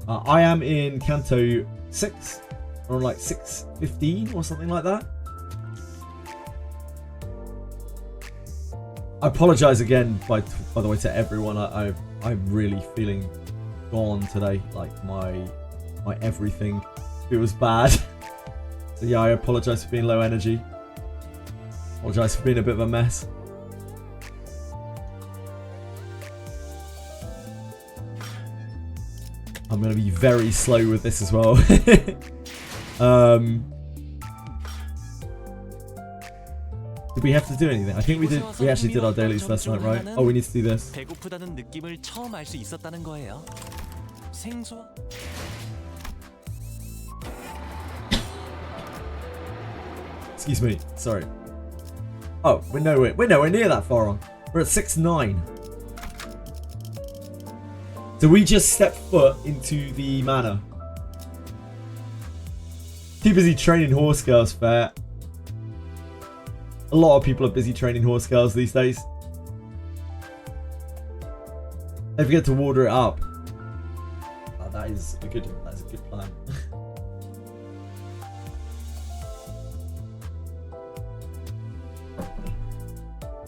I am in Canto 6, or like 6:15 or something like that. I apologise again, by the way, to everyone. I'm really feeling gone today. Like my everything feels bad. So yeah, I apologise for being low energy. Apologise for being a bit of a mess. I'm going to be very slow with this as well. Did we have to do anything? I think we did. We actually did our dailies last night, right? Oh, we need to do this. Excuse me. Sorry. Oh, we're nowhere near that far on. We're at 6-9. So we just stepped foot into the manor. Too busy training horse girls, fair. A lot of people are busy training horse girls these days. Don't forget to water it up. Oh, that's a good plan.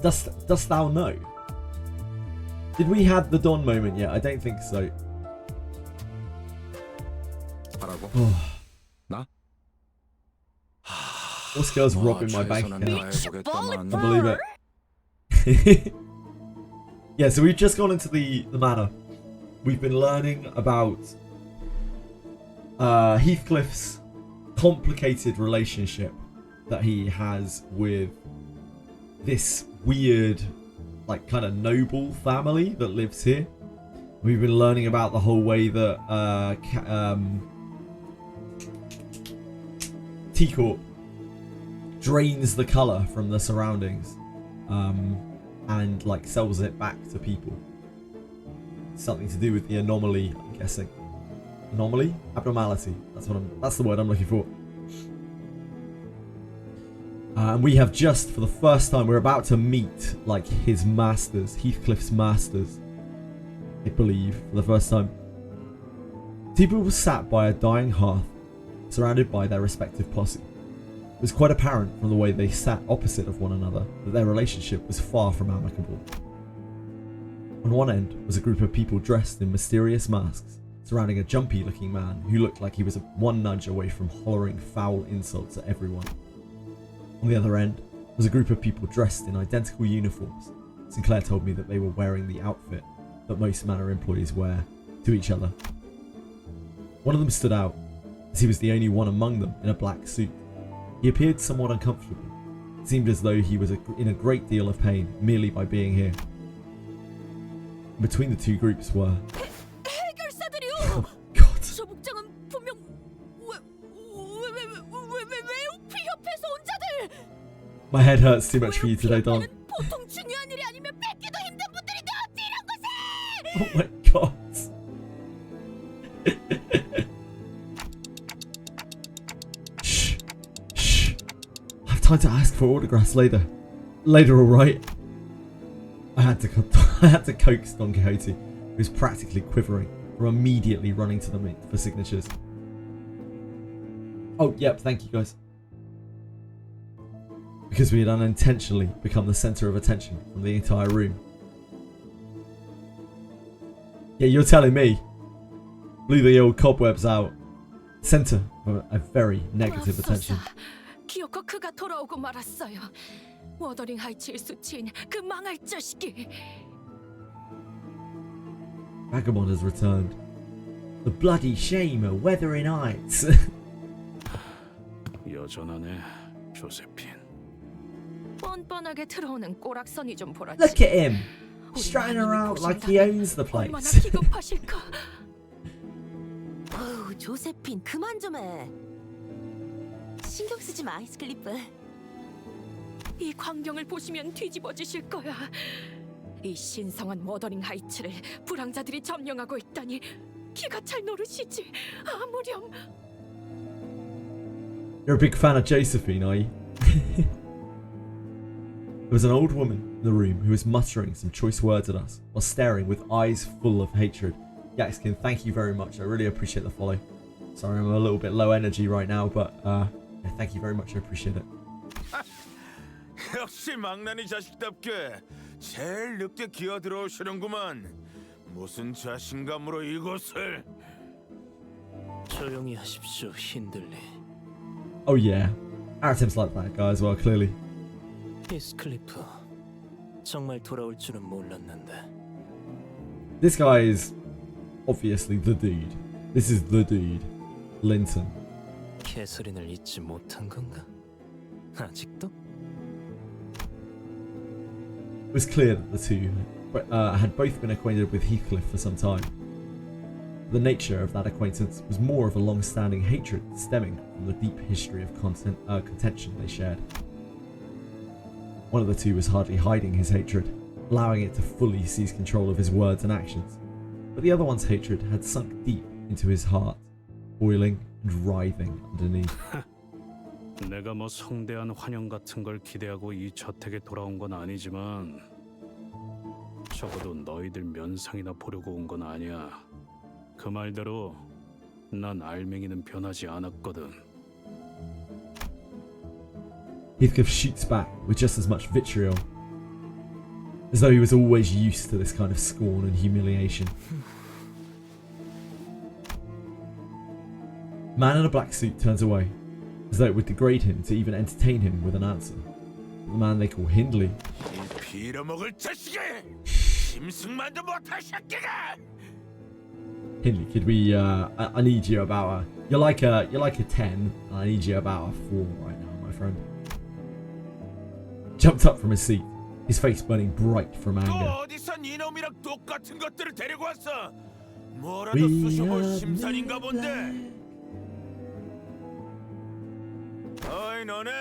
Dost thou know? Did we have the dawn moment yet? I don't think so. Oh. Horse girl's robbing my bank account. I believe it. Yeah, so we've just gone into the manor. We've been learning about Heathcliff's complicated relationship that he has with this weird, like, kind of noble family that lives here. We've been learning about the whole way that Teacourt drains the colour from the surroundings and like sells it back to people. Something to do with the anomaly, I'm guessing. Anomaly? Abnormality. That's the word I'm looking for. And we have just, for the first time, we're about to meet like his masters, Heathcliff's masters, I believe, for the first time. People were sat by a dying hearth, surrounded by their respective posse. It was quite apparent from the way they sat opposite of one another that their relationship was far from amicable. On one end was a group of people dressed in mysterious masks, surrounding a jumpy-looking man who looked like he was one nudge away from hollering foul insults at everyone. On the other end was a group of people dressed in identical uniforms. Sinclair told me that they were wearing the outfit that most manor employees wear to each other. One of them stood out, as he was the only one among them in a black suit. He appeared somewhat uncomfortable. It seemed as though he was in a great deal of pain merely by being here. Between the two groups were... Oh, God. My head hurts too much for you today, Don. Oh my God. Shh. I have time to ask for autographs later. Later, alright? I had to coax Don Quixote, who was practically quivering, from immediately running to the mint for signatures. Oh, yep, thank you guys. Because we had unintentionally become the centre of attention from the entire room. Yeah, you're telling me. Blew the old cobwebs out. Centre of a very negative attention. Vagabond has returned. The bloody shame of Wuthering Heights. Look at him, strutting around like he owns the place. 조세핀 그만 좀 해. 신경 쓰지 마, 스클리프. 이 광경을 보시면 뒤집어지실 거야. 이 신성한 워더링 하이츠를 불황자들이 점령하고 있다니 기가 찰 노릇이지. 아무렴. You're a big fan of Josephine, are you? There was an old woman in the room who was muttering some choice words at us while staring with eyes full of hatred Yaxkin, thank you very much. I really appreciate the follow. Sorry, I'm a little bit low energy right now, but yeah, thank you very much. I appreciate it. 역시 망나니 자식답게 제일 늦게 기어 들어오시는구만. 무슨 자신감으로 이곳을? 조용히 하십시오, 힌들리. Oh yeah, Aratem's like that guy as well, clearly. 히스클리프, 정말 돌아올 줄은 몰랐는데. This guy is obviously the dude. This is the dude, Linton. 캐서린을 잊지 못한 건가? 아직도? It was clear that the two had both been acquainted with Heathcliff for some time. The nature of that acquaintance was more of a long-standing hatred stemming from the deep history of contention they shared. One of the two was hardly hiding his hatred, allowing it to fully seize control of his words and actions, but the other one's hatred had sunk deep into his heart, boiling and writhing underneath. 내가 뭐 성대한 환영 같은 걸 기대하고 이 저택에 돌아온 건 아니지만 적어도 너희들 면상이나 보려고 온 건 아니야. 그 말대로 난 알맹이는 변하지 않았거든. Heathcliff shoots back with just as much vitriol, as though he was always used to this kind of scorn and humiliation. Man in a black suit turns away, as though it would degrade him to even entertain him with an answer. But the man they call Hindley. 이 빌어먹을 자식이! 심승만도 못할 새끼가! Hindley, could we? I need you about a. You're like a 10. And I need you about a 4 right now, my friend. Jumped up from his seat, his face burning bright from 또 anger. 어디서 니놈이랑 똑같은 것들을 데리고 왔어? 뭐라도 쑤셔볼 심산인가 본데. 어이 너네,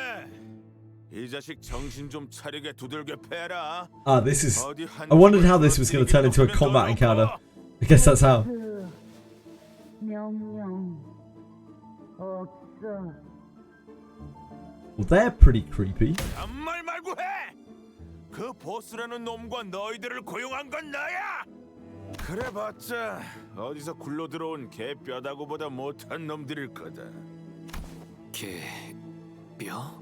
이 자식 정신 좀 차리게 두들겨 패라. Ah, this is. I wondered how this was going to turn into a combat encounter. I guess that's how. 명령 없어. Well, they're pretty creepy. 잔말 말고 해. 그 보스라는 놈과 너희들을 고용한 건 나야. 그래봤자 어디서 굴러 들어온 개 뼈다구보다 못한 놈들일 거다. 개 뼈?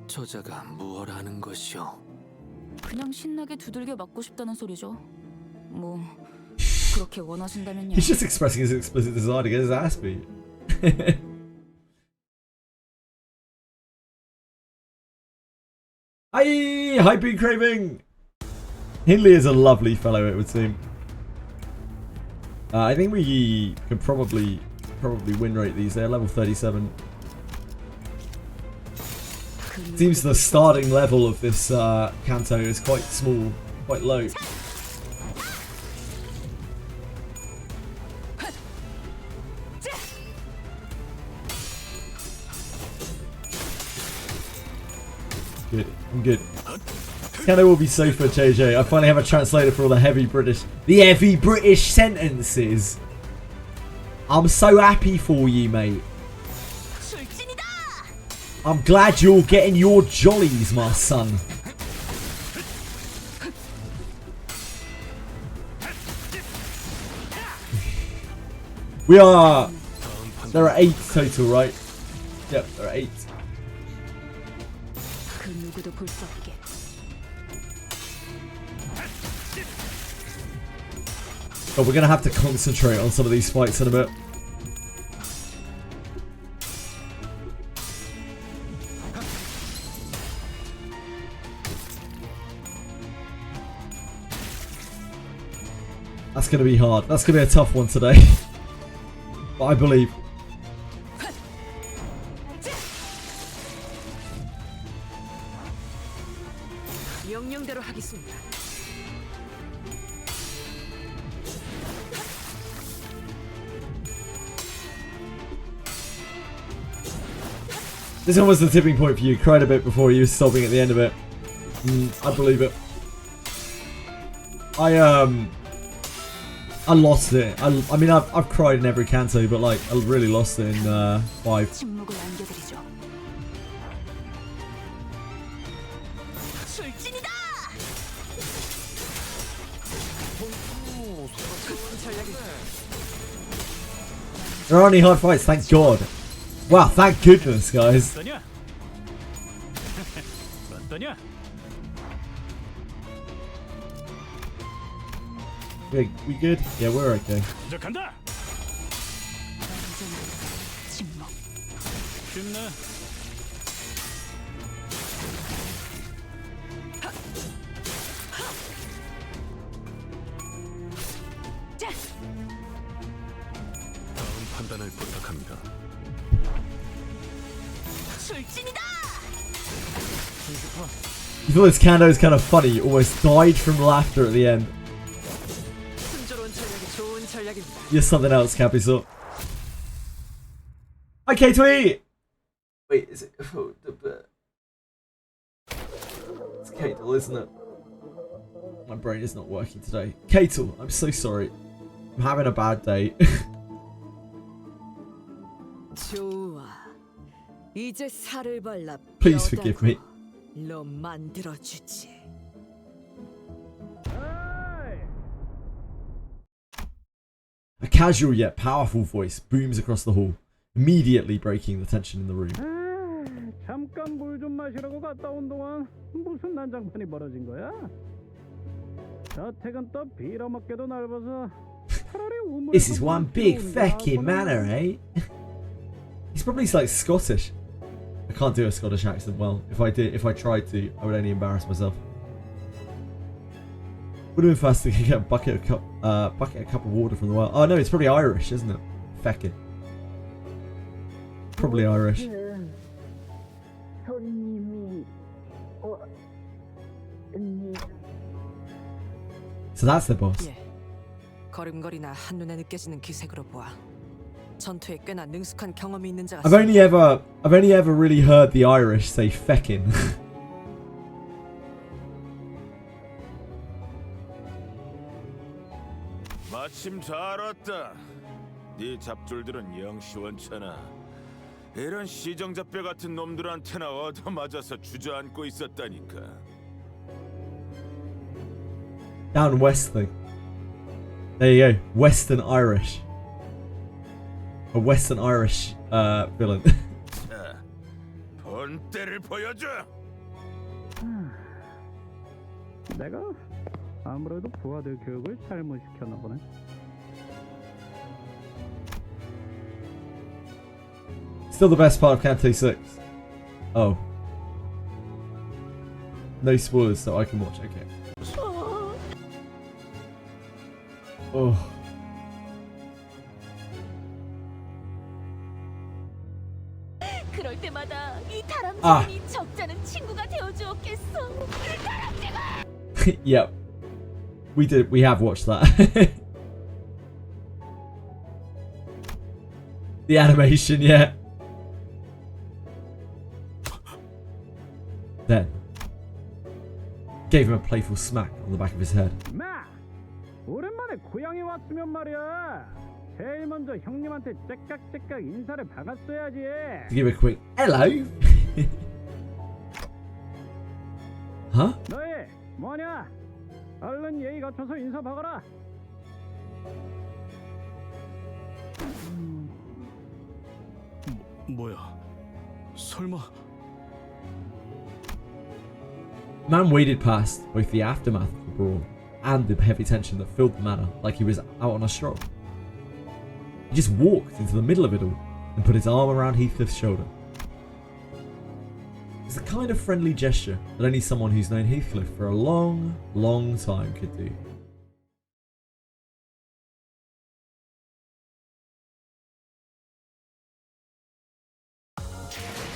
저자가 무엇 하는 것이오? 그냥 신나게 두들겨 맞고 싶다는 소리죠. 뭐 그렇게 원하신다면요. He's just expressing his explicit desire to get his ass beat. Hi, Hyper Craving. Hindley is a lovely fellow, it would seem. I think we can probably win rate these. They're level 37. Seems the starting level of this Canto is quite small, quite low. Good, I'm good. Canto will be safe for JJ. I finally have a translator for all the heavy British sentences. I'm so happy for you, mate. I'm glad you're getting your jollies, my son. We are... There are 8 total, right? Yep, there are 8. 그 누구도 볼 수 없게. But we're going to have to concentrate on some of these fights in a bit. That's going to be hard. That's going to be a tough one today. But I believe. 명령대로 하겠습니다. This one was the tipping point for you. Cried a bit before you were sobbing at the end of it. I believe it. I lost it. I mean, I've cried in every Canto, but like, I really lost it in 5. 침묵을 안겨드리죠. 출진이다! 전략이 There aren't any hard fights, thank God. Wow, thank goodness, guys. 어떠냐? 어떠냐? We good? Yeah, we're okay. 시작한다. 침묵. 쉽네. 다음 판단을 부탁합니다. 출진이다. You thought this CANTO is kind of funny. You almost died from laughter at the end. 순조로운 전략이 좋은 전략입니다. You're something else, Capital. Okay, tweet! Wait, is it... It's Catel, isn't it? My brain is not working today. Catel, I'm so sorry. I'm having a bad day. 좋아. 이제 살을 발라 Please forgive me. 로 만들어주지. A casual yet powerful voice booms across the hall, immediately breaking the tension in the room. 잠깐 물 좀 마시려고 갔다 온 동안 무슨 난장판이 벌어진 거야? 저택은 또 빌어먹게도 넓어서 차라리 우물. This is one big fucking manor, eh? He's probably like Scottish. I can't do a Scottish accent well. If I tried to, I would only embarrass myself. Would have been faster to get a bucket of cup of water from the well. Oh no, it's probably Irish, isn't it? Feckin'. Probably Irish. So that's the boss. 예. 걸음걸이나 한눈에 느껴지는 기색으로 보아 전투에 꽤나 능숙한 경험이 있는 자가. I've only ever really heard the Irish say feckin'. 마침 잘 왔다. 네 잡졸들은 영 시원찮아. 이런 시정잡배 같은 놈들한테나 얻어맞아서 주저앉고 있었다니까. Down west thing. There you go. Western Irish. A Western Irish villain. 자, 본때를 보여줘. 내가 아무래도 부하들 교육을 잘못 시켰나 보네. Still the best part of CANTO 6. Oh. No spoilers so I can watch. Okay. Oh. 그럴 때마다 이 아. 다람쥐이 적잖은 친구가 되어주었겠어. Yep. We have watched that. The animation, yeah. Then gave him a playful smack on the back of his head. 마, 오랜만에 고향에 왔으면 말이야. 제일 먼저 형님한테 째깍째깍 인사를 박았어야지. To give a quick hello. Huh? 너희 뭐냐? 얼른 예의 갖춰서 인사 박아라. 뭐야? 설마? Man waded past both the aftermath of the brawl and the heavy tension that filled the manor like he was out on a stroll. He just walked into the middle of it all and put his arm around Heathcliff's shoulder. It's the kind of friendly gesture that only someone who's known Heathcliff for a long, long time could do.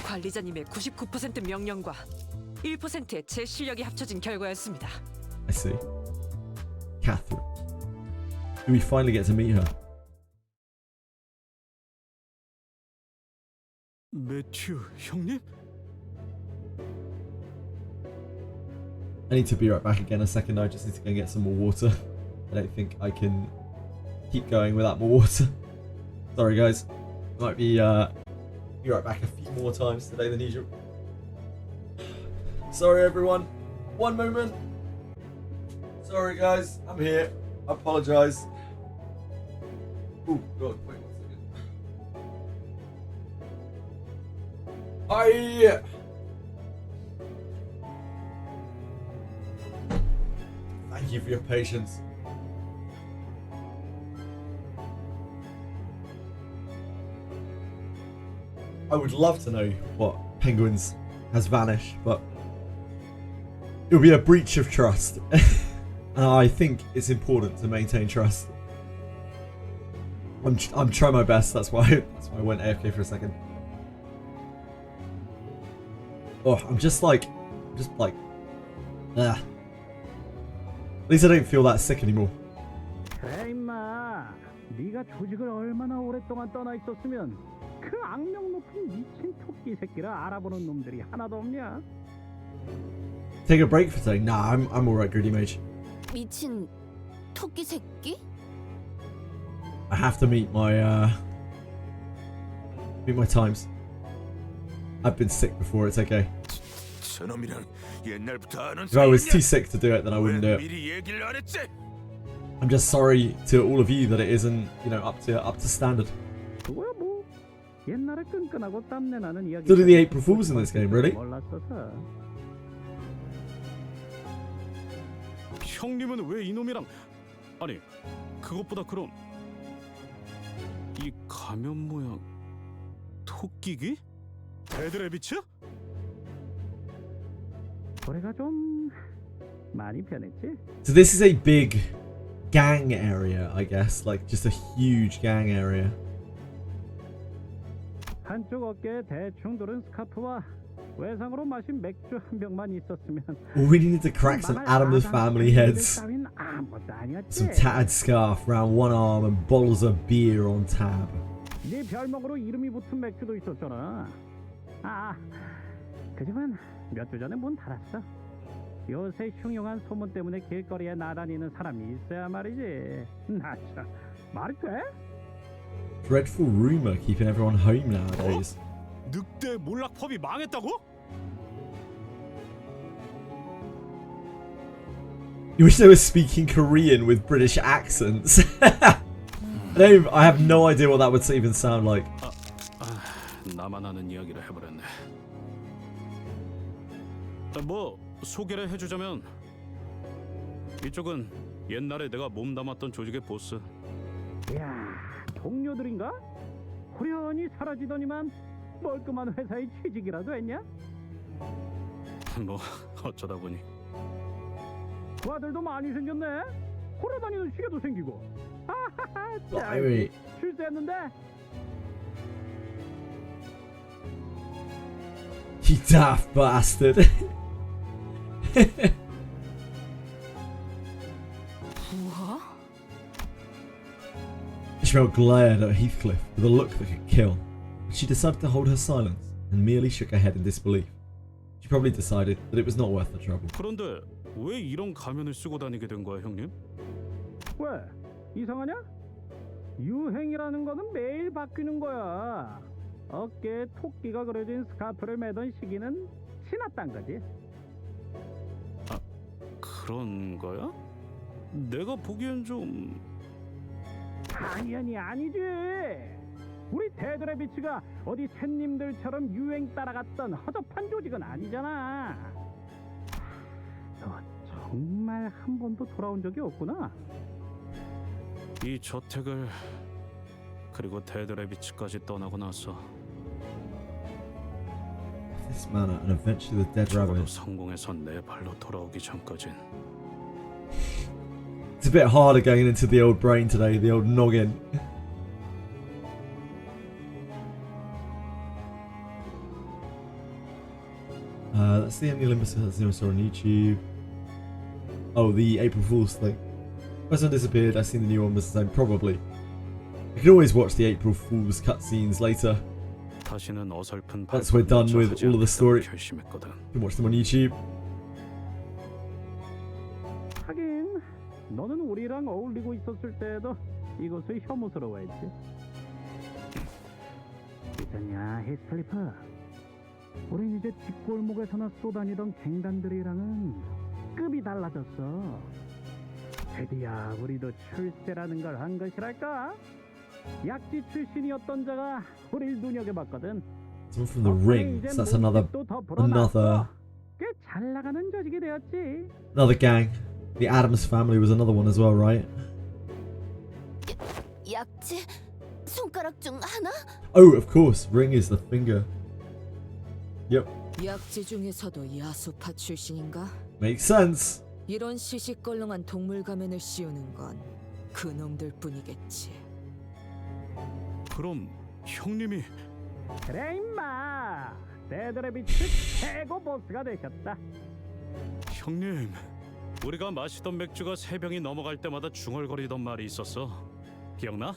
관리자님의 99% 명령과 1%의 제 실력이 합쳐진 결과였습니다. I see. Catherine. Do we finally get to meet her? 매튜 형님? I need to be right back again a second. I just need to go and get some more water. I don't think I can keep going without more water. Sorry guys. Might be right back a few more times today than usual. Sorry everyone. One moment. Sorry guys. I'm here. I apologise. Oh god, wait 1 second. sorry. Thank you for your patience. I would love to know what Penguins has vanished, but it would be a breach of trust. And I think it's important to maintain trust. I'm trying my best. That's why I went AFK for a second. Oh, I'm just like, At least I don't feel that sick anymore. 그래 임마 네가 조직을 얼마나 오랫동안 떠나 있었으면 그 악명 높은 미친 토끼 새끼를 알아보는 놈들이 하나도 없냐? Take a break for today. Nah, I'm alright, Greedy Mage. 미친 토끼 새끼? I have to meet my times. I've been sick before. It's okay. 저놈이랑 옛날부터 아는 If I was too 사이냐? sick to do it, then I wouldn't do 왜 it. 미리 얘기를 안 했지? I'm just sorry to all of you that it isn't, you know, up to standard. 그거야 뭐 옛날에 끈끈하고 땀내 나는 이야기. Still do the April Fools in this game, really? 몰랐어서. 형님은 왜 이놈이랑 아니 그것보다 그럼 이 가면 모양 토끼기? 데드래비츠? 거래가 좀 많이 변했지? So this is a big gang area, I guess, like just a huge gang area. 한쪽 어깨에 대충 두른 스카프와 외상으로 마신 맥주 한 병만 있었으면 All we needed to crack some Adams family heads. 따윈 아무것도 아니었지. Some tattered scarf round one arm and bottles of beer on tab. 네 별명으로 이름이 붙은 맥주도 있었잖아. 그지만 몇 주 전에 문 닫았어. 요새 흉흉한 소문 때문에 길거리에 나다니는 사람이 있어야 말이지. 나 참 말이 돼? Dreadful rumor keeping everyone home nowadays. 늑대 몰락 펍이 망했다고? You wish they were speaking Korean with British accents. I have no idea what that would even sound like. 나만 아는 이야기를 해버렸네. 뭐 소개를 해주자면 이쪽은 옛날에 내가 몸담았던 조직의 보스. 이야, 동료들인가? 호련히 사라지더니만 멀끔한 회사에 취직이라도 했냐? 뭐 어쩌다 보니. 그 아들도 많이 생겼네. 걸어다니는 시계도 생기고. Blimey. 출세했는데? You daft bastard. 우와? Ishmael glared at Heathcliff with a look that could kill, but she decided to hold her silence and merely shook her head in disbelief. She probably decided that it was not worth the trouble. 그런데 왜 이런 가면을 쓰고 다니게 된 거야, 형님? 왜? 이상하냐? 유행이라는 거는 매일 바뀌는 거야. 어깨에 토끼가 그려진 스카프를 매던 시기는 지났단 거지. 그런 거야? 내가 보기엔 좀... 당연히 아니지. 우리 데드래비츠가 어디 샌님들처럼 유행 따라갔던 허접한 조직은 아니잖아. 너 정말 한 번도 돌아온 적이 없구나. 이 저택을 그리고 데드래비츠까지 떠나고 나서 This manor and eventually the dead 적어도 rabbit. 성공해서 내 발로 돌아오기 전까진 It's a bit harder going into the old brain today, the old noggin. That's the only Limbus I saw on YouTube. Oh, the April Fool's thing. First one disappeared, I've seen the new one was the same, probably. I can always watch the April Fool's cutscenes later. 다시는 어설픈 Once we're done with all of the story. 결심했거든. You can watch them on YouTube. 하긴 너는 우리랑 어울리고 있었을 때에도 이것을 혐오스러워했지. 있었냐, 히스클리프? 우린 이제 뒷골목에서나 쏘다니던 갱단들이랑은 급이 달라졌어. 드디어 우리도 출세라는 걸 한 것이랄까? 약지 출신이었던 자가 우릴 눈여겨봤거든. Someone from the ring. So that's another 꽤잘 나가는 조직이 되었지. gang. The Addams family was another one as well, right? 약지? 손가락 중 하나? Oh, of course. Ring is the finger. Yep. 약지 중에서도 야수파 출신인가? Makes sense. 이런 시시껄렁한 동물 가면을 씌우는 건 그놈들 뿐이겠지. 그럼 형님이 그래 임마. 데드레비츠 최고 보스가 되셨다. 형님, 우리가 마시던 맥주가 3병이 넘어갈 때마다 중얼거리던 말이 있었어. 기억나?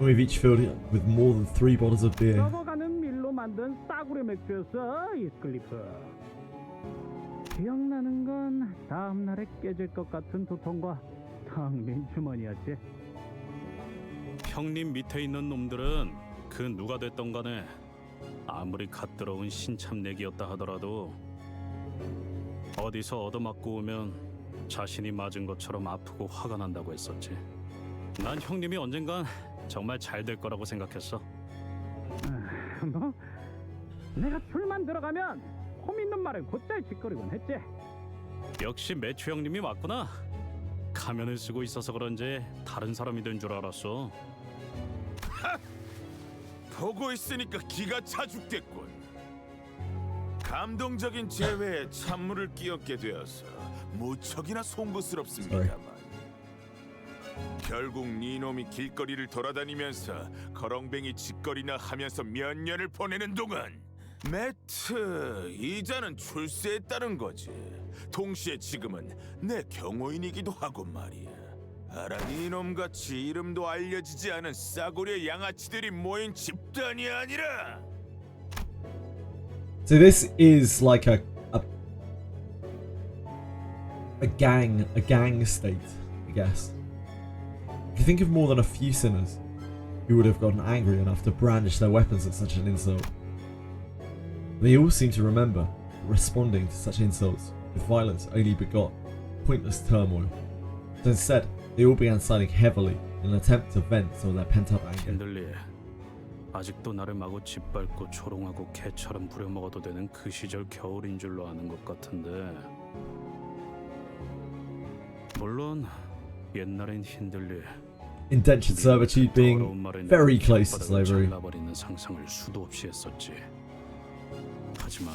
We've each filled it with more than 3 bottles of beer. 썩어가는 밀로 만든 싸구려 맥주였어, 이스클리프. 기억나는 건 다음 날에 깨질 것 같은 두통과 텅 빈 주머니였지. 형님 밑에 있는 놈들은 그 누가 됐던 간에 아무리 갓 들어온 신참내기였다 하더라도 어디서 얻어맞고 오면 자신이 맞은 것처럼 아프고 화가 난다고 했었지. 난 형님이 언젠간 정말 잘 될 거라고 생각했어. 뭐? 내가 술만 들어가면 홈 있는 말을 곧잘 짓거리곤 했지. 역시 매추 형님이 맞구나. 가면을 쓰고 있어서 그런지 다른 사람이 된 줄 알았어. 보고 있으니까 기가 차 죽겠군. 감동적인 재회에 찬물을 끼얹게 되어서 무척이나 송구스럽습니다만 결국 니놈이 길거리를 돌아다니면서 거렁뱅이 짓거리나 하면서 몇 년을 보내는 동안 매트 이자는 출세했다는 거지. 동시에 지금은 내 경호인이기도 하고 말이야. 알아, 니놈같이 이름도 알려지지 않은 싸구려 양아치들이 모인 집단이 아니라. So this is like a gang state, I guess. If you think of more than a few sinners who would have gotten angry enough to brandish their weapons at such an insult, they all seem to remember that responding to such insults with violence only begot pointless turmoil. So instead, they all began siding heavily in an attempt to vent some of their pent-up anger. 캔들리, 아직도 나를 마구 짓밟고 조롱하고 개처럼 부려먹어도 되는 그 시절 겨울인 줄로 아는 것 같은데, 물론 옛날엔 힌들리 Indentured servitude being very close to slavery. 잘라버리는 상상을 수도 없이 했었지. 하지만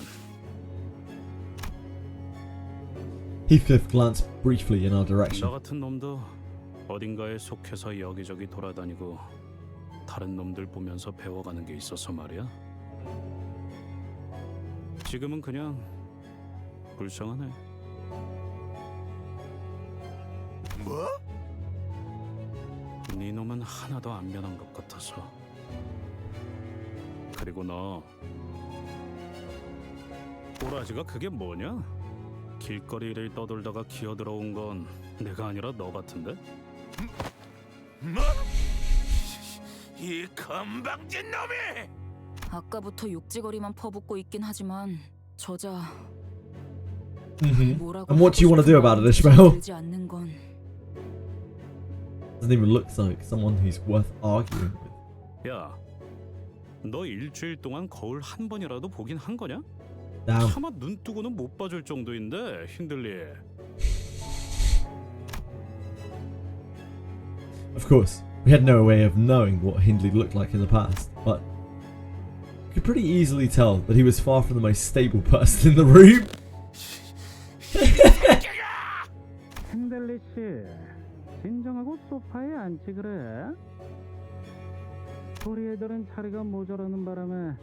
Heathcliff glanced briefly in our direction. 나 같은 놈도 어딘가에 속해서 여기저기 돌아다니고 다른 놈들 보면서 배워가는 게 있어서 말이야. 지금은 그냥 불쌍하네. 뭐? 네 놈은 하나도 안 변한 것 같아서. 그리고 너 꼬라지가 그게 뭐냐? 길거리를 떠돌다가 기어들어온 건 내가 아니라 너 같은데? 뭐? 이 건방진 놈이! 아까부터 욕지거리만 퍼붓고 있긴 하지만 저자 뭐라고 And what do you want to do about it, Ishmael? 들지 않는 건 Doesn't even look like someone who's worth arguing with. 야, 너 일주일 동안 거울 한 번이라도 보긴 한 거냐? Damn. 차마 눈 뜨고는 못 봐줄 정도인데 힌들리. Of course, we had no way of knowing what Hindley looked like in the past, but we could pretty easily tell that he was far from the most stable person in the room. 핸들리 씨, 진정하고 소파에 앉지 그래? 우리 애들은 자리가 모자라는 바람에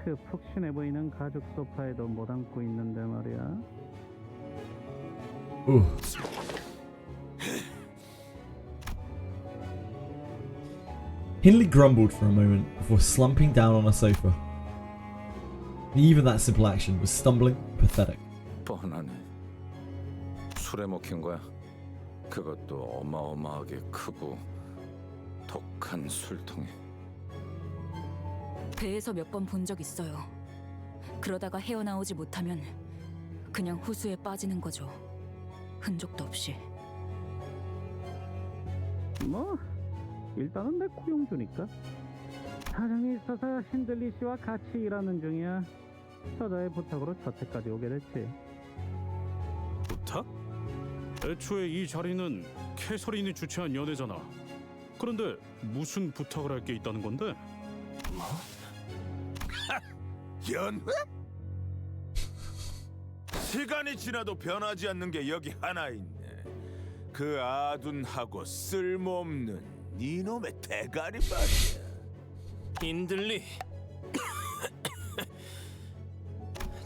그 푹신해 보이는 가죽 소파에도 못 앉고 있는데 말이야. Ooh. Hindley grumbled for a moment before slumping down on a sofa. Even that simple action was stumbling, pathetic. 뻔하네. 술에 먹힌 거야. 그것도 어마어마하게 크고 독한 술통에. 배에서 몇 번 본 적 있어요. 그러다가 헤어나오지 못하면 그냥 호수에 빠지는 거죠. 흔적도 없이. 뭐 일단은 내 고용주니까. 사정이 있어서 힌들리 씨와 같이 일하는 중이야. 저자의 부탁으로 저택까지 오게 됐지. 부탁? 애초에 이 자리는 캐서린이 주최한 연회잖아. 그런데 무슨 부탁을 할 게 있다는 건데? 연회? 시간이 지나도 변하지 않는 게 여기 하나 있네. 그 아둔하고 쓸모없는 이놈의 대가리 말이야. 인들리.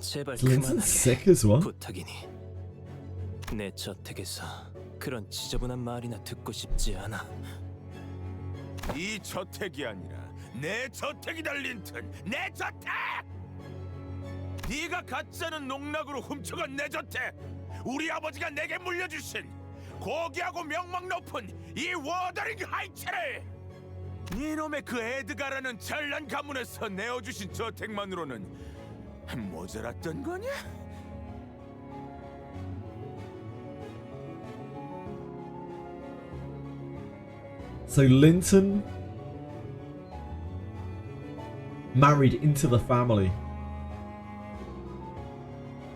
제발 Linton's sick as well. 부탁이니. 내 저택에서 그런 지저분한 말이나 듣고 싶지 않아. 이 저택이 아니라 내 저택이다, 린튼. 내 저택! 네가 가짜는 농락으로 훔쳐간 내 저택. 우리 아버지가 내게 물려주신 고귀하고 명망 높은 이 워더링 하이츠를 네놈의 그 에드가라는 잘난 가문에서 내어주신 저택만으로는 모자랐던 거냐? So Linton married into the family.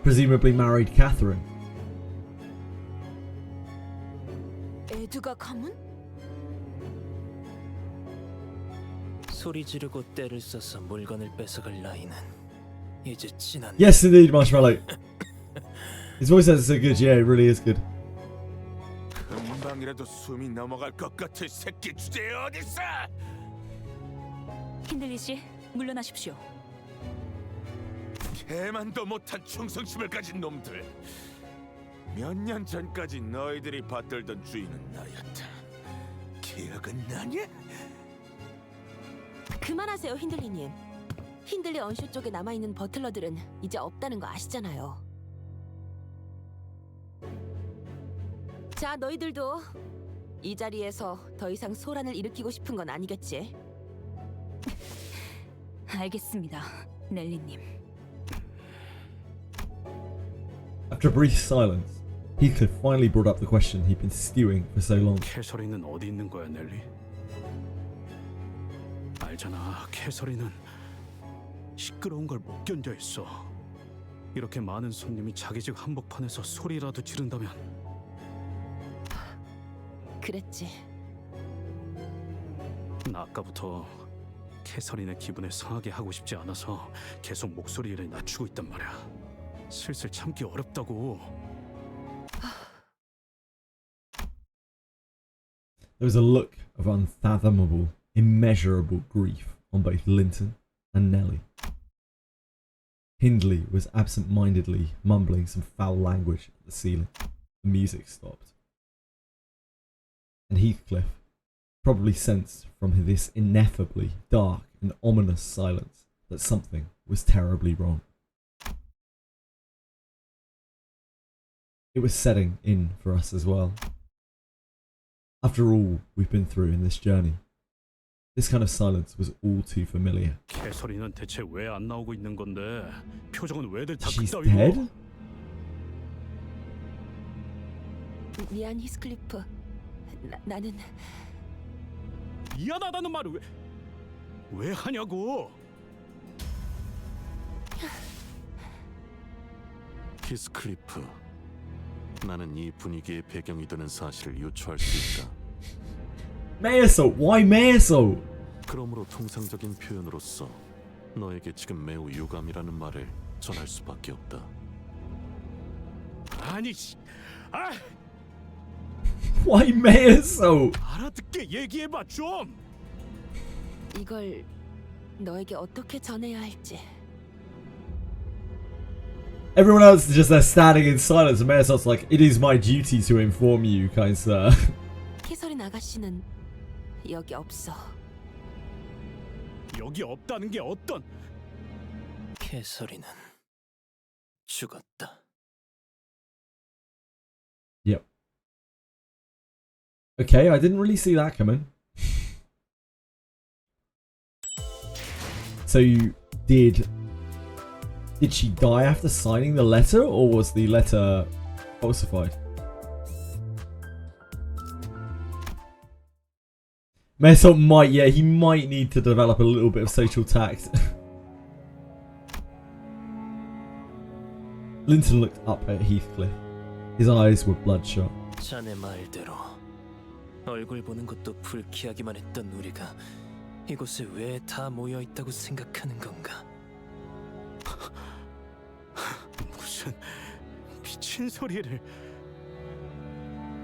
Presumably married Catherine. 에드가 가문? 소리 지르고 때를 써서 물건을 뺏어갈 나이는 이제 지난. Yes, indeed, Marshmallow. His voice is so good. Yeah, it really is good. 금방이라도 숨이 넘어갈 것 같은 새끼 주제에 어딨어? 힌들리 씨, 물러나십시오. 개만도 못한 충성심을 가진 놈들. 몇 년 전까지 너희들이 받들던 주인은 나였다. 기억은 나냐? 그만하세요, 힌들리님. 힌들리 언쇼 쪽에 남아있는 버틀러들은 이제 없다는 거 아시잖아요. 자, 너희들도 이 자리에서 더 이상 소란을 일으키고 싶은 건 아니겠지? 알겠습니다, 넬리님. After a brief silence, Heathcliff finally brought up the question he'd been stewing for so long. 캐서린은 어디 있는 거야, 넬리? 알잖아, 캐서린은 시끄러운 걸 못 견뎌 있어. 이렇게 많은 손님이 자기 집 한복판에서 소리라도 지른다면. 그랬지. 나 아까부터 캐서린의 기분에 상하게 하고 싶지 않아서 계속 목소리를 낮추고 있단 말이야. 슬슬 참기 어렵다고. There was a look of unfathomable, immeasurable grief on both Linton and Nellie. Hindley was absent-mindedly mumbling some foul language at the ceiling. The music stopped. And Heathcliff probably sensed from this ineffably dark and ominous silence that something was terribly wrong. It was setting in for us as well. After all we've been through in this journey, this kind of silence was all too familiar. 캐서린은 대체 왜 안 나오고 있는 건데? 표정은 왜들 다 She's 그따위고? dead? 미안, 히스클리프. 나는 미안하다는 말을 왜 하냐고? 히스클리프, 나는 이 분위기의 배경이 되는 사실을 유추할 수 있다. Mayasol! Why Mayasol? 그러므로 통상적인 표현으로서 너에게 지금 매우 유감이라는 말을 전할 수밖에 없다. 아니, 아! Why Mayasol? 알아듣게 얘기해봐 좀. 이걸 너에게 어떻게 전해야 할지. Everyone else is just there standing in silence, and Mayasol's like, "It is my duty to inform you, kind sir." 캐서린 아가씨는 여기 없어. 여기 없다는 게 어떤? 캐서린은 죽었다. Yep. Okay, I didn't really see that coming. So did she die after signing the letter, or was the letter falsified? Mesop might, yeah, he might need to develop a little bit of social tact. Linton looked up at Heathcliff. His eyes were bloodshot. 자네 말대로 얼굴 보는 것도 불쾌하기만 했던 우리가 이곳에 왜 다 모여 있다고 생각하는 건가? 무슨 미친 소리를.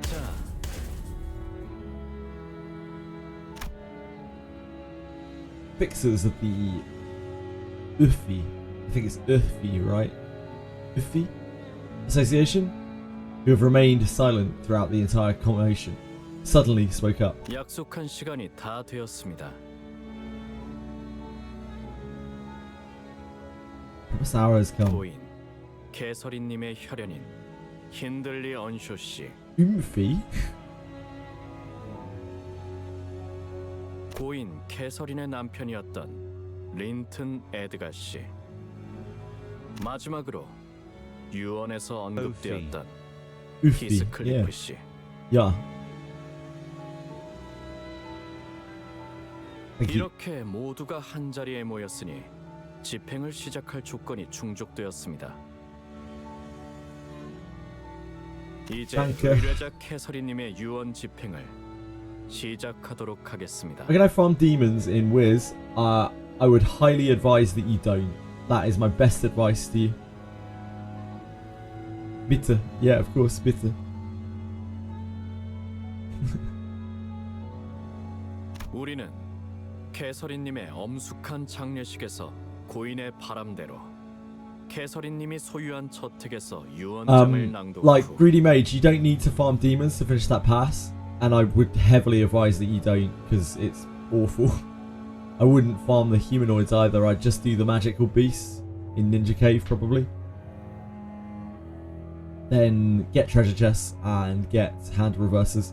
자, Fixers of the Ufi, I think it's Ufi, right? Ufi Association, who have remained silent throughout the entire combination, suddenly spoke up. 약속한 시간이 다 되었습니다. Proper hour has come. 고인 개설이님의 혈연인 힌들리 언쇼 씨, Ufi? 고인 개설인의 남편이었던 린튼 에드가 씨, 마지막으로 유언에서 언급되었던 Ufi, 히스클리프 yeah. 씨. Yeah. Thank you. 이렇게 모두가 한 자리에 모였으니 집행을 시작할 조건이 충족되었습니다. 이제 Danke. 의뢰자 캐서리님의 유언 집행을 시작하도록 하겠습니다. Can I farm demons in Wiz? I would highly advise that you don't. That is my best advice to you. Bitte. Yeah, of course, bitte. 우리는 캐서린님의 엄숙한 장례식에서 고인의 바람대로 캐서린님이 소유한 저택에서 유언장을 낭독 Like 후 Greedy Mage, you don't need to farm demons to finish that pass, and I would heavily advise that you don't, because it's awful. I wouldn't farm the humanoids either. I'd just do the magical beasts in Ninja Cave probably. Then get treasure chests and get hand reversers.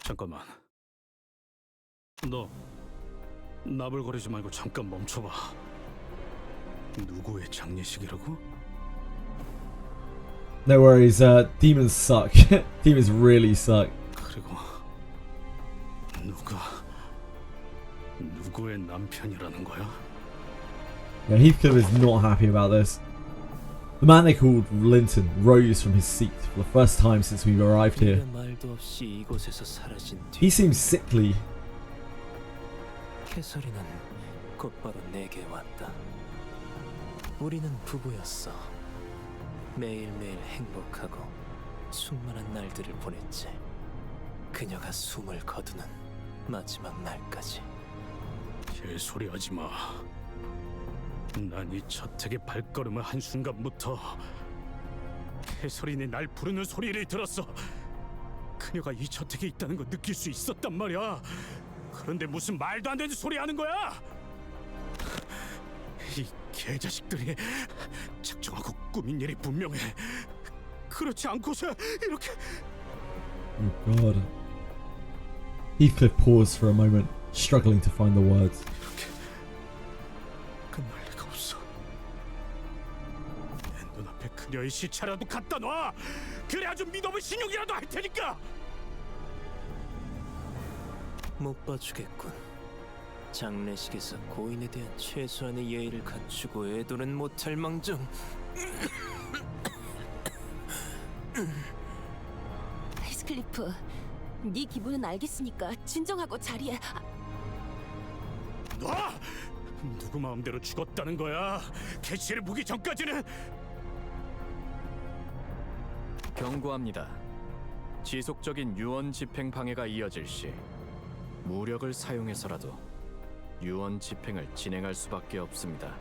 잠깐만. 너 나불거리지 말고 잠깐 멈춰봐. 누구의 장례식이라고? No worries, demons suck. Demons really suck. 그리고 누구의 남편이라는 거야? Yeah, Heathcliff is not happy about this. The man they called Linton rose from his seat for the first time since we arrived here. 말도 없이 이곳에서 사라진 뒤 He seems sickly. 캐서린은 곧바로 내게 왔다. 우리는 부부였어. 매일매일 행복하고 수많은 날들을 보냈지. 그녀가 숨을 거두는 마지막 날까지. 개소리 하지 마. 난 이 저택에 발걸음을 한 순간부터 캐서린이 날 부르는 소리를 들었어. 그녀가 이 저택에 있다는 거 느낄 수 있었단 말이야. 그런데 무슨 말도 안 되는 소리 하는 거야? 이 개자식들이 작정하고 꾸민 일이 분명해. 그렇지 않고서 이렇게. Oh God. Heathcliff paused for a moment, struggling to find the words. 이렇게 끝날 리가 없어. 내 눈앞에 그녀의 시체라도 갖다 놔. 그래야 좀 믿음의 신용이라도 할 테니까. 못 봐주겠군. 장례식에서 고인에 대한 최소한의 예의를 갖추고 애도는 못할 망정. 히스클리프, 네 기분은 알겠으니까 진정하고 자리에. 너 누구 마음대로 죽었다는 거야? 캐시를 보기 전까지는. 경고합니다. 지속적인 유언 집행 방해가 이어질 시 무력을 사용해서라도 유언 집행을 진행할 수밖에 없습니다.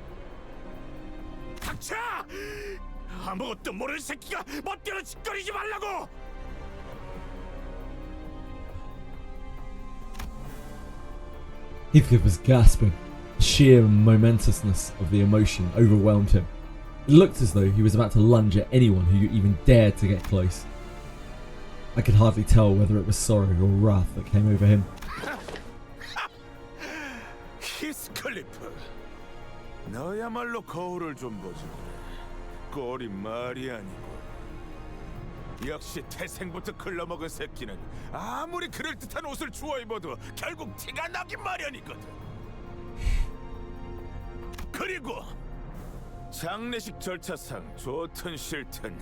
닥쳐! 아무것도 모르는 새끼가 멋대로 짓거리지 말라고! Heathcliff was gasping. The sheer momentousness of the emotion overwhelmed him. It looked as though he was about to lunge at anyone who even dared to get close. I could hardly tell whether it was sorrow or wrath that came over him. 히스클리프, 너야말로 거울을 좀 보지. 꼴이 말이 아니고. 역시 태생부터 글러먹은 새끼는 아무리 그럴듯한 옷을 주워 입어도 결국 티가 나긴 마련이거든. 그리고 장례식 절차상 좋든 싫든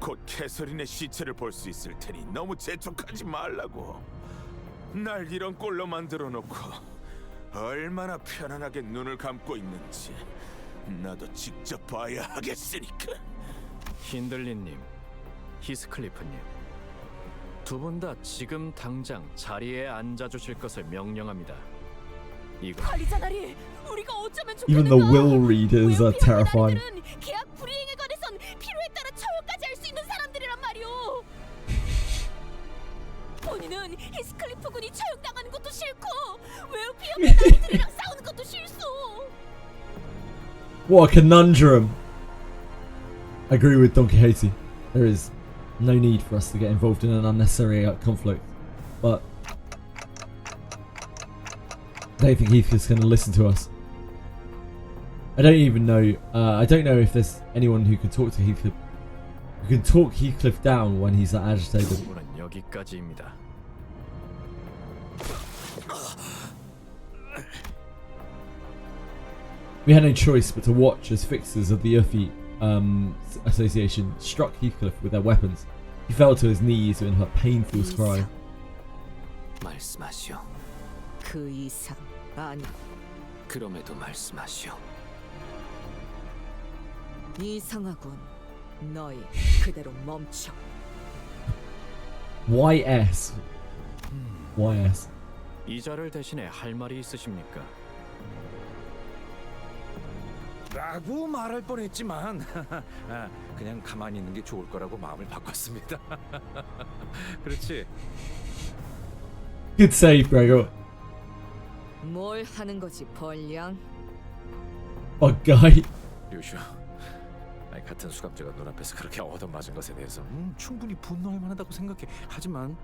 곧 캐서린의 시체를 볼 수 있을 테니 너무 재촉하지 말라고. 날 이런 꼴로 만들어 놓고 얼마나 편안하게 눈을 감고 있는지 나도 직접 봐야 하겠으니까. 힌들리님, 히스클리프님, 두 분 다 지금 당장 자리에 앉아주실 것을 명령합니다. 이거 관리자나리, 우리가 어쩌면 Even the 좋겠는가? will readers are terrifying. 나리들은 계약 불이행에 관해선 필요에 따라 처형까지 할 수 있는 사람들이란 말이오. 본인은 히스클리프 군이 처형당하는 것도 싫고 웨어피어의 나리들이랑 싸우는 것도 싫소. What a conundrum. I agree with Don Quixote. There is no need for us to get involved in an unnecessary conflict. But I don't think Heathcliff's going to listen to us. I don't even know. I don't know if there's anyone who can talk to Heathcliff. Who can talk Heathcliff down when he's that agitated. 오늘은 여기까지입니다. We had no choice but to watch as fixers of the Uffy Association struck Heathcliff with their weapons. He fell to his knees in her painful cry. 말씀하시오. 그 이상 아니. 그럼에도 말씀하시오. 이상하군. 너희 그대로 멈춰. YS. YS. 이자를 대신에 할 말이 있으십니까? 라고 말할 뻔했지만 그냥 가만히 있는 게 좋을 거라고 마음을 바꿨습니다. 그렇지? Good save, Gregor. 뭘 하는 거지, 벌량? Oh, guy. 류슈, 같은 수감자가 눈앞에서 그렇게 얻어맞은 것에 대해서 충분히 분노할 만하다고 생각해. 하지만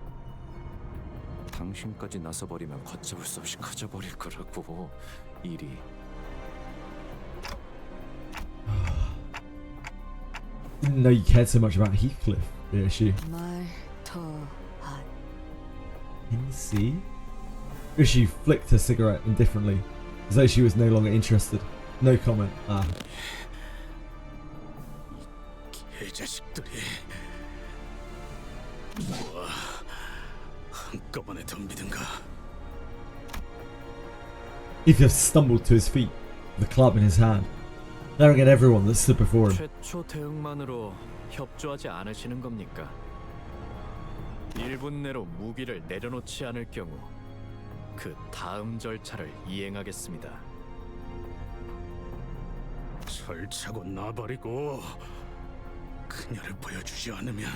당신까지 나서버리면 걷잡을 수 없이 커져버릴 거라고. 일이. Didn't know you cared so much about Heathcliff, did she? 말 더 안. Can you see? She flicked her cigarette indifferently, as though she was no longer interested. No comment. Ah. 개자식들이 뭐 한꺼번에 덤비든가. Heathcliff stumbled to his feet, with the club in his hand, staring at everyone that stood before him. 최초 대응만으로 협조하지 않으시는 겁니까? 1분 내로 무기를 내려놓지 않을 경우 그 다음 절차를 이행하겠습니다. 설차고 놔버리고 그녀를 보여주지 않으면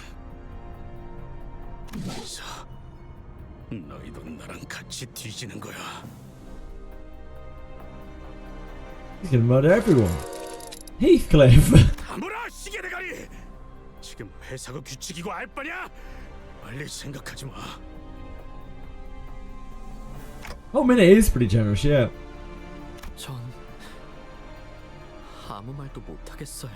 이사 너희도 나랑 같이 뒤지는 거야. He's gonna murder everyone. Heathcliff! 다물어 시계 대가리! 지금 회사가 규칙이고 알 바냐? 빨리 생각하지 마. Oh, Minute is pretty generous, yeah. 전 아무 말도 못하겠어요.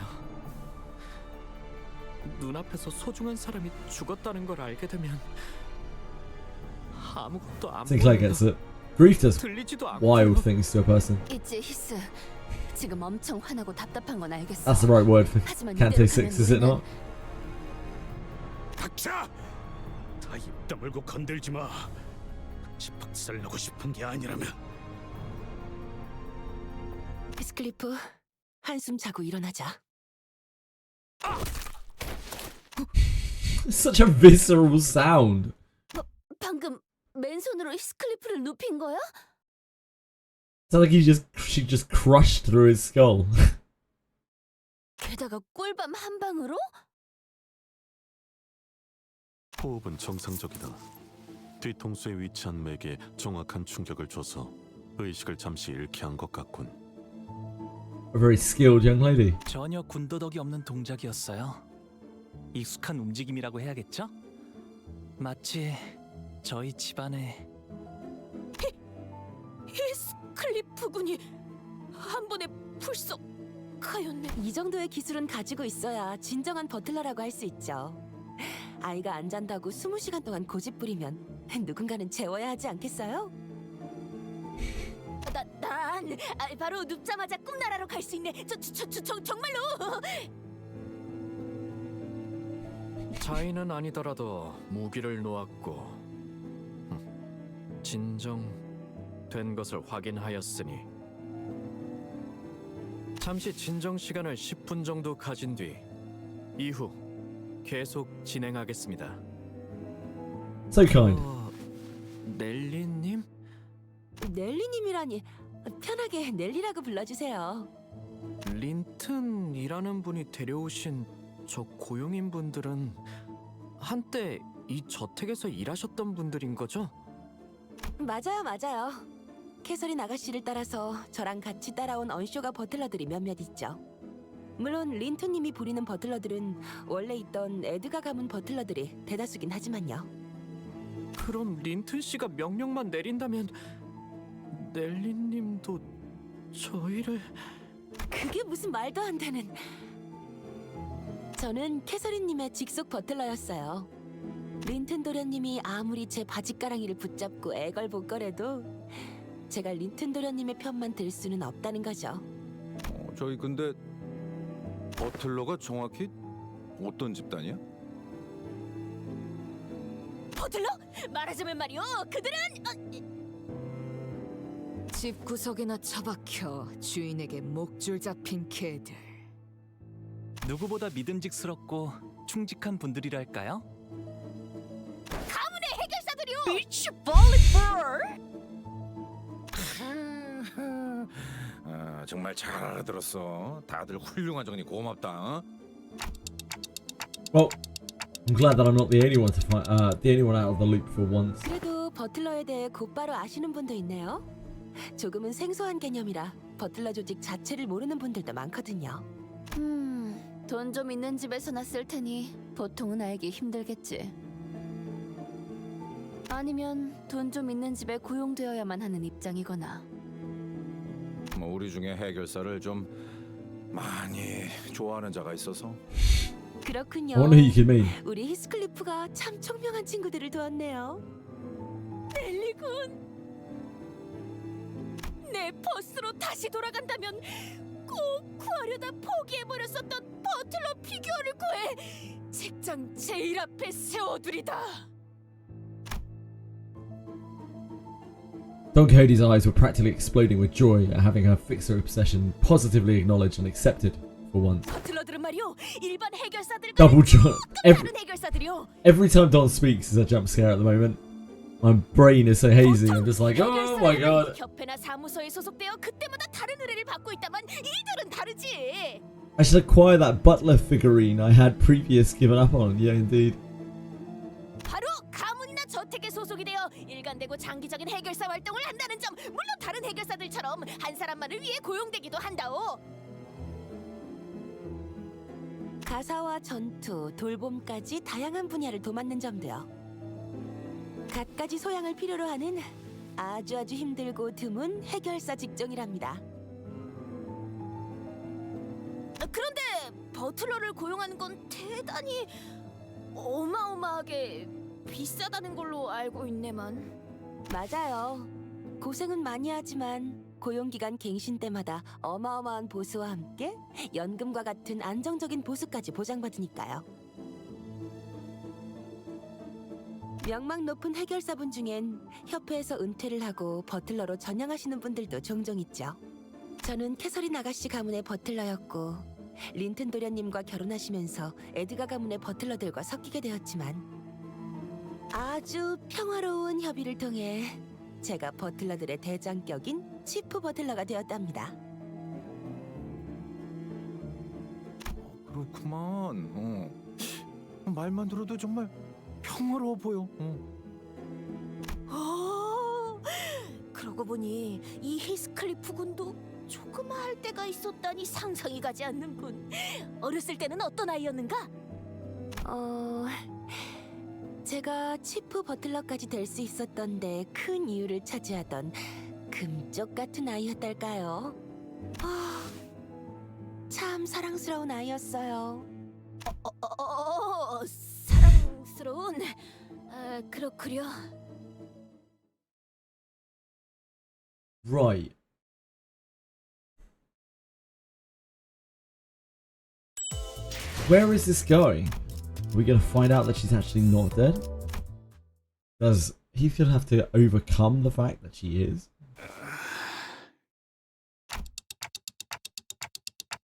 눈앞에서 소중한 사람이 죽었다는 걸 알게 되면 아무것도 안 Sinclair 보여요. gets it. Grief does 들리지도 wild 않고요. things to a person. 있지, 히스. 지금 엄청 화나고 답답한 건 알겠어. That's the right word for 하지만 Canto 이대로 6, 가면 is it not? 닥쳐! 다 입 다물고 건들지 마. 집 박살나고 싶은 게 아니라면. 히스클리프, 한숨 자고 일어나자. Such a visceral sound. 방금 맨손으로 히스클리프를 눕힌 거야? It's like she just crushed through his skull. 게다가 꿀밤 한 방으로? 호흡은 정상적이다. 뒤통수에 위치한 맥에 정확한 충격을 줘서 의식을 잠시 잃게 한 것 같군. A very skilled young lady. 전혀 군더더기 없는 동작이었어요. 익숙한 움직임이라고 해야겠죠? 마치 저희 집안의 히스클리프 군이 한 번에 불썩 하였네. 이 정도의 기술은 가지고 있어야 진정한 버틀러라고 할 수 있죠. 아이가 안 잔다고 20시간 동안 고집 부리면 누군가는 재워야 하지 않겠어요? 난 바로 눕자마자 꿈나라로 갈 수 있네. 정말로. 자인은 아니더라도 무기를 놓았고 진정된 것을 확인하였으니 잠시 진정 시간을 10분 정도 가진 뒤 이후 계속 진행하겠습니다. So kind. 넬리님? 넬리님이라니. 편하게 넬리라고 불러주세요. 린튼이라는 분이 데려오신 저 고용인 분들은 한때 이 저택에서 일하셨던 분들인 거죠? 맞아요. 캐서린 아가씨를 따라서 저랑 같이 따라온 언쇼가 버틀러들이 몇몇 있죠. 물론 린튼님이 부리는 버틀러들은 원래 있던 에드가 가문 버틀러들이 대다수긴 하지만요. 그럼 린튼 씨가 명령만 내린다면 넬리님도 저희를... 그게 무슨 말도 안 되는... 저는 캐서린님의 직속 버틀러였어요. 린튼 도련님이 아무리 제 바지가랑이를 붙잡고 애걸복걸해도 제가 린튼 도련님의 편만 들 수는 없다는 거죠. 저희 근데 버틀러가 정확히 어떤 집단이야? 버틀러? 말하자면 말이요. 그들은... 집 구석에나 처박혀 주인에게 목줄 잡힌 개들. 누구보다 믿음직스럽고 충직한 분들이랄까요? 가문의 해결사들이요. Bitch volleyball. 정말 잘 알아들었어. 다들 훌륭한 정리 고맙다. 어? Well, I'm glad that I'm not the only one to find, the only one out of the loop for once. 그래도 버틀러에 대해 곧바로 아시는 분도 있네요. 조금은 생소한 개념이라 버틀러 조직 자체를 모르는 분들도 많거든요. 돈 좀 있는 집에서 났을 테니 보통은 알기 힘들겠지. 아니면 돈 좀 있는 집에 고용되어야만 하는 입장이거나. 뭐 우리 중에 해결사를 좀 많이 좋아하는 자가 있어서. 그렇군요. I wonder who you could mean. 우리 히스클리프가 참 총명한 친구들을 도왔네요. 넬리군. 내 버스로 다시 돌아간다면 꼭 구하려다 포기해버렸었던 버틀러 피규어를 구해 책장 제일 앞에 세워두리다. Don Cody's eyes were practically exploding with joy at having her fixer obsession positively acknowledged and accepted for once. 버틀러들은 말이요, 일반 해결사들과 Double jump. 다른 해결사들이요. Every time Don speaks is a jump scare at the moment. My brain is so hazy. I'm just like, oh my god. 협회나 사무소에 소속되어 그때마다 다른 의뢰를 받고 있다만 이들은 다르지. I should acquire that butler figurine I had previous given up on. Yeah, indeed. 바로 가문이나 저택에 소속이 되어 일관되고 장기적인 해결사 활동을 한다는 점. 물론 다른 해결사들처럼 한 사람만을 위해 고용되기도 한다오. 가사와 전투, 돌봄까지 다양한 분야를 도맡는 점도요. 갖가지 소양을 필요로 하는 아주 힘들고 드문 해결사 직종이랍니다. 그런데 버틀러를 고용하는 건 대단히 어마어마하게 비싸다는 걸로 알고 있네만. 맞아요. 고생은 많이 하지만 고용기간 갱신 때마다 어마어마한 보수와 함께 연금과 같은 안정적인 보수까지 보장받으니까요. 명망 높은 해결사분 중엔 협회에서 은퇴를 하고 버틀러로 전향하시는 분들도 종종 있죠. 저는 캐서린 아가씨 가문의 버틀러였고 린튼 도련님과 결혼하시면서 에드가 가문의 버틀러들과 섞이게 되었지만 아주 평화로운 협의를 통해 제가 버틀러들의 대장격인 치프 버틀러가 되었답니다. 그렇구만. 말만 들어도 정말 평화로워 보여. 그러고 보니 이 히스클리프 군도 조그마할 때가 있었다니 상상이 가지 않는군. 어렸을 때는 어떤 아이였는가? 제가 치프 버틀러까지 될 수 있었던 데 큰 이유를 차지하던 금쪽 같은 아이였달까요? 참 사랑스러운 아이였어요. 사랑 부담스러운. 그렇구려. Right. Where is this going? Are we going to find out that she's actually not dead? Does Heathcliff have to overcome the fact that she is?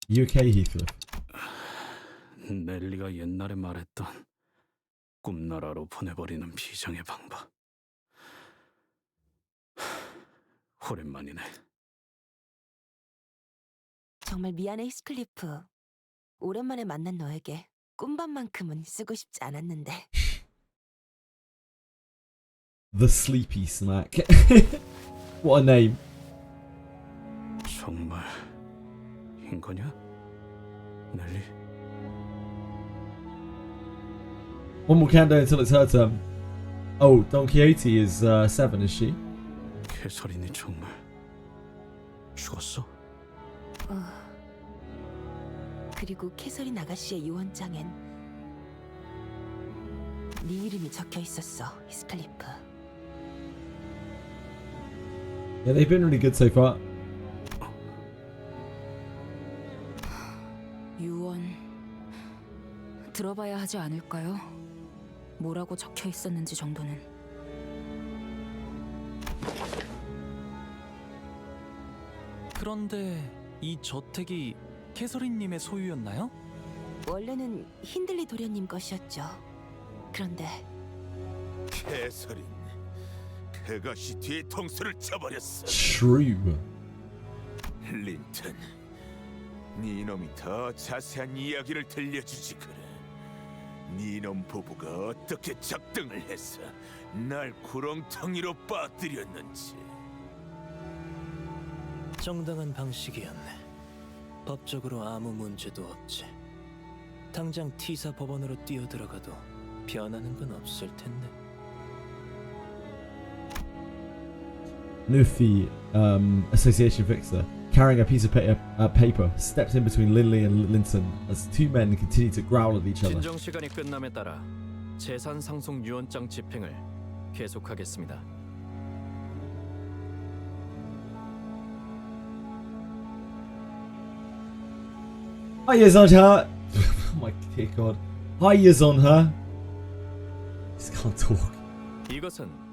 You okay, Heathcliff? 넬리가 옛날에 말했던 꿈나라로 보내버리는 비장의 방법. 오랜만이네. 정말 미안해, 히스클리프. 오랜만에 만난 너에게 꿈밤만큼은 쓰고 싶지 않았는데. The Sleepy Snack. What a name. 정말 인 거냐? 넬리? One more countdown until it's her turn. Oh, Don Quixote is 7, is she? 캐서린이 정말 죽었어? 그리고 캐서린 아가씨의 유언장엔 네 이름이 적혀 있었어, 히스클리프. Yeah, they've been really good so far. 유언 들어봐야 하지 않을까요? 뭐라고 적혀 있었는지 정도는. 그런데 이 저택이 캐서린님의 소유였나요? 원래는 힌들리 도련님 것이었죠. 그런데 캐서린, 그것이 뒤통수를 쳐버렸어. True. 린튼, 네 놈이 더 자세한 이야기를 들려주지 그래. 네 놈 부부가 어떻게 작등을 해서 날 구렁텅이로 빠뜨렸는지. 정당한 방식이었네. 법적으로 아무 문제도 없지. 당장 T사 법원으로 뛰어들어가도 변하는 건 없을 텐데. Luffy, association fixer, carrying a piece of paper, steps in between Lindley and Linton as the two men continue to growl at each other. 진정 시간이 끝남에 따라 재산 상속 유언장 집행을 계속하겠습니다. Hiya's on her. Oh my dear God. Hiya's on her. Just can't talk. 이것은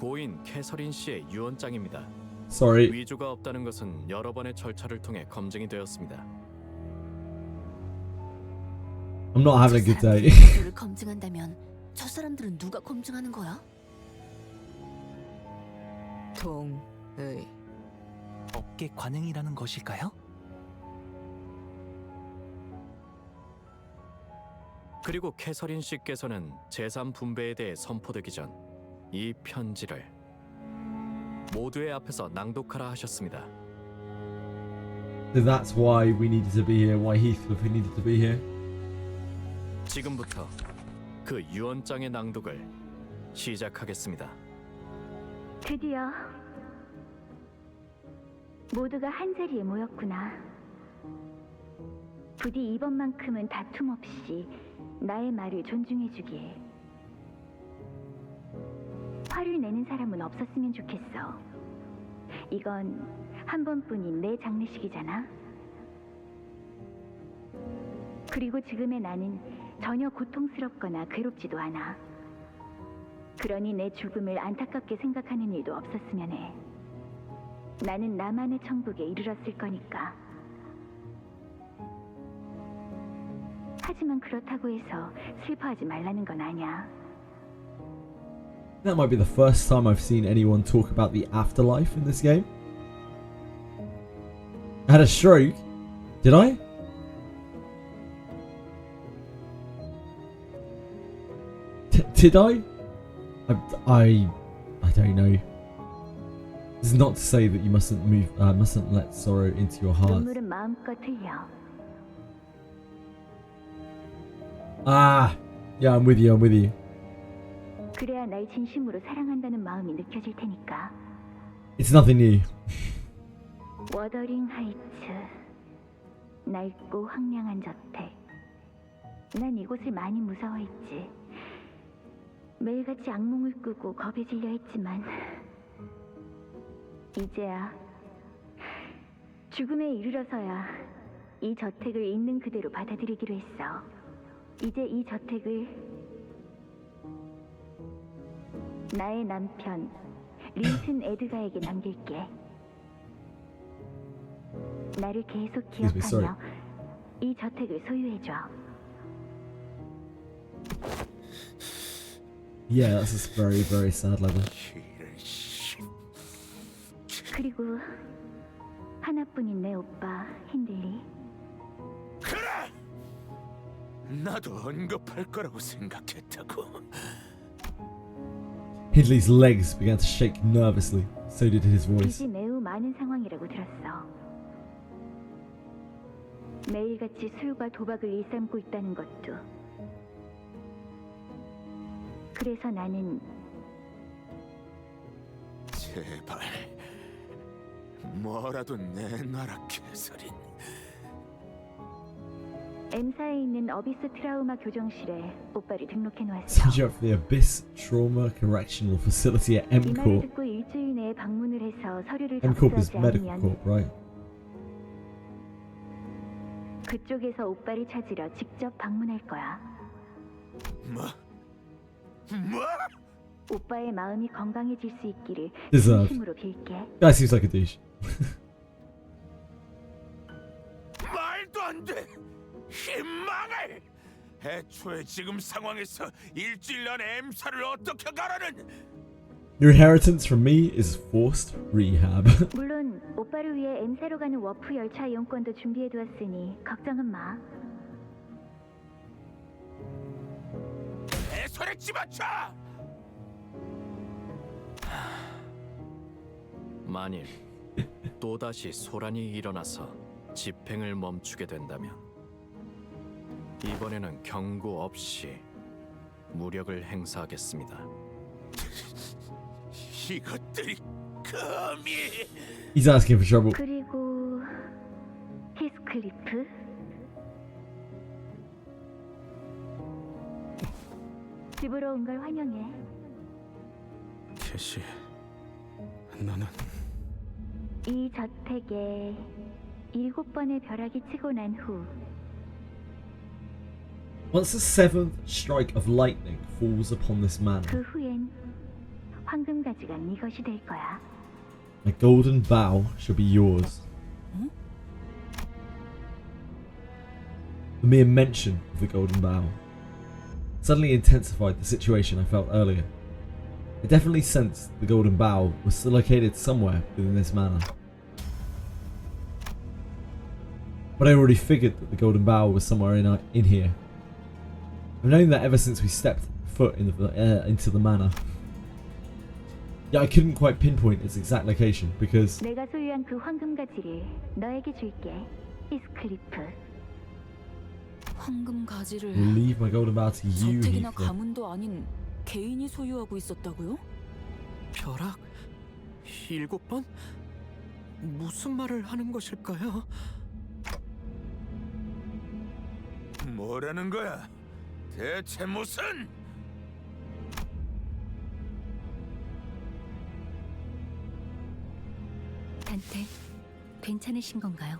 고인 캐서린 씨의 유언장입니다. Sorry. 위조가 없다는 것은 여러 번의 절차를 통해 검증이 되었습니다. I'm not having a good day. 위조를 검증한다면 저 사람들은 누가 검증하는 거야? 동의. 업계 관행이라는 것일까요? 그리고 캐서린 씨께서는 재산 분배에 대해 선포되기 전 이 편지를 모두의 앞에서 낭독하라 하셨습니다. So that's why we needed to be here. Why Heathcliff needed to be here. 지금부터 그 유언장의 낭독을 시작하겠습니다. 드디어 모두가 한자리에 모였구나. 부디 이번만큼은 다툼 없이 나의 말을 존중해주길. 화를 내는 사람은 없었으면 좋겠어. 이건 한 번뿐인 내 장례식이잖아. 그리고 지금의 나는 전혀 고통스럽거나 괴롭지도 않아. 그러니 내 죽음을 안타깝게 생각하는 일도 없었으면 해. 나는 나만의 천국에 이르렀을 거니까. 하지만 그렇다고 해서 슬퍼하지 말라는 건 아니야. That might be the first time I've seen anyone talk about the afterlife in this game. I had a stroke. Did I? Did I? I don't know. This is not to say that you mustn't let sorrow into your heart. 눈물은 마음껏 흘려. Ah, yeah, I'm with you. I'm with you. 그래야 날 진심으로 사랑한다는 마음이 느껴질 테니까. It's nothing new. 워더링 하이츠, 낡고 황량한 저택. 난 이곳을 많이 무서워했지. 매일같이 악몽을 꾸고 겁에 질려 했지만 이제야 죽음에 이르러서야 이 저택을 있는 그대로 받아들이기로 했어. 이제 이 저택을 나의 남편 린튼 에드가에게 남길게. 나를 계속 기억하며 이 저택을 소유해줘. Yeah, that's a very, very sad letter. 그리고 하나뿐인 내 오빠 힌들리. 그래! 나도 언급할 거라고 생각했다고. Hindley's legs began to shake nervously. So did his voice. 빚이 매우 많은 상황이라고 들었어. 매일같이 술과 도박을 일삼고 있다는 것도. 그래서 나는 제발 뭐라도 내놔라 캐서린. M사에 있는 어비스 트라우마 교정실에 오빠를 등록해 놓았어. Send you up for the Abyss Trauma Correctional Facility at 이 말을 M-Corp. 듣고 일주일 내에 방문을 해서 서류를 M-Corp is 접수하지 Medical 않으면 Corp, right? 그쪽에서 오빠를 찾으러 직접 방문할 거야. 뭐? 오빠의 마음이 건강해질 수 있기를 Deserved. 진심으로 빌게. Guy seems like a douche. 말도 안 돼. 희망을. 애초에 지금 상황에서 일주일 안에 M사를 어떻게 가라는. Your inheritance from me is forced rehab. 물론 오빠를 위해 M사로 가는 워프 열차 이용권도 준비해두었으니 걱정은 마. 내 손에 집어쳐. 만일 또다시 소란이 일어나서 집행을 멈추게 된다면 이번에는 경고 없이 무력을 행사하겠습니다. 이것들이 감히. He's asking for trouble. 그리고 히스클리프? 집으로 온 걸 환영해. 캐시, 나는 이 저택에 7번의 벼락이 치고 난 후 Once the seventh strike of lightning falls upon this man, 그 후엔 황금 가지가 네 것이 될 거야. my golden bow shall be yours. The mere mention of the golden bow suddenly intensified the situation I felt earlier. I definitely sensed the golden bow was still located somewhere within this manor. But I already figured that the golden bow was somewhere in here. I've known that ever since we stepped foot in into the manor. Yeah, I couldn't quite pinpoint its exact location because 내가 소유한 그 황금 가지를 너에게 줄게, 히스클리프. 황금 가지를 we'll leave my golden bow to you. 저택이나 Heathcliff. 가문도 아닌 개인이 소유하고 있었다고요? 벼락? 7번? 무슨 말을 하는 것일까요? 뭐라는 거야? 대체 무슨? 단테, 괜찮으신 건가요?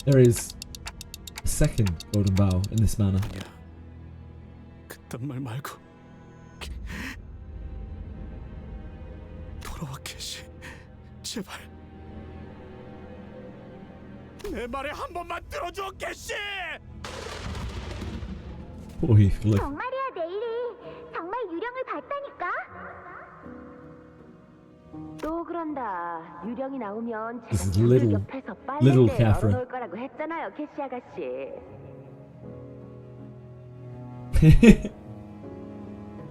There is a second golden bow in this manor. 그딴 말 말고 돌아와 캐시, 제발. 내 말에 한 번만 들어줘 캐시. Poor Heathcliff. 정말이야, 내일이 정말 유령을 봤다니까? 또 그런다. 유령이 나오면 This is 제가 little- 옆에서 little 빨래대 Catherine. 열어놓을 거라고 했잖아요, 캐시 아가씨.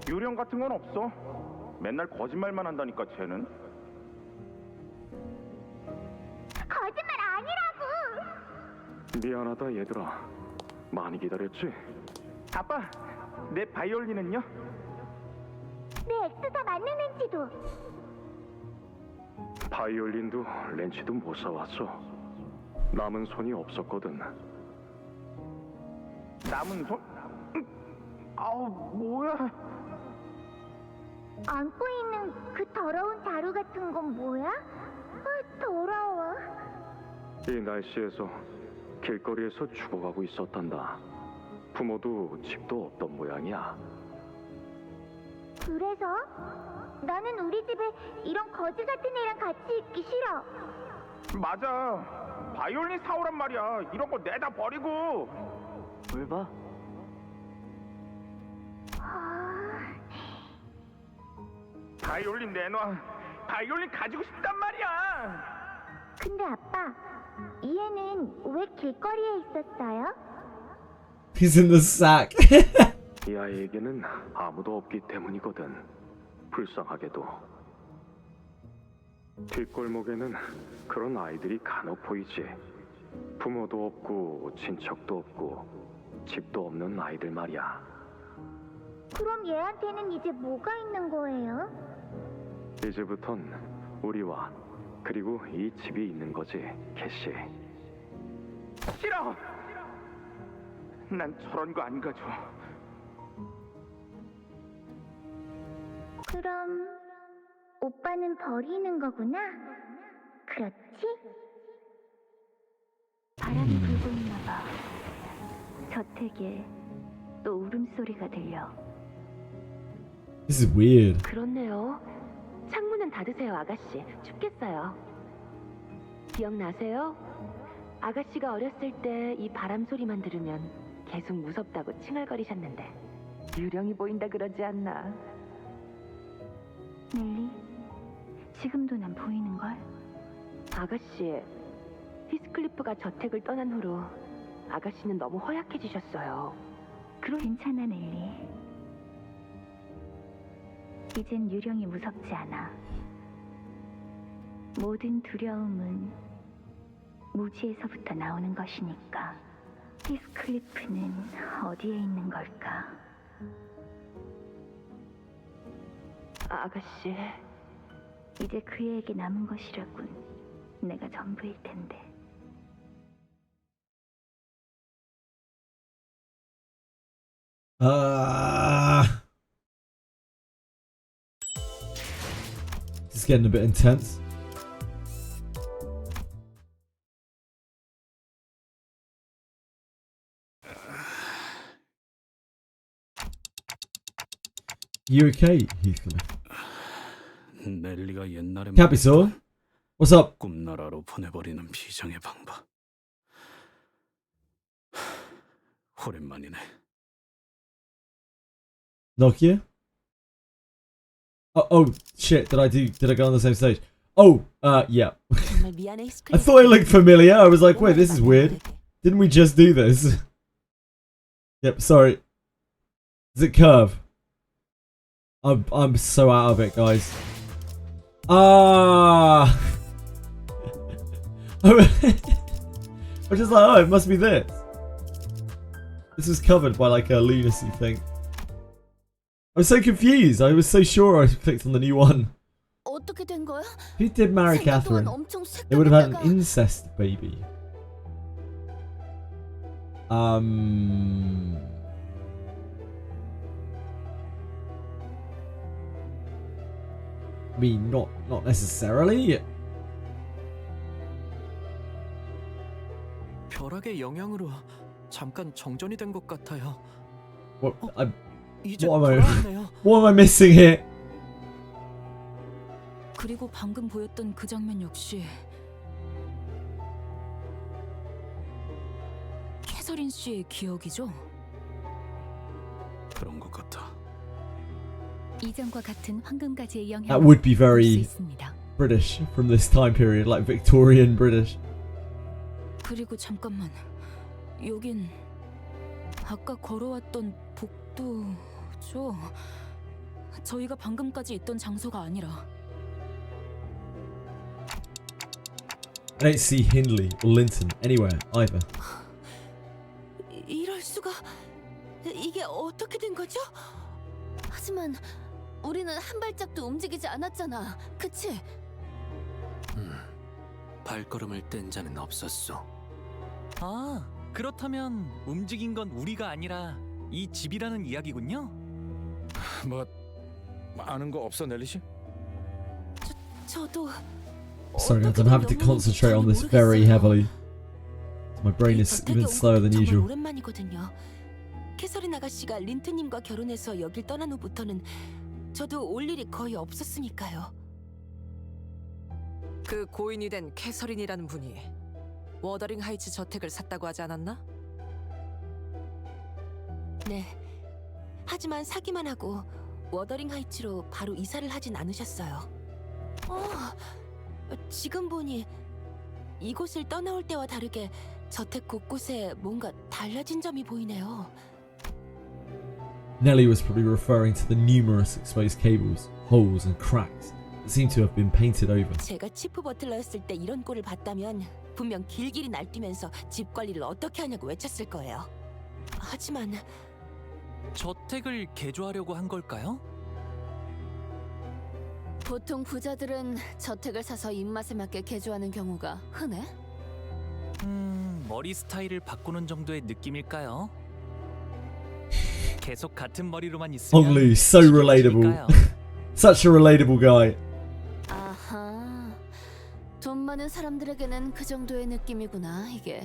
유령 같은 건 없어. 맨날 거짓말만 한다니까 쟤는. 거짓말 아니라고! 미안하다 얘들아. 많이 기다렸지? 아빠, 내 바이올린은요? 내 엑스타 맞는 렌치도. 바이올린도 렌치도 못 사왔어. 남은 손이 없었거든. 남은 손? 아우 뭐야? 안고 있는 그 더러운 자루 같은 건 뭐야? 아, 더러워. 이 날씨에서 길거리에서 죽어가고 있었단다. 부모도 집도 없던 모양이야. 그래서? 나는 우리 집에 이런 거지 같은 애랑 같이 있기 싫어. 맞아. 바이올린 사오란 말이야. 이런 거 내다 버리고. 뭘 봐? 바이올린 내놔. 바이올린 가지고 싶단 말이야. 근데 아빠, 이 애는 왜 길거리에 있었어요? He's in the sack. 이 아이에게는 아무도 없기 때문이거든. 불쌍하게도. 뒷골목에는 그런 아이들이 간혹 보이지. 부모도 없고 친척도 없고 집도 없는 아이들 말이야. 그럼 얘한테는 이제 뭐가 있는 거예요? 이제부턴 우리와 그리고 이 집이 있는 거지, 캐시. 싫어! 난 저런 거 안 가져. 그럼 오빠는 버리는 거구나? 그렇지? 바람이 불고 있나 봐. 저택에 또 울음소리가 들려. This is weird. 그렇네요. 창문은 닫으세요, 아가씨. 춥겠어요. 기억나세요? 아가씨가 어렸을 때 이 바람 소리만 들으면 계속 무섭다고 칭얼거리셨는데 유령이 보인다 그러지 않나? 넬리, 지금도 난 보이는걸? 아가씨, 히스클리프가 저택을 떠난 후로 아가씨는 너무 허약해지셨어요. 괜찮아, 넬리. 이젠 유령이 무섭지 않아. 모든 두려움은 무지에서부터 나오는 것이니까. 히스클리프는 어디에 있는 걸까? 아가씨, 이제 그애에게 남은 것이라군. 내가 전부일 텐데. This is getting a bit intense. You okay, Heathcliff? 넬리가 옛날에 Capital? What's up? 꿈나라로 보내버리는 비장의 방법. 오랜만이네. Nokia? Oh shit, did I go on the same stage? Oh, yeah. 정말 미안해, I thought it looked familiar. I was like, wait, this is weird. Didn't we just do this? Yep, sorry. Does it curve? I'm so out of it, guys. I'm just like, oh, it must be this. This was covered by like a lunacy thing. I was so confused. I was so sure I clicked on the new one. 어떻게 된 거야? If he did marry Catherine, they would have had an incest baby. I mean, not necessarily. 벼락의 영향으로 잠깐 정전이 된 것 같아요. What? 이제 What am 돌아왔네요. what am I missing here? 그리고 방금 보였던 그 장면 역시 캐서린 씨의 기억이죠? 그런 것 같아. 이전과 같은 황금가지의 영향을 That would be 볼 수 very 있습니다. British from this time period, like Victorian British. 그리고 잠깐만, 여긴 아까 걸어왔던 복도죠? 저희가 방금까지 있던 장소가 아니라. I don't see Hindley or Linton anywhere either. 이럴 수가... 이게 어떻게 된 거죠? 하지만 우리는 한 발짝도 움직이지 않았잖아, 그치? 발걸음을 뗀 자는 없었소. 아, 그렇다면 움직인 건 우리가 아니라 이 집이라는 이야기군요. 뭐 아는 거 없어, 넬리 씨? 저도 Sorry guys, I'm having to concentrate on this very heavily. My brain is even slower than 정말 usual. 오랜만이거든요. 캐서린 아가씨가 린트님과 결혼해서 여길 떠난 후부터는 저도 올 일이 거의 없었으니까요. 그 고인이 된 캐서린이라는 분이 워더링 하이츠 저택을 샀다고 하지 않았나? 네. 하지만 사기만 하고 워더링 하이츠로 바로 이사를 하진 않으셨어요. 지금 보니 이곳을 떠나올 때와 다르게 저택 곳곳에 뭔가 달라진 점이 보이네요. Nellie was probably referring to the numerous exposed cables, holes and cracks that seem to have been painted over. 제가 치프 버틀러였을 때 이런 꼴을 봤다면 분명 길길이 날뛰면서 집 관리를 어떻게 하냐고 외쳤을 거예요. 하지만 저택을 개조하려고 한 걸까요? 보통 부자들은 저택을 사서 입맛에 맞게 개조하는 경우가 흔해? 머리 스타일을 바꾸는 정도의 느낌일까요? 계속 같은 머리로만 있으면 Only so relatable. Such a relatable guy. 아하, 돈 많은 사람들에게는 그 정도의 느낌이구나 이게.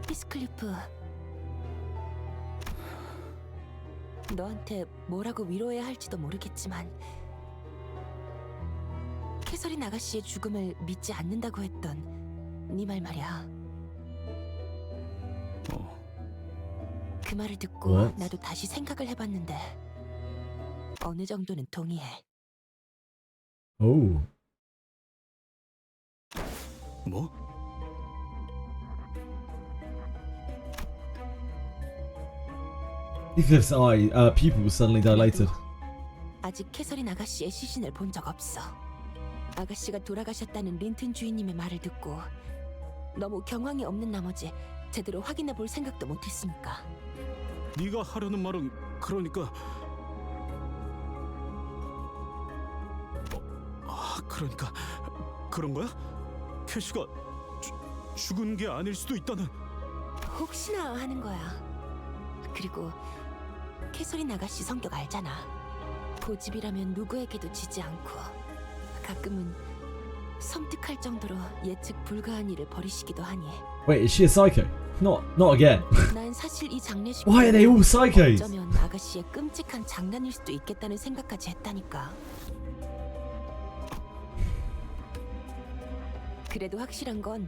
히스클리프, 너한테 뭐라고 위로해야 할지도 모르겠지만 캐서린 아가씨의 죽음을 믿지 않는다고 했던 네 말 말이야. 그 말을 듣고 What? 나도 다시 생각을 해봤는데 어느 정도는 동의해. Oh. 뭐? Heathcliff's eye, pupil was suddenly dilated. 아직 캐서린 아가씨의 시신을 본 적 없어. 아가씨가 돌아가셨다는 린튼 주인님의 말을 듣고 너무 경황이 없는 나머지 제대로 확인해 볼 생각도 못했으니까. 네가 하려는 말은 그러니까 그러니까 그런 거야? 캐시가 죽은 게 아닐 수도 있다는. 혹시나 하는 거야. 그리고 캐서린 아가씨 성격 알잖아. 고집이라면 누구에게도 지지 않고 가끔은 섬뜩할 정도로 예측 불가한 일을 벌이시기도 하니. Wait, is she a psycho? Not again. 난 사실 이 장례식 Why are they all psychos? 어쩌면 아가씨의 끔찍한 장난일 수도 있겠다는 생각까지 했다니까. 그래도 확실한 건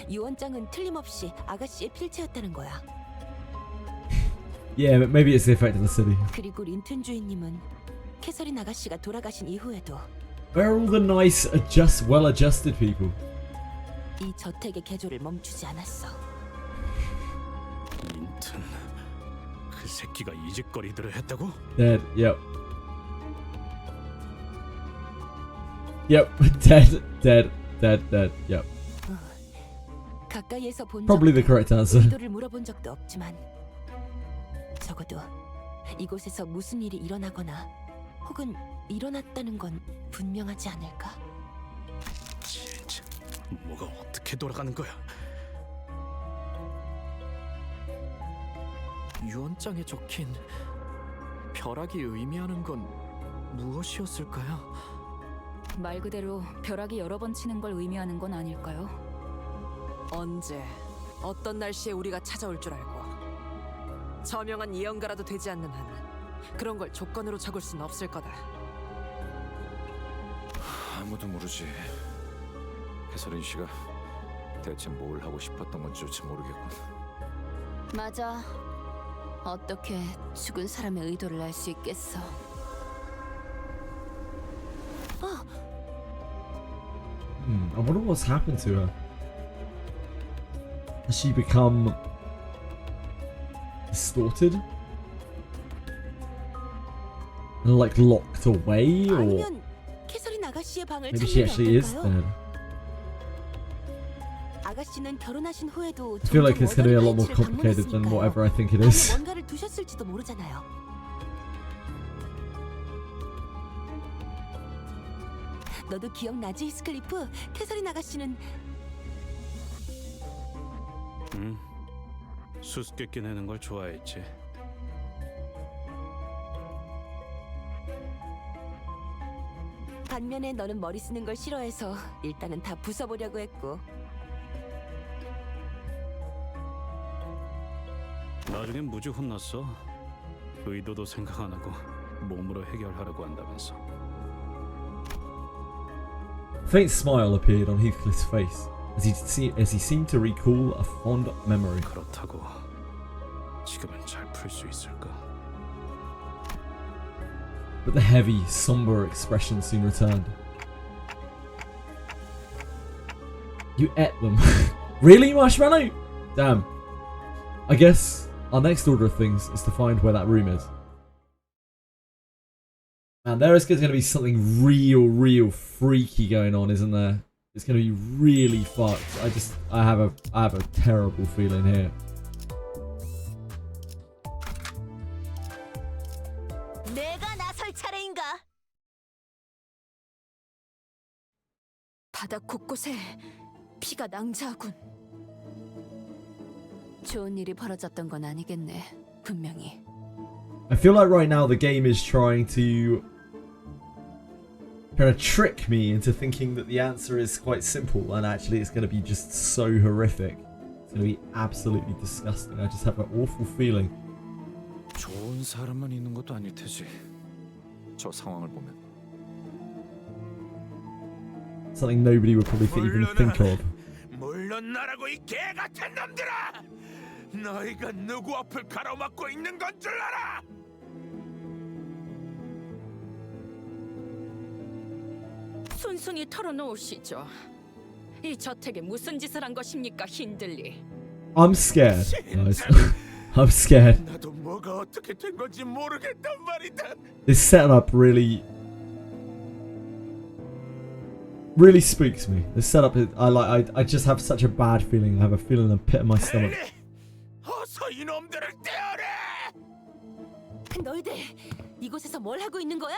유언장은 틀림없이 아가씨의 필체였다는 거야. Yeah, but maybe it's the effect of the city. 그리고 린튼 주인님은 캐서린 아가씨가 돌아가신 이후에도 Where are all the nice, well-adjusted people? 이 저택의 개조를 멈추지 않았어. 린튼, 그 새끼가 이 짓거리들을 했다고? Dead. Yep. Yep. Dead. Yep. 가까이에서 본 Probably the correct answer. 의도를 물어본 적도 없지만 적어도 이곳에서 무슨 일이 일어나거나 혹은 일어났다는 건 분명하지 않을까? 진짜 뭐가 어떻게 돌아가는 거야? 유언장에 적힌 벼락이 의미하는 건 무엇이었을까요? 말 그대로 벼락이 여러 번 치는 걸 의미하는 건 아닐까요? 언제 어떤 날씨에 우리가 찾아올 줄 알고 저명한 예언가라도 되지 않는 한 그런 걸 조건으로 적을 수는 없을 거다. 아무도 모르지. 캐서린 씨가 대체 뭘 하고 싶었던 건지조차 모르겠군. 맞아. 어떻게 죽은 사람의 의도를 알 수 있겠어? I wonder what's happened to her. Has she become distorted? And like locked away, or 아니면 캐서린 아가씨의 방을 maybe she actually is 찾는 게 dead? 아가씨는 결혼하신 후에도 I feel like it's going to be a lot more 워더링 complicated than 방문했으니까요. whatever I think it is. 방에 뭔가를 두셨을지도 모르잖아요. 너도 기억나지, 히스클리프? 캐서린 아가씨는 수수께끼 내는 걸 좋아했지. 반면에 너는 머리 쓰는 걸 싫어해서 일단은 다 부숴보려고 했고. 나중엔 무지 혼났어. 의도도 생각 안 하고 몸으로 해결하려고 한다면서. A faint smile appeared on Heathcliff's face as he seemed to recall a fond memory. 그렇다고 지금은 잘 풀 수 있을까? But the heavy, somber expression soon returned. You ate them. Really, Marshmallow? Damn. I guess our next order of things is to find where that room is. And there is going to be something real freaky going on, isn't there? It's going to be really fucked. I have a terrible feeling here. 내가 나설 차례인가? 바닥 곳곳에 피가 낭자하군. 좋은 일이 벌어졌던 건 아니겠네. 분명히. I feel like right now the game is trying to kind of trick me into thinking that the answer is quite simple, and actually it's going to be just so horrific. It's going to be absolutely disgusting. I just have an awful feeling. 좋은 사람만 있는 것도 아닐 테지. 저 상황을 보면. Something nobody would probably even think of. 물러나라고 이 개 같은 놈들아! 너희가 누구 앞을 가로막고 있는 건 줄 알아! 순순히 털어놓으시죠. 이 저택에 무슨 짓을 한 것입니까, 힌들리? I'm scared, guys. I'm scared. 나도 뭐가 어떻게 된 건지 모르겠단 말이다. This setup really spooks me. This setup is, I just have such a bad feeling. I have a feeling in the pit of my stomach. 어서 이놈들을 떼어내! 너희들 이곳에서 뭘 하고 있는 거야?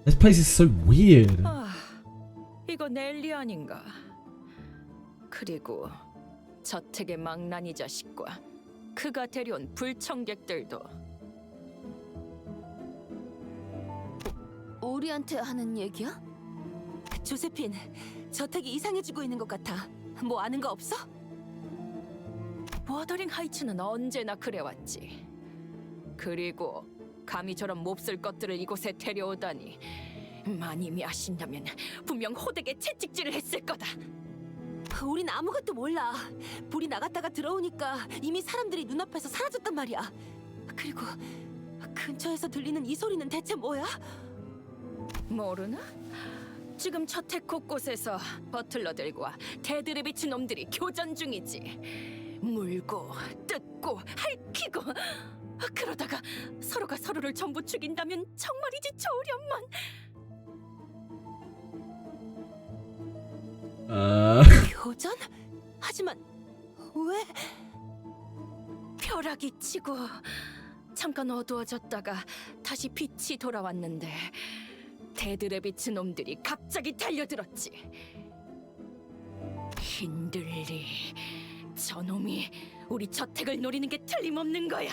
This place is so weird. 이거 넬리 아닌가? 그리고 저택의 망나니 자식과 그가 데려온 불청객들도 우리한테 하는 얘기야? 조세핀, 저택이 이상해지고 있는 것 같아. 뭐 아는 거 없어? 워더링 하이츠는 언제나 그래왔지. 그리고 감히 저런 몹쓸 것들을 이곳에 데려오다니. 마님이 아신다면 분명 호되게 채찍질을 했을 거다. 우린 아무것도 몰라. 불이 나갔다가 들어오니까 이미 사람들이 눈앞에서 사라졌단 말이야. 그리고 근처에서 들리는 이 소리는 대체 뭐야? 모르나? 지금 저택 곳곳에서 버틀러들과 데드레비츠 놈들이 교전 중이지. 물고 뜯고 핥히고. 그러다가 서로가 서로를 전부 죽인다면 정말이지 좋으련만. 교전? 하지만 왜? 벼락이 치고 잠깐 어두워졌다가 다시 빛이 돌아왔는데 데드레비츠 놈들이 갑자기 달려들었지. 힌들리, 저놈이 우리 저택을 노리는 게 틀림없는 거야.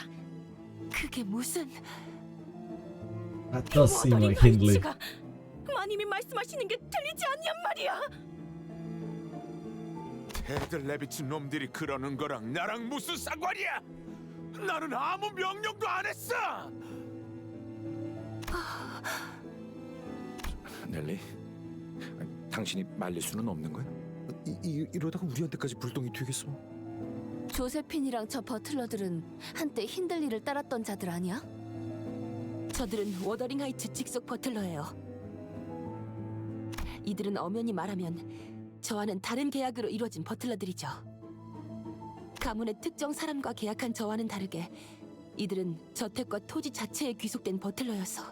그게 무슨? That does seem like Hindley. 마님이 말씀하시는 게 틀리지 않냔 말이야. 데드레비츠 놈들이 그러는 거랑 나랑 무슨 상관이야? 나는 아무 명령도 안 했어. 넬리, 당신이 말릴 수는 없는 거야? 이러다가 우리한테까지 불똥이 튀겠어? 조세핀이랑 저 버틀러들은 한때 힌들리를 따랐던 자들 아니야? 저들은 워더링 하이츠 직속 버틀러예요. 이들은 엄연히 말하면 저와는 다른 계약으로 이루어진 버틀러들이죠. 가문의 특정 사람과 계약한 저와는 다르게 이들은 저택과 토지 자체에 귀속된 버틀러였어.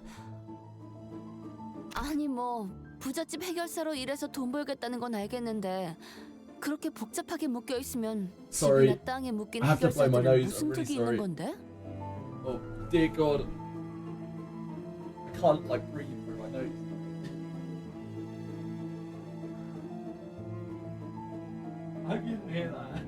아니 뭐 부잣집 해결사로 일해서 돈 벌겠다는 건 알겠는데 그렇게 복잡하게 묶여 있으면 집이나 땅에 묶인 해결사들은 무슨 득이 있는 건데? Oh dear God, I can't like breathe through my nose. I hope you didn't hear that.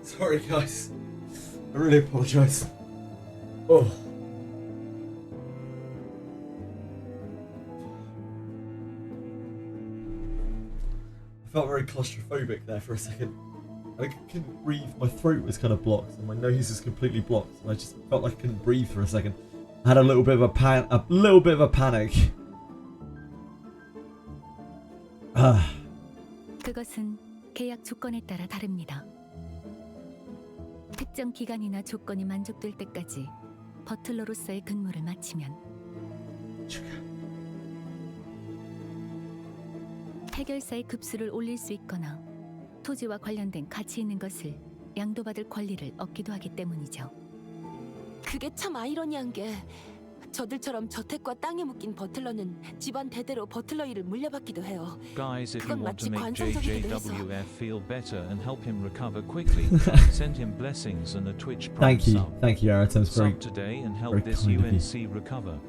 Sorry guys, I really apologise. Oh. I felt very claustrophobic there for a second. I couldn't breathe, my throat was kind of blocked and my nose was completely blocked and I just felt like I couldn't breathe for a second. I had a little bit of a panic. 그것은 계약 조건에 따라 다릅니다. 특정 기간이나 조건이 만족될 때까지 버틀러로서의 근무를 마치면 해결사의 급수를 올릴 수 있거나 토지와 관련된 가치 있는 것을 양도받을 권리를 얻기도 하기 때문이죠. 그게 참 아이러니한 게 저들처럼 저택과 땅에 묶인 버틀러는 집안 대대로 버틀러 일을 물려받기도 해요. Guys, if you 그건 want to 마치 make 관상적이기도 해서. JJWF feel better and help him recover quickly, send him blessings and a Twitch Prime sub. Thank you, Aratem's very, Sub today and help very this kind of you. UNC recover.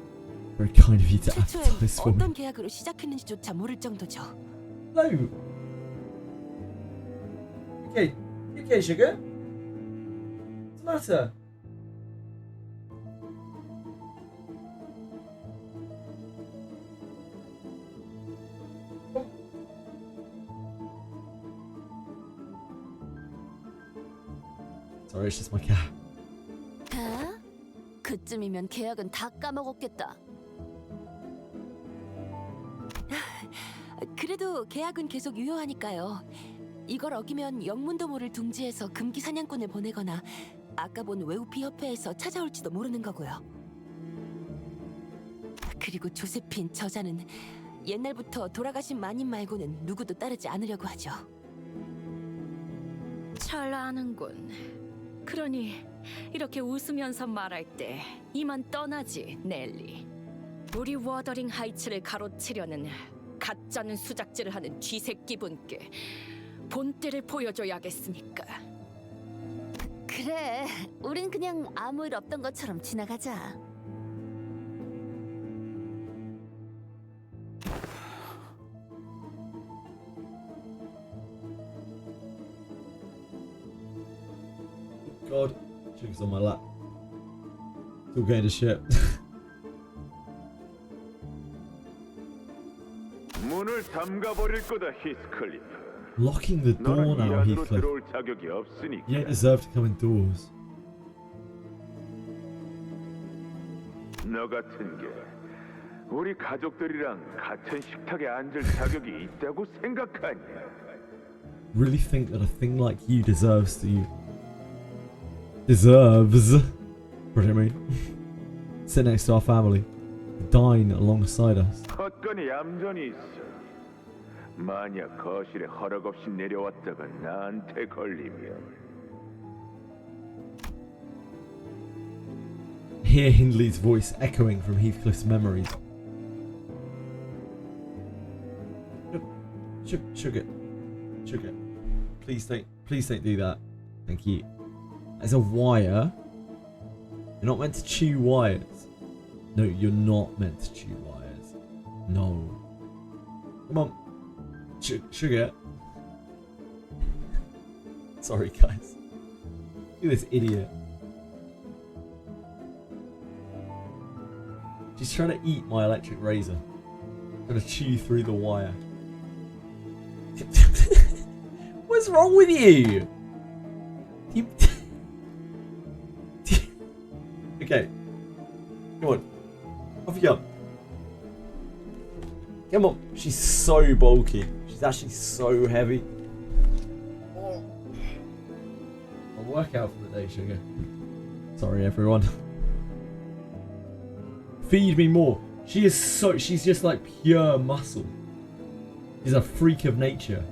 Very kind of you to 최초엔 advertise for me. 어떤 계약으로 시작했는지조차 모를 정도죠. No. Okay, sugar. What's the matter? Sorry, it's just my cat. 아? 그쯤이면 계약은 다 까먹었겠다. 그래도 계약은 계속 유효하니까요. 이걸 어기면 영문도 모를 둥지에서 금기 사냥꾼을 보내거나 아까 본 외우피 협회에서 찾아올지도 모르는 거고요. 그리고 조세핀 저자는 옛날부터 돌아가신 마님 말고는 누구도 따르지 않으려고 하죠. 잘 아는군. 그러니 이렇게 웃으면서 말할 때 이만 떠나지, 넬리. 우리 워더링 하이츠를 가로치려는 가짜는 수작질을 하는 쥐새끼분께 본때를 보여줘야겠으니까. 그래, 우린 그냥 아무 일 없던 것처럼 지나가자. God, Chicken's on my lap. Still getting to shit. 문을 잠가버릴 거다, 히스클리프. Locking the door now, Heathcliff. 들어올 자격이 없으니까. You don't deserve to come indoors. 너 같은 게 우리 가족들이랑 같은 식탁에 앉을 자격이 있다고 생각하냐? Really think that a thing like you deserves what do you mean? Sit next to our family, dine alongside us. 헛건이 얌전히 있어. 만약 거실에 허락 없이 내려왔다가 나한테 걸리면. Hear Hindley's voice echoing from Heathcliff's memories. Sugar. Please don't do that. Thank you. There's a wire. You're not meant to chew wires. No, you're not meant to chew wires. No. Come on. Sugar. Sorry, guys. Look at this idiot. She's trying to eat my electric razor. Trying to chew through the wire. What's wrong with you? Okay. Come on. Off you go. Come on. She's so bulky. She's actually so heavy. I'll work out for the day, sugar. Sorry, everyone. Feed me more. She's just like pure muscle. She's a freak of nature.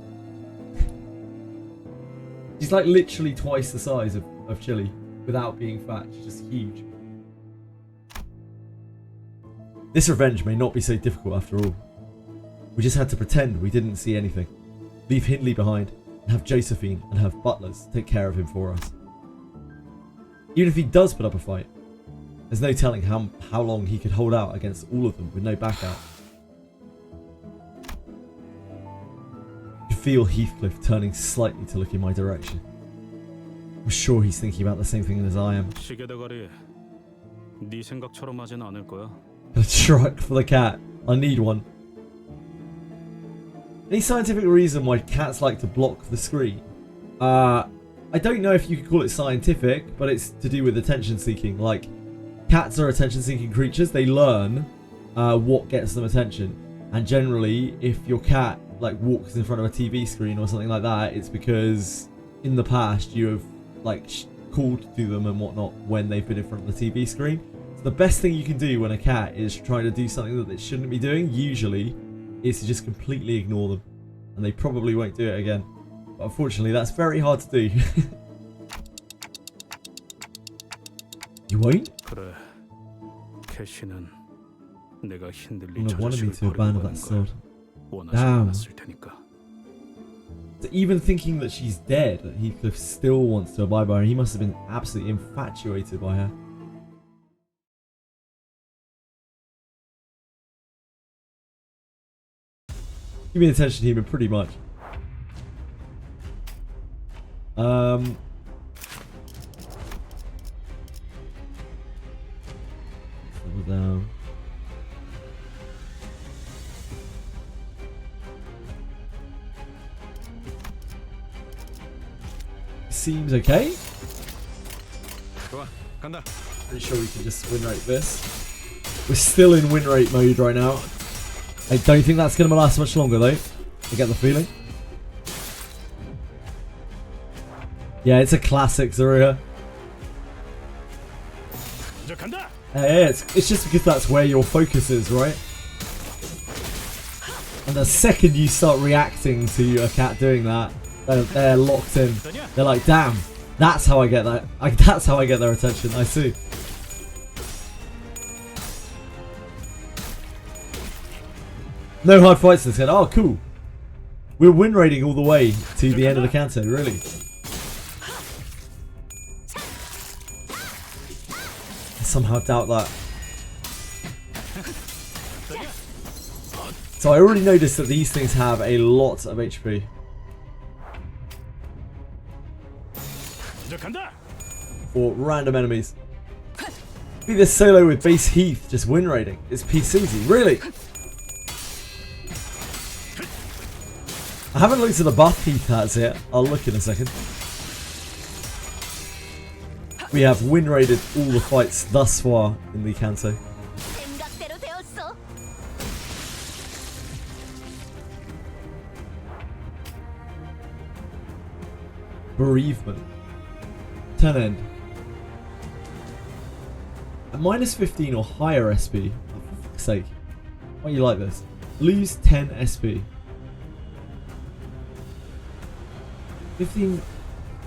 She's like literally twice the size of Chili without being fat. She's just huge. This revenge may not be so difficult after all. We just had to pretend we didn't see anything. Leave Hindley behind, and have Josephine and have butlers take care of him for us. Even if he does put up a fight, there's no telling how long he could hold out against all of them with no backout. I could feel Heathcliff turning slightly to look in my direction. I'm sure he's thinking about the same thing as I am. 시계대가리, 네 생각처럼 하진 않을 거야. A truck for the cat. I need one. Any scientific reason why cats like to block the screen? I don't know if you could call it scientific, but it's to do with attention seeking. Like, cats are attention seeking creatures. They learn what gets them attention. And generally, if your cat like walks in front of a TV screen or something like that, it's because in the past you have like called to them and whatnot when they've been in front of the TV screen. So the best thing you can do when a cat is trying to do something that it shouldn't be doing, usually, is to just completely ignore them. And they probably won't do it again. But unfortunately, that's very hard to do. You won't? 그래. 캐시는 내가 힌들리 wanted me to abandon that sword. 원하지 Damn. 않았을 테니까. So even thinking that she's dead, Heathcliff still wants to abide by her. He must have been absolutely infatuated by her. Give me attention, human, pretty much. Settle down. Seems okay. 좋아, 간다. Pretty sure we can just win rate this. We're still in win rate mode right now. I don't think that's going to last much longer though. I get the feeling. Yeah, it's a classic, Zarya. Hey, it's just because that's where your focus is, right? And the second you start reacting to a cat doing that, they're locked in. They're like, damn, that's how I get that. That's how I get their attention. I see. No hard fights this head. Oh, cool. We're win rating all the way to the end of the CANTO, really. I somehow doubt that. So I already noticed that these things have a lot of HP. For random enemies. Be this solo with base Heath just win rating. It's piece easy. Really? I haven't looked at the buff Heath has yet. I'll look in a second. We have win rated all the fights thus far in the CANTO. Bereavement. Turn end. At minus 15 or higher SP. Oh, for fuck's sake. Why are you like this? Lose 10 SP. 15,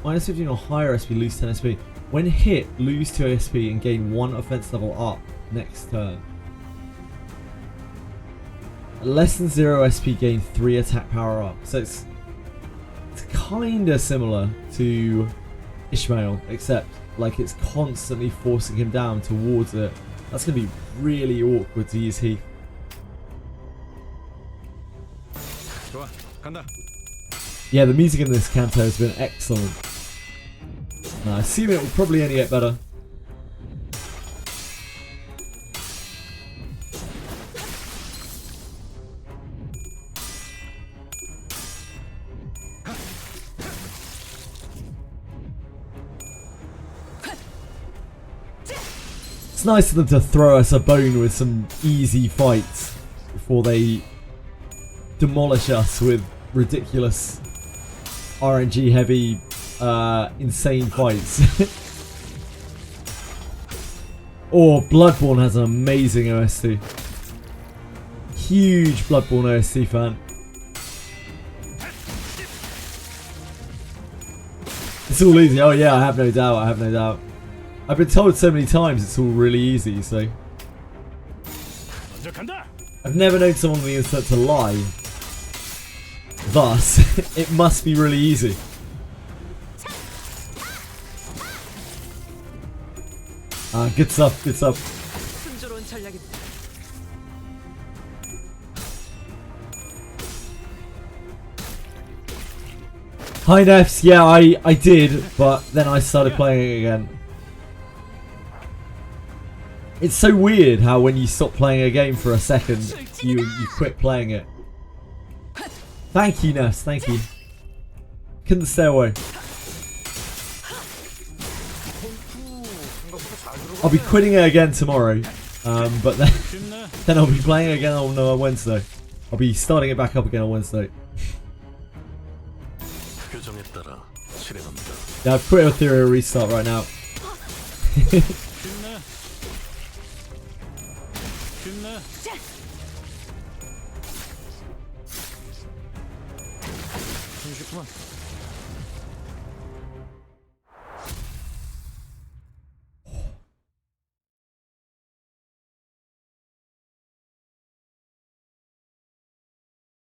minus 15 or higher SP, lose 10 SP. When hit, lose 2 SP and gain 1 offense level up next turn. At less than 0 SP, gain 3 attack power up. So it's kinda similar to Ishmael, except like it's constantly forcing him down towards it. That's gonna be really awkward to use Heath. 좋아, 간다. Yeah, the music in this CANTO has been excellent. I assume it will probably only get better. It's nice of them to throw us a bone with some easy fights before they demolish us with ridiculous RNG heavy insane fights. Or Bloodborne has an amazing OST. Huge Bloodborne OST fan. It's all easy. Oh yeah, I have no doubt. I have no doubt. I've been told so many times it's all really easy, so. I've never known someone on the internet to lie. Thus, it must be really easy. Good stuff, good stuff. 순조로운 전략입니다. Hi Nefs, yeah, I did, but then I started playing it again. It's so weird how when you stop playing a game for a second, you quit playing it. Thank you, Nefs, thank you. Couldn't stay away. I'll be quitting it again tomorrow, but then I'll be playing it again on Wednesday. I'll be starting it back up again on Wednesday. Yeah, I've quit Etheria Restart right now.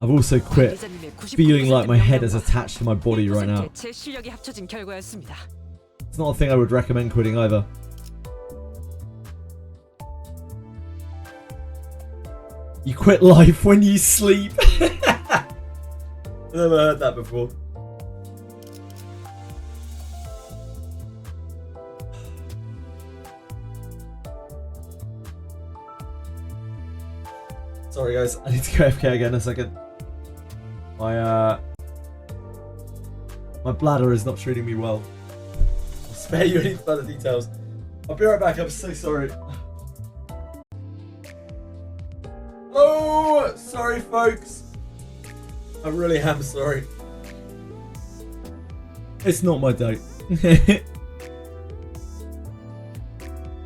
I've also quit feeling like my head is attached to my body right now. It's not a thing I would recommend quitting either. You quit life when you sleep. I've never heard that before. Sorry guys, I need to go AFK again in a second. My bladder is not treating me well. I'll spare you any further details. I'll be right back, I'm so sorry. Oh, sorry folks. I really am sorry. It's not my day.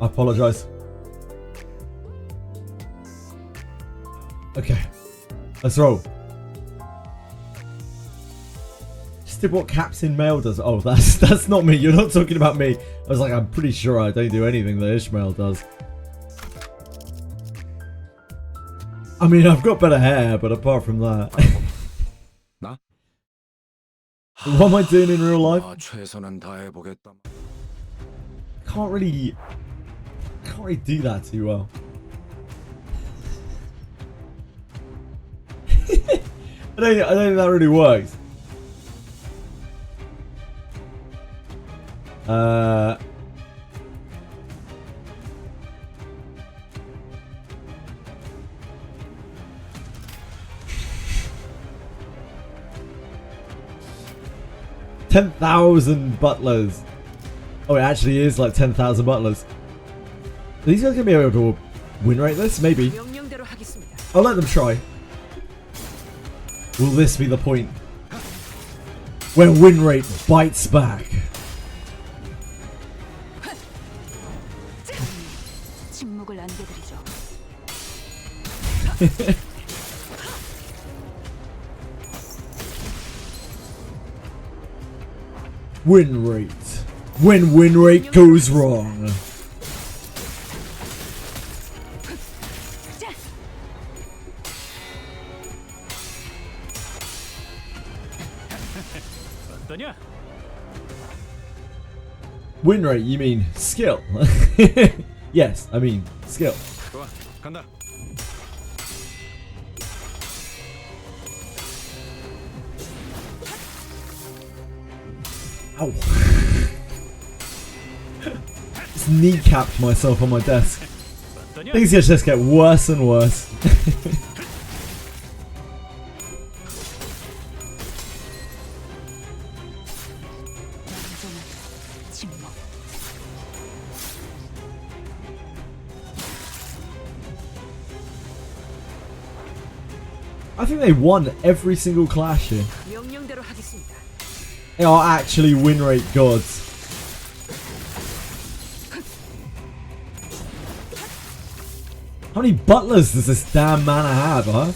I apologise. Okay, let's roll. Just did what Captain Mail does. Oh, that's not me. You're not talking about me. I was like, I'm pretty sure I don't do anything that Ishmael does. I mean, I've got better hair, but apart from that, what am I doing in real life? Can't really do that too well. I don't think that really works. 10,000 butlers. Oh, it actually is like 10,000 butlers. Are these guys gonna be able to win rate this? Maybe. I'll let them try. Will this be the point where win rate bites back? Win rate. When win rate goes wrong. Win rate, you mean skill? Yes, I mean skill. Ow. Just kneecapped myself on my desk. Things just get worse and worse. I think they won every single clash here. They are actually win rate gods. How many butlers does this damn manor have, huh?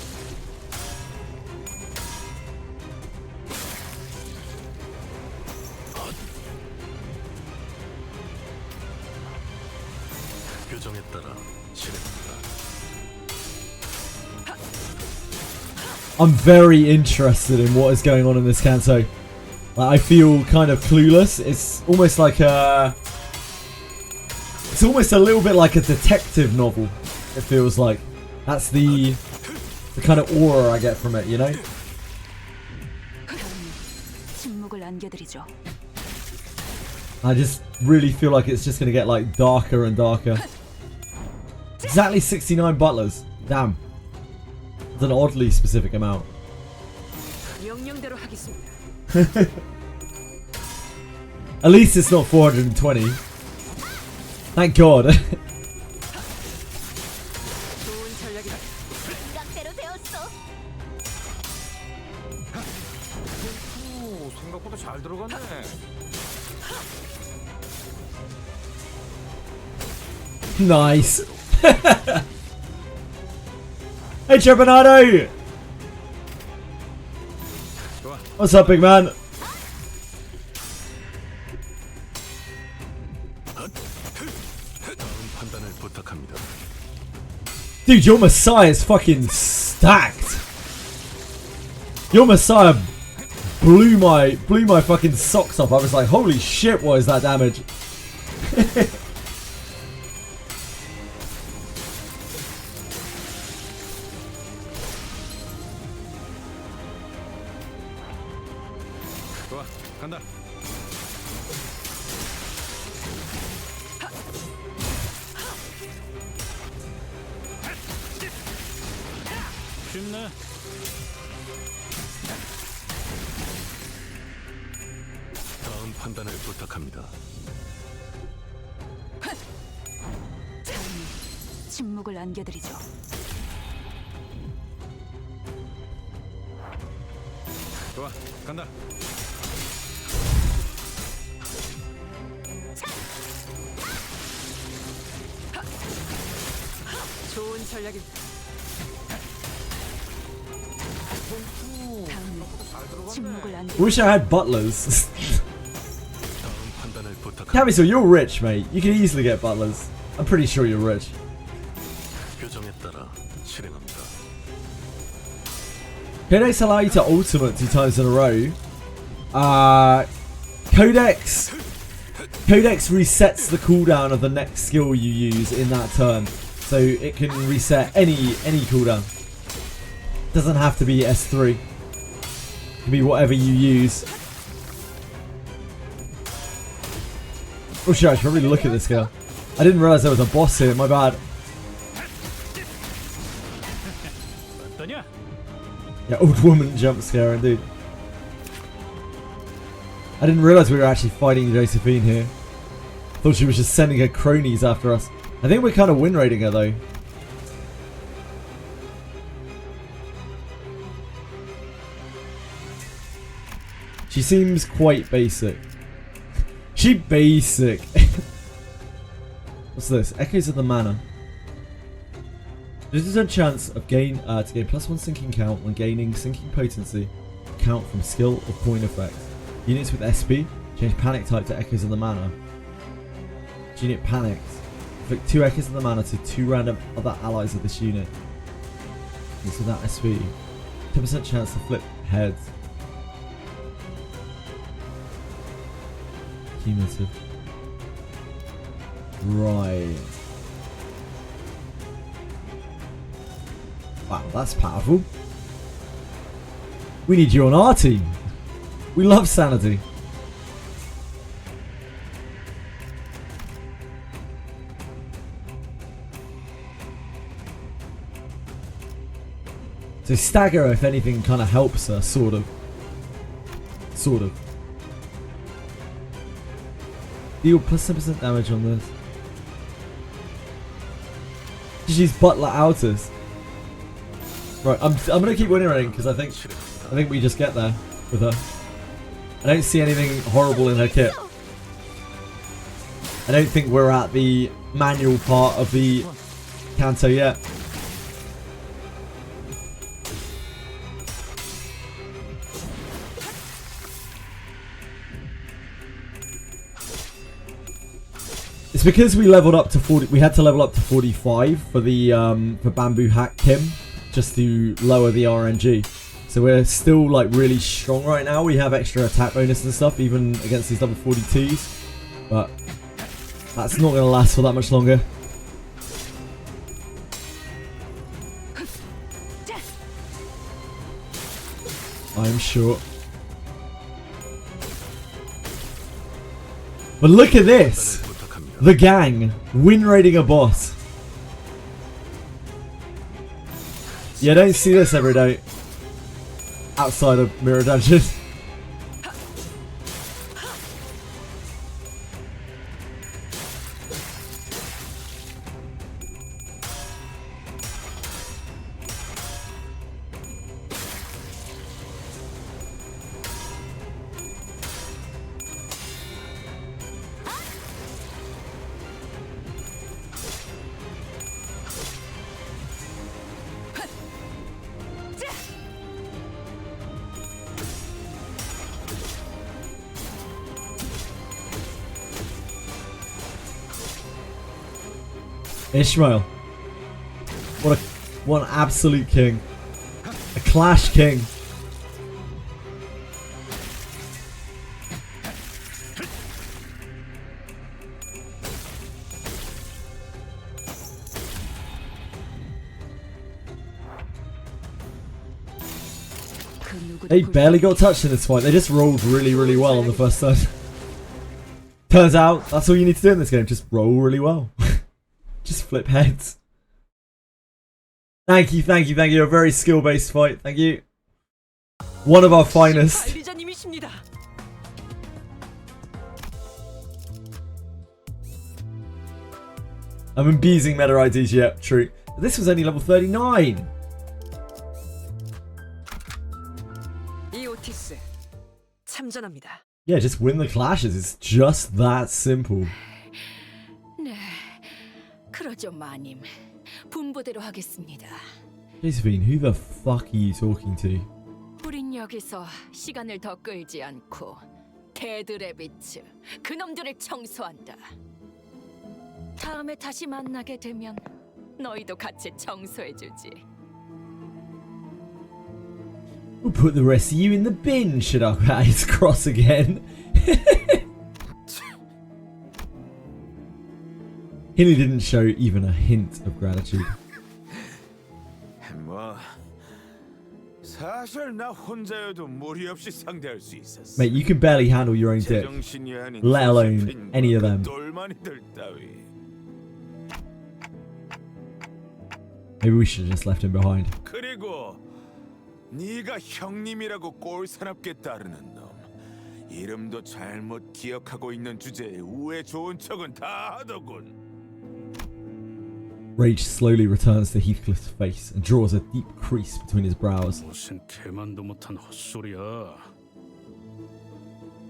I'm very interested in what is going on in this canto. Like, I feel kind of clueless. It's almost like a... It's almost a little bit like a detective novel, it feels like. That's the kind of aura I get from it, you know? I just really feel like it's just going to get like darker and darker. Exactly 69 butlers. Damn. It's an oddly specific amount. At least it's not 420. Thank God. Nice. Hey, Trepanato! What's up, big man? Dude, your Messiah is fucking stacked. Your Messiah blew my fucking socks off. I was like, holy shit, what is that damage? 판단을 부탁합니다. 침묵을 안겨드리죠. 좋아, 간다. 좋은 전략이. Wish I had butlers. Camiso, you're rich, mate. You can easily get butlers. I'm pretty sure you're rich. Codex allow you to ultimate 2 times in a row. Codex resets the cooldown of the next skill you use in that turn, so it can reset any cooldown. Doesn't have to be S3. It can be whatever you use. Oh shit, I should probably look at this girl. I didn't realize there was a boss here, my bad. Yeah, old woman jump scare indeed. I didn't realize we were actually fighting Josephine here. Thought she was just sending her cronies after us. I think we're kind of win rating her though. She seems quite basic. She basic. What's this? Echoes of the Mana. This is a chance of to gain +1 sinking count when gaining sinking potency. Count from skill or point effects. Units with SP change panic type to Echoes of the Mana. Unit panics. Inflict 2 Echoes of the Mana to 2 random other allies of this unit. Units without SP. 10% chance to flip heads. Cumulative. Right. Wow, that's powerful. We need you on our team. We love sanity. So stagger, if anything, kind of helps her, sort of. Sort of. Deal +10% damage on this. Just use Butler Outers. Right, I'm gonna keep winning rating because I think we just get there with her. I don't see anything horrible in her kit. I don't think we're at the manual part of the Canto yet. It's because we leveled up to 40. We had to level up to 45 for the for Bamboo Hack Kim, just to lower the RNG. So we're still like really strong right now. We have extra attack bonus and stuff, even against these level 42s. But that's not going to last for that much longer. I'm sure. But look at this! The gang win raiding a boss. Yeah, don't see this every day. Outside of Mirror Dungeon. Ishmael. What an absolute king. A Clash king. They barely got touched in this fight. They just rolled really, really well on the first turn. Turns out, that's all you need to do in this game. Just roll really well. Just flip heads. Thank you, thank you, thank you. A very skill-based fight. Thank you. One of our finest. I'm abusing meta IDs, yeah, true. This was only level 39. Yeah, just win the clashes. It's just that simple. 네, 그러죠, 마님. 분부대로 하겠습니다. Josephine, who the fuck are you talking to? 우린 여기서 시간을 더 끌지 않고 데드래비츠, 그놈들을 청소한다. 다음에 다시 만나게 되면 너희도 같이 청소해주지. We'll put the rest of you in the bin, should I at his cross again? Hilly didn't show even a hint of gratitude. 뭐 사실 나 혼자여도 무리 없이 상대할 수 있었어. Mate, you can barely handle your own dick, let alone any of them. Maybe we should have just left him behind. 그리고 네가 형님이라고 꼴사납게 따르는 놈, 이름도 잘못 기억하고 있는 주제에 우애 좋은 척은 다 하더군. Rage slowly returns to Heathcliff's face and draws a deep crease between his brows. 무슨 개만도 못한 헛소리야.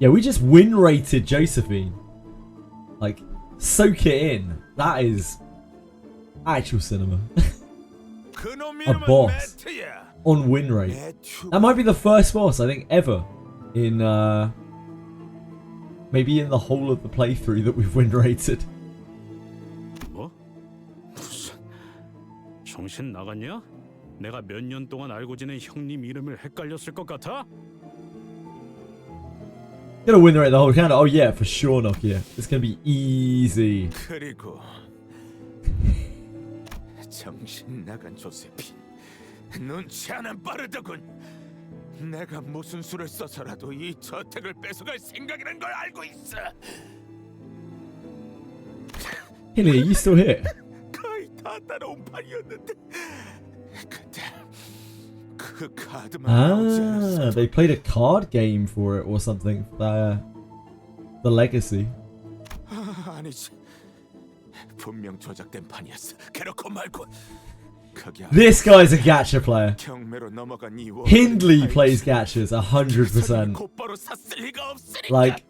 Yeah, we just win rated Josephine. Like, soak it in. That is actual cinema. A boss on win rate. That might be the first boss I think ever in maybe in the whole of the playthrough that we've win rated. 뭐? 무슨 정신 나갔냐? 내가 몇 년 동안 알고 지낸 형님 이름을 헷갈렸을 것 같아? Gonna win rate the whole counter. Oh yeah, for sure, Nokia. It's gonna be easy. 그리고 정신 나간 조세핀, 눈치 하나는 빠르더군. 내가 무슨 수를 써서라도 이 저택을 뺏어갈 생각이란 걸 알고 있어. Hilly, are you still here? 거의 다 따라온 판이었는데 그때 그 카드만 Ah, they played a card game for it or something. The Legacy. 아니지. 분명 조작된 판이었어. 그렇고 말고. This guy's a gacha player. Hindley plays gachas 100%. Like,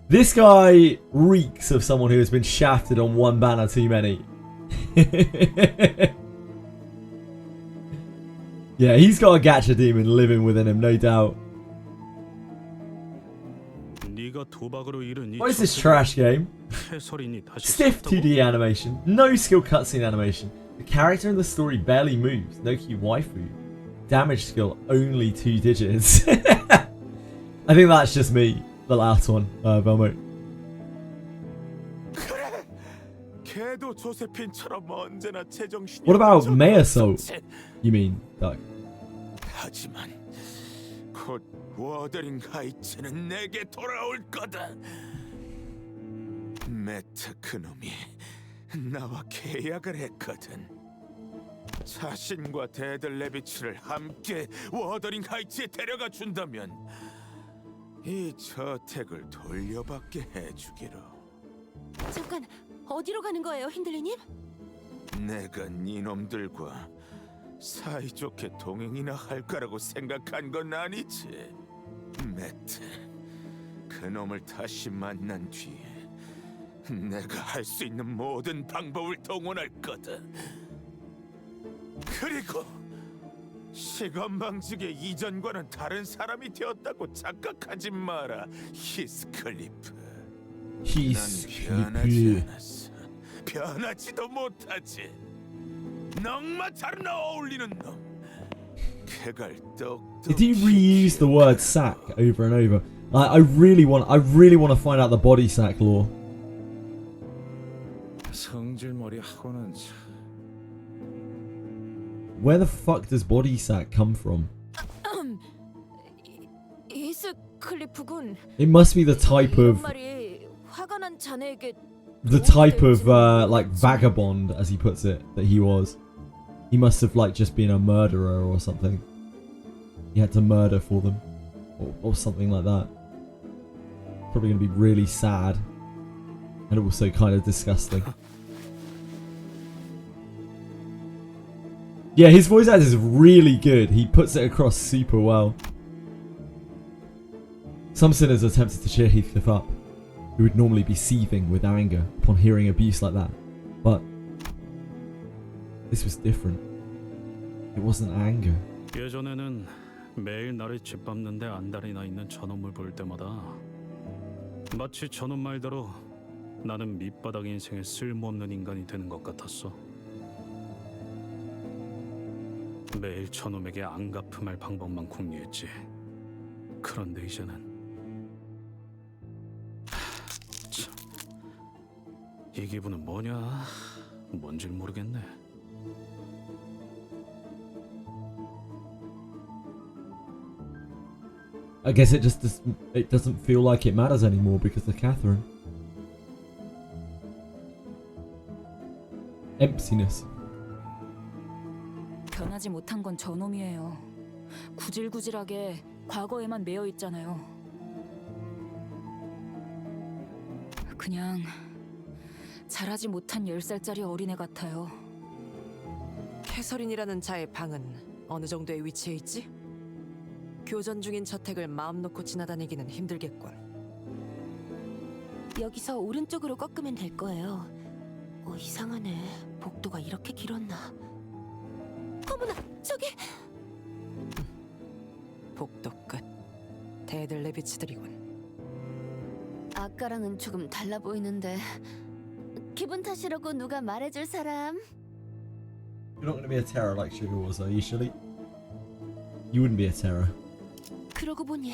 this guy reeks of someone who has been shafted on one banner too many. Yeah, he's got a gacha demon living within him, no doubt. What is this trash game? Stiff 2D animation, no skill cutscene animation. The character in the story barely moves, no key waifu. damage skill only 2 digits. I think that's just me. The last one, Velmo. What about Meyaso? You mean, Doug? 하지만 곧 워더링 하이츠는 내게 돌아올 거다. 매트 그놈이 나와 계약을 했거든. 자신과 데들 레비츠를 함께 워더링 하이츠에 데려가 준다면 이 저택을 돌려받게 해주기로. 잠깐, 어디로 가는 거예요, 힌들리님? 내가 니놈들과 사이좋게 동행이나 할 거라고 생각한 건 아니지. 매트, 그놈을 다시 만난 뒤에 내가 할 수 있는 모든 방법을 동원할 거다. 그리고 시건방지게 이전과는 다른 사람이 되었다고 착각하지 마라, 히스클리프. 난 변하지 않았어. 변하지도 못하지. 넉마처럼 어울리는 놈. 개갈 떡. Did he reuse the word sack over and over? I really want to find out the body sack lore. 성질머리 하고는. Where the fuck does body sack come from? 이스클리프군. It must be the type of 화가 난 자네에게 like vagabond, as he puts it, that he was. He must have like just been a murderer or something. He had to murder for them, or something like that. Probably gonna be really sad, and also kind of disgusting. Yeah, his voice acting is really good. He puts it across super well. Some sinners attempted to cheer Heathcliff up, who would normally be seething with anger upon hearing abuse like that. But this was different. It wasn't anger. 예전에는 매일 나를 짓밟는데 안달이 나 있는 저놈을 볼 때마다 마치 저놈 말대로 나는 밑바닥 인생에 쓸모없는 인간이 되는 것 같았어. 매일 저놈에게 안 갚음할 방법만 궁리했지. 그런데 이제는 참, 이 기분은 뭐냐? 뭔지 모르겠네. I guess it doesn't feel like it matters anymore because of Catherine. Emptiness. 변하지 못한 건 저놈이에요. 구질구질하게 과거에만 매여 있잖아요. 그냥 자라지 못한 10살짜리 어린애 같아요. 캐서린이라는 자의 방은 어느 정도의 위치에 있지? 교전 중인 저택을 마음 놓고 지나다니기는 힘들겠군. 여기서 오른쪽으로 꺾으면 될 거예요. 이상하네. 복도가 이렇게 길었나? 어머나, 저기! 복도 끝. 대들 레비츠들이군. 아까랑은 조금 달라 보이는데 기분 탓이라고 누가 말해줄 사람? You're not going to be a terror like Sugar was, are you, Shirley? You wouldn't be a terror. 그러고 보니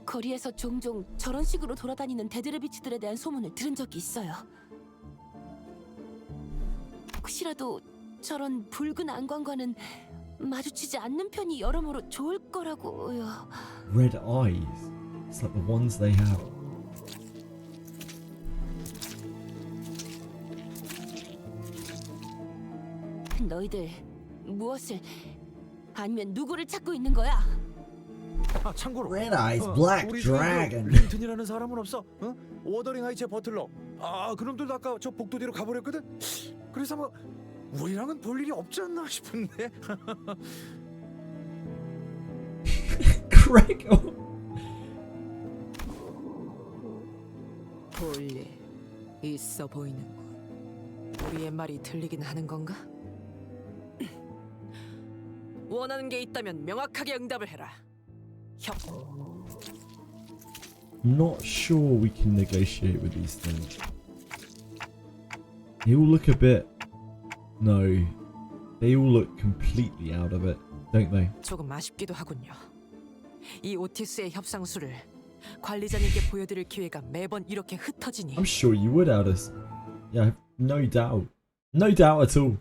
거리에서 종종 저런 식으로 돌아다니는 데드레비츠들에 대한 소문을 들은 적이 있어요. 혹시라도 저런 붉은 안광과는 마주치지 않는 편이 여러모로 좋을 거라고요. Red eyes. It's like the ones they have. 너희들 무엇을 아니면 누구를 찾고 있는 거야? 아 참고로 Red eyes, black 우리 dragon. 린튼이라는 사람은 없어? 어? 워더링 하이츠의 버틀러. 아 그놈들도 아까 저 복도 뒤로 가버렸거든. 그래서 뭐 우리랑은 볼 일이 없지 않나 싶은데. Greg. 볼 일 있어 보이는군. 우리의 말이 들리긴 하는 건가? 원하는 게 있다면 명확하게 응답을 해라. I'm not sure we can negotiate with these things. They all look a bit... No. They all look completely out of it. don't they? 조금 아쉽기도 하군요. 이 오티스의 협상수를 관리자님께 보여드릴 기회가 매번 이렇게 흩어지니. I'm sure you would, Aldous. Yeah, no doubt. No doubt at all.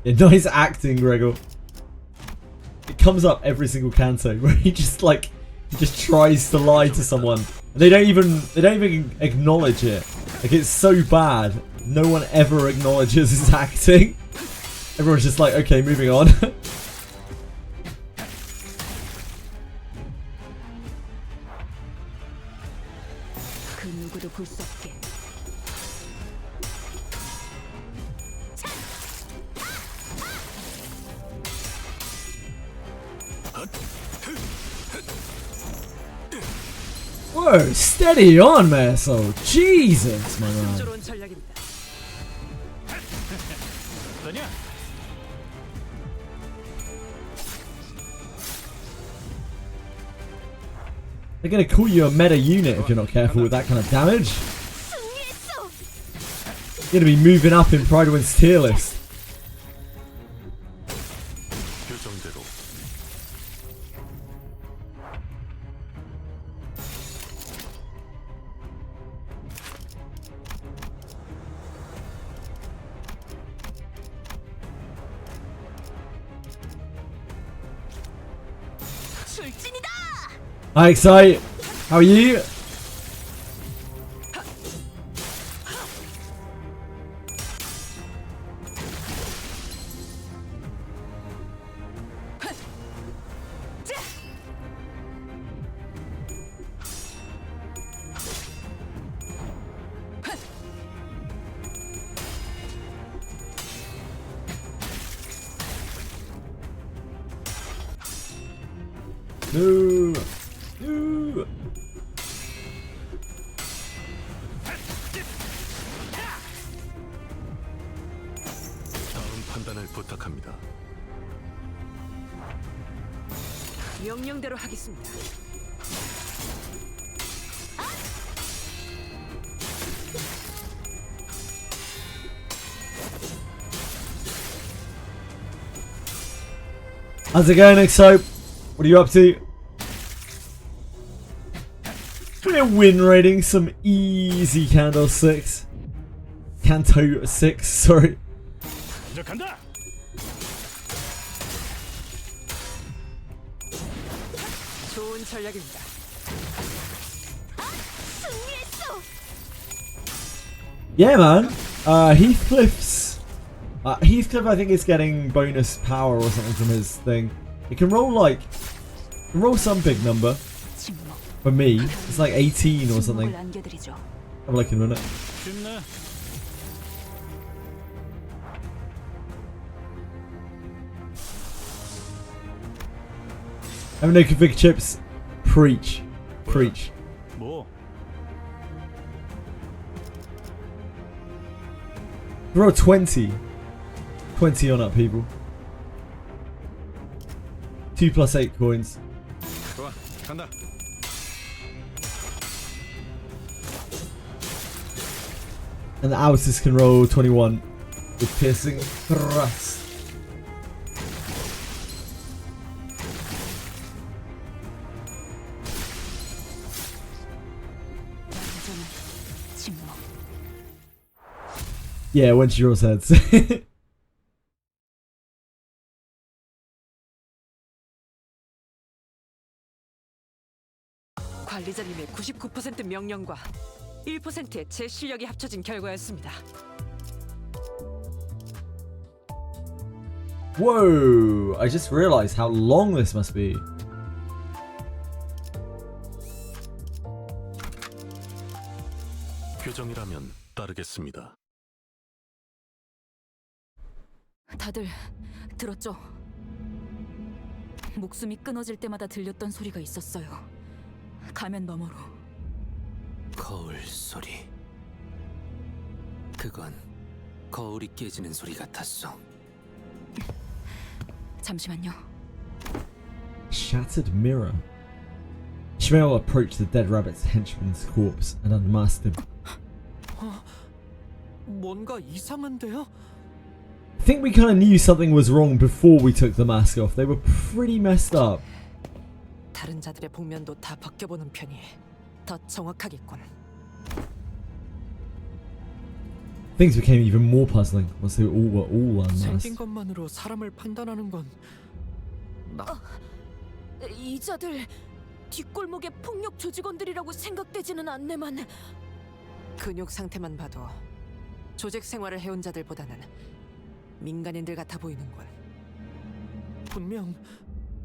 Yeah, nice acting, Gregor. It comes up every single canto where he just tries to lie to someone. And they don't even acknowledge it. Like, it's so bad. No one ever acknowledges his acting. Everyone's just like, okay, moving on. Whoa, steady on, Merso. Jesus, my man. They're gonna call you a meta unit if you're not careful with that kind of damage. You're gonna be moving up in Pride Wins tier list. Hi, Excite. How are you? No. No. 다음 판단을 부탁합니다. 명령대로 하겠습니다. How's it going, Exope? What are you up to? We're win rating some easy Canto 6. Canto 6, sorry. 좋은 전략입니다. Yeah, man. Heathcliff, I think, is getting bonus power or something from his thing. It can roll some big number. For me, it's like 18 or something. Have a look in a minute. Have no config chips. Preach. Preach. Roll 20. 20 on up, people. 2 plus 8 coins. And the Altus can roll 21 with piercing thrust. Yeah, when she rolls heads. 관리자님의 99% 명령과 1%의 제 실력이 합쳐진 결과였습니다. Whoa! I just realized how long this must be. 규정이라면 따르겠습니다. 다들 들었죠? 목숨이 끊어질 때마다 들렸던 소리가 있었어요. 가면 너머로. 거울 소리. 그건 거울이 깨지는 소리 같았어. 잠시만요. Shattered mirror. Ishmael approached the dead rabbit's henchman's corpse and unmasked him. 뭔가 이상한데요? I think we kind of knew something was wrong before we took the mask off. They were pretty messed up. 다른 자들의 복면도 다 벗겨보는 편이 더 정확하겠군. Things became even more puzzling once they were all 생긴 unmasked. 것만으로 사람을 판단하는 건 이 자들 뒷골목의 폭력 조직원들이라고 생각되지는 않네만. 근육 상태만 봐도 조직 생활을 해온 자들보다는 민간인들 같아 보이는군. 분명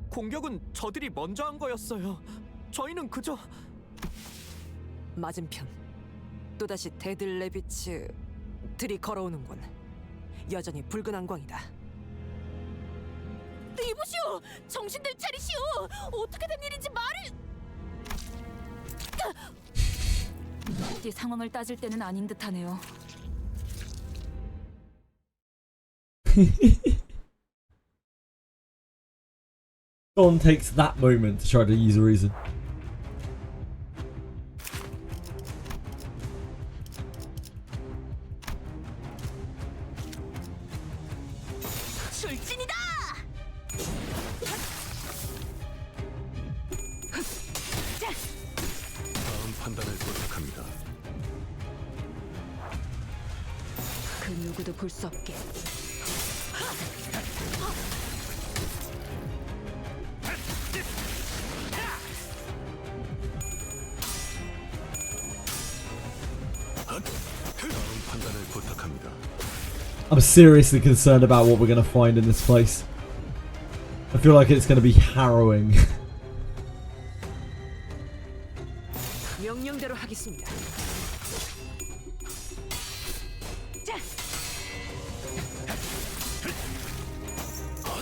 공격은 저들이 먼저 한 거였어요. 저희는 그저 맞은편. 또다시 데들 레비츠들이 걸어오는군. 여전히 붉은 안광이다. 이보시오! 정신들 차리시오! 어떻게 된 일인지 말을... 어디 상황을 따질 때는 아닌 듯하네요. John takes that moment to try to use a reason. 출진이다! 다음 판단을 부탁합니다. 그 누구도 볼 수 없게. 다음 판단을 부탁합니다. I'm seriously concerned about what we're going to find in this place. I feel like it's going to be harrowing. 명령대로 하겠습니다.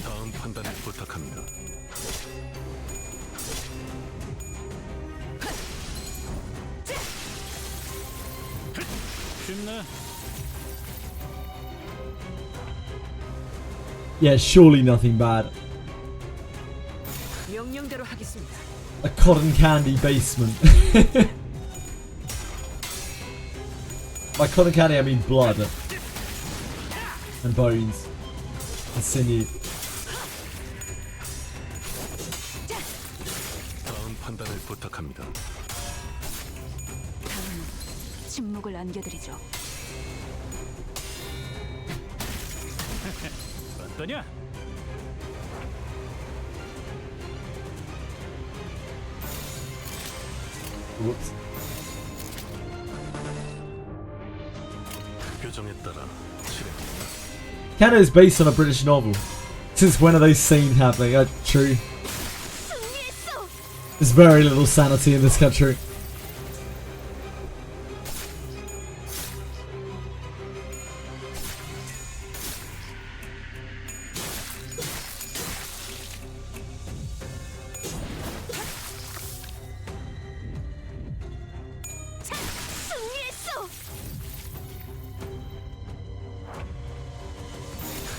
다음 판단을 부탁합니다. 쉽네. Yeah, surely nothing bad. 명령대로 하겠습니다. A cotton candy basement. By cotton candy I mean blood. And bones. And sinew. 다음 판단을 부탁합니다. 다음 침묵을 안겨드리죠. 어떠냐? Whoops. 표정에 따라 실행합니다. Canto is based on a British novel. Since when are those scenes happening? True. There's very little sanity in this country.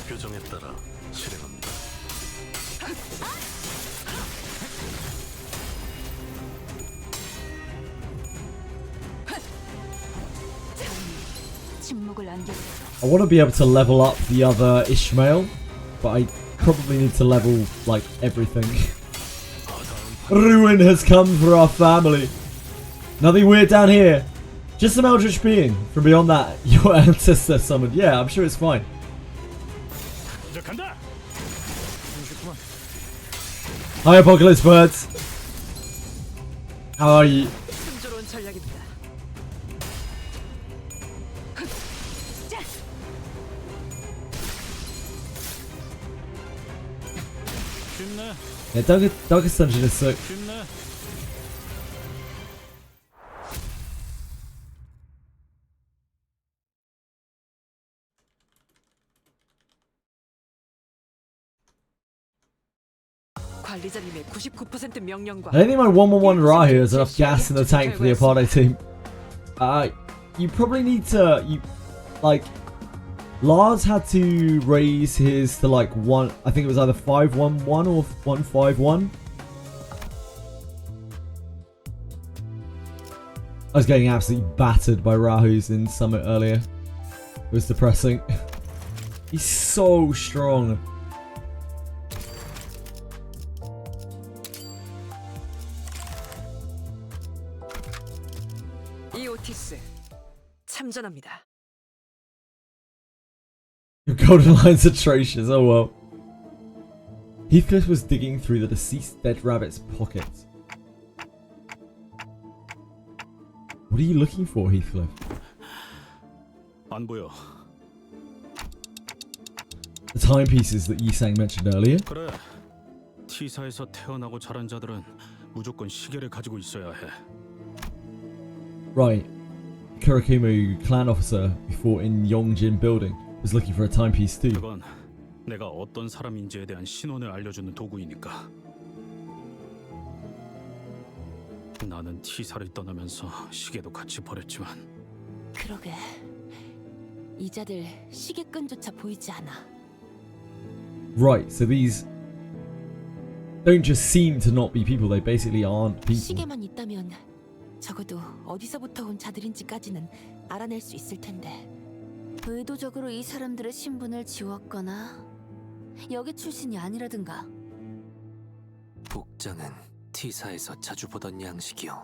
표정에 따라 실행합니다. 침묵을 안겨드리죠. I want to be able to level up the other Ishmael, but I probably need to level like everything. Ruin has come for our family. Nothing weird down here. Just some eldritch being. From beyond that, your ancestor summoned. Yeah, I'm sure it's fine. Hi, Apocalypse Birds. How are you? 순조로운 전략입니다. 쉽네. Yeah, Darkest Dungeon is sick. 쉽네. 관리자님의 99% 명령과 I don't think my 111 Rahu has enough gas in the tank for the Apartheid team. You probably need to, like, Lars had to raise his to like one. I think it was either 511 or 151. I was getting absolutely battered by Rahus in Summit earlier. was depressing. He's so strong. 이오티스 참전합니다. Your golden line's atrocious, oh well. Heathcliff was digging through the deceased dead rabbit's pockets. What are you looking for, Heathcliff? 안 보여. The timepieces that Yisang mentioned earlier? 그래. T사에서 태어나고 자란 자들은 무조건 시계를 가지고 있어야 해. Right. Kurakumo clan officer who fought in Yongjin building was looking for a timepiece too. 그건 내가 어떤 사람인지에 대한 신원을 알려주는 도구이니까. 나는 T사를 떠나면서 시계도 같이 버렸지만. 그러게. 이자들 시계끈조차 보이지 않아. Right, so these don't just seem to not be people, they basically aren't people. 시계만 있다면 적어도 어디서부터 온 자들인지까지는 알아낼 수 있을 텐데. 의도적으로 이 사람들의 신분을 지웠거나 여기 출신이 아니라든가. 복장은 T사에서 자주 보던 양식이요.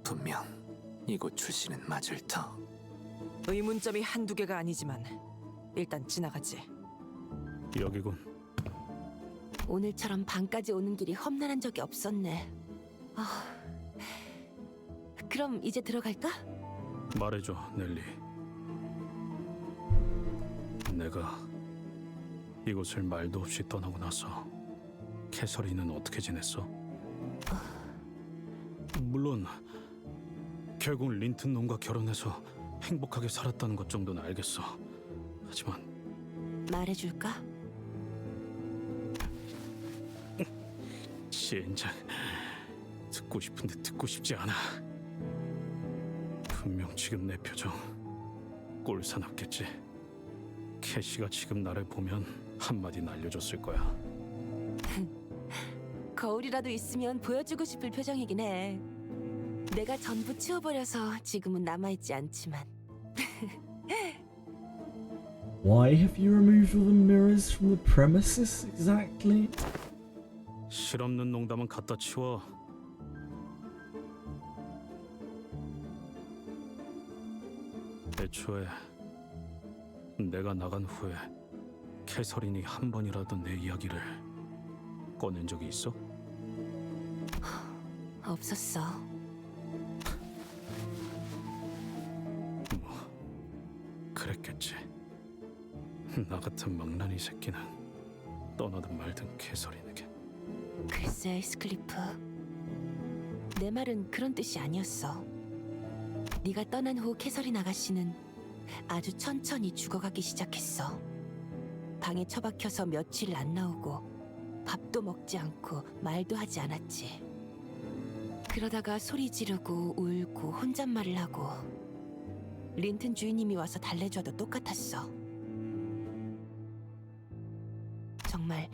분명 이곳 출신은 맞을 터. 의문점이 한두 개가 아니지만 일단 지나가지. 여기군. 오늘처럼 밤까지 오는 길이 험난한 적이 없었네. 그럼 이제 들어갈까? 말해줘, 넬리. 내가 이곳을 말도 없이 떠나고 나서 캐서린은 어떻게 지냈어? 물론 결국 린튼 놈과 결혼해서 행복하게 살았다는 것 정도는 알겠어. 하지만 말해줄까? 진작 듣고 싶은데 듣고 싶지 않아. 분명 지금 내 표정 꼴사납겠지. 캐시가 지금 나를 보면 한마디 날려줬을 거야. 거울이라도 있으면 보여주고 싶을 표정이긴 해. 내가 전부 치워버려서 지금은 남아있지 않지만. Why have you removed all the mirrors from the premises exactly? 실없는 농담은 갖다 치워. 애초에 내가 나간 후에 캐서린이 한 번이라도 내 이야기를 꺼낸 적이 있어? 없었어. 뭐 그랬겠지. 나 같은 망나니 새끼는 떠나든 말든 캐서린에게. 글쎄, 스클리프. 내 말은 그런 뜻이 아니었어. 네가 떠난 후 캐서린 아가씨는 아주 천천히 죽어가기 시작했어. 방에 처박혀서 며칠 안 나오고 밥도 먹지 않고 말도 하지 않았지. 그러다가 소리 지르고 울고 혼잣말을 하고 린튼 주인님이 와서 달래줘도 똑같았어. 정말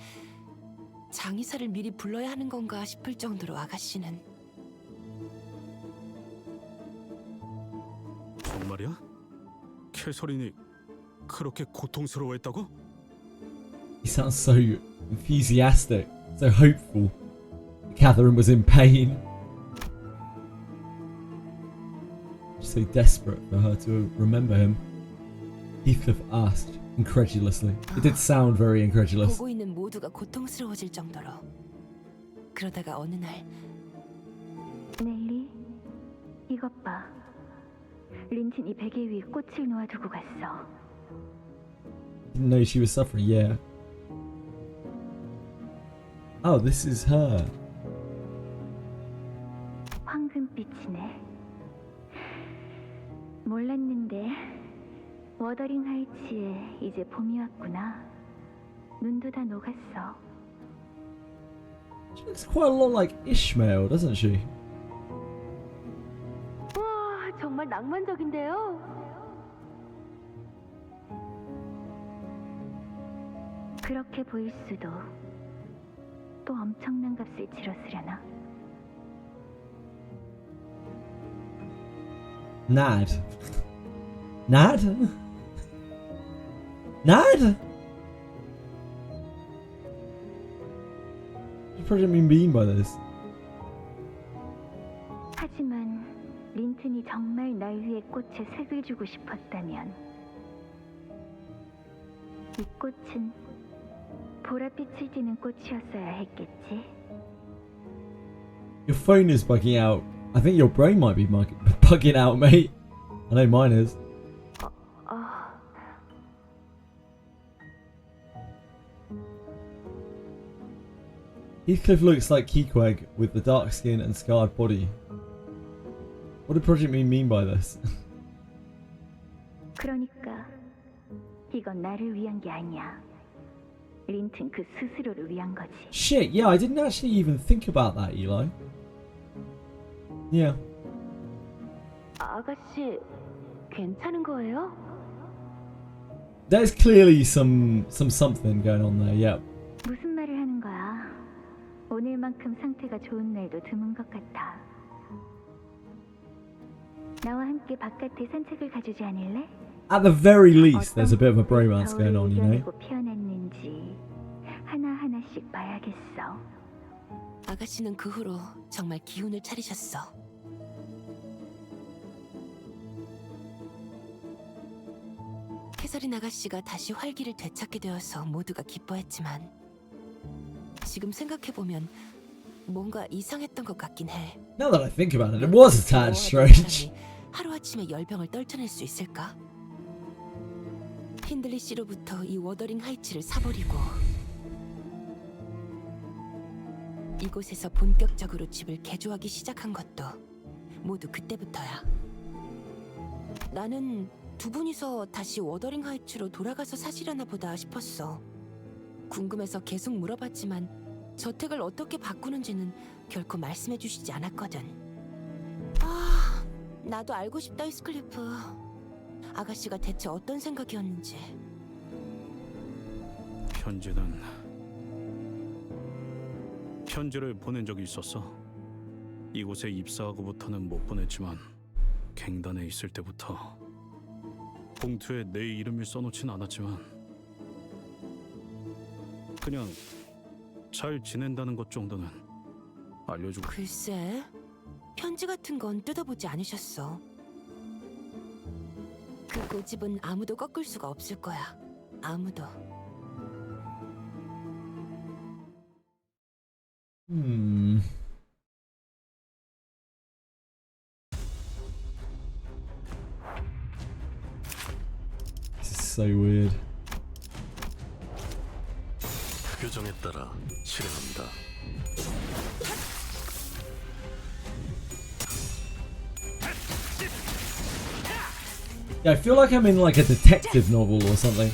장의사를 미리 불러야 하는 건가 싶을 정도로 아가씨는. 정말이야? 캐서린이 그렇게 고통스러워했다고? He sounds so enthusiastic, so hopeful. Catherine was in pain. So desperate for her to remember him. Heathcliff asked incredulously. It did sound very incredulous. 보고 있는 모두가 고통스러워질 정도로. 그러다가 어느 날 넬리, 이것 봐. 린튼이 베개 위에 꽃을 놓아두고 갔어. Didn't know she was suffering, yeah. Oh, this is her. 황금빛이네. 몰랐는데 워더링 하이츠에 이제 봄이 왔구나. 눈도 다 녹았어. She looks quite a lot like Ishmael, doesn't she? 와, 정말 낭만적인데요. 그렇게 보일 수도. 또 엄청난 값을 치렀으려나? Nad. Nad? Nad? What does Project mean by this? 하지만 린튼이 정말 날 위해 꽃에 색을 주고 싶었다면 이 꽃은 보랏빛을 띠는 꽃이었어야 했겠지. Your phone is bugging out. I think your brain might be bugging out, mate. I know mine is. Heathcliff looks like Keequeg with the dark skin and scarred body. What did Project mean by this? 그러니까 이건 나를 위한 게 아니야. 린튼 그 스스로를 위한 거지. Shit, yeah, I didn't actually even think about that, Eli. Yeah. 아가씨, 괜찮은 거예요? There's clearly something going on there, yeah. 무슨 말을 하는 거야? 오늘만큼 상태가 좋은 날도 드문 것 같아. 나와 함께 바깥에 산책을 가주지 않을래? At the very least, there's a bit of a bromance going on, you know. 피어났는지 하나하나씩 봐야겠어. 아가씨는 그 후로 정말 기운을 차리셨어. 캐서린 아가씨가 다시 활기를 되찾게 되어서 모두가 기뻐했지만 지금 생각해보면 뭔가 이상했던 것 같긴 해. Now that I think about it, it was a tad strange. 하루아침에 열병을 떨쳐낼 수 있을까? 힌들리 씨로부터 이 워더링 하이츠를 사버리고 이곳에서 본격적으로 집을 개조하기 시작한 것도 모두 그때부터야. 나는 두 분이서 다시 워더링 하이츠로 돌아가서 사시려나 보다 싶었어. 궁금해서 계속 물어봤지만 저택을 어떻게 바꾸는지는 결코 말씀해 주시지 않았거든. 아, 나도 알고 싶다, 히스클리프. 아가씨가 대체 어떤 생각이었는지. 편지를 보낸 적이 있었어. 이곳에 입사하고부터는 못 보냈지만 갱단에 있을 때부터 봉투에 내 이름을 써놓진 않았지만 그냥 잘 지낸다는 것 정도는 알려주고. 글쎄, 편지 같은 건 뜯어보지 않으셨어. 그 고집은 아무도 꺾을 수가 없을 거야. 아무도. This is so weird. 규정에 따라 실행합니다. Yeah, I feel like I'm in like a detective novel or something.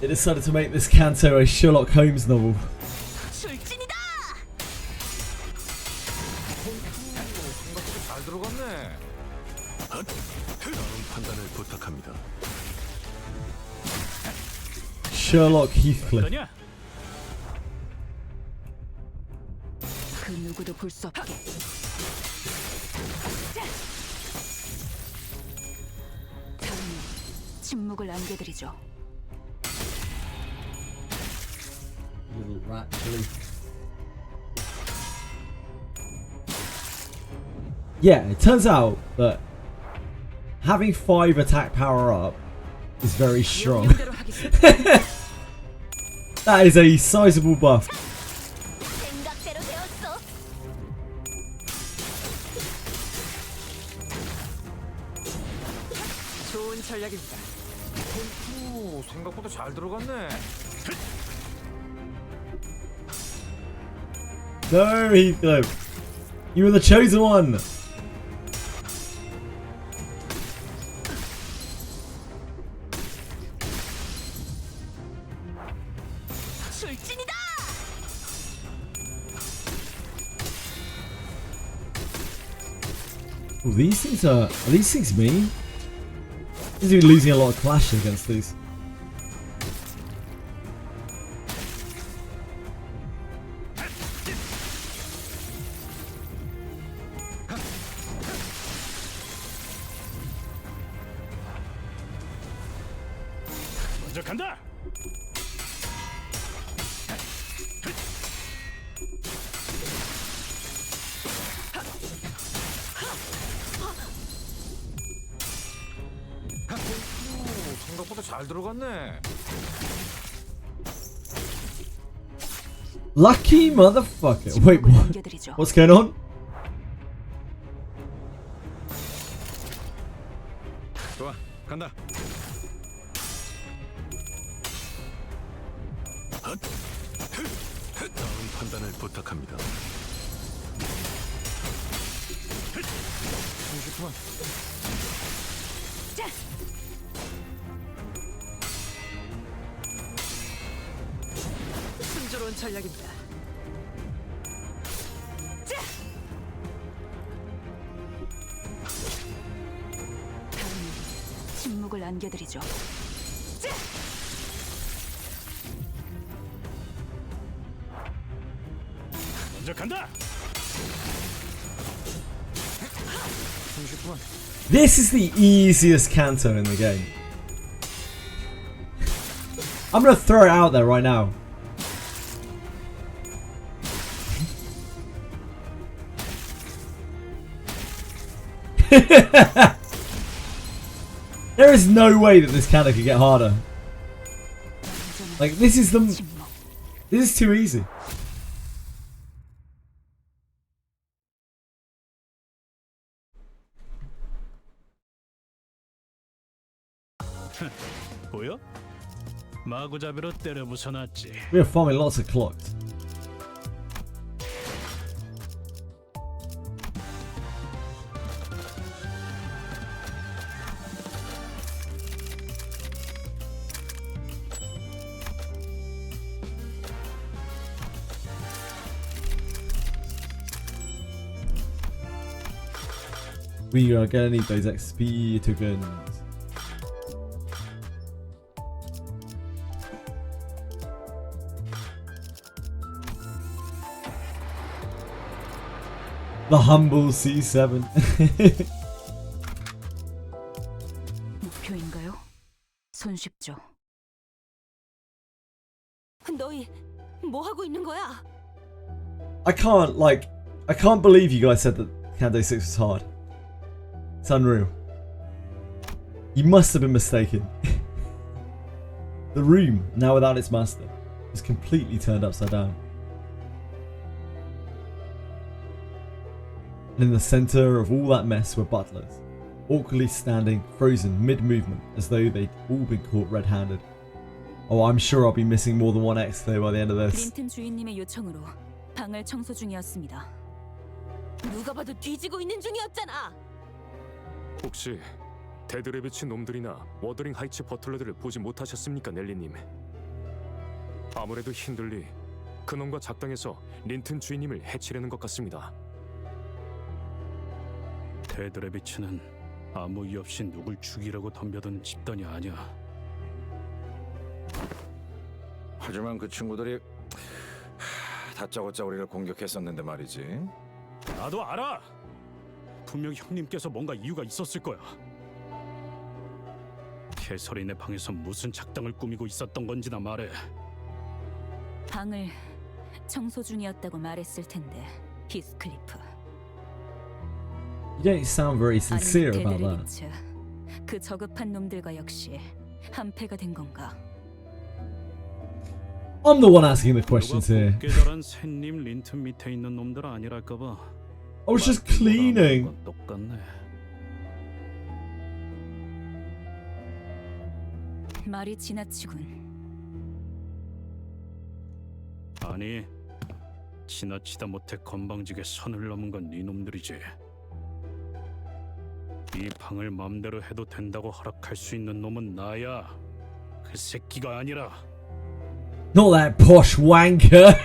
They decided to make this Canto a Sherlock Holmes novel. 생각보다 잘 들어갔네. 다음 판단을 부탁합니다. Sherlock Heathcliff. 그 누구도 볼 수 없게. 다음은 침묵을 안겨드리죠. Little rat chili. Yeah, it turns out that having 5 attack power up is very strong. That is a sizable buff. 좋은 전략입니다. 생각보다 잘 들어갔네. No, Heathcliff. You were the chosen one. Oh, these things are these things mean? He's been losing a lot of clash against these. 먼저 간다. 생각보다 잘 들어갔네. Lucky motherfucker. Wait, what? What's going on? 좋아, 간다. 다음 판단을 부탁합니다. 30분. 순조로운 전략입니다. 침묵을 안겨드리죠. 먼저 간다. 30분. This is the easiest canto in the game. I'm gonna throw it out there right now. There is no way that this canto could get harder. Like, this is too easy. 보여? 마구잡이로 때려 부숴놨지. We are farming lots of clocks. We are gonna need those XP tokens. The humble C7. 목표인가요? 손쉽죠. 너희 뭐 하고 있는 거야? I can't believe you guys said that Canto 6 was hard. It's unreal. You must have been mistaken. The room, now without its master, is completely turned upside down. And in the center of all that mess were butlers, awkwardly standing, frozen mid-movement, as though they'd all been caught red-handed. Oh, I'm sure I'll be missing more than one X-Clay by the end of this. 린튼 주인님의 요청으로 방을 청소 중이었습니다. 누가 봐도 뒤지고 있는 중이었잖아. 혹시 데드레비치 놈들이나 워더링 하이츠 버틀러들을 보지 못하셨습니까, 넬리님? 아무래도 힌들리 그놈과 작당해서 린튼 주인님을 해치려는 것 같습니다. 데드레비츠는 아무 이유 없이 누굴 죽이려고 덤벼드는 집단이 아니야. 하지만 그 친구들이 다짜고짜 우리를 공격했었는데 말이지. 나도 알아. 분명 형님께서 뭔가 이유가 있었을 거야. 캐서린의 방에서 무슨 작당을 꾸미고 있었던 건지나 말해. 방을 청소 중이었다고 말했을 텐데, 히스클리프. You don't sound very sincere about that. 데드레비츠, 그 저급한 놈들과 역시 한패가 된 건가? I'm the one asking the questions here. 깨달은 샌님 린튼 밑에 있는 놈들 아니랄까 봐. I was just cleaning. 똑같네. 말이 지나치군. 아니, 지나치다 못해 건방지게 선을 넘은 건 네 놈들이지. 이 방을 맘대로 해도 된다고 허락할 수 있는 놈은 나야. 그 새끼가 아니라. Not that posh wanker.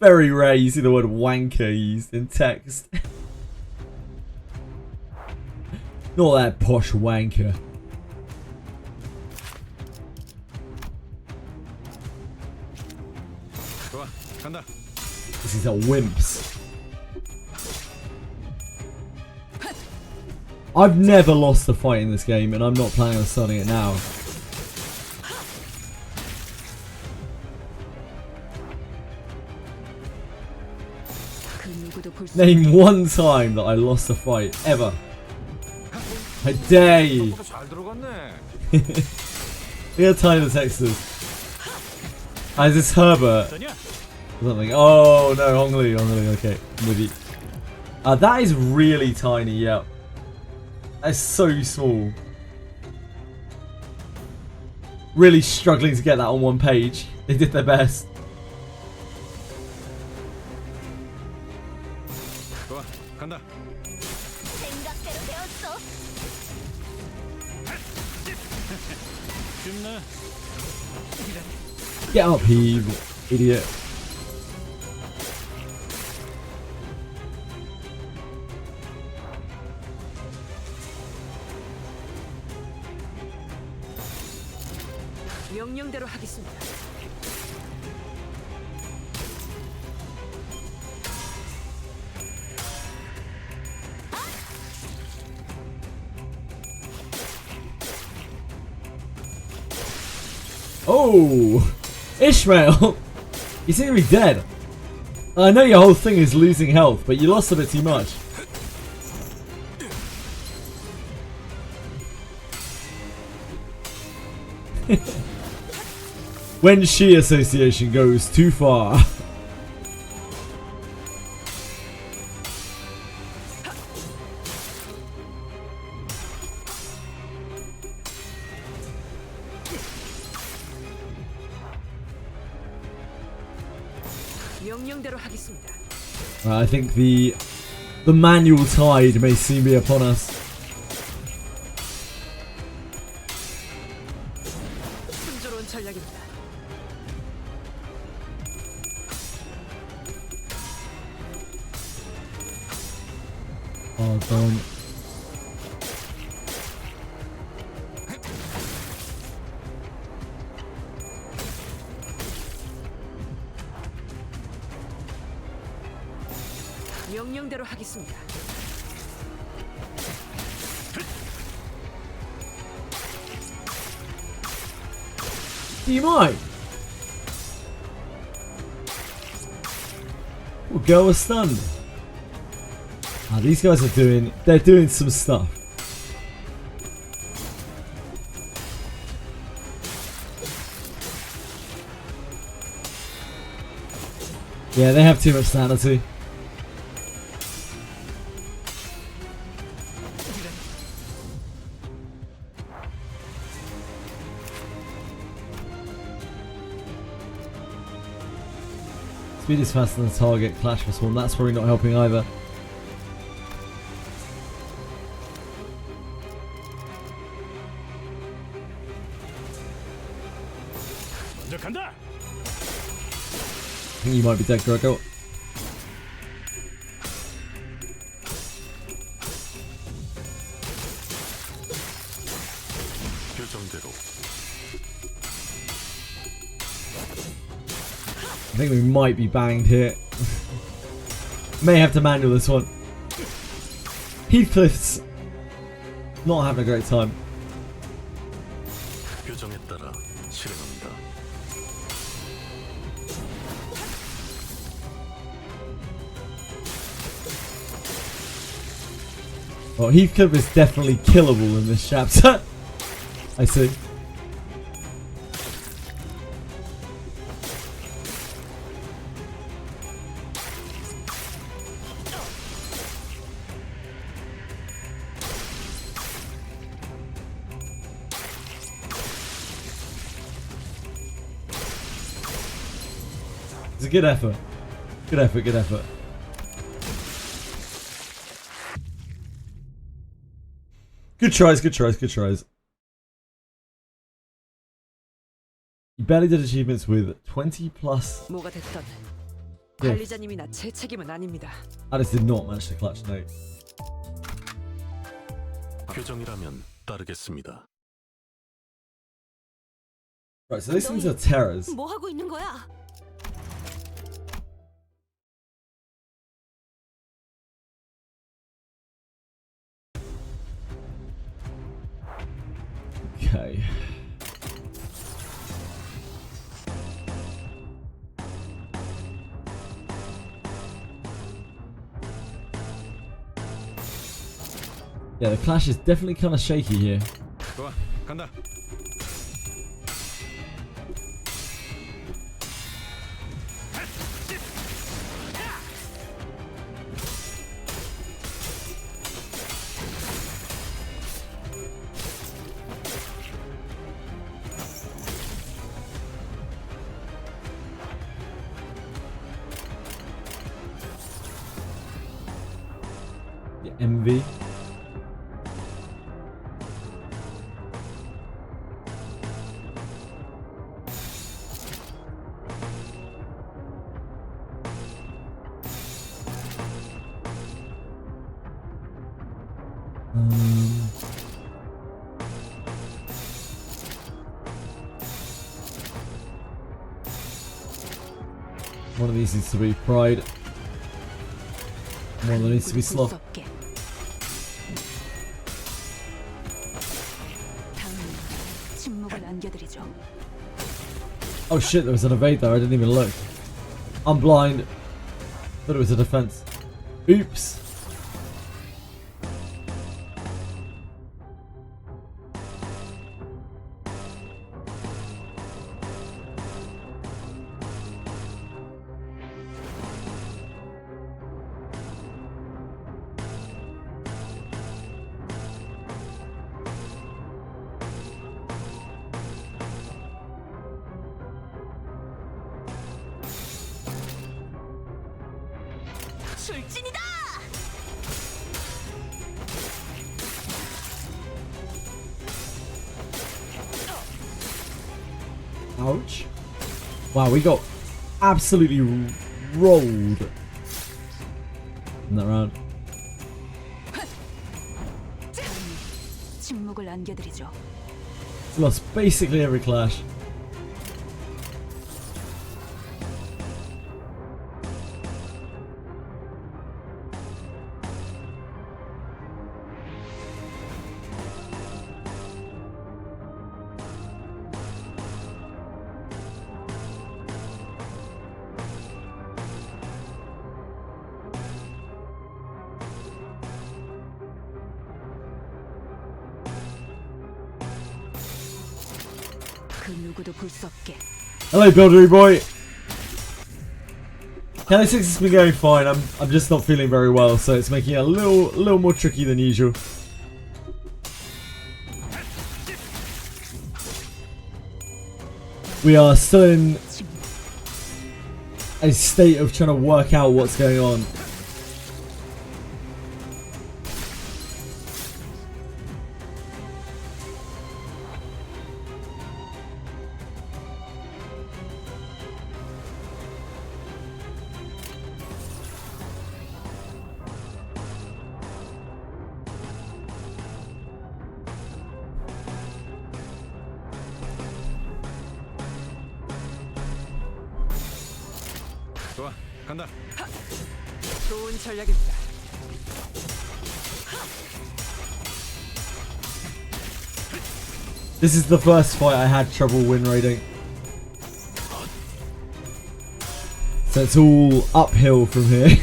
Very rare you see the word wanker used in text. Not that posh wanker. 좋아, 간다. These are wimps. I've never lost a fight in this game, and I'm not planning on starting it now. Name one time that I lost a fight, ever. I dare you. Look at tiny the text is. Is this Herbert? Something. Oh no, Hongli, okay. I'm with you. That is really tiny, yeah. That's so small. Really struggling to get that on one page. They did their best. Get up, heave, idiot. 명령대로 하겠습니다. Oh, Ishmael, you seem to be dead. I know your whole thing is losing health, but you lost a bit too much. When She Association goes too far. 명령대로 하겠습니다. I think the manual tide may soon be upon us. 순조로운 전략입니다. Oh, don't. 명령대로 하겠습니다. You might. Well, girl was stunned. Ah, these guys are they're doing some stuff. Yeah, they have too much sanity. Speed is faster than the target, clash was one. That's probably not helping either. I think you might be dead, Greco. I think we might be banged here. May have to manual this one. Heathcliff's not having a great time. Well, Heathcliff is definitely killable in this chapter. I see. It's a good effort. Good effort, good effort. Good tries, good tries, good tries. You barely did achievements with 20 plus. 뭐가 됐든 Yeah. 관리자님이나 제 책임은 아닙니다. Alice did not manage to clutch note. 규정이라면 따르겠습니다. Right, so these things are terrors. 뭐 하고 있는 거야? Okay. Yeah, the clash is definitely kind of shaky here. 좋아, 간다. Yeah, MV. One of these needs to be pride. One of them needs to be sloth. Oh shit, there was an evade there, I didn't even look. I'm blind. Thought it was a defense. Oops. 출진이다! Ouch. Wow, we got absolutely rolled in that round. 침묵을 안겨드리죠. Lost basically every clash. 그 누구도 볼 수 없게. Hello, Buildery boy. Can 6 has been going fine. I'm just not feeling very well, so it's making it a little more tricky than usual. We are still in a state of trying to work out what's going on. 좋아, 간다. 좋은 전략입니다. This is the first fight I had trouble win rating. So it's all uphill from here.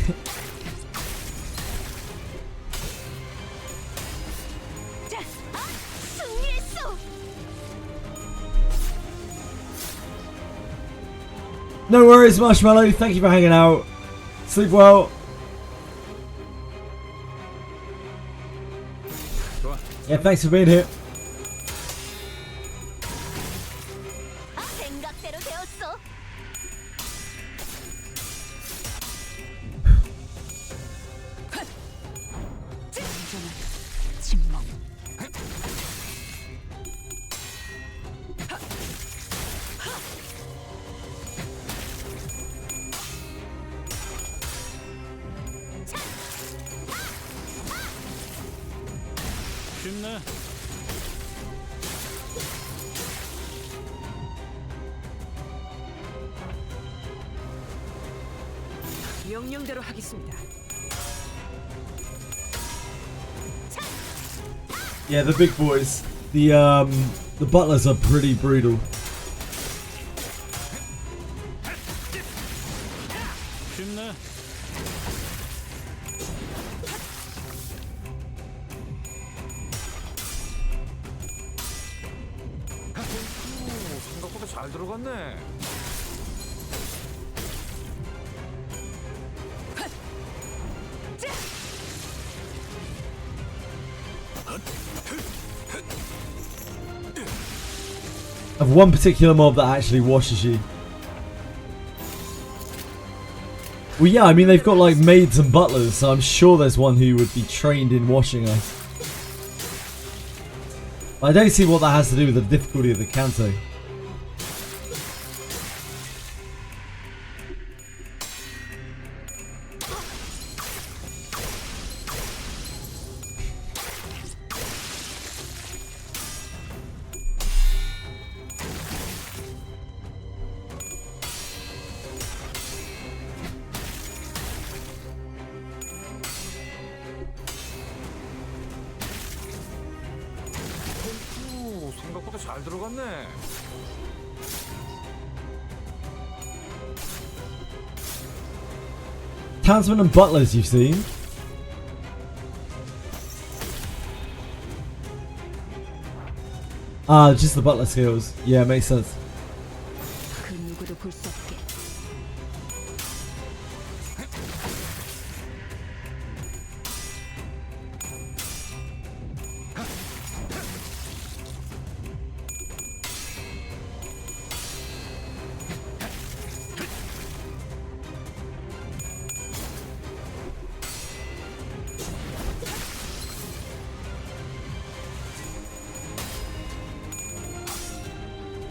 No worries, Marshmallow. Thank you for hanging out. Sleep well. Yeah, thanks for being here. 생각대로 되었어. 침묵. 쉽네. 명령대로 하겠습니다. Yeah, the big boys. The The butlers are pretty brutal. 쉽네. 생각보다 잘 들어갔네. I have one particular mob that actually washes you. Well, yeah, I mean, they've got like maids and butlers, so I'm sure there's one who would be trained in washing us. I don't see what that has to do with the difficulty of the CANTO. 생각보다 잘 들어갔네. Townsmen and butlers you've seen. Ah, just the butler skills. Yeah, makes sense. 그 누구도 볼 수 없게.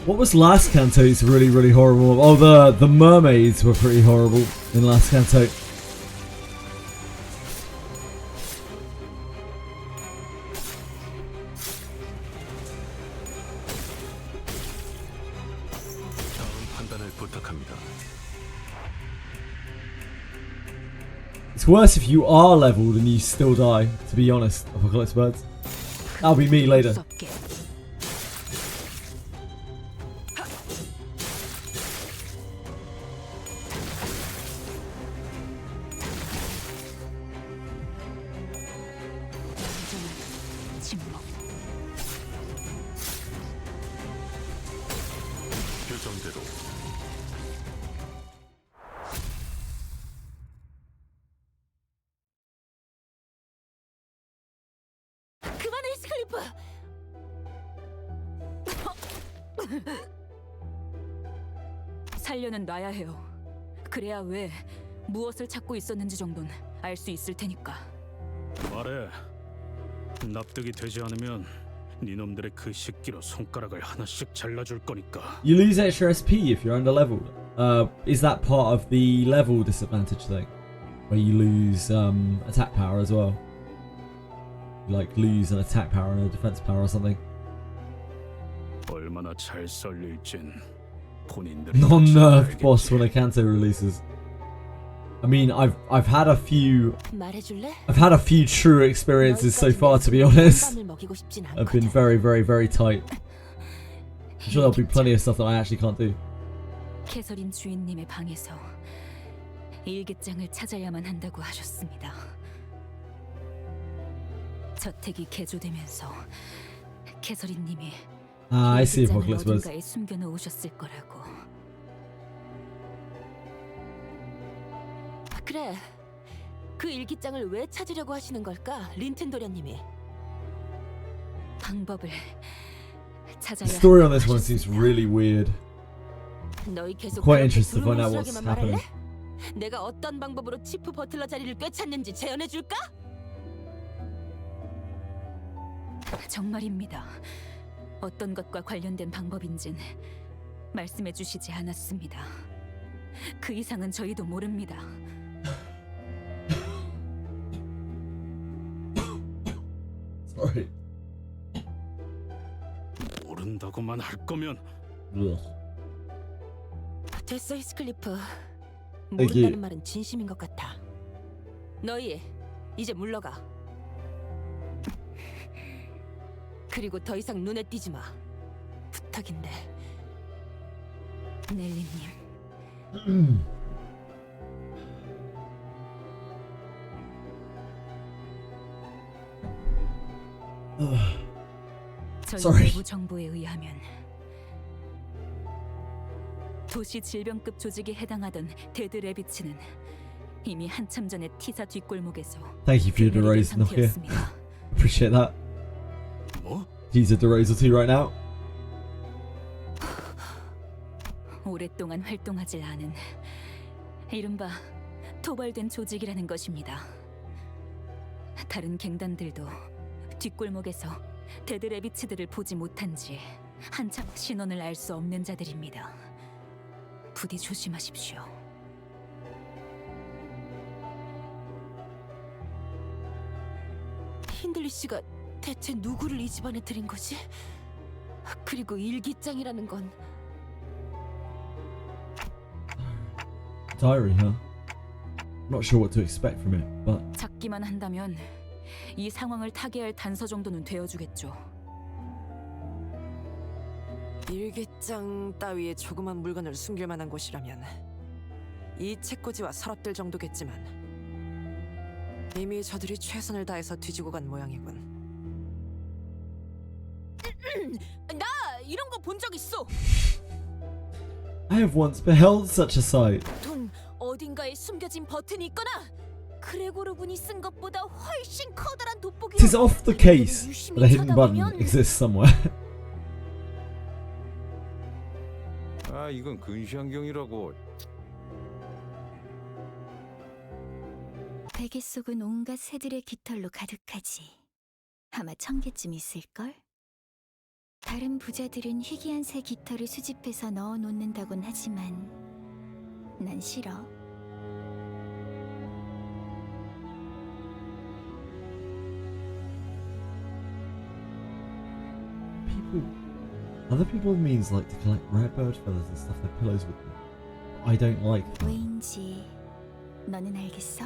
What was last CANTO's really horrible? Oh, the mermaids were pretty horrible in last CANTO. 다음 판단을 부탁합니다. It's worse if you are leveled and you still die, to be honest, Apocalypse Birds. That'll be me later. 규정대로 그만해, 스클리프. 살려는 놔야 해요. 그래야 왜 무엇을 찾고 있었는지 정도는 알 수 있을 테니까. 말해. 납득이 되지 않으면 네 놈들의 그 식기로 손가락을 하나씩 잘라줄 거니까. You lose extra SP if you're under leveled. Is that part of the level disadvantage thing? Where you lose attack power as well? You like lose an attack power and a defense power or something? 얼마나 잘 썰릴진 본인들이 Non-nerfed boss when a CANTO releases. I mean, I've had a few true experiences so far, to be honest. I've been very tight. I'm sure there'll be plenty of stuff that I actually can't do. 캐서린 주인님의 방에서 일기장을 찾아야만 한다고 하셨습니다. 저택이 개조되면서 캐서린님이 I see 일기장을 Apocalypse Birds. 어딘가에 숨겨놓으셨을 거라고. 그래. 그 일기장을 왜 찾으려고 하시는 걸까? 린튼 도련님이. 방법을 찾아야. The story on this one seems really weird. 너희 계속 Quite interested to find out what's 두루뭉술하게만 말할래? happening. 내가 어떤 방법으로 치프 버틀러 자리를 꿰찼는지 재현해 줄까? 정말입니다. 어떤 것과 관련된 방법인진 말씀해 주시지 않았습니다. 그 이상은 저희도 모릅니다. Sorry. 모른다고만 할 거면. 됐어, 히스클리프. Thank you. 모른다는 말은 진심인 것 같아. 너희 이제 물러가. 그리고 더 이상 눈에 띄지 마. 부탁인데, 넬리님. 저희 내부 정보에 의하면 도시 질병급 조직에 해당하던 데드 레비츠는 이미 한참 전에 T사 뒷골목에서 Thank you for your DeRose, Nokia. Appreciate that. 뭐? Use a DeRose or two right now. 오랫동안 활동하질 않은 이른바 토벌된 조직이라는 것입니다. 다른 갱단들도 뒷골목에서 데드 레비츠들을 보지 못한 지 한참 신원을 알 수 없는 자들입니다. 부디 조심하십시오. 힌들리 씨가 대체 누구를 이 집안에 들인 거지? 그리고 일기장이라는 건 Diary, huh? Not sure what to expect from it, but 찾기만 한다면 이 상황을 타개할 단서 정도는 되어주겠죠. 일기장 따위에 조그만 물건을 숨길 만한 곳이라면 이 책꽂이와 서랍들 정도겠지만 이미 저들이 최선을 다해서 뒤지고 간 모양이군. 나 이런 거 본 적 있어. I have once beheld such a sight. 돈 어딘가에 숨겨진 버튼이 있거나 그레고르 군이 쓴 것보다 훨씬 커다란 돋보기로. It is off the case that a hidden button exists somewhere. 아, 이건 근시안경이라고. 베개 속은 온갖 새들의 깃털로 가득하지. 아마 1000개쯤 있을걸? 다른 부자들은 희귀한 새 깃털을 수집해서 넣어 놓는다곤 하지만 난 싫어. Other people means like to collect rare bird feathers and stuff their pillows with them. I don't like that. 왜인지 너는 알겠어?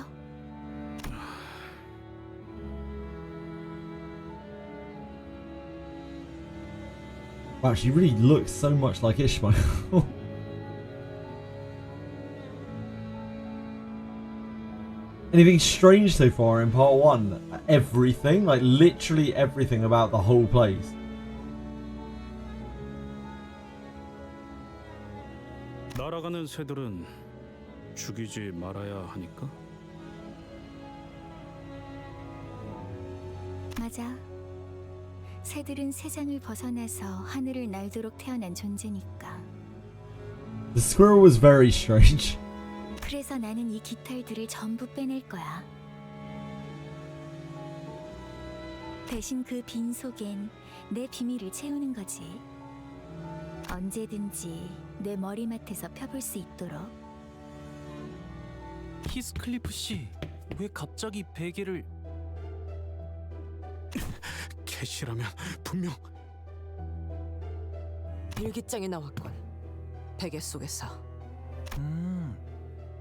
Wow, she really looks so much like Ishmael. Anything strange so far in part 1? Everything, like literally everything about the whole place. 날아가는 새들은 죽이지 말아야 하니까? 맞아. 새들은 세상을 벗어나서 하늘을 날도록 태어난 존재니까. The squirrel was very strange. 그래서 나는 이 깃털들을 전부 빼낼 거야. 대신 그 빈 속엔 내 비밀을 채우는 거지. 언제든지 내 머리맡에서 펴볼 수 있도록. 히스클리프 씨, 왜 갑자기 베개를... 캐시라면 분명... 일기장이 나왔군. 베개 속에서.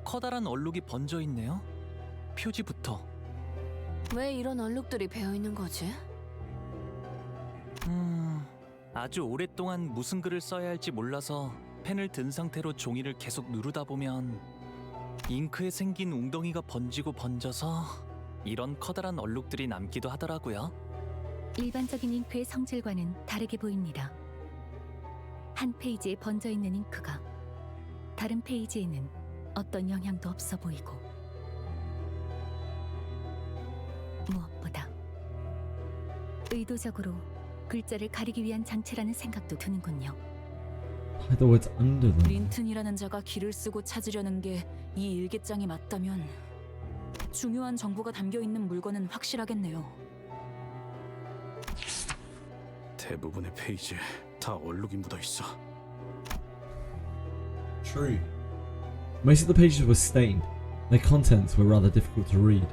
커다란 얼룩이 번져 있네요. 표지부터. 왜 이런 얼룩들이 배어 있는 거지? 아주 오랫동안 무슨 글을 써야 할지 몰라서 펜을 든 상태로 종이를 계속 누르다 보면 잉크에 생긴 웅덩이가 번지고 번져서 이런 커다란 얼룩들이 남기도 하더라고요. 일반적인 잉크의 성질과는 다르게 보입니다. 한 페이지에 번져 있는 잉크가 다른 페이지에는 어떤 영향도 없어 보이고, 무엇보다 의도적으로 글자를 가리기 위한 장치라는 생각도 드는군요. The words under them. 린튼이라는 자가 길을 쓰고 찾으려는 게 이 일기장이 맞다면 중요한 정보가 담겨 있는 물건은 확실하겠네요. 대부분의 페이지에 다 얼룩이 묻어 있어. True. Most of the pages were stained. Their contents were rather difficult to read.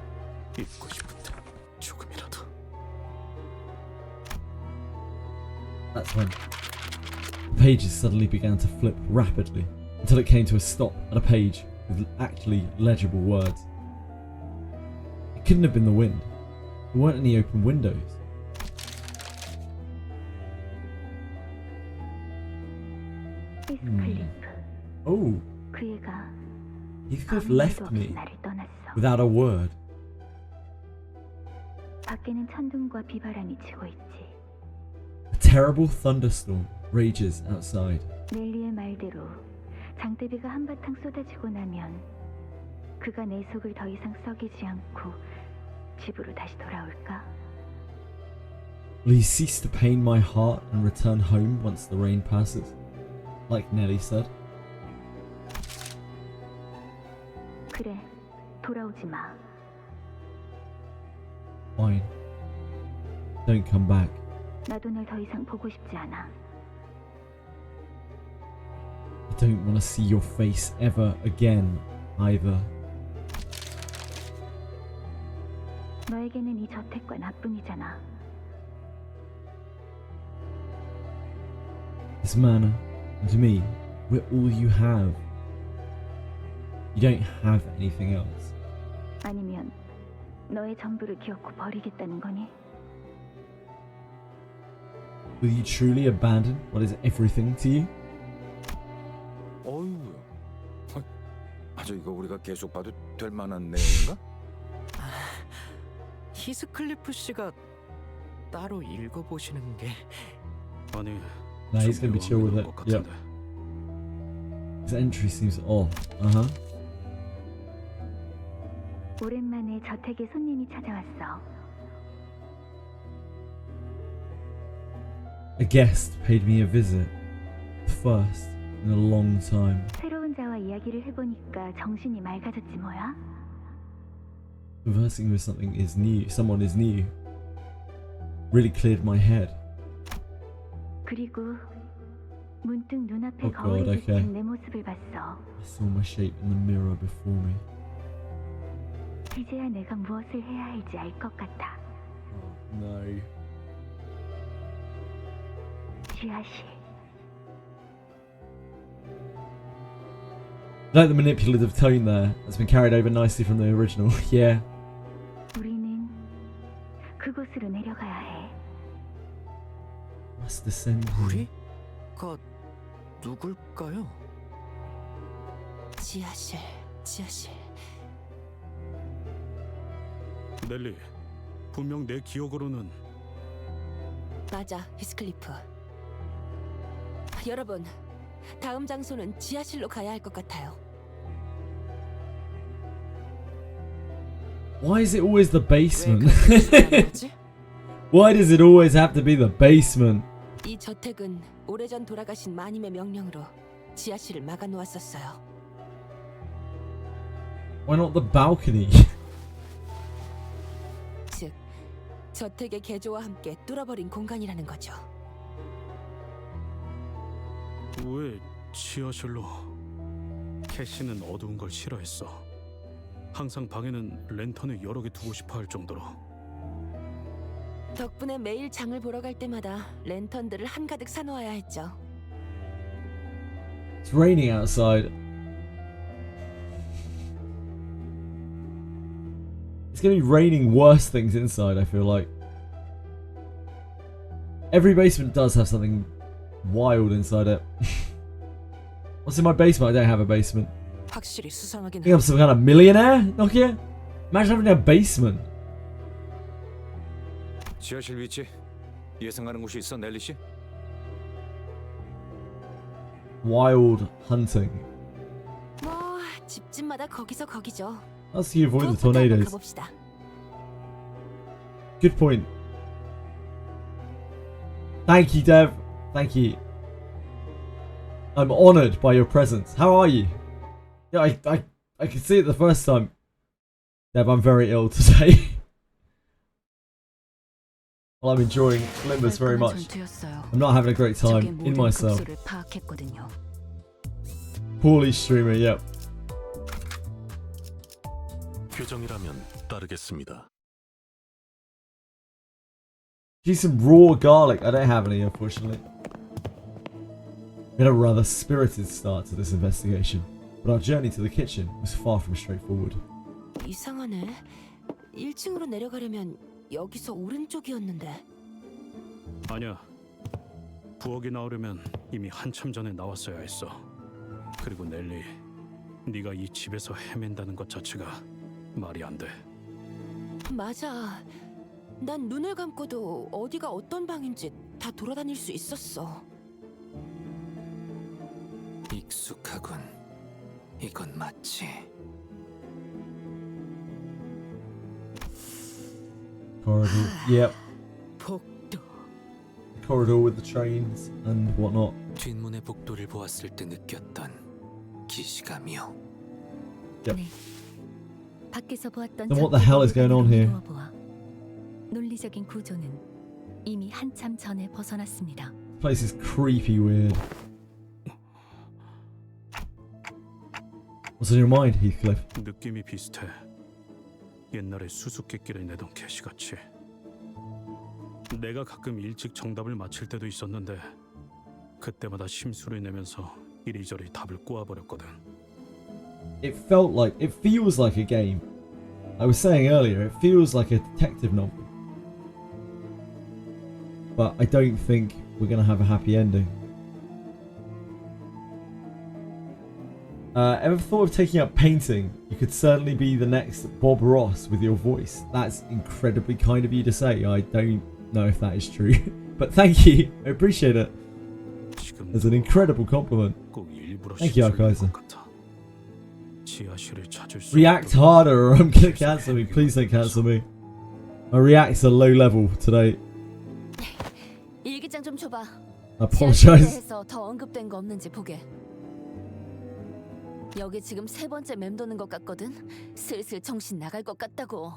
읽고 싶은데 조금이라도. That's when the pages suddenly began to flip rapidly until it came to a stop at a page with actually legible words. It couldn't have been the wind. There weren't any open windows. 히스클리프. Oh, 그 애가 Heathcliff 아무 left 말도 없이 me 나를 떠났어. without a word. 밖에는 천둥과 비바람이 치고 있지. A terrible thunderstorm rages outside. 넬리의 말대로 장대비가 한바탕 쏟아지고 나면 그가 내 속을 더 이상 썩이지 않고 집으로 다시 돌아올까? Will he cease to pain my heart and return home once the rain passes? Like Nelly said. 그래, 돌아오지 마. Fine. Don't come back. 나도 널 더 이상 보고 싶지 않아. I don't want to see your face ever again, either. 너에게는 이 저택과 나뿐이잖아. This manor, and me, we're all you have. You don't have anything else. 아니면 너의 전부를 기어코 버리겠다는 거니? Will you truly abandon what is everything to you? 어휴, 아주 이거 우리가 계속 봐도 될 만한 내용인가? 히스클리프 씨가 따로 읽어보시는 게 아니, Nah, he's gonna be chill with it. Yep. His entry seems off. 오랜만에 저택에 손님이 찾아왔어. A guest paid me a visit. The first in a long time. 새로운 자와 이야기를 해보니까 정신이 맑아졌지 뭐야? Conversing with someone is new. Really cleared my head. 그리고 문득 눈앞에 Oh 거울에 God, okay. 비친 내 모습을 봤어. I saw my shape in the mirror before me. 이제야 내가 무엇을 해야 할지 알 것 같아. No. 지하실. I like the manipulative tone there. That's been carried over nicely from the original. Yeah. 우리는 그곳으로 내려가야 해. Must descend here. 우리가 누굴까요? 지하실. 넬리, 분명 내 기억으로는 맞아, 히스클리프. 여러분, 다음 장소는 지하실로 가야 할 것 같아요. Why is it always the basement? Why does it always have to be the basement? 이 저택은 오래전 돌아가신 마님의 명령으로 지하실을 막아놓았었어요. Why not the balcony? 즉, 저택의 개조와 함께 뚫어버린 공간이라는 거죠. 왜 지하실로? 캐시는 어두운 걸 싫어했어. 항상 방에는 랜턴을 여러 개 두고 싶어 할 정도로. 덕분에 매일 장을 보러 갈 때마다 랜턴들을 한가득 사놓아야 했죠. It's raining outside. It's gonna be raining worse things inside, I feel like. Every basement does have something wild inside it. What's in my basement? I don't have a basement. 확실히 수상하긴 I think I'm some kind of millionaire, Nokia? Imagine having a basement. 지하실 위치 예상하는 곳이 있어, 넬리 씨? Wild hunting. 뭐 집집마다 거기서 거기죠. That's how you avoid the 무엇보다 한번 tornadoes. 가봅시다. Good point. Thank you, Dev. Thank you. I'm honoured by your presence. How are you? Yeah, I could see it the first time. Dev, I'm very ill today. Well, I'm enjoying Limbus very much. I'm not having a great time in myself. Poorly streamer, yep. 규정이라면 따르겠습니다. Use some raw garlic. I don't have any, unfortunately. We had a rather spirited start to this investigation, but our journey to the kitchen was far from straightforward. 이상하네. 1층으로 내려가려면 여기서 오른쪽이었는데. 아니야. 부엌이 나오려면 이미 한참 전에 나왔어야 했어. 그리고 넬리, 네가 이 집에서 헤맨다는 것 자체가 말이 안 돼. 맞아. 난 눈을 감고도 어디가 어떤 방인지 다 돌아다닐 수 있었어. 익숙하군. 이건 마치 Corridor. Yep. 복도. Corridor with the trains and whatnot. 뒷문의 복도를 보았을 때 느꼈던 기시감이요. Yep. 네. 밖에서 보았던 Then what the hell is going on here? 보아 논리적인 구조는 이미 한참 전에 벗어났습니다. This place is creepy weird. What's on your mind, Heathcliff? 느낌이 비슷해. 옛날에 수수께끼를 내던 개시같이. 내가 가끔 일찍 정답을 맞힐 때도 있었는데 그때마다 심수를 내면서 이리저리 답을 꼬아버렸거든. It feels like a game. I was saying earlier, it feels like a detective novel. But I don't think we're going to have a happy ending. Ever thought of taking up painting? You could certainly be the next Bob Ross with your voice. That's incredibly kind of you to say. I don't know if that is true. But thank you. I appreciate it. It's an incredible compliment. Thank you, Archizer. React harder or I'm going to cancel me. Please don't cancel me. My reacts are low level today. 일기장 좀 줘봐. I apologize. 지하실에서 더 언급된 거 없는지 보게. 여기 지금 세 번째 맴도는 것 같거든. 슬슬 정신 나갈 것 같다고.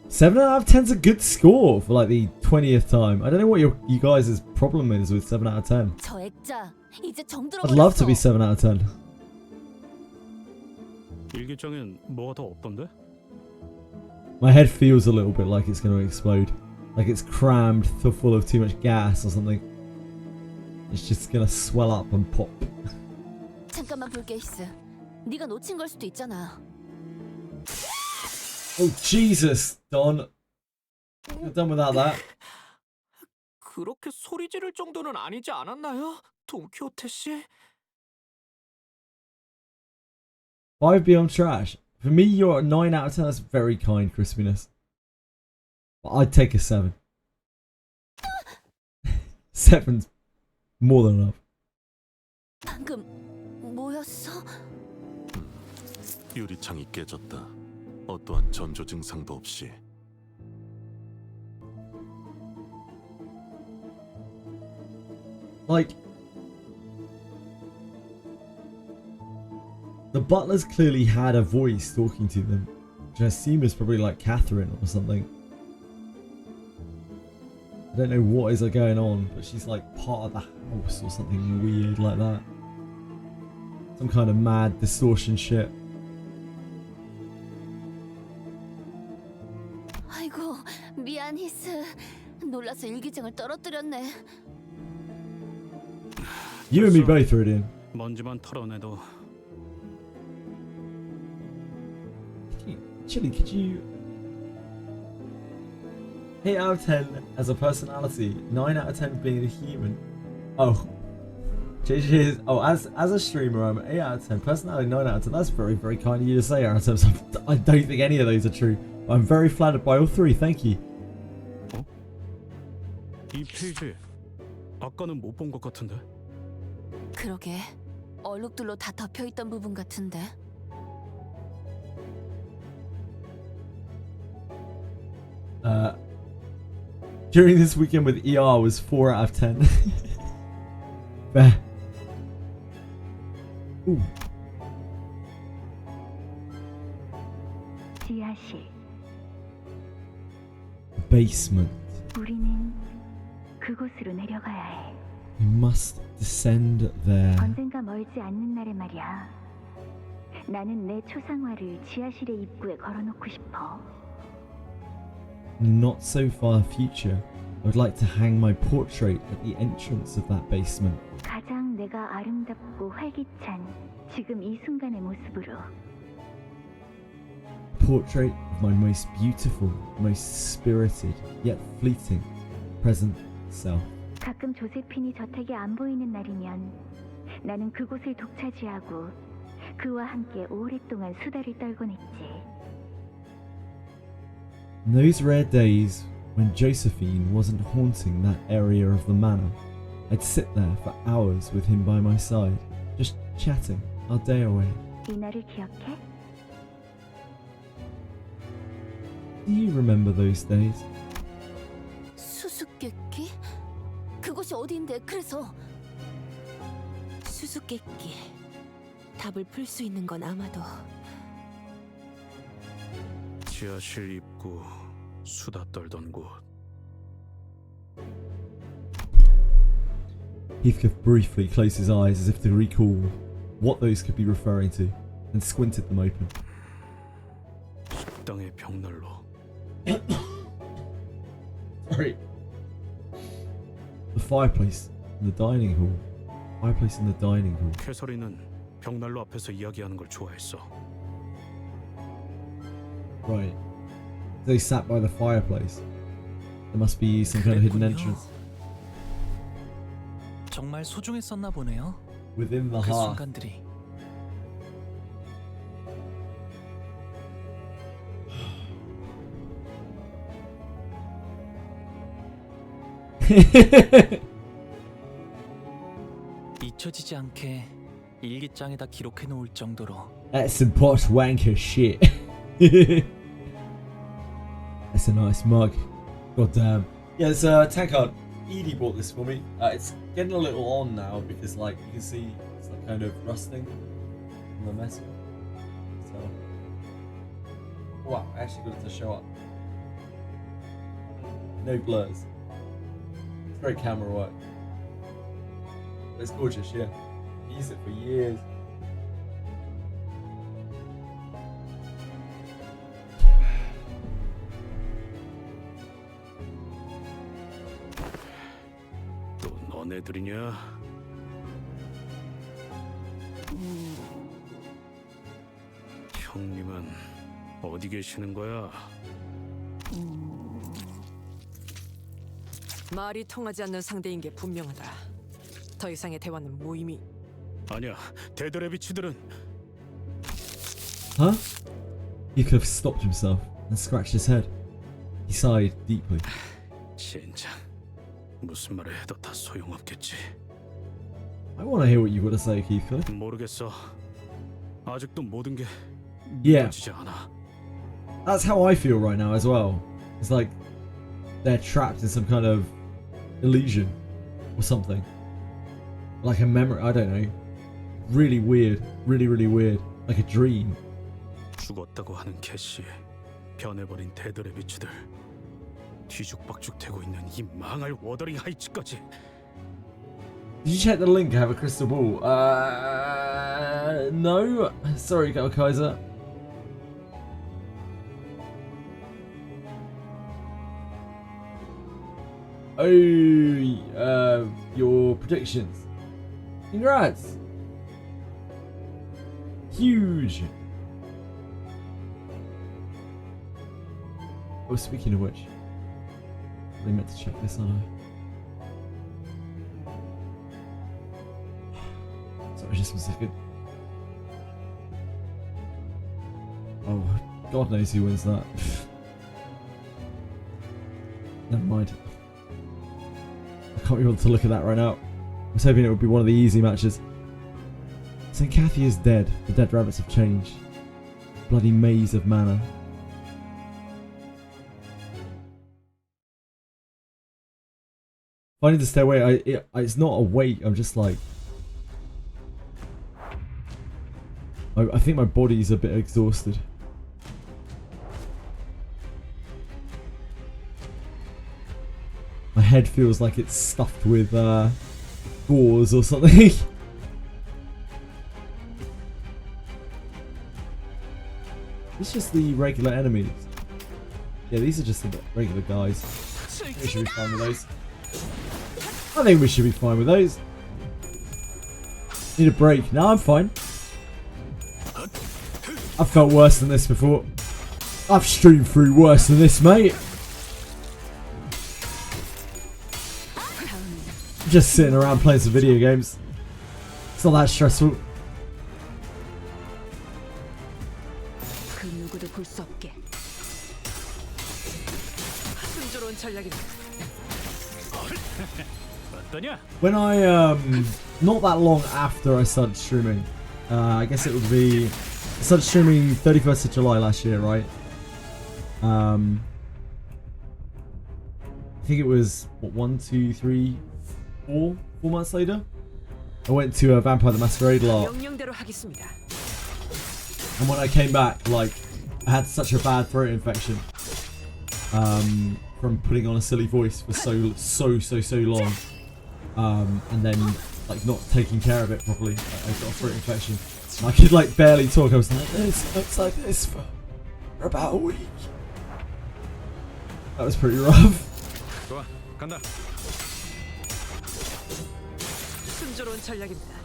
7 out of 10's a good score for like the 20th time. I don't know what you guys' problem is with 7 out of 10. 저 액자 이제 정들어 I'd love to be 7 out of 10. 일기장엔 뭐가 더 없던데? My head feels a little bit like it's going to explode. Like it's crammed full of too much gas or something. It's just going to swell up and pop. 잠깐만 볼게 히스. 네가 놓친 걸 수도 있잖아. Oh Jesus, Don. You're done without that. 그렇게 소리 지를 정도는 아니지 않았나요? 돈키호테 씨? 5 beyond trash. For me, you're a 9 out of 10. That's very kind, crispiness. But I'd take a 7. 7's more than enough. 방금 뭐였어? 유리창이 깨졌다. 어떠한 전조 증상도 없이. Like, the butlers clearly had a voice talking to them, which I assume is probably like Catherine or something. I don't know what is going on, but she's like part of the house or something weird like that. Some kind of mad distortion shit. 아이고 미안 히스. 놀라서 일기장을 떨어뜨렸네. You and me both, Iridian. 먼지만 털어내도. Chili, could you... 8 out of 10 as a personality, 9 out of 10 being a human. Oh. JJ is... Oh, as a streamer, I'm 8 out of 10. Personality, 9 out of 10. That's very, very kind of you to say, Aaron. I don't think any of those are true. I'm very flattered by all three. Thank you. 어? 이 페이지 아까는 못 본 것 같은데? 그러게. 얼룩들로 다 덮여있던 부분 같은데. During this weekend with ER was 4 out of 10. Fair. Ooh. 지하실. Basement. 우리는 그곳으로 내려가야 해. We must descend there. 언젠가 멀지 않는 날에 말이야. 나는 내 초상화를 지하실의 입구에 걸어놓고 싶어. Not so far future, I would like to hang my portrait at the entrance of that basement. 가장 내가 아름답고 활기찬 지금 이 순간의 모습으로. Portrait of of my most beautiful, most spirited, yet fleeting, present self. 가끔 조세핀이 저택에 안 보이는 날이면 나는 그곳을 독차지하고 그와 함께 오랫동안 수다를 떨곤 했지. In those rare days when Josephine wasn't haunting that area of the manor, I'd sit there for hours with him by my side, just chatting our day away. 이 날을 기억해? Do you remember those days? 수수께끼? 그곳이 어디인데? 그래서 수수께끼. 답을 풀 수 있는 건 아마도 지하실 입구 수다 떨던 곳. Heathcliff briefly closed his eyes as if to recall what those could be referring to, and squinted them open. 식당의 벽난로. Sorry. The fireplace in the dining hall. Fireplace in the dining hall. 캐서린은 벽난로 앞에서 이야기하는 걸 좋아했어. Right. They sat by the fireplace. There must be some kind of hidden entrance. 정말 소중했었나 보네요. Within the 그 hearth. 순간들이. 잊혀지지 않게 일기장에다 기록해 놓을 정도로. That's some posh wanker shit. That's a nice mug. God damn. Yeah, it's Tankard. Edie bought this for me. It's getting a little on now because, like, you can see it's like kind of rusting from the metal. So, wow, I actually got it to show up. No blurs. It's great camera work. It's gorgeous, yeah. I used it for years. 또 너네들이냐? 형님은 어디 계시는 거야? 말이 통하지 않는 상대인 게 분명하다. 더 이상의 대화는 무의미. 아니야, 데드레비치들은. Huh? Heathcliff stopped himself and scratched his head. He sighed deeply. 진짜 무슨 말을 해도 다 소용없겠지. I want to hear what you've got to say, Heathcliff. 모르겠어. 아직도 모든 게 Yeah. 믿어지지 않아. That's how I feel right now as well. It's like they're trapped in some kind of illusion or something. Like a memory, I don't know. Really weird. Really, really weird. Like a dream. 죽었다고 하는 캐시, 변해버린 데드레비치들, 뒤죽박죽되고 있는 이 망할 워더링 하이츠까지. Did you check the link? I have a crystal ball. No. Sorry, Kaiser. Oh, your predictions. Congrats. Huge. Oh, speaking of which, I meant to check this, aren't I? Sorry, just 1 second. Oh, God knows who wins that. Never mind. I can't be able to look at that right now. I was hoping it would be one of the easy matches. St. Cathy is dead. The dead rabbits have changed. Bloody maze of mana. If I need to stay away, it's not a wait. I'm just like... I think my body's a bit exhausted. My head feels like it's stuffed with gauze or something. It's just the regular enemies. Yeah, these are just the regular guys. We should be fine with those. I think we should be fine with those. Need a break. No, I'm fine. I've felt worse than this before. I've streamed through worse than this, mate. Just sitting around playing some video games. It's not that stressful. 그 누구도 볼 수 없게. 순조로운 전략입니다. 어떠냐? When I not that long after I started streaming, I guess it would be I started streaming 31st of July last year, right? I think it was what 1, 2, 3, 4 months later. I went to a Vampire the Masquerade lot, 명령대로 하겠습니다. and when I came back, like I had such a bad throat infection from putting on a silly voice for so long, and then like not taking care of it properly. I got a throat infection. I could like barely talk. I was like this. It's like this for about a week. That was pretty rough. 좋아, 간다. 순조로운 전략입니다.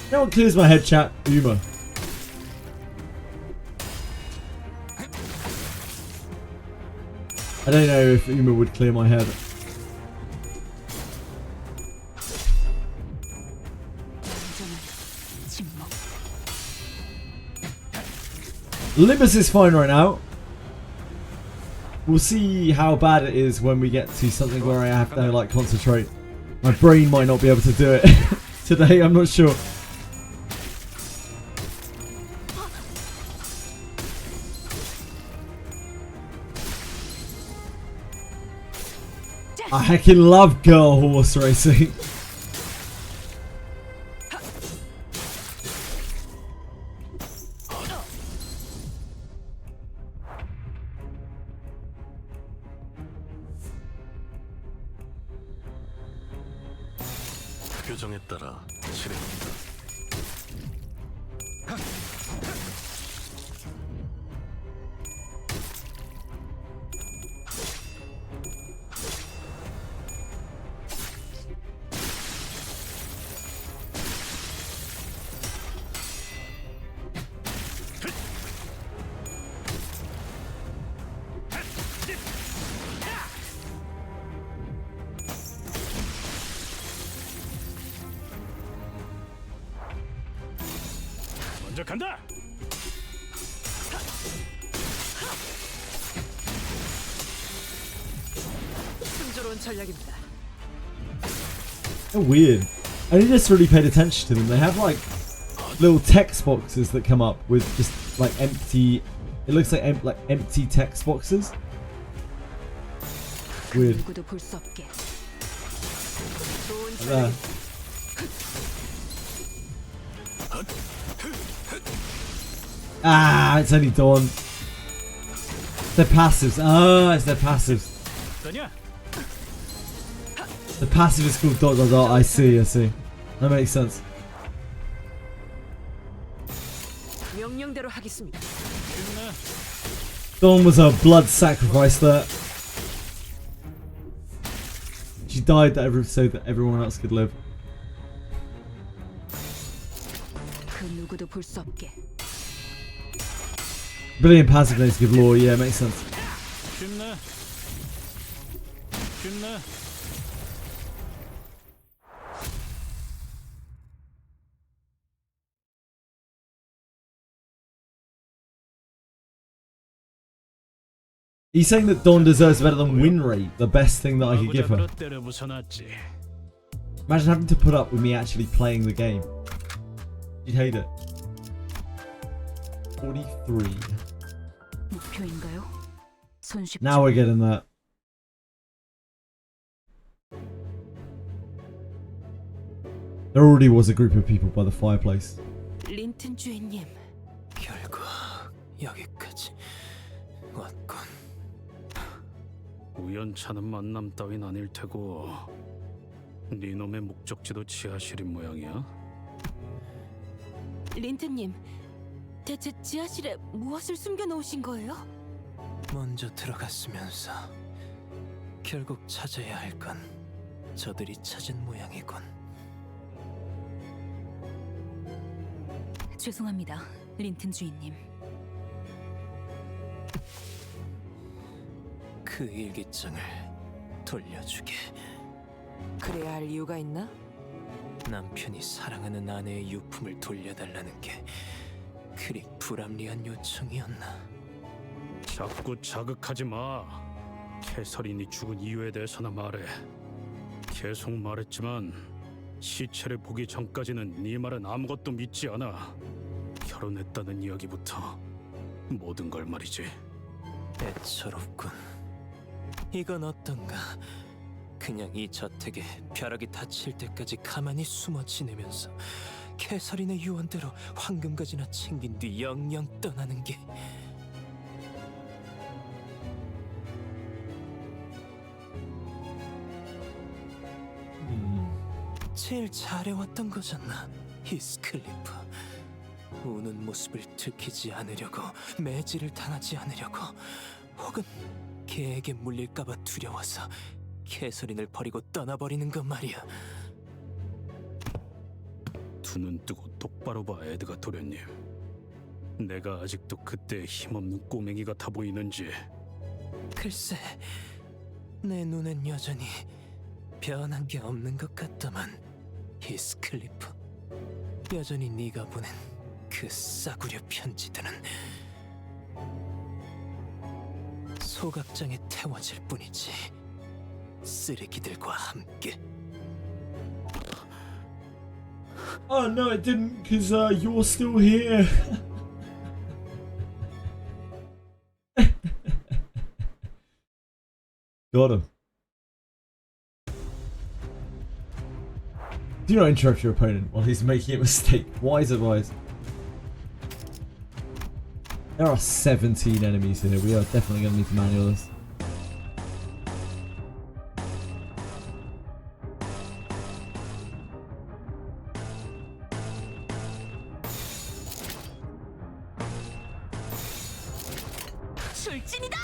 You know what clears my head, chat? Uma. I don't know if Uma would clear my head. Limbus is fine right now. We'll see how bad it is when we get to something where I have to like concentrate. My brain might not be able to do it today, I'm not sure. I heckin' love girl horse racing. 규정에 따라 실행합니다. 먼저 간다. 순조로운 전략입니다. They're weird. I just really paid attention to them. They have like little text boxes that come up with just like empty. It looks like empty text boxes. Weird. 누구도 볼 수 없게. 좋은 Like 전략. that. Ah, it's only Dawn. They're passives. Ah, it's their passives. 어떠냐? The passive is called dot dot dot. I see, I see. That makes sense. 명령대로 하겠습니다. Dawn was a blood sacrifice there. She died so that everyone else could live. 그 누구도 볼 수 없게. Brilliant passive needs to give lore. Yeah, makes sense. 쉽네. 쉽네. He's saying that Dawn deserves better than win rate, the best thing that I could give her. 때려 부숴놨지. Imagine having to put up with me actually playing the game. You'd hate it. 43. 목표인가요? 손쉽죠. Now we're getting that. There already was a group of people by the fireplace. 린튼 주인님. 결국 여기까지 왔군. 우연찮은 만남 따윈 아닐 테고 네 놈의 목적지도 지하실인 모양이야? 린트님, 대체 지하실에 무엇을 숨겨놓으신 거예요? 먼저 들어갔으면서 결국 찾아야 할 건 저들이 찾은 모양이군. 죄송합니다, 린튼 주인님. 그 일기장을 돌려주게. 그래야 할 이유가 있나? 남편이 사랑하는 아내의 유품을 돌려달라는 게 그리 불합리한 요청이었나? 자꾸 자극하지 마. 캐서린이 죽은 이유에 대해서나 말해. 계속 말했지만 시체를 보기 전까지는 네 말은 아무것도 믿지 않아. 결혼했다는 이야기부터 모든 걸 말이지. 애처롭군. 이건 어떤가? 그냥 이 저택에 벼락이 닫힐 때까지 가만히 숨어 지내면서 캐서린의 유언대로 황금가지나 챙긴 뒤 영영 떠나는 게. 제일 잘해왔던 거잖아, 히스클리프. 우는 모습을 들키지 않으려고, 매질을 당하지 않으려고, 혹은 개에게 물릴까봐 두려워서 캐서린을 버리고 떠나버리는 것 말이야. 두 눈 뜨고 똑바로 봐, 에드가 도련님. 내가 아직도 그때 힘없는 꼬맹이 같아 보이는지. 글쎄, 내 눈엔 여전히 변한 게 없는 것 같다만, 히스클리프. 여전히 네가 보낸 그 싸구려 편지들은 소각장에 태워질 뿐이지. 쓰레기들과 함께. Oh no, it didn't, because you're still here. Got him. Do not interrupt your opponent while he's making a mistake. Wise advice. There are 17 enemies here. We are definitely going to need to manual this. 출진이다!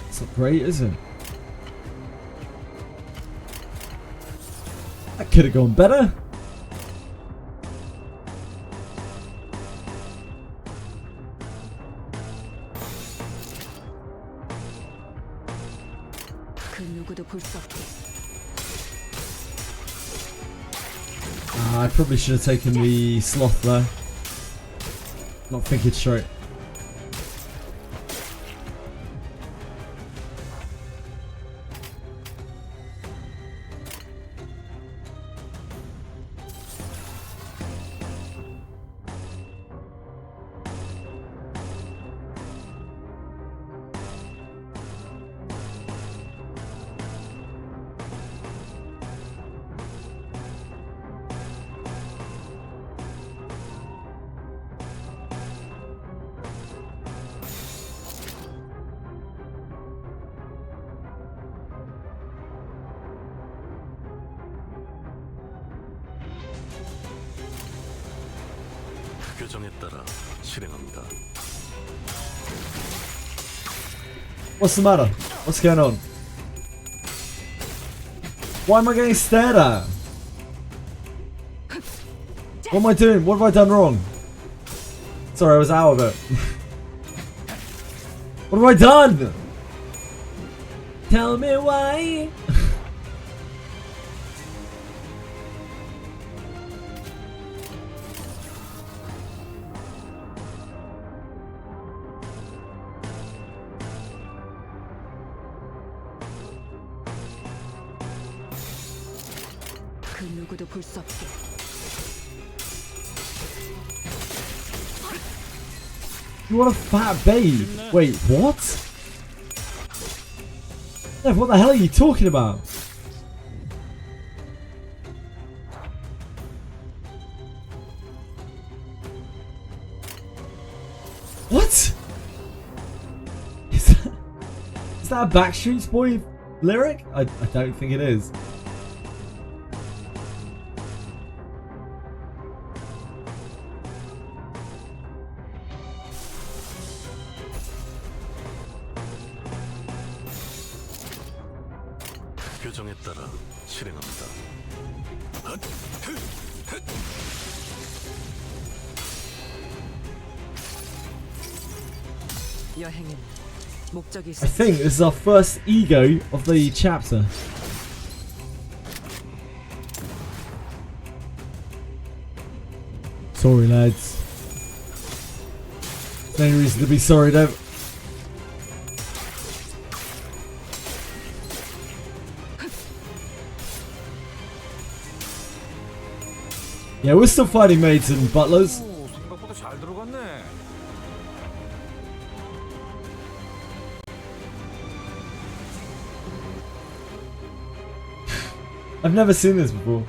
It's not great, is it? That could have gone better. 그 누구도 볼 수 없게. I probably should have taken the sloth there. Not thinking straight. 규정에 따라 실행합니다. What's the matter? What's going on? Why am I getting stared at? What am I doing? What have I done wrong? Sorry, I was out of it. What have I done? Tell me why. 그 누구도 볼 수 없게. You want a fat babe? Wait, what? Dev, what the hell are you talking about? What? Is that a Backstreet Boy lyric? I don't think it is. 규정에 따라 실행합니다. 여행은 목적이 I think this is our first ego of the chapter. Sorry, lads. No reason to be sorry, though. Yeah, we're still fighting maids and butlers. 오, 생각보다 잘 들어갔네. I've never seen this before.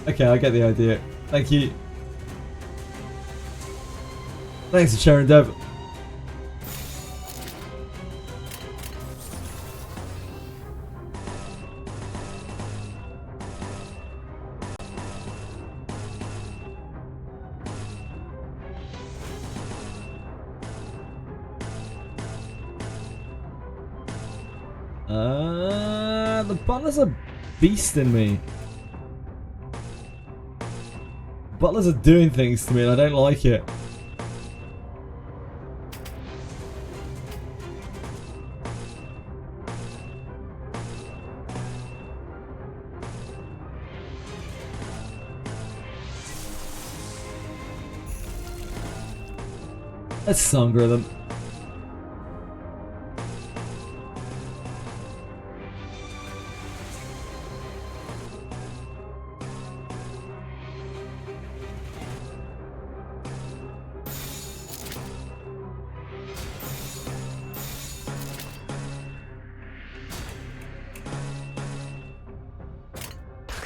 Okay, I get the idea. Thank you. Thanks for sharing, Dev. The butlers are beasting me. Butlers are doing things to me and I don't like it. Let's Sangra them.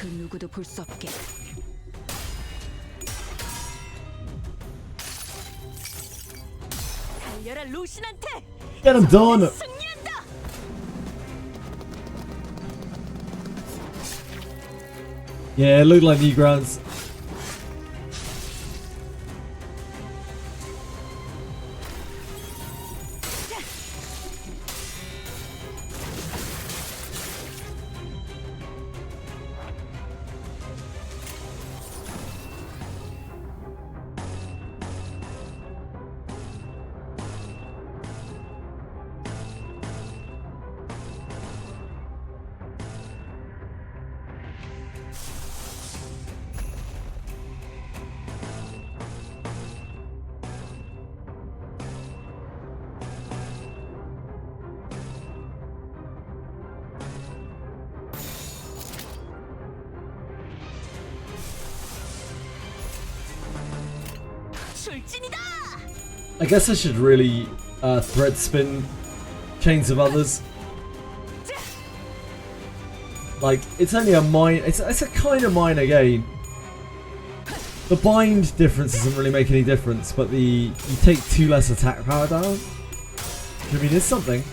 그 누구도 볼 수 없게. 달려라 루신한테. Get him done. 승리한다. Yeah, it looked like Newgrounds. I guess I should really thread spin Chains of Others. Like, it's only a minor, it's a kind of minor gain. The bind difference doesn't really make any difference, but you take 2 less attack power down. I mean, it's something.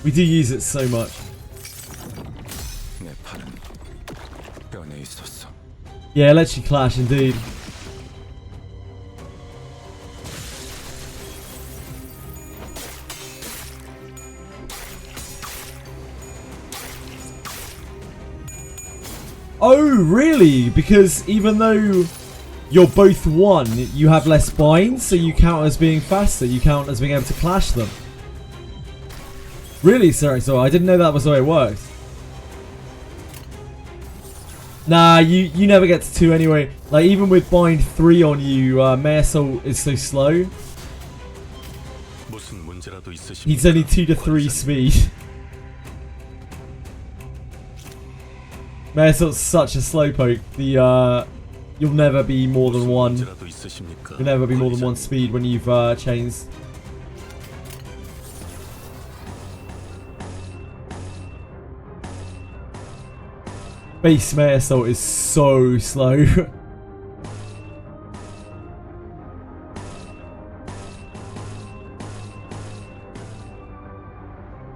We do use it so much. Yeah, it lets you clash indeed. Oh, really? Because even though you're both 1, you have less bind, so you count as being faster. You count as being able to clash them. Really? Sorry, I didn't know that was the way it worked. Nah, you never get to 2 anyway. Like, even with bind 3 on you, Mayor Soul is so slow. 무슨 문제라도 He's only 2 to 3 speed. Maresort's such a slowpoke. You'll never be more than 1. You'll never be more than 1 speed when you've changed. Base Maresort is so slow.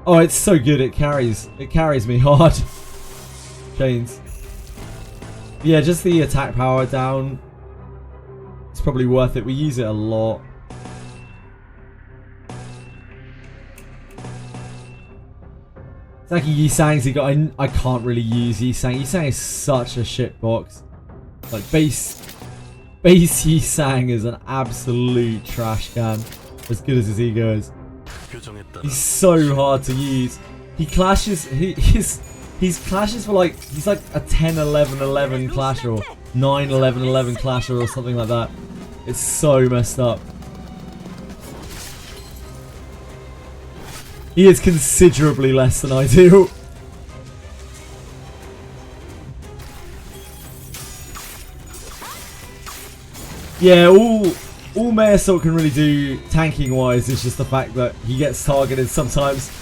Oh, it's so good. It carries me hard. Chains. Yeah, just the attack power down. It's probably worth it. We use it a lot. It's like Yisang's he got. I can't really use Yisang. Yisang is such a shit box. Like base Yisang is an absolute trash can. As good as his ego is. He's so hard to use. He clashes. He's clashes for like, he's like a 10-11-11 clasher or 9-11-11 clasher or something like that. It's so messed up. He is considerably less than I do. Yeah, all Maresort can really do tanking wise is just the fact that he gets targeted sometimes.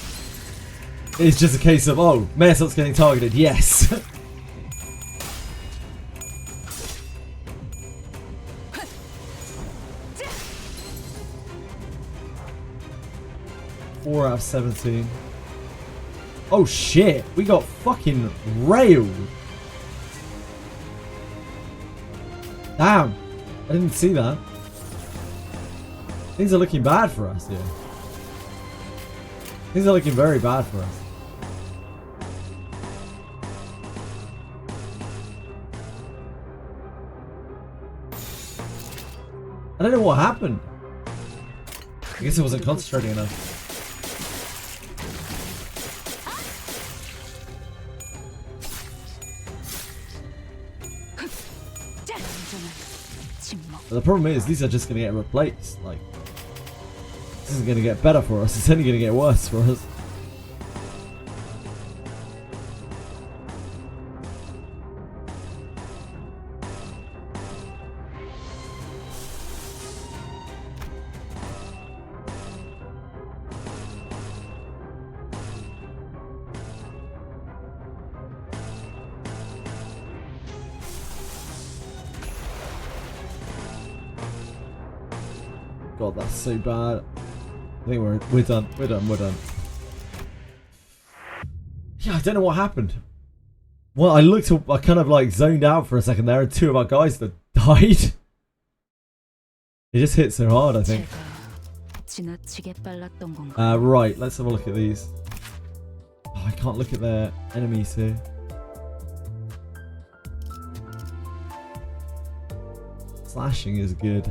It's just a case of, oh, Maresort's getting targeted, yes. Four out of 17. Oh shit, we got fucking railed. Damn, I didn't see that. Things are looking bad for us here. Things are looking very bad for us. I don't know what happened. I guess I wasn't concentrating enough. But the problem is, these are just going to get replaced. Like, this isn't going to get better for us. It's only going to get worse for us. God, that's so bad. I think we're done. We're done. Yeah, I don't know what happened. Well, I kind of like zoned out for a second there, and 2 of our guys that died. It just hit so hard, I think. Right, let's have a look at these. Oh, I can't look at their enemies here. Slashing is good.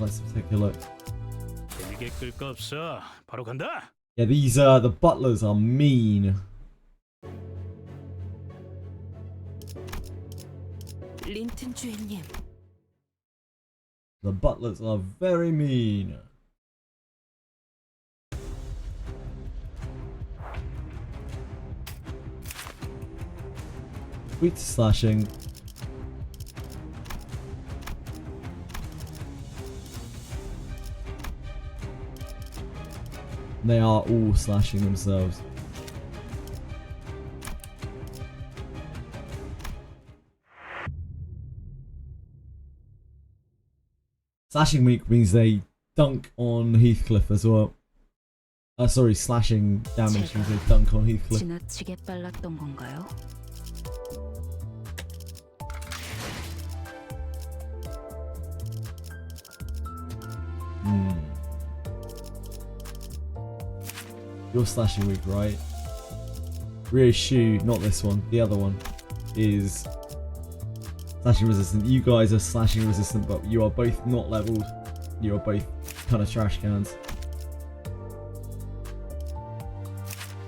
Let's take a look. Yeah, these the butlers are mean. The butlers are very mean. Weak to slashing. They are all slashing themselves. Slashing weak means they dunk on Heathcliff as well. Sorry, slashing damage means they dunk on Heathcliff. You're slashing weak, right? Reissue, not this one. The other one is slashing resistant. You guys are slashing resistant, but you are both not leveled. You are both kind of trash cans.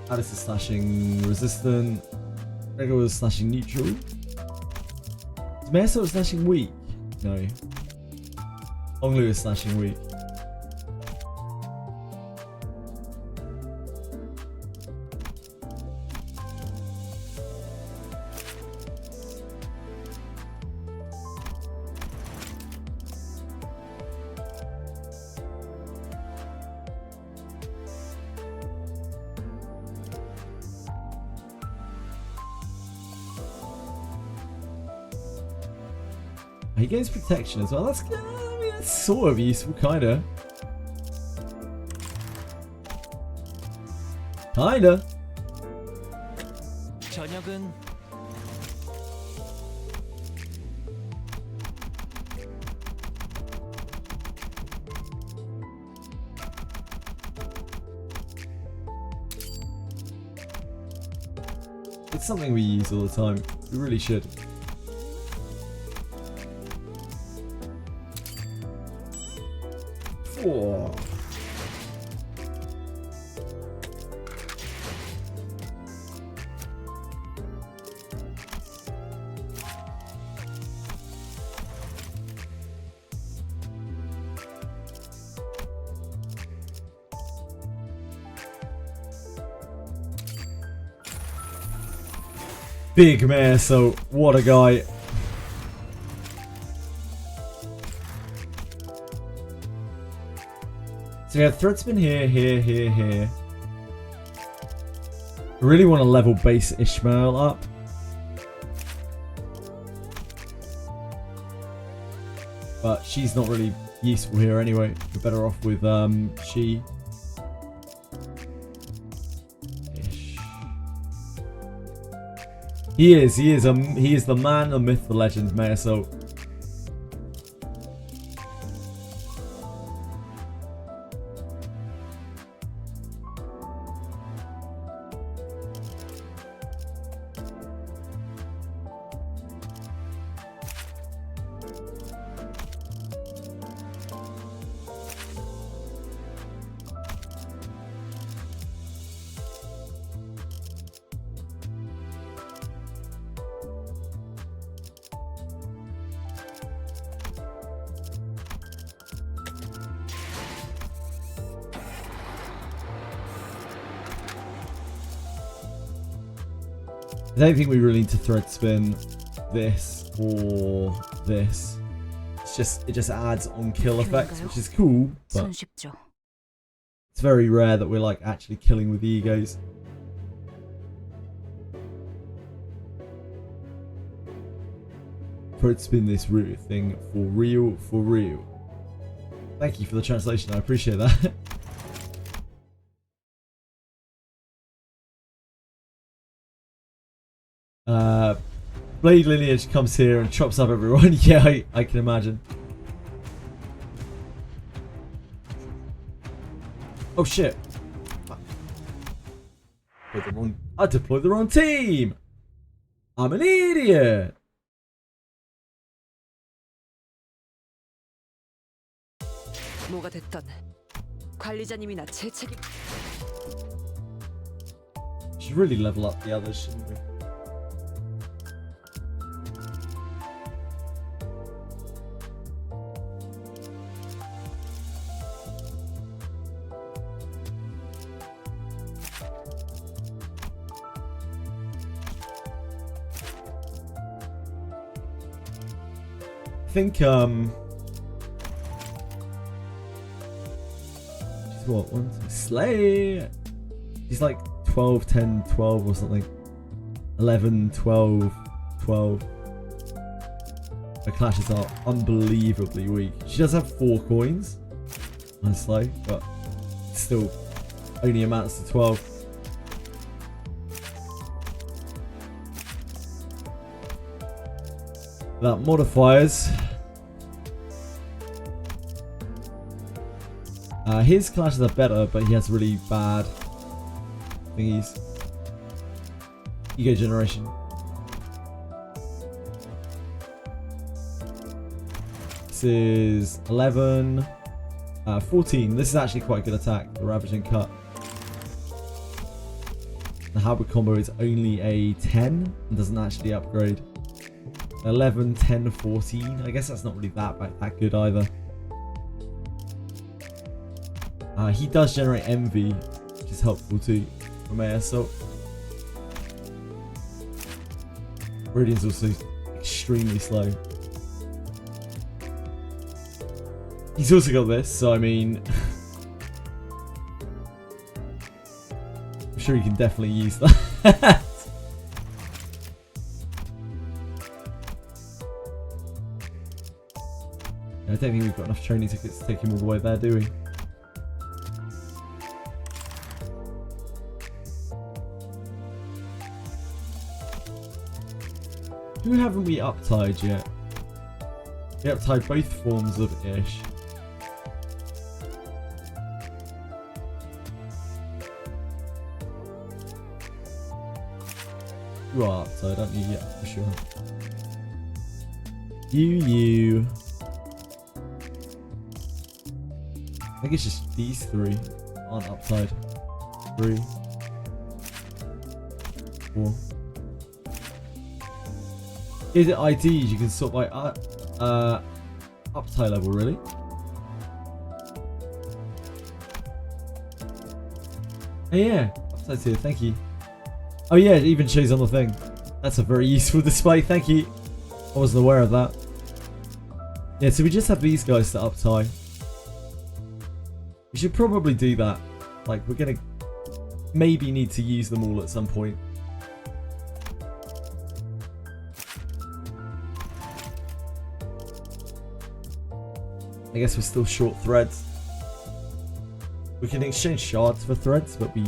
Alice is slashing resistant. Gregor is slashing neutral. Is Maresort slashing weak? No. Long Lewis slashing week. He gains protection as well. That's, I mean, that's sort of useful, kinda. Kinda. 저녁은 It's something we use all the time. We really should. Four. Big mare, so what a guy. So we have thread spin here, here, here, here. I really want to level base Ishmael up. But she's not really useful here anyway. We're better off with she. He is the man, the myth, the legend, Mayor, so I don't think we really need to thread spin this or this. It just adds on kill effects, which is cool, but it's very rare that we're like actually killing with the egos. Thread spin this root thing for real, for real. Thank you for the translation, I appreciate that. Blade Lineage comes here and chops up everyone. Yeah, I can imagine. Oh shit. I deployed the wrong team. I'm an idiot. 뭐가 됐든 관리자님이나 제 책임. Should really level up the others, shouldn't we? I think she's what, one, two, Slay. She's like 12, 10, 12 or something. 11, 12, 12. Her clashes are unbelievably weak. She does have 4 coins on Slay, but still only amounts to 12. Without modifiers. His clashes are better, but he has really bad thingies. Ego generation. This is 11, 14. This is actually quite a good attack. The Ravaging Cut. The Halberd combo is only a 10 and doesn't actually upgrade. 11, 10, 14. I guess that's not really that good either. He does generate envy, which is helpful too from ASO. Meridian's also extremely slow. He's also got this, so I mean, I'm sure he can definitely use that. I don't think we've got enough training tickets to take him all the way there, do we? Who haven't we uptied yet? We uptied both forms of Ish. You are uptied, aren't you? Yeah, for sure. You. I think it's just these three aren't uptied. 3, 4. Is it IDs you can sort by uptide level, really? Oh yeah, uptide's here, thank you. Oh yeah, it even shows on the thing. That's a very useful display, thank you. I wasn't aware of that. Yeah, so we just have these guys to uptie. We should probably do that. Like, we're gonna maybe need to use them all at some point. I guess we're still short threads. We can exchange shards for threads, but we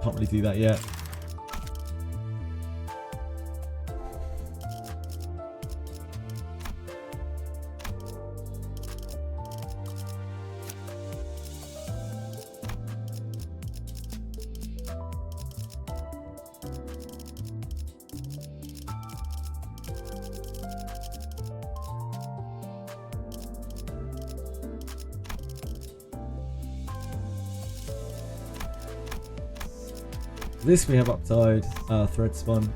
can't really do that yet. This we have uptide, thread spun.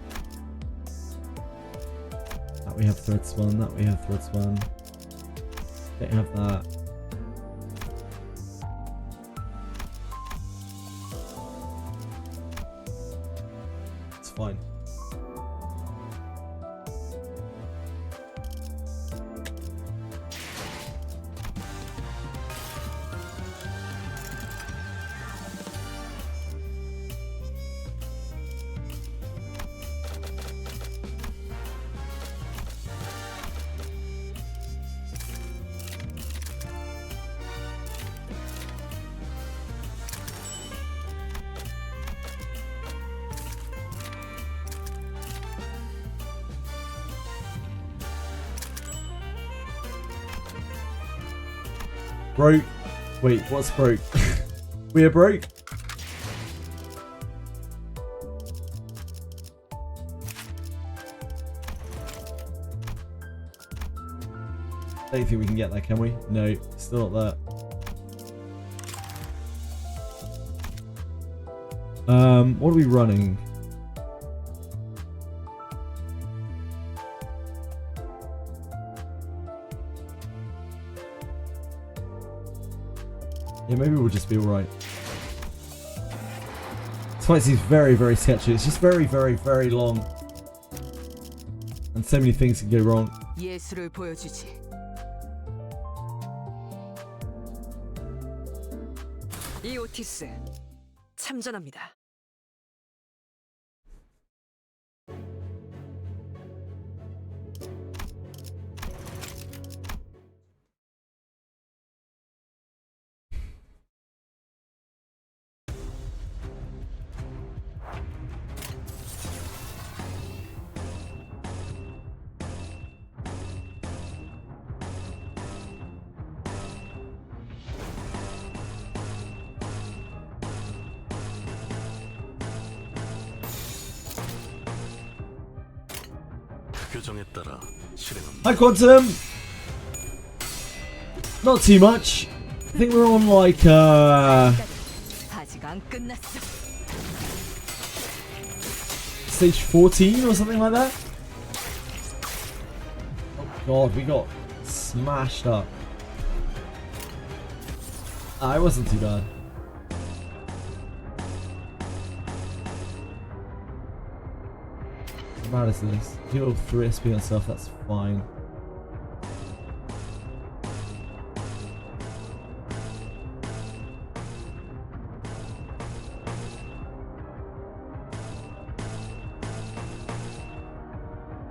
That we have thread spun, that we have thread spun. Don't have that. It's fine. Broke. Wait, what's broke? We are broke? Don't think we can get that, can we? No, still not there. What are we running? Yeah, maybe we'll just be alright. This fight seems very, very sketchy. It's just very, very, very long. And so many things can go wrong. 예술을 보여주지. 이오티스 참전합니다. Hi Quantum! Not too much. I think we're on like stage 14 or something like that. Oh god, we got smashed up. I wasn't too bad. How bad is this? Heal 3 SP and stuff, that's fine.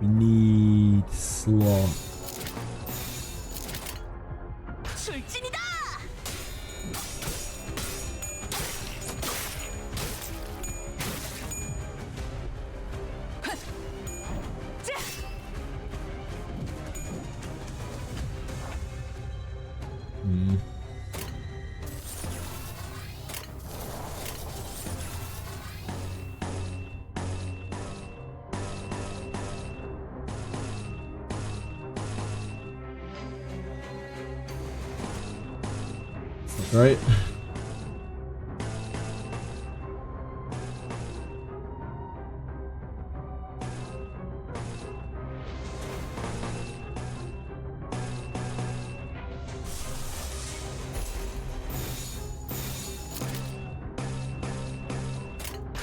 We need slot. Right.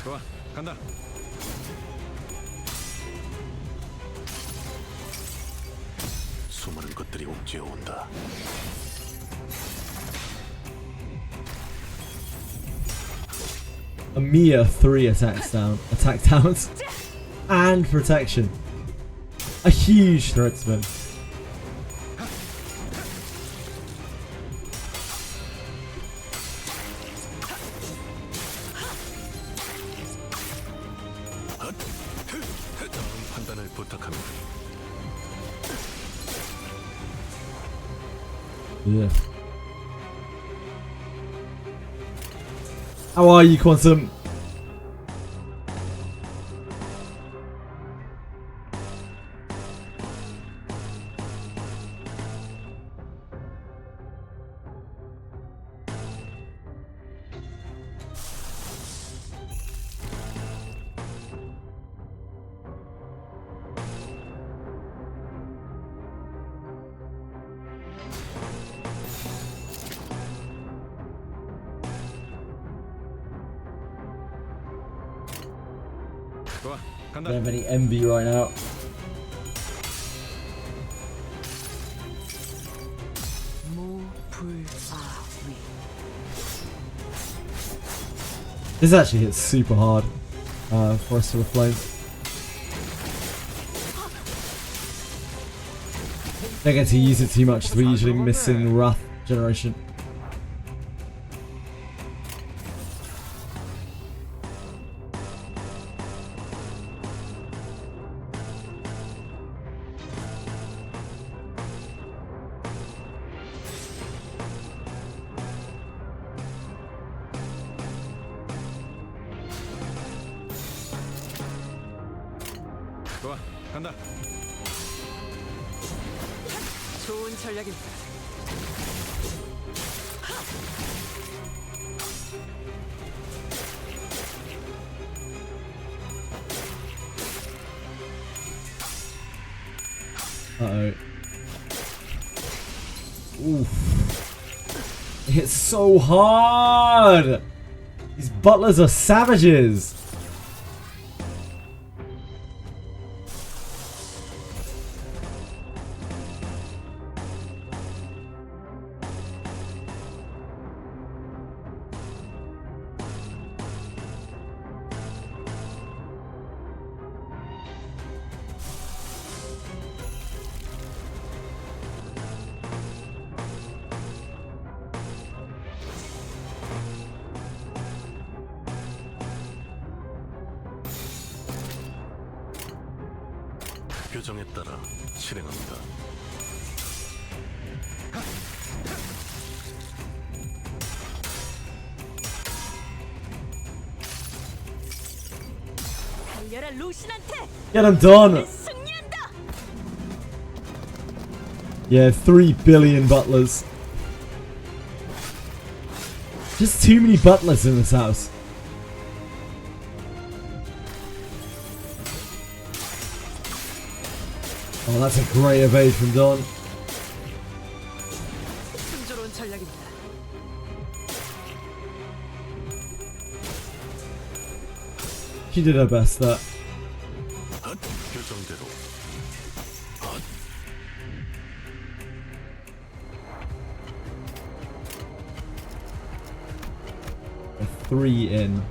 좋아, 간다. 수많은 것들이 옥죄어 온다. A mere 3 attack downs and protection. A huge threat to him. 판단을 부탁합니다. Yeah. How are you, Quantum? I don't have any envy right now. This actually hits super hard for us to the flames. Don't get to use it too much, we're usually missing Wrath generation. 좋아, 간다. 좋은 전략입니다. Uh-oh. Oof. It hits so hard! These butlers are savages! 규정에 따라 실행합니다. Get him done! Yeah, 3 billion butlers. Just too many butlers in this house. Oh, that's a great evade from Don. 순조로운 전략입니다. She did her best there. 규정대로. A 3 in.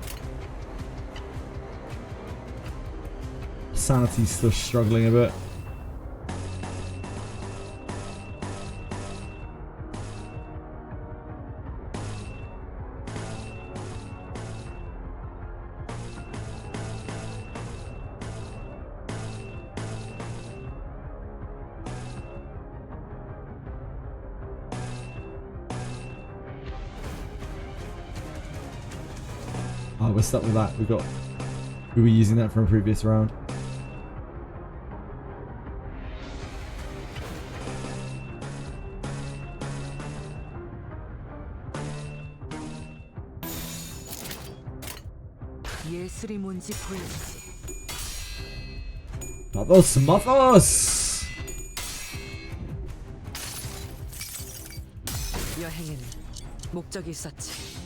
Sanity's still struggling a bit. Oh, we're stuck with that. We were using that from a previous round. 예술이 뭔지 보여주지. Matos, matos! 여행에는 목적이 있었지.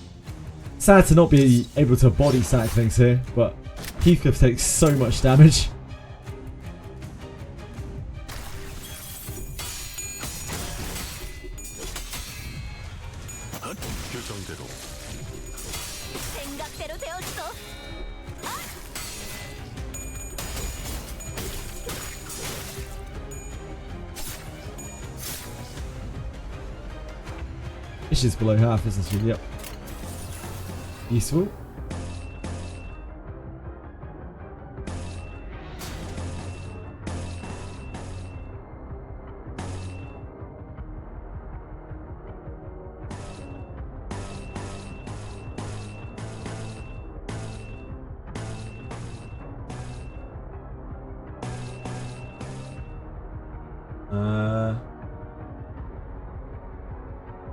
Sad to not be able to body sack things here, but Heathcliff takes so much damage. 규정대로. 생각대로 되었어. This is below half, isn't she? Yep. Useful.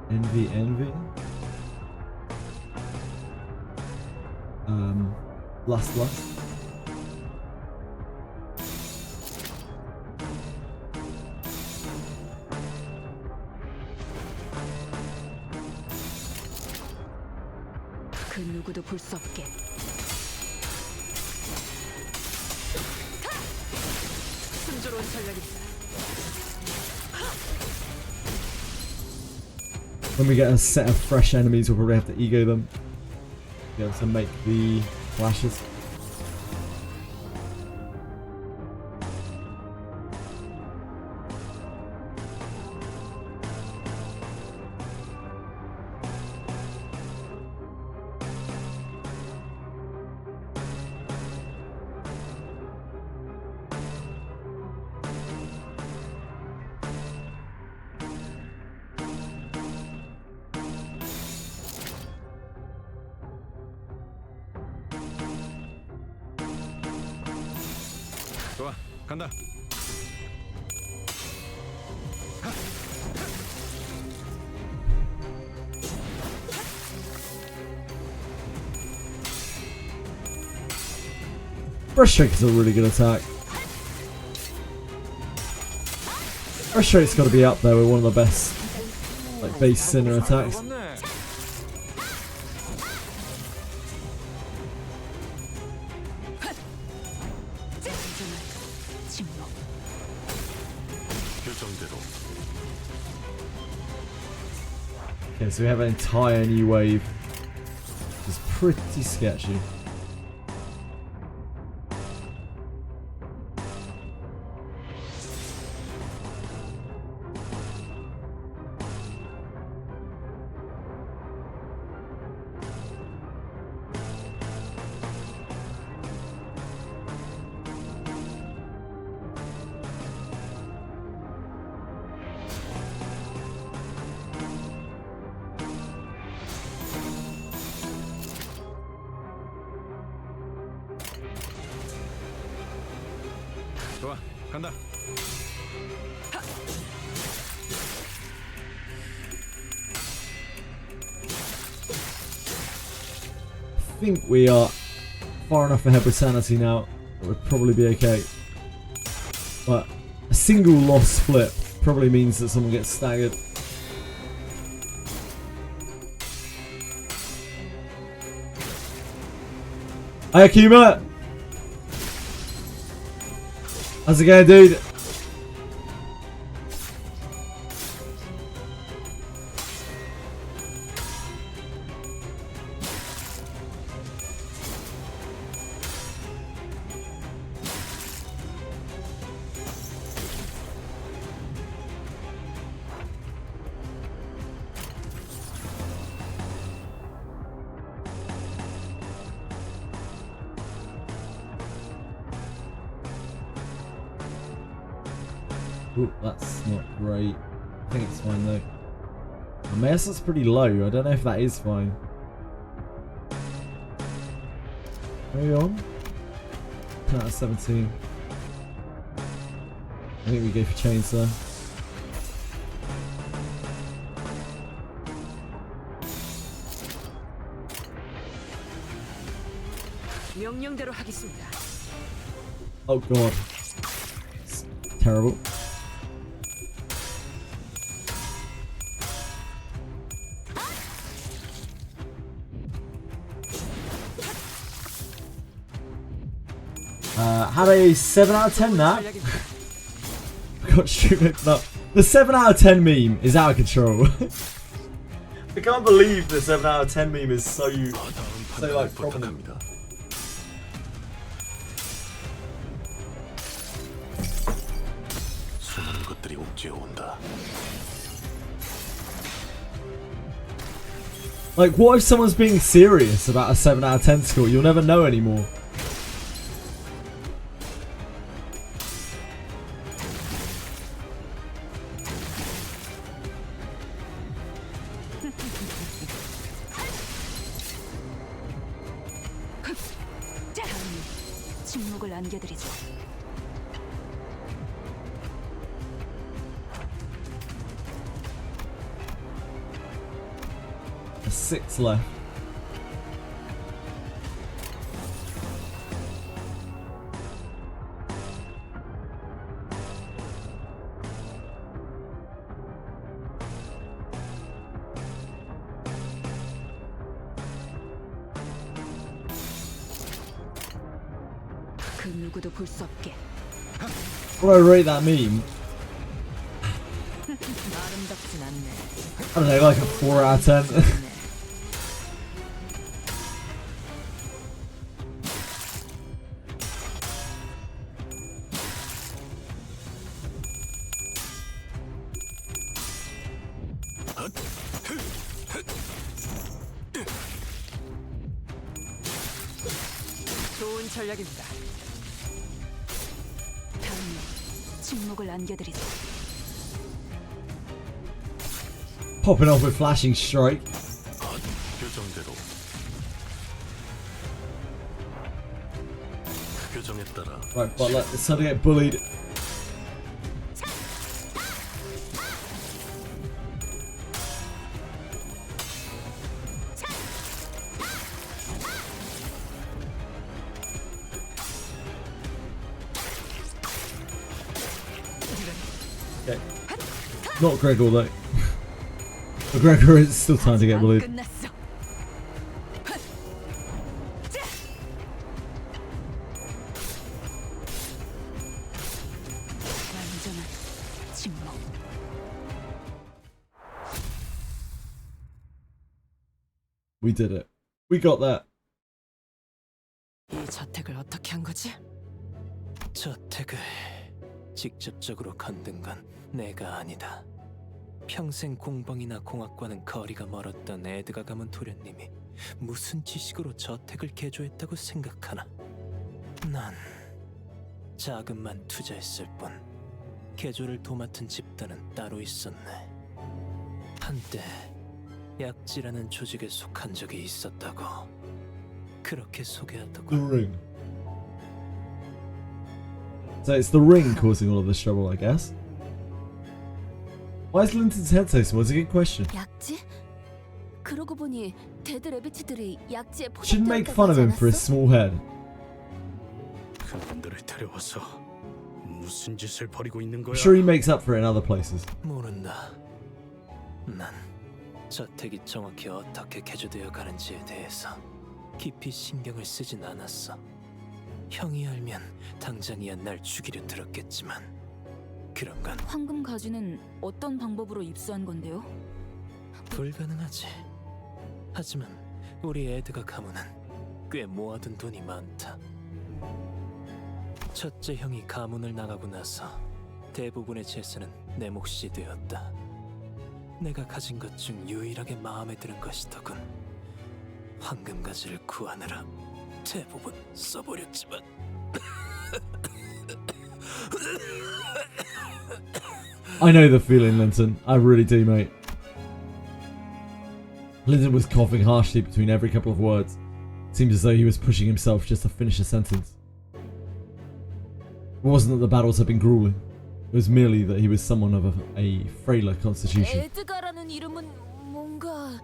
Envy. Lust. 그 누구도 볼 수 없게. 순조로운 전략이다. When we get a set of fresh enemies, we'll probably have to ego them. Be able to make the flashes. 좋아, 간다. Brushstrike is a really good attack. Brushstrike's got to be up there with one of the best, like, base sinner attacks. Okay, so we have an entire new wave, which is pretty sketchy. 좋아, 간다. I think we are far enough ahead with sanity now that we'll probably be okay. But a single loss flip probably means that someone gets staggered. Hi Akuma! How's it going, dude? Ooh, that's not great. I think it's fine though. My that's pretty low. I don't know if that is fine. Carry on. 10 out of 17. I think we go for chainsaw. 명령대로 하겠습니다. Oh god. It's terrible. Had a 7 out of 10 that. I got stupid up. The 7 out of 10 meme is out of control. I can't believe the 7 out of 10 meme is so like prominent. 수많은 것들이 옥죄어 온다. Like, what if someone's being serious about a 7 out of 10 score? You'll never know anymore. 침묵을 안겨드리죠. 6 left. 그 누구도 볼 수 없게. What do I rate that meme? 아름답진 않네. I don't know, like a 4 out of 10. 좋은 전략입니다. 다음에 침묵을 안겨드리죠. Popping off with flashing strike. 교정대로. 교정에 따라. Right, but it's time to get bullied. Okay. Not Gregor though. Gregor is still time to get bullied. We did it. We got that. 이 저택을 어떻게 한 거지? 저택을 직접적으로 건든 건 내가 아니다. 평생 공방이나 공학과는 거리가 멀었던 에드가 가문 도련님이 무슨 지식으로 저택을 개조했다고 생각하나? 난 자금만 투자했을 뿐 개조를 도맡은 집단은 따로 있었네. 한때 약지라는 조직에 속한 적이 있었다고 그렇게 소개하더군. The ring. So it's the ring causing all of this trouble, I guess. Why is Linton's head so small? It's a good question. 약지? 그러고 보니 데드 레비츠들이 약지에 Shouldn't make fun of him for his small head. 그분들을 데려와서 무슨 짓을 벌이고 있는 거야? I'm sure he makes up for it in other places. 모른다. 난 저택이 정확히 어떻게 개조되어 가는지에 대해서 깊이 신경을 쓰진 않았어. 형이 알면 당장이야 날 죽이려 들었겠지만 그런 건 황금 가지는 어떤 방법으로 입수한 건데요? 불가능하지. 하지만 우리 에드가 가문은 꽤 모아둔 돈이 많다. 첫째 형이 가문을 나가고 나서 대부분의 재산은 내 몫이 되었다. 내가 가진 것 중 유일하게 마음에 드는 것이더군. 황금 가지를 구하느라 대부분 써버렸지만 I know the feeling, Linton. I really do, mate. Linton was coughing harshly between every couple of words. Seemed as though he was pushing himself just to finish a sentence. It wasn't that the battles had been grueling. It was merely that he was someone of a frailer constitution. 에드가라는 이름은 뭔가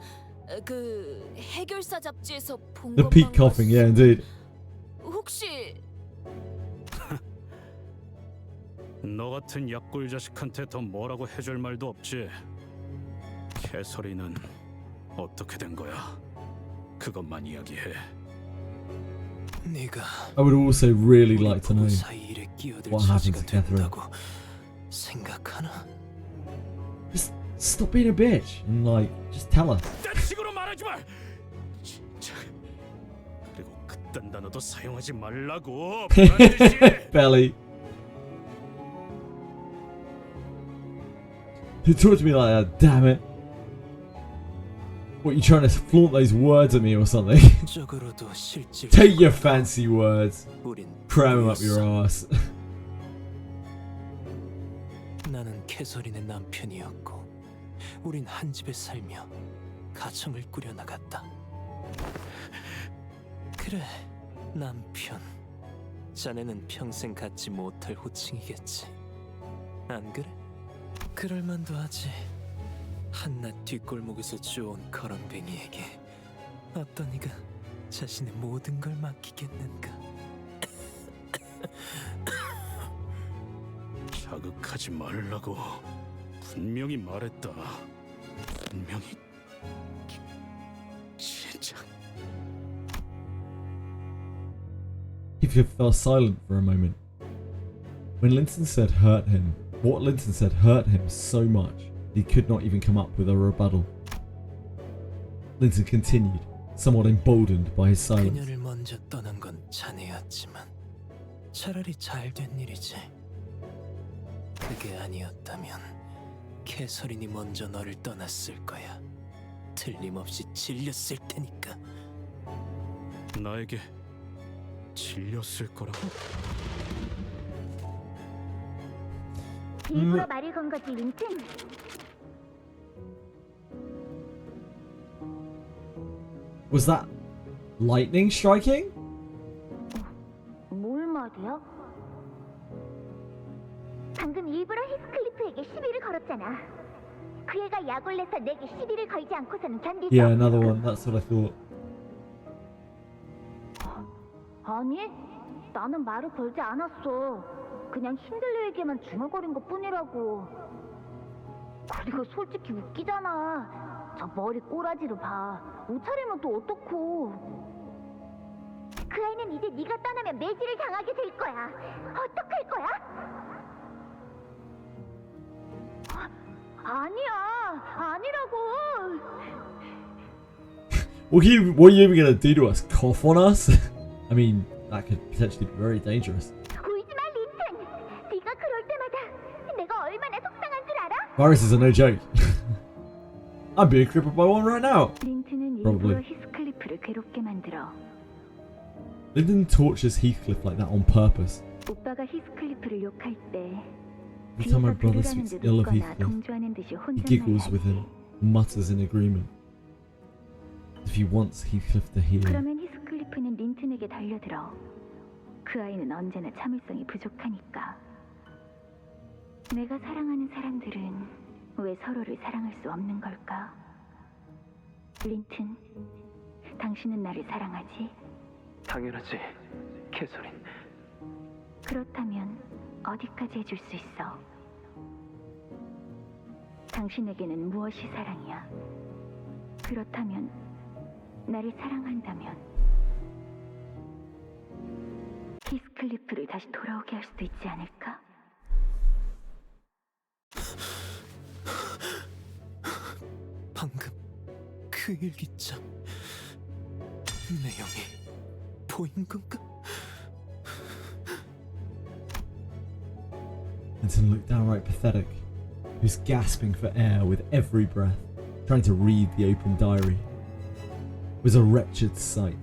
그 해결사 잡지에서 본 The peak coughing, yeah, indeed. 혹시 너 같은 약골 자식한테 더 뭐라고 해줄 말도 없지. 캐서린은 어떻게 된 거야? 그것만 이야기해. 네가 I would also really like to know 사이에 끼어들 what happened 처지가 to Catherine. 된다고 생각하나? Just stop being a bitch and like just tell us. 딴 식으로 말하지 마. 진짜. 그리고 그딴 단어도 사용하지 말라고. 반드시. Belly. He talked to me like that, damn it. What, you trying to flaunt those words at me or something? Take your fancy words. Cram them up your ass. 나는 캐서린의 남편이었고 우린 한 집에 살며 가정을 꾸려나갔다. 그래, 남편. 자네는 평생 갖지 못할 호칭이겠지. 안 그래? 그럴만도 하지. 한낱 뒷골목에서 주워온 거렁뱅이에게 어떤 이가 자신의 모든 걸 맡기겠는가. 자극하지 말라고 분명히 말했다. 분명히. 진짜. Heathcliff fell silent for a moment. When Linton said hurt him, what Linton said hurt him so much he could not even come up with a rebuttal. Linton continued, somewhat emboldened by his silence. 그녀를 먼저 떠난 건 자네였지만 차라리 잘된 일이지. 그게 아니었다면 캐서린이 먼저 너를 떠났을 거야. 틀림없이 질렸을 테니까. 나에게 질렸을 거라고? 일부러 말을 건 거지, 린튼. Was that lightning striking? 뭘 말이야? 방금 일부러 히스클리프에게 시비를 걸었잖아. 그 애가 약을 내서 내게 시비를 걸지 않고서는 견딜 수 Yeah, 없어. another one. That's what I thought. 아니, 나는 말을 걸지 않았어. 그냥 힘들려에게만 중얼거린 것 뿐이라고. 그리고 솔직히 웃기잖아. 저 머리 꼬라지로 봐. 옷차림은 또 어떻고. 그 아이는 이제 네가 떠나면 매질을 당하게 될 거야. 어떡할 거야? 아니야, 아니라고. What are you even gonna do to us? Cough on us? I mean, that could potentially be very dangerous. 울지 마, 린튼. 네가 그럴 때마다 내가 얼마나 속상한 줄 알아? Viruses are no joke. I'm being crippled by one right now. 린튼은 Probably. 일부러 히스클리프를 괴롭게 만들어. Lyndon tortures Heathcliff like that on purpose. 오빠가 히스클리프를 욕할 때 Every time my 뒤에서 brother 들으라는 speaks 듯 ill of 웃거나 Heathcliff, 동조하는 듯이 he 혼잣말을 giggles with 하지. him, mutters in agreement. If he wants Heathcliff to hear. 그러면 히스클리프는 린튼에게 달려들어. 그 아이는 언제나 참을성이 부족하니까. 내가 사랑하는 사람들은 왜 서로를 사랑할 수 없는 걸까? 린튼, 당신은 나를 사랑하지? 당연하지, 캐서린. 그렇다면 어디까지 해줄 수 있어? 당신에게는 무엇이 사랑이야? 그렇다면 나를 사랑한다면 히스클리프를 다시 돌아오게 할 수도 있지 않을까? 방금 그 일기장 내용이 보인 건가? Vincent looked downright pathetic. He was gasping for air with every breath, trying to read the open diary. It was a wretched sight,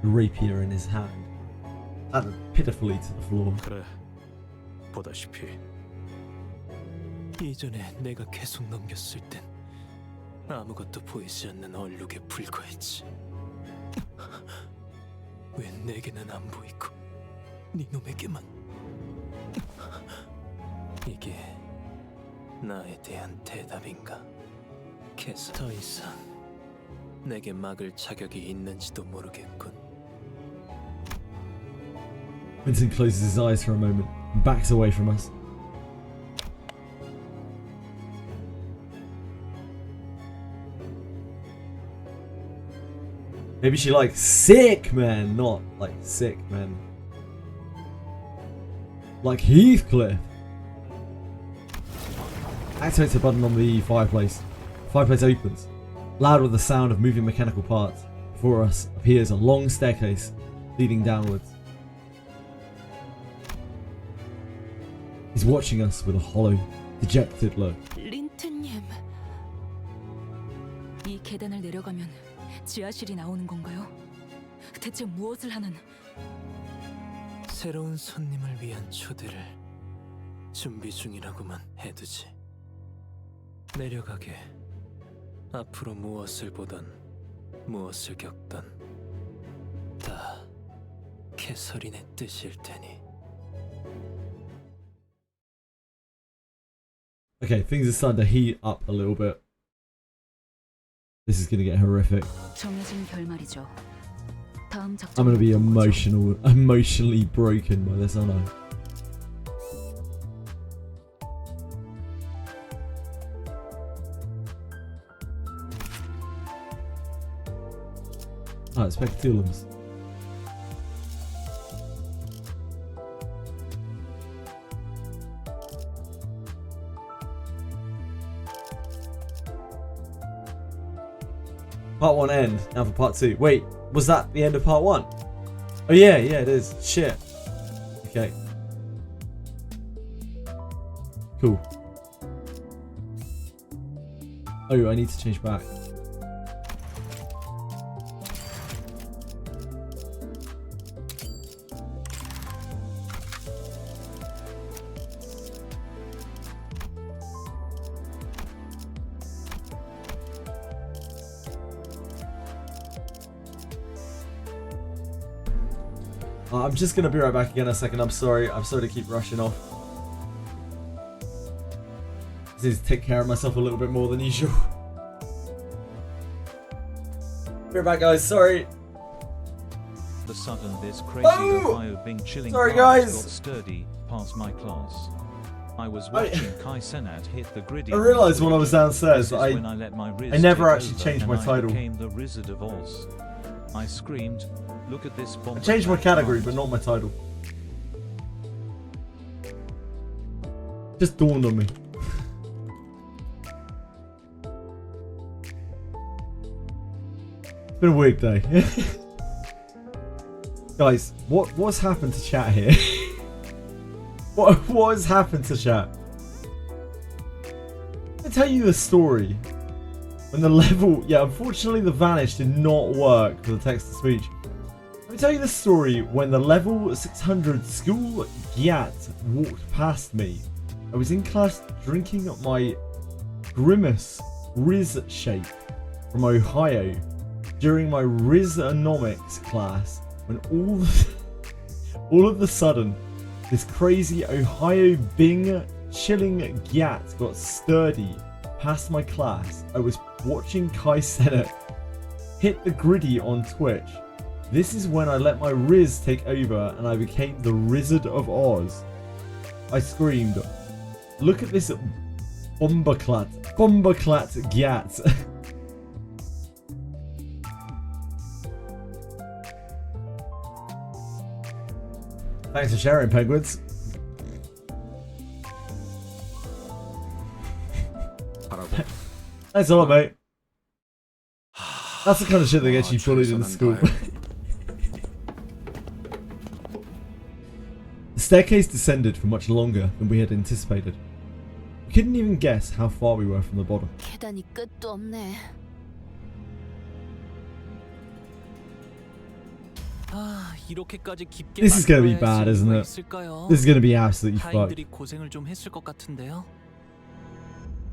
the rapier in his hand, added pitifully to the floor. 그래, 보다시피 이전에 내가 계속 넘겼을 땐 아무것도 보이지 않는 얼룩에 불과했지. 왜 내게는 안 보이고 네놈에게만? 이게 나에 대한 대답인가? 계속 더 이상 내게 막을 자격이 있는지도 모르겠군. Vincent closes his eyes for a moment and backs away from us. Maybe she likes sick men, not like sick men. Like Heathcliff. Activates the button on the fireplace. The fireplace opens, loud with the sound of moving mechanical parts. Before us appears a long staircase leading downwards. He's watching us with a hollow, dejected look. 린트님, 이 계단을 내려가면 지하실이 나오는 건가요? 대체 무엇을 하는? 새로운 손님을 위한 초대를 준비 중이라고만 해두지. 내려가게 앞으로 무엇을 보던 무엇을 겪던 다 캐서린의 뜻일 테니. Okay, things are starting to heat up a little bit. This is gonna get horrific. 정해진 결말이죠. 다음 I'm gonna be emotionally broken by this, aren't I? Ah, it's Spectulums. Part 1 end, now for part 2. Wait, was that the end of part 1? Oh yeah, it is. Shit. Okay. Cool. Oh, I need to change back. I'm just gonna be right back again in a second. I'm sorry to keep rushing off. I need to take care of myself a little bit more than usual. Be right back, guys. Sorry. The sudden this crazy Ohio Bing chilling sorry, got guys. sturdy past my class. I was watching Kai Cenat hit the griddy. I realised when I was downstairs that I never actually changed my title. I became the Wizard of Oz. I screamed, "Look at this bomb!" I changed my category, but not my title. Just dawned on me. It's been a weird day. Guys, what's happened to chat here? what has happened to chat? Let me tell you the story. When the level, unfortunately the vanish did not work for the text-to-speech. Let me tell you the story when the level 600 school gyat walked past me. I was in class drinking my Grimace Riz shake from Ohio during my Rizonomics class when all of a sudden this crazy Ohio Bing chilling gyat got sturdy past my class. I was watching Kai Cenat hit the griddy on Twitch. This is when I let my Riz take over and I became the Wizard of Oz. I screamed, "Look at this bombaclat gyat." Thanks for sharing, penguins. Thanks a lot, mate. That's the kind of shit that gets you bullied in school. The staircase descended for much longer than we had anticipated. We couldn't even guess how far we were from the bottom. 계단이 끝도 없네. 이렇게까지 깊게 This is gonna be bad, isn't it? This is gonna be absolutely fucked. 타인들이 고생을 좀 했을 것 같은데요.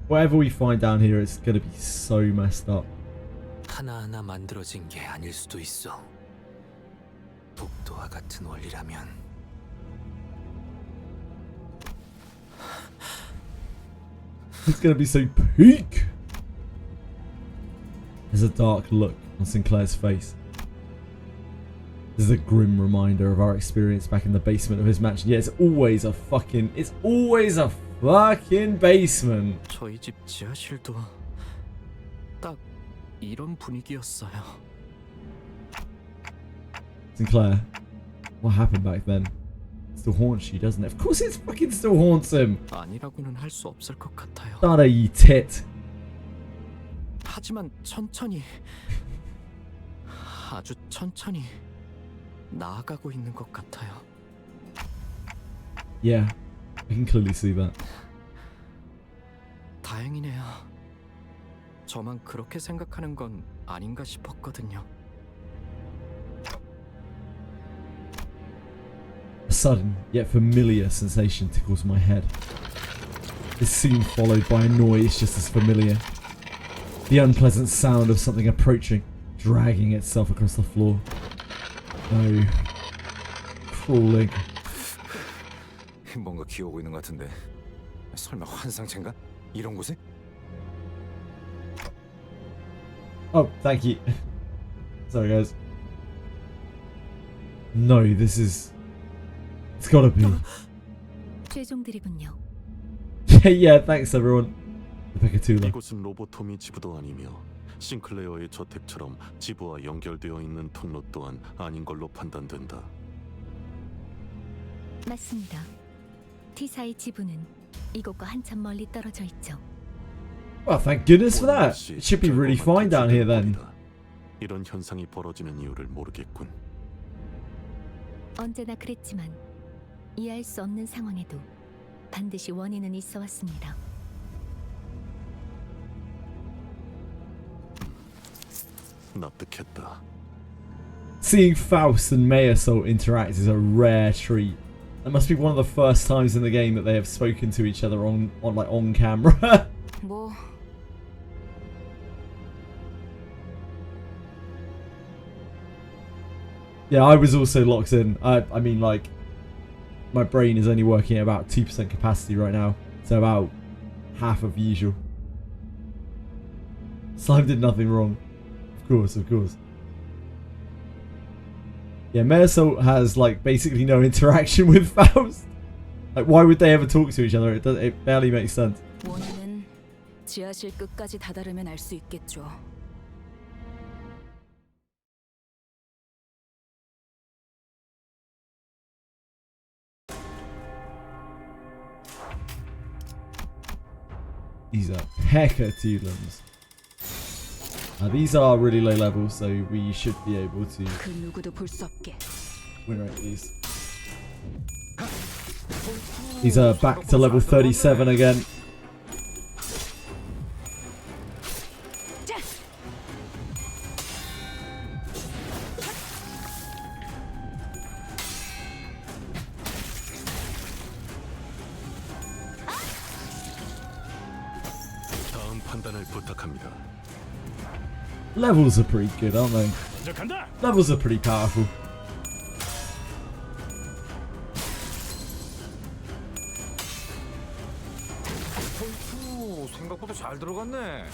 Whatever we find down here, it's gonna be so messed up. 하나하나 만들어진 게 아닐 수도 있어. 복도와 같은 원리라면. It's gonna be so peak. There's a dark look on Sinclair's face. This is a grim reminder of our experience back in the basement of his mansion. Yeah, it's always a fucking basement. 저희 집 지하실도 딱 이런 분위기였어요. Sinclair, what happened back then? It still haunts you, doesn't it? Of course it fucking still haunts him. 아니라고는 할 수 없을 것 같아요. Dada, you tit. 하지만 천천히, 아주 천천히 나아가고 있는 것 같아요. Yeah, I can clearly see that. 다행이네요. 저만 그렇게 생각하는 건 아닌가 싶었거든요. A sudden, yet familiar sensation tickles my head. Is soon followed by a noise just as familiar. The unpleasant sound of something approaching, dragging itself across the floor. No. Crawling. 뭔가 기어오고 있는 것 같은데. 설마 환상체인가? 이런 곳에? Oh, thank you. Sorry, guys. No, this is... It's gotta be. 최종들이군요. Yeah, thanks everyone. The Picatula. 이곳은 로보토미 지부도 아니며 싱클레어의 저택처럼 지부와 연결되어 있는 통로 또한 아닌 걸로 판단된다. 맞습니다. T사의 지부는 이곳과 한참 멀리 떨어져 있죠. Well, thank goodness for that. It should be really fine down here then. 이런 현상이 벌어지는 이유를 모르겠군. 언제나 그랬지만 이해할 수 없는 상황에도 반드시 원인은 있어 왔습니다. 납득했다. Seeing Faust and Mayasol interact is a rare treat. That must be one of the first times in the game that they have spoken to each other on camera. 뭐 Yeah, I was also locked in. I mean, like, my brain is only working at about 2% capacity right now. So about half of usual. Slime did nothing wrong. Of course, of course. Yeah, Mayasol has, like, basically no interaction with Faust. Like, why would they ever talk to each other? It barely makes sense. 원인은 지하실 끝까지 다다르면 알 수 있겠죠. These are Pekatulums. These are really low level, so we should be able to 그 누구도 볼 수 없게. win rate these. These are back to level 37 again. 다음 판단을 부탁합니다. Levels are pretty good, aren't they? Levels are pretty powerful. 생각보다 잘 들어갔네.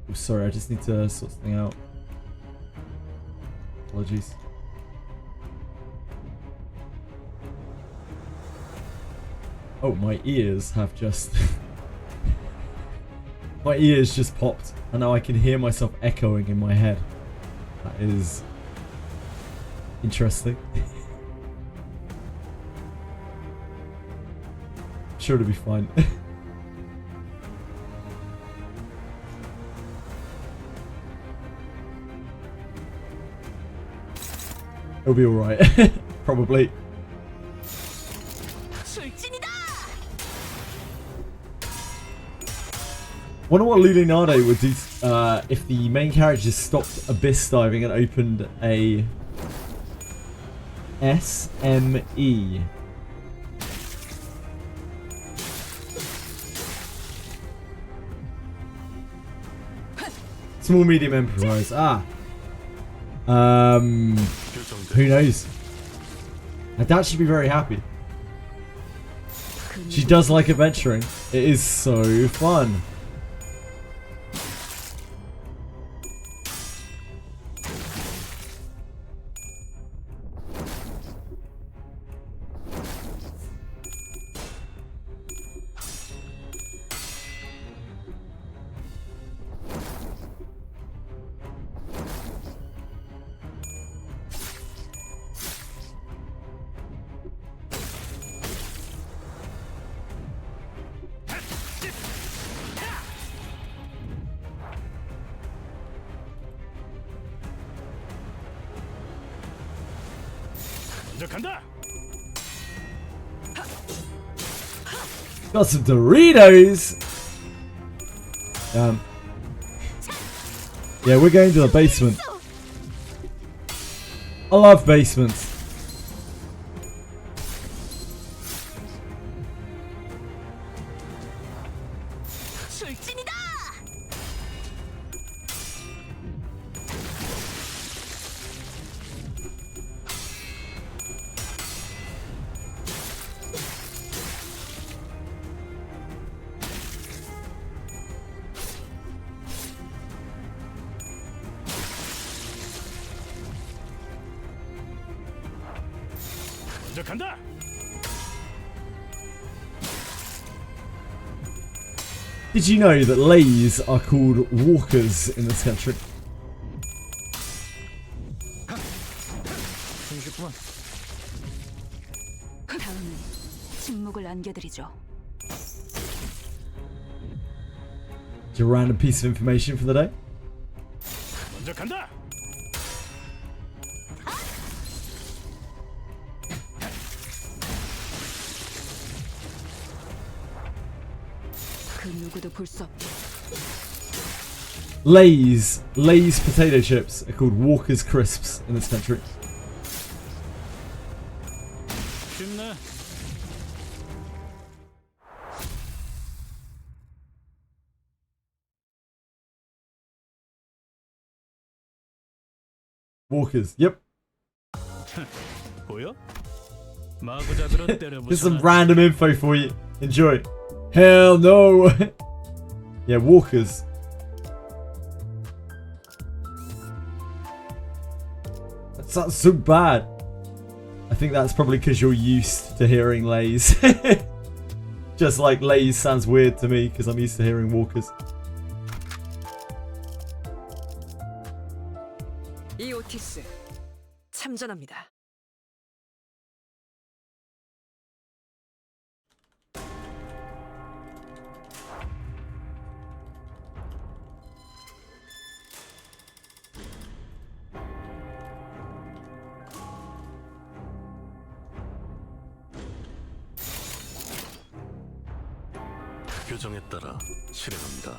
Oh, sorry, I just need to sort something out. Apologies. Oh, my ears have just... my ears just popped, and now I can hear myself echoing in my head. That is... interesting. Sure to be fine. It'll be alright. Probably. Wonder what Lulinade would do if the main character stopped abyss diving and opened a SME. Small medium enterprise. Ah. Who knows? I doubt she'd be very happy. She does like adventuring. It is so fun. Got some Doritos. Yeah, we're going to the basement. I love basements. Did you know that lays are called walkers in this country? Just a random piece of information for the day. Lay's potato chips are called Walker's crisps in this country. Walkers, yep. Here's some random info for you. Enjoy. Hell no. Yeah, walkers. That sounds so bad. I think that's probably because you're used to hearing lays. Just like lays sounds weird to me because I'm used to hearing walkers. 이오티스 참전합니다. 규정에 따라 실행합니다.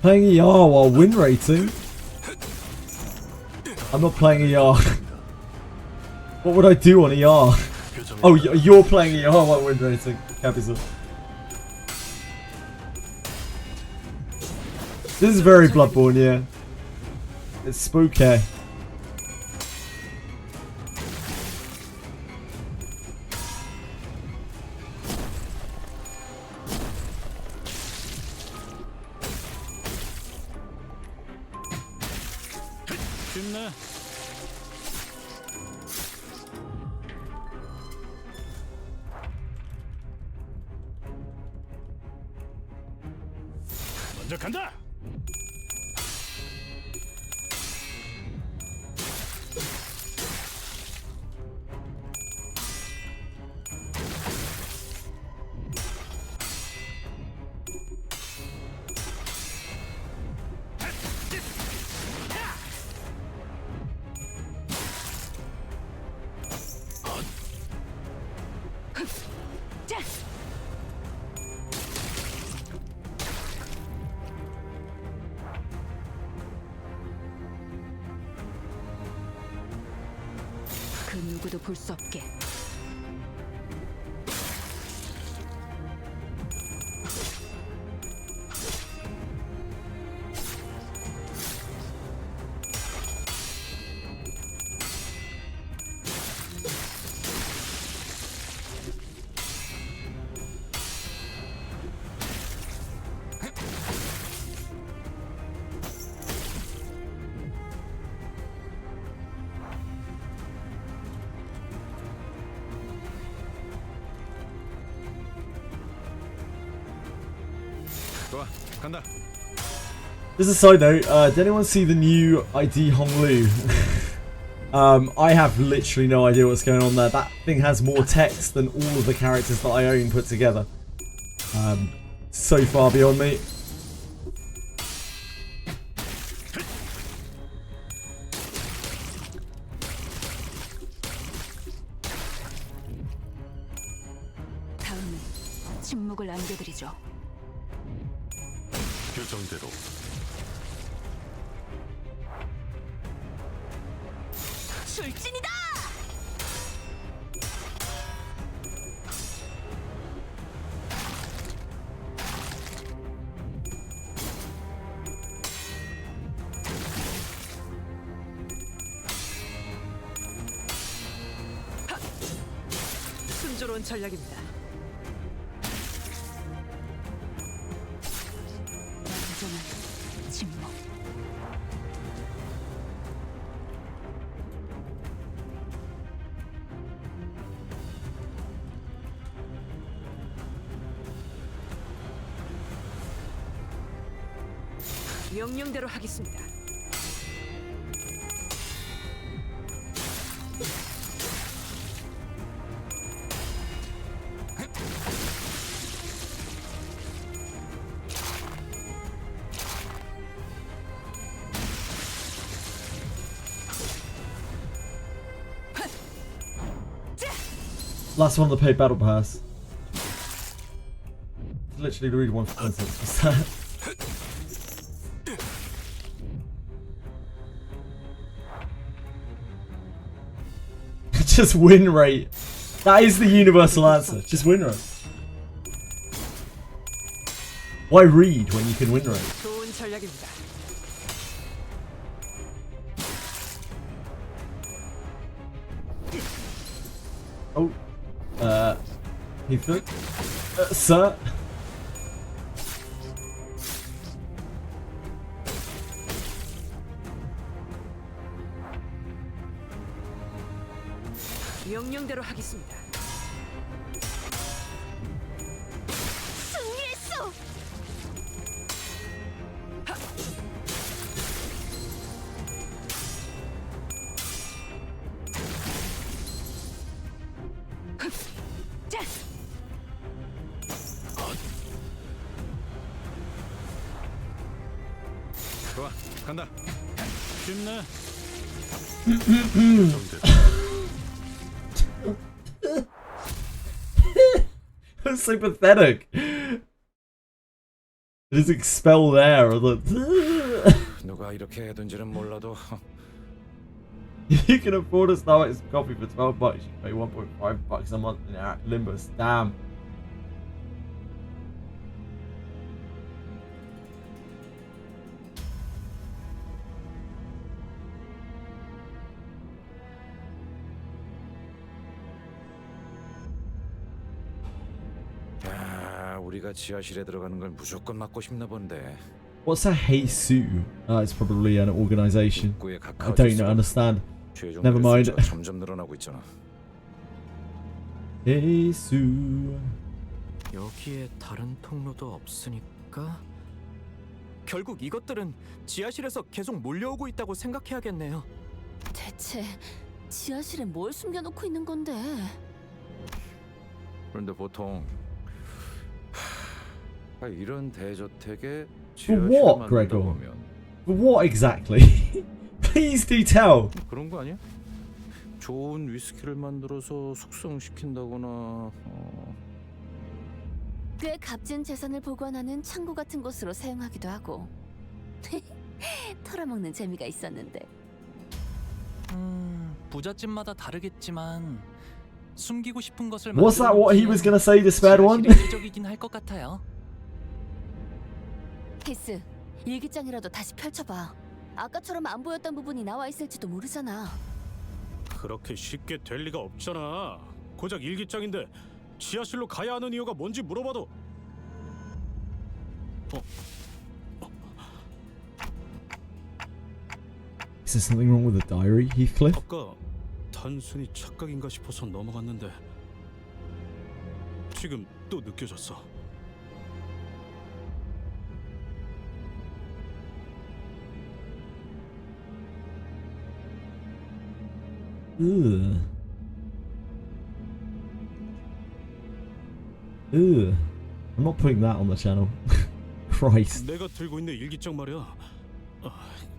Playing ER while win rating. I'm not playing ER. What would I do on ER? Oh, you're playing ER while wind racing. Capital. This is very Bloodborne, yeah. It's spooky. 쉽네. 먼저 간다. 그 누구도 볼 수 없게. 좋아, 간다. Just a side note, did anyone see the new ID Honglu? I have literally no idea what's going on there. That thing has more text than all of the characters that I own put together. So far beyond me. 다음은 침묵을 안겨드리죠. 규정대로 출진이다! 순조로운 전략입니다. 완전한 침묵. 명령대로 하겠습니다. Last one of the paid battle pass. Literally read one for context. What's that? Just win rate. That is the universal answer. Just win rate. Why read when you can win rate? 좋은 전략입니다. Oh. Heathcliff? Sir? 명령대로 하겠습니다. 승리했어. 좋아, 간다. 쉽네. That's so pathetic. Just expel there. 누가 이렇게 해둔지는 몰라도 If you can afford a Starbucks coffee for $12, you pay $1.5 a month in Limbus. Damn. 야, 우리가 지하실에 들어가는 걸 무조건 막고 싶나 본데. What's a Heisu? It's probably an organization. I don't understand. Never mind. 점점 늘어나고 있잖아. Heisu. 여기에 다른 통로도 없으니까 결국 이것들은 지하실에서 계속 몰려오고 있다고 생각해야겠네요. 대체 지하실에 뭘 숨겨놓고 있는 건데? 그런데 보통 이런 대저택에 For 지하실을 what, 만들다 Gregor? 보면 For what exactly? Please do tell. 그런 거 아니야? 좋은 위스키를 만들어서 숙성시킨다거나 꽤 값진 재산을 보관하는 창고 같은 곳으로 사용하기도 하고. 털어먹는 재미가 있었는데. 부잣집마다 다르겠지만 숨기고 싶은 것을 Was that what he was gonna say, the spared one? 이기적이긴 할 것 같아요. 히스, 일기장이라도 다시 펼쳐봐. 아까처럼 안 보였던 부분이 나와 있을지도 모르잖아. 그렇게 쉽게 될 리가 없잖아. 고작 일기장인데 지하실로 가야 하는 이유가 뭔지 물어봐도. Is there something wrong with the diary, Heathcliff? 아까 단순히 착각인가 싶어서 넘어갔는데 지금 또 느껴졌어. Ugh. Ugh. I'm not putting that on the channel. Christ. 내가 들고 있는 일기장 말이야.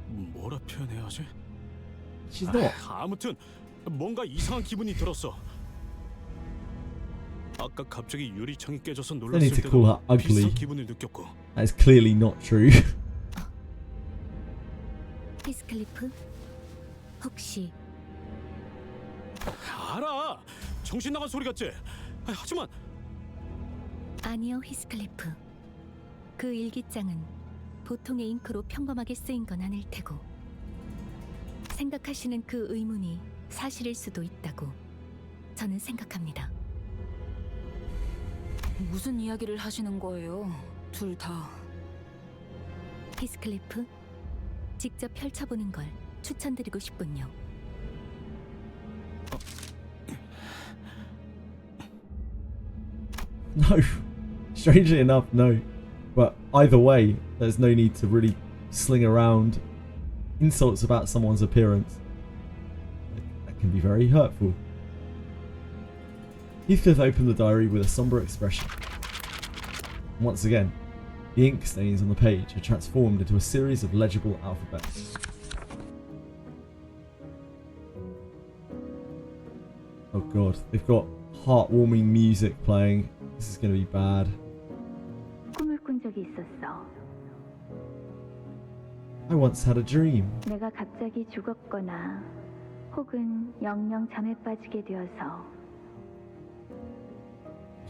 뭐라 표현해야 하지? She's not. 아무튼 뭔가 이상한 기분이 들었어. 아까 갑자기 유리창이 깨져서 Don't 놀랐을 need to call her 때도 ugly. 비슷한 기분을 느꼈고. That is clearly not true. 히스클리프? 혹시 알아. 정신 나간 소리 같지? 하지만 아니요, 히스클리프. 그 일기장은 보통의 잉크로 평범하게 쓰인 건 아닐 테고 생각하시는 그 의문이 사실일 수도 있다고 저는 생각합니다. 무슨 이야기를 하시는 거예요? 둘 다. 히스클리프, 직접 펼쳐보는 걸 추천드리고 싶군요. No. Strangely enough, no. But either way, there's no need to really sling around insults about someone's appearance. That can be very hurtful. Heathcliff opened the diary with a somber expression. Once again, the ink stains on the page are transformed into a series of legible alphabets. Oh god, they've got heartwarming music playing. This is going to be bad. 꿈을 꾼 적이 있었어. I once had a dream. 내가 갑자기 죽었거나 혹은 영영 잠에 빠지게 되어서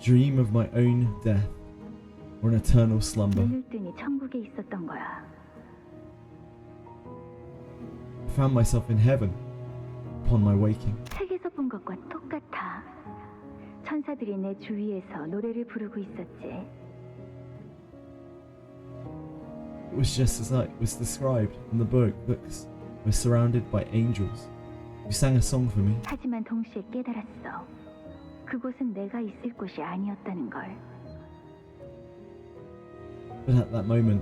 Dream of my own death or an eternal slumber. 눈을 뜨니 천국에 있었던 거야. I found myself in heaven upon my waking. 책에서 본 것과 똑같아. 천사들이 내 주위에서 노래를 부르고 있었지. It was just as it was described in the book. Books were surrounded by angels who sang a song for me. 하지만 동시에 깨달았어. 그곳은 내가 있을 곳이 아니었다는 걸. But at that moment,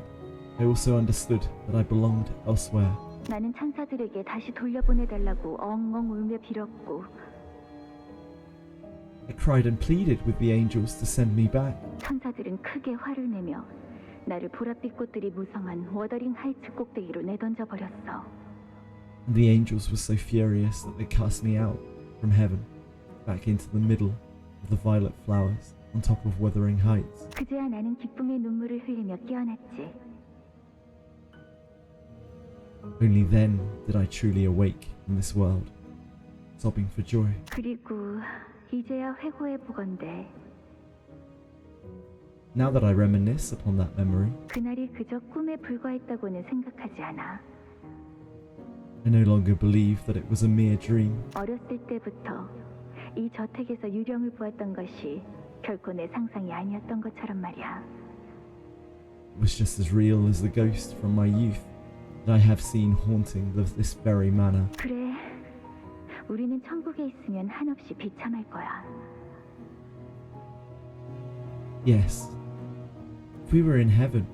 I also understood that I belonged elsewhere. 나는 천사들에게 다시 돌려보내달라고 엉엉 울며 빌었고 I cried and pleaded with the angels to send me back. 천사들은 크게 화를 내며 나를 보랏빛 꽃들이 무성한 워더링 하이츠 꼭대기로 내던져 버렸어. And the angels were so furious that they cast me out from heaven, back into the middle of the violet flowers on top of Wuthering Heights. 그제야 나는 기쁨의 눈물을 흘리며 깨어났지. Only then did I truly awake in this world, sobbing for joy. 그리고 이제야 회고해 보건대 Now that I reminisce upon that memory, 그날이 그저 꿈에 불과했다고는 생각하지 않아. I no longer believe that it was a mere dream. 어렸을 때부터 이 저택에서 유령을 보았던 것이 결코 내 상상이 아니었던 것처럼 말이야. It was just as real as the ghost from my youth that I have seen haunting this very manor. 그래, 우리는 천국에 있으면 한없이 비참할 거야. Yes, if we were in heaven,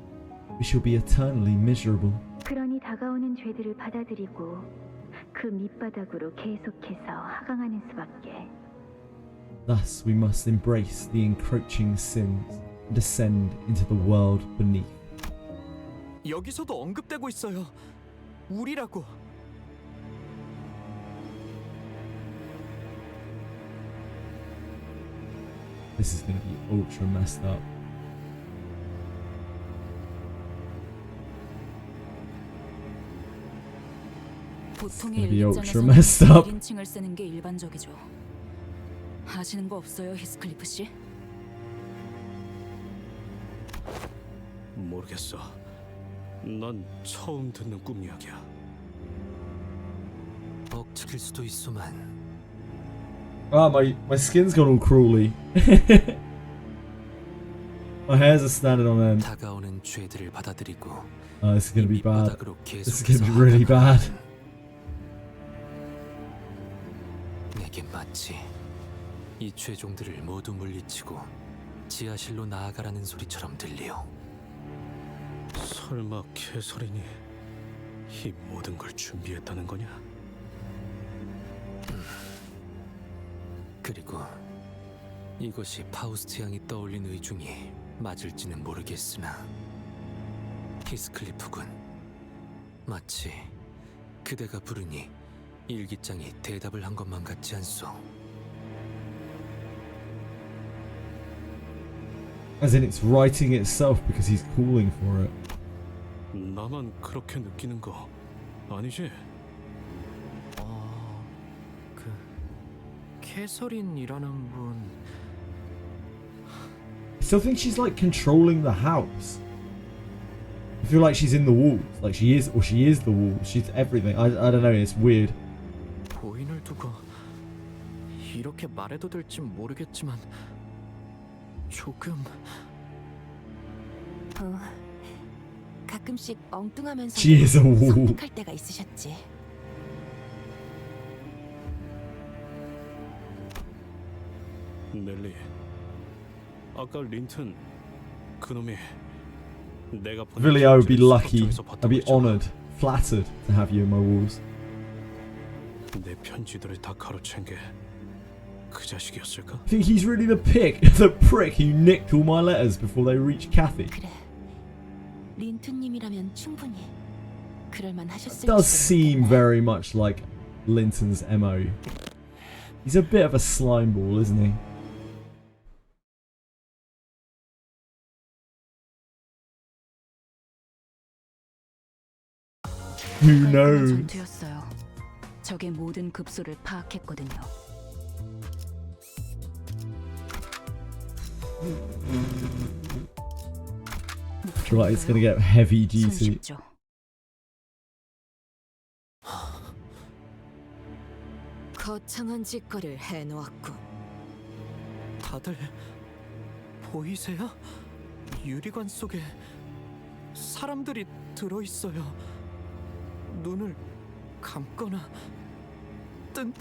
we shall be eternally miserable. 그러니 다가오는 죄들을 받아들이고 그 밑바닥으로 계속해서 하강하는 수밖에. Thus we must embrace the encroaching sins and descend into the world beneath. 여기서도 언급되고 있어요. 우리라고. This is going to be ultra messed up. 보통의 be ultra 일기장에서는 messed up. 1인칭을 쓰는 게 일반적이죠. 아시는 거 없어요, 히스클리프 씨? 모르겠어. 난 처음 듣는 꿈 이야기야. 억측일 수도 있소만. Ah, my skin's gone all crawly. My hairs are standing on end. 다가오는 죄들을 받아들이고 Oh, this is gonna be bad. 밑바닥으로 This is gonna be 계속해서 really bad. 내게 마치 이 죄종들을 모두 물리치고 지하실로 나아가라는 소리처럼 들리오. 설마 캐서린이 이 모든 걸 준비했다는 거냐? 그리고 이것이 파우스트 양이 떠올린 의중이 맞을지는 모르겠으나 히스클리프군, 마치 그대가 부르니 일기장이 대답을 한 것만 같지 않소? As in it's writing itself because he's calling for it. 나만 그렇게 느끼는 거 아니지? 그 캐서린이라는 분. I still think she's like controlling the house. I feel like she's in the walls. Like she is, or she is the walls. She's everything. I don't know, it's weird. 보인을 두고 이렇게 말해도 될지 모르겠지만 조금. 가끔씩 엉뚱하면서 She is a wall. 선택할 때가 있으셨지. 넬리, 아까 린튼 그놈이 내가 Really, I would be lucky. I'd be honoured, flattered to have you in my walls. 내 편지들을 다 가로챈 게 그 자식이었을까? I think he's really the the prick who nicked all my letters before they reached Kathy. 그래, 린투님이라면 충분히 그럴만 하셨을. Does seem very much like Linton's MO. He's a bit of a slime ball, isn't he? Who knows? 전투였어요. 적의 모든 급소를 파악했거든요. I feel like it's gonna get heavy duty. 거창한 짓거리를 해놓았군. 다들 보이세요? 유리관 속에 사람들이 들어있어요. 눈을 감거나 뜬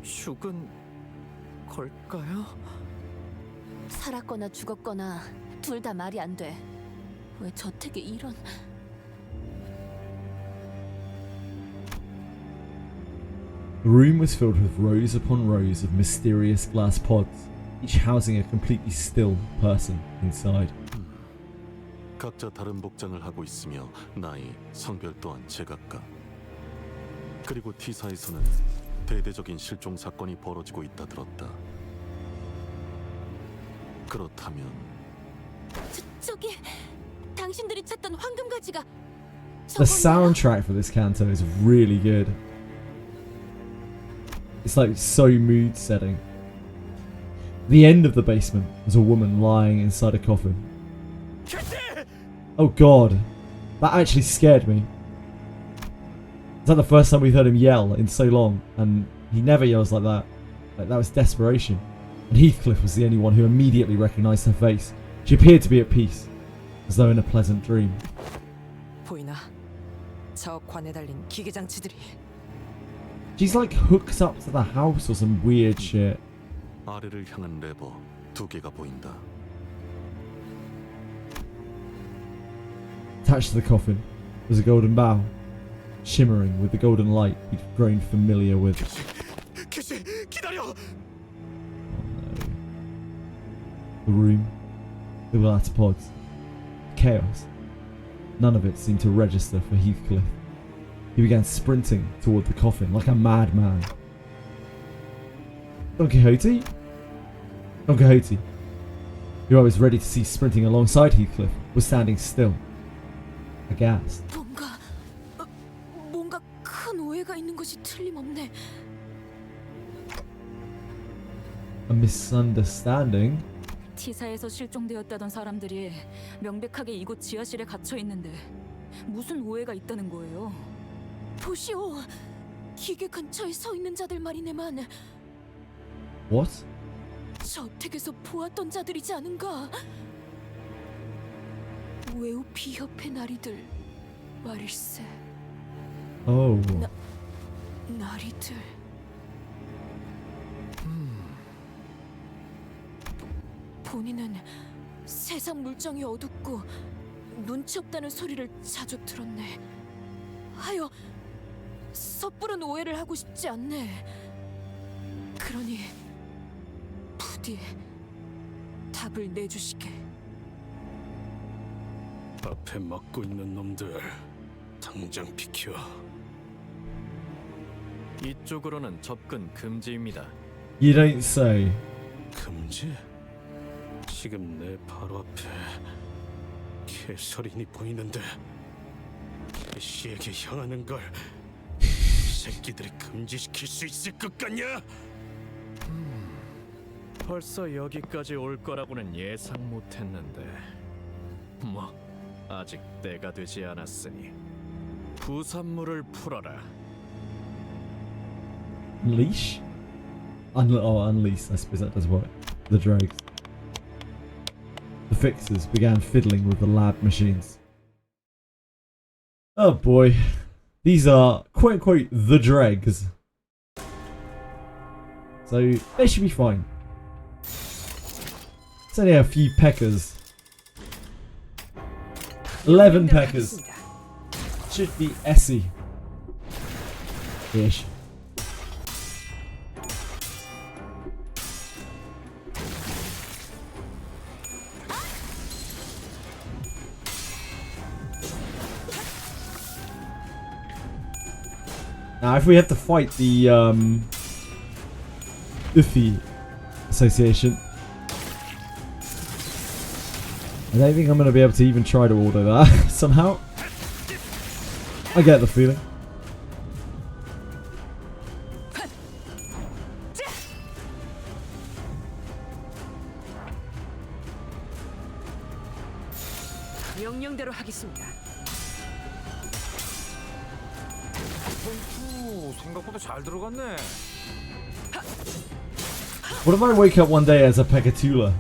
죽은 걸까요? 살았거나 죽었거나 둘 다 말이 안 돼. 왜 저택에 이런... The room was filled with rows upon rows of mysterious glass pods, each housing a completely still person inside. 각자 다른 복장을 하고 있으며 나이, 성별 또한 제각각. 그리고 T사에서는 대대적인 실종 사건이 벌어지고 있다 들었다. 그렇다면 저기 당신들이 찾던 황금가지가... The soundtrack for this canto is really good. It's like so mood setting. The end of the basement was a woman lying inside a coffin. Oh god. That actually scared me. It's like the first time we've heard him yell in so long, and he never yells like that. Like, that was desperation. And Heathcliff was the only one who immediately recognised her face. She appeared to be at peace, as though in a pleasant dream. 보이나? 저 관에 달린 기계 장치들이. She's like hooked up to the house or some weird shit. 아래를 향한 레버 2개가 보인다. Attached to the coffin was a golden bowl, shimmering with the golden light we'd grown familiar with. Oh no. The room, the lattipods, chaos. None of it seemed to register for Heathcliff. He began sprinting toward the coffin like a madman. Don Quixote? Don Quixote, who I was ready to see sprinting alongside Heathcliff, was standing still, aghast. 뭔가 큰 오해가 있는 것이 틀림없네. A misunderstanding? T사에서 실종되었다던 사람들이 명백하게 이곳 지하실에 갇혀 있는데 무슨 오해가 있다는 거예요? 보시오, 기계 근처에 서 있는 자들 말이네만. What? 저택에서 보았던 자들이지 않은가? 웨우피 협회 나리들 말일세. Oh. 나리들. 본인은 세상 물정이 어둡고 눈치 없다는 소리를 자주 들었네. 하여 섣부른 오해를 하고 싶지 않네. 그러니 부디 답을 내주시게. 앞에 막고 있는 놈들 당장 비켜. 이쪽으로는 접근 금지입니다. You don't say. 금지? 지금 내 바로 앞에 개설인이 보이는데 개씨에게 향하는 걸 새끼들이 금지시킬 수 있을 것 같냐? 벌써 여기까지 올 거라고는 예상 못했는데 뭐 아직 때가 되지 않았으니 부산물을 풀어라. Unleash? Unleash, I suppose that does work. The dregs. The fixers began fiddling with the lab machines. Oh boy. These are quote unquote the dregs. So they should be fine. It's only a few peckers. 11 peckers. Should be Essie. Ish. Now, if we have to fight the Uffy Association, I don't think I'm going to be able to even try to order that somehow. I get the feeling. 명령대로 하겠습니다. 생각보다 잘 들어갔네. What if I wake up one day as a Pekatula?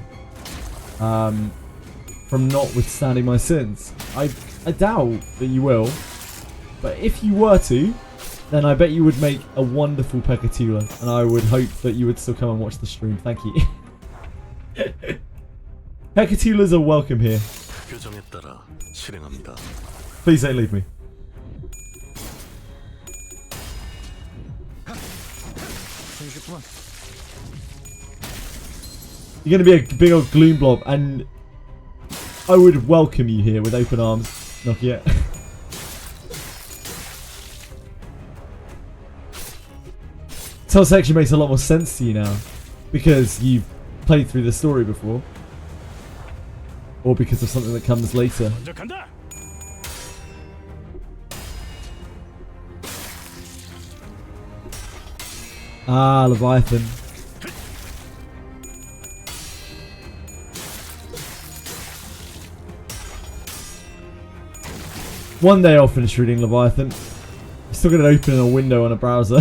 From notwithstanding my sins. I doubt that you will. But if you were to, then I bet you would make a wonderful Pekatula. And I would hope that you would still come and watch the stream. Thank you. Pekatulas are welcome here. 규정에 따라 실행합니다. Please don't leave me. You're going to be a big old gloom blob, and I would welcome you here with open arms. Not yet. Tell section makes a lot more sense to you now, because you've played through the story before, or because of something that comes later. Ah, Leviathan. One day I'll finish reading Leviathan. I'm still gonna open a window on a browser.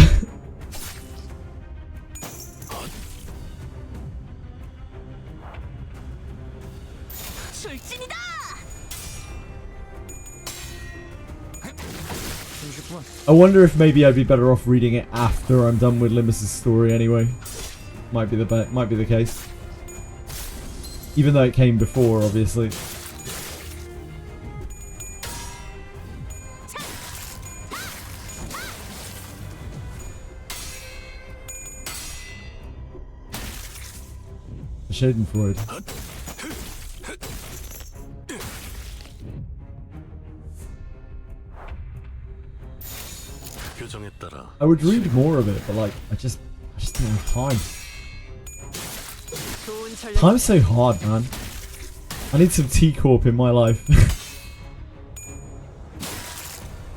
I wonder if maybe I'd be better off reading it after I'm done with Limbus's story anyway. Might be the case. Even though it came before, obviously. Schadenfreude. I would read more of it, but like I just don't have time. Time's so hard, man. I need some T-Corp in my life.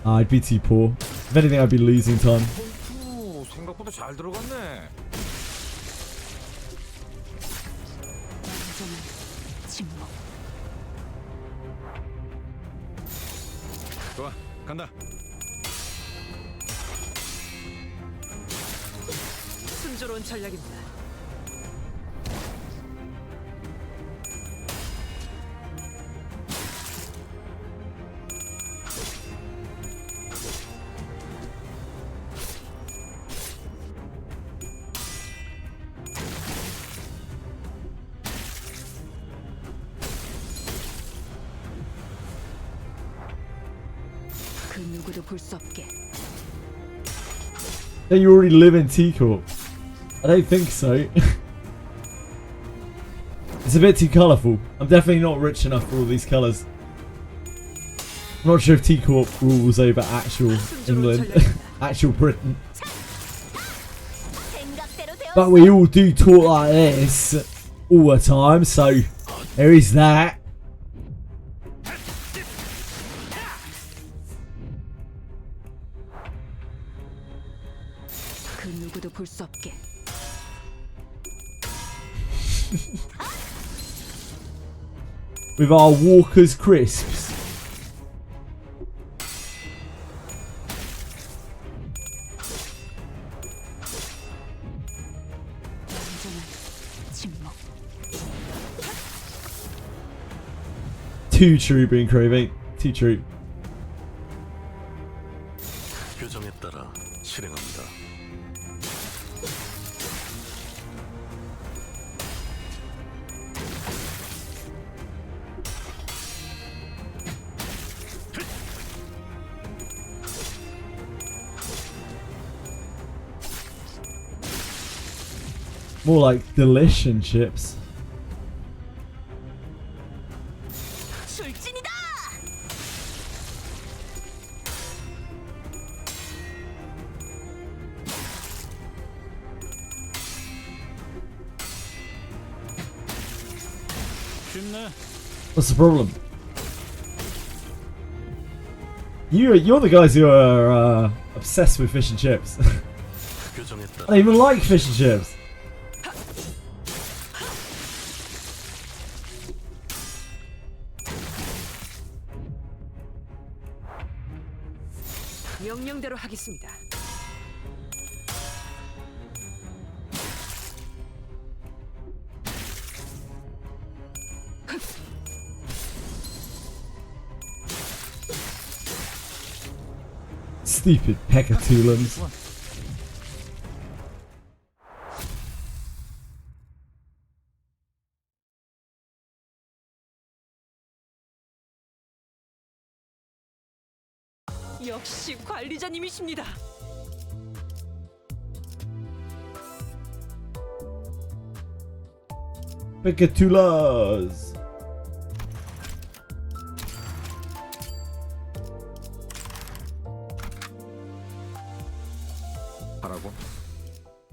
I'd be too poor. If anything, I'd be losing time. 생각보다 잘 들어갔네. 좋아, 간다. 순조로운 전략입니다. 그 누구도 볼 수 없게. Don't you already live in T-Corp? I don't think so. It's a bit too colourful. I'm definitely not rich enough for all these colours. I'm not sure if T-Corp rules over actual England, actual Britain. But we all do talk like this all the time, so there is that. 그 누구도 볼 수 없게. With our Walker's crisps. Too true, being craving. Too true. 규정에 따라 실행합니다. More like delish and chips. What's the problem? You're the guys who are obsessed with fish and chips. I don't even like fish and chips. 명령대로 하겠습니다. Stupid peckatulums. 역시 관리자님이십니다. Peckatulas. 하라고?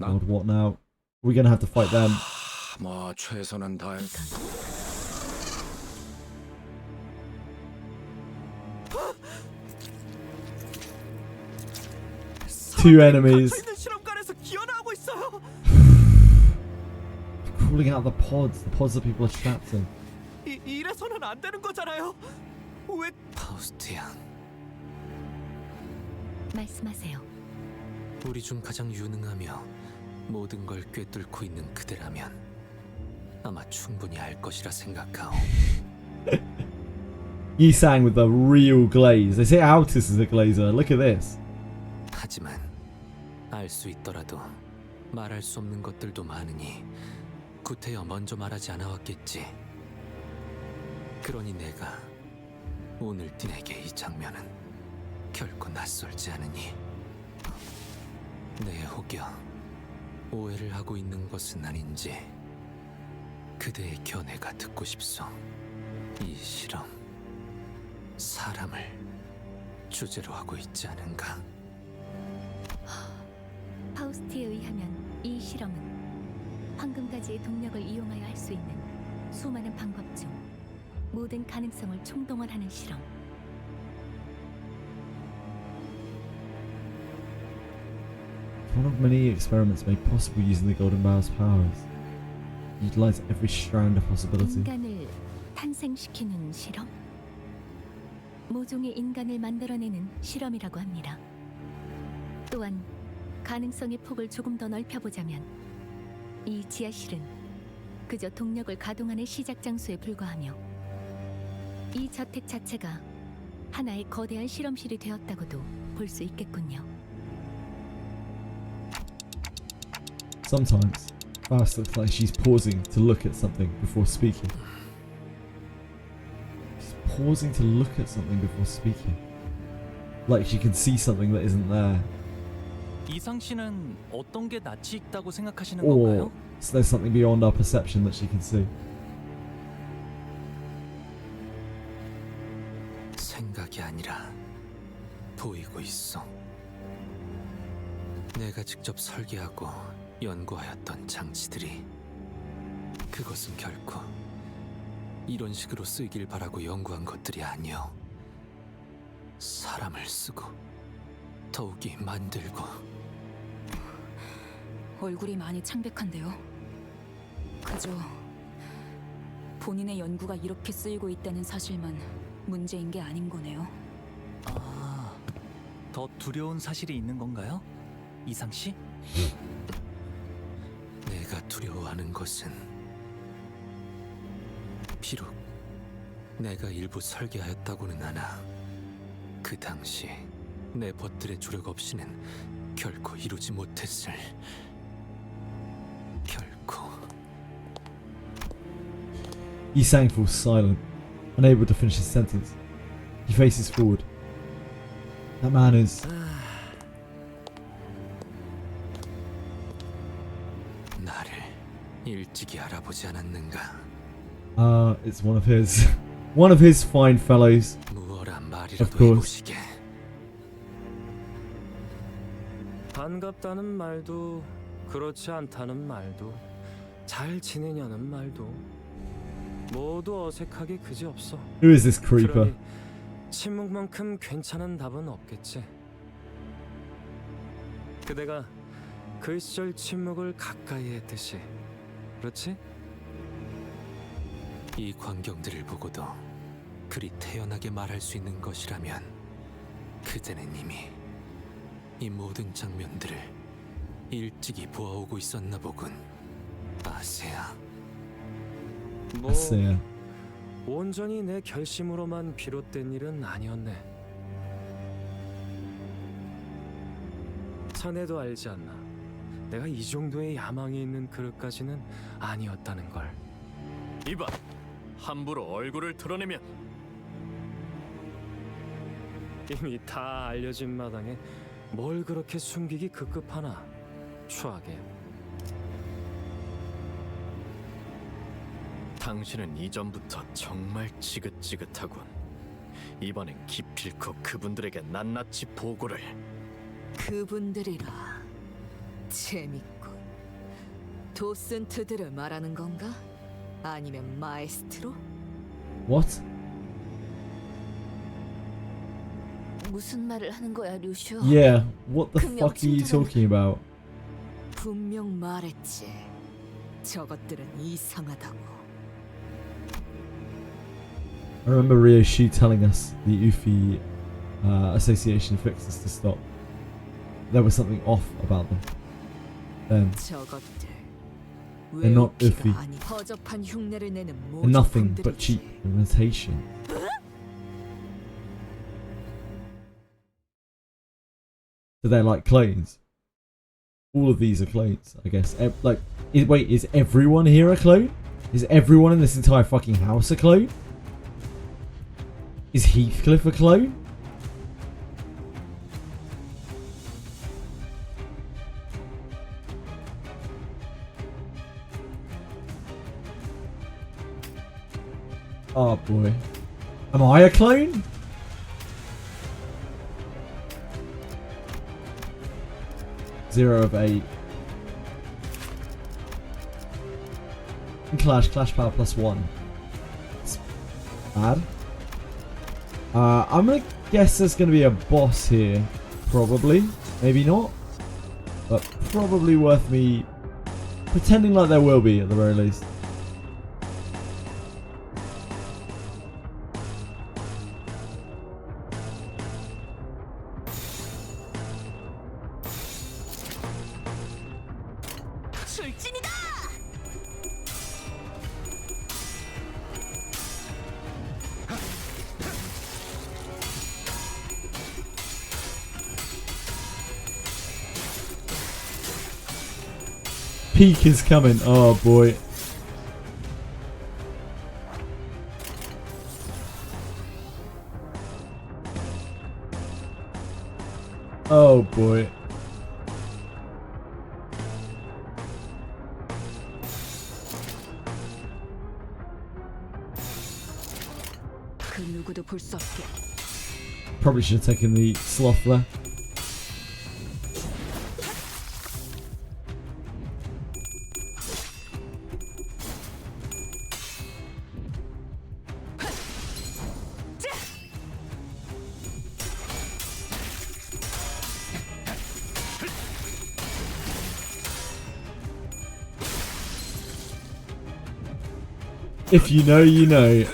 God, what now? We're gonna have to fight them. 뭐 최선은 다해. Two enemies. 실험관에서 기어나오고 있어. pulling out the pods that people are trapped in. 이래서는 안 되는 거잖아요. 왜 파우스트야, 말씀하세요. 우리 중 가장 유능하며 모든 걸 꿰뚫고 있는 그대라면 아마 충분히 알 것이라 생각하오. Yi sang with the real glaze. They say Altus is a glazer. Look at this. 하지만 알 수 있더라도 말할 수 없는 것들도 많으니 구태여 먼저 말하지 않아왔겠지. 그러니 내가 오늘 네게 이 장면은 결코 낯설지 않으니 내 혹여 오해를 하고 있는 것은 아닌지 그대의 견해가 듣고 싶소. 이 실험 사람을 주제로 하고 있지 않은가? 파우스트에 의하면 이 실험은 황금가지의 동력을 이용하여 할 수 있는 수많은 방법 중 모든 가능성을 총동원하는 실험. One of many experiments made possible using the Golden Bow's powers. Utilize every strand of possibility. 인간을 탄생시키는 실험? 모종의 인간을 만들어내는 실험이라고 합니다. 또한 가능성의 폭을 조금 더 넓혀보자면 이 지하실은 그저 동력을 가동하는 시작 장소에 불과하며 이 저택 자체가 하나의 거대한 실험실이 되었다고도 볼 수 있겠군요. Sometimes, Faust looks like she's pausing to look at something before speaking. She's pausing to look at something before speaking. Like she can see something that isn't there. 이상 씨는 어떤 게 낯이 익다고 생각하시는 Or 건가요? so there's something beyond our perception that she can see. 생각이 아니라 보이고 있어. 내가 직접 설계하고 연구하였던 장치들이 그것은 결코 이런 식으로 쓰이길 바라고 연구한 것들이 아니오. 사람을 쓰고 더욱이 만들고. 얼굴이 많이 창백한데요. 그저 본인의 연구가 이렇게 쓰이고 있다는 사실만 문제인 게 아닌 거네요. 아, 더 두려운 사실이 있는 건가요? 이상 씨? 내가 두려워하는 것은 비록 내가 일부 설계하였다고는 하나 그 당시 내 벗들의 조력 없이는 결코 이루지 못했을 결코. Yi-sang falls silent, unable to finish his sentence. He faces forward. That man is... 나를 일찍이 알아보지 않았는가? It's one of his fine fellows. 무어라 Of 말이라도 course. 해보시게. 반갑다는 말도 그렇지 않다는 말도 잘 지내냐는 말도 모두 어색하게 그지없어. Who is this creeper? 그러니 침묵만큼 괜찮은 답은 없겠지. 그대가 그 시절 침묵을 가까이 했듯이. 그렇지? 이 광경들을 보고도 그리 태연하게 말할 수 있는 것이라면 그대는 이미 이 모든 장면들을 일찍이 보아오고 있었나 보군. 아세야. 뭐 아세야. 온전히 내 결심으로만 비롯된 일은 아니었네. 자네도 알지 않나? 내가 이 정도의 야망이 있는 그릇까지는 아니었다는 걸. 이봐, 함부로 얼굴을 드러내면 이미 다 알려진 마당에 뭘 그렇게 숨기기 급급하나? 추하게. 당신은 이전부터 정말 지긋지긋하군. 이번엔 기필코 그분들에게 낱낱이 보고를. 그분들이라 재밌군. 도슨트들을 말하는 건가? 아니면 마에스트로? What? 무슨 말을 하는 거야, 류쇼? Yeah, what the 분명 fuck are you 친절한- talking about? 분명 말했지. 저것들은 이상하다고. I remember Ryoshi telling us the Ufi association fixed us to stop. There was something off about them. 저것들 They're not Ufi. 허접한 흉내를 내는 They're nothing but cheap imitation. So they're like clones. All of these are clones, I guess. Wait, is everyone here a clone? Is everyone in this entire fucking house a clone? Is Heathcliff a clone? Oh boy. Am I a clone? 0 of 8. Clash power +1. It's bad. I'm gonna guess there's gonna be a boss here. Probably. Maybe not. But probably worth me pretending like there will be at the very least. Peak is coming. Oh boy. Oh boy. Probably should have taken the sloth there. If you know, you know.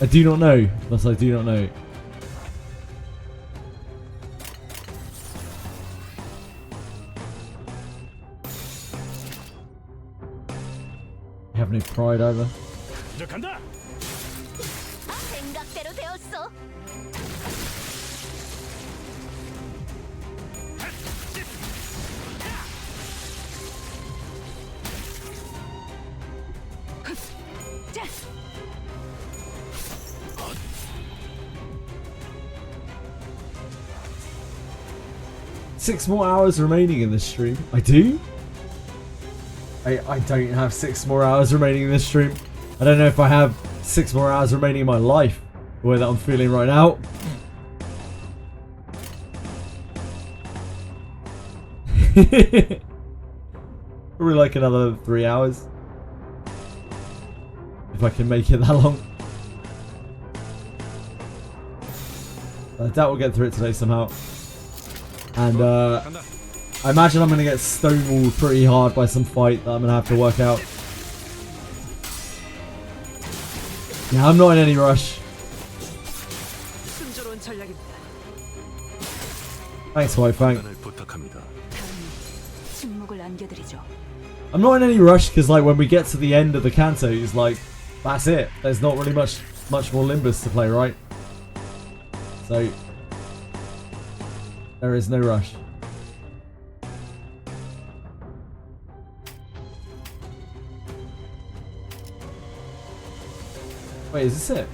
I do not know. Thus, I do not know. I have no pride either. 생각대로 되었어. Six more hours remaining in this stream. I do? I don't have 6 more hours remaining in this stream. I don't know if I have 6 more hours remaining in my life. The way that I'm feeling right now. Probably like another 3 hours. If I can make it that long. I doubt we'll get through it today somehow. And I imagine I'm going to get stonewalled pretty hard by some fight that I'm going to have to work out. Yeah, I'm not in any rush. Thanks, White Fang. I'm not in any rush because, like, when we get to the end of the Canto, it's like, that's it. There's not really much more Limbus to play, right? So there is no rush. Wait, is this it?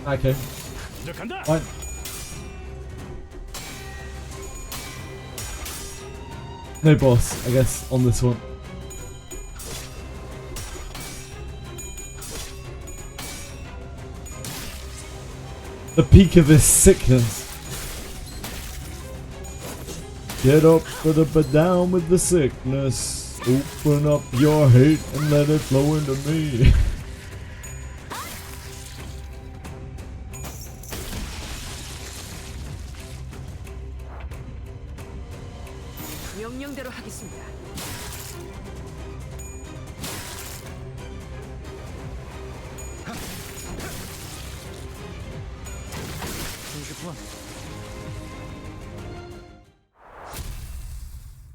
Okay. Fine. No boss, I guess, on this one. The peak of this sickness. Get up, but down with the sickness. Open up your hate and let it flow into me. 명령대로 하겠습니다.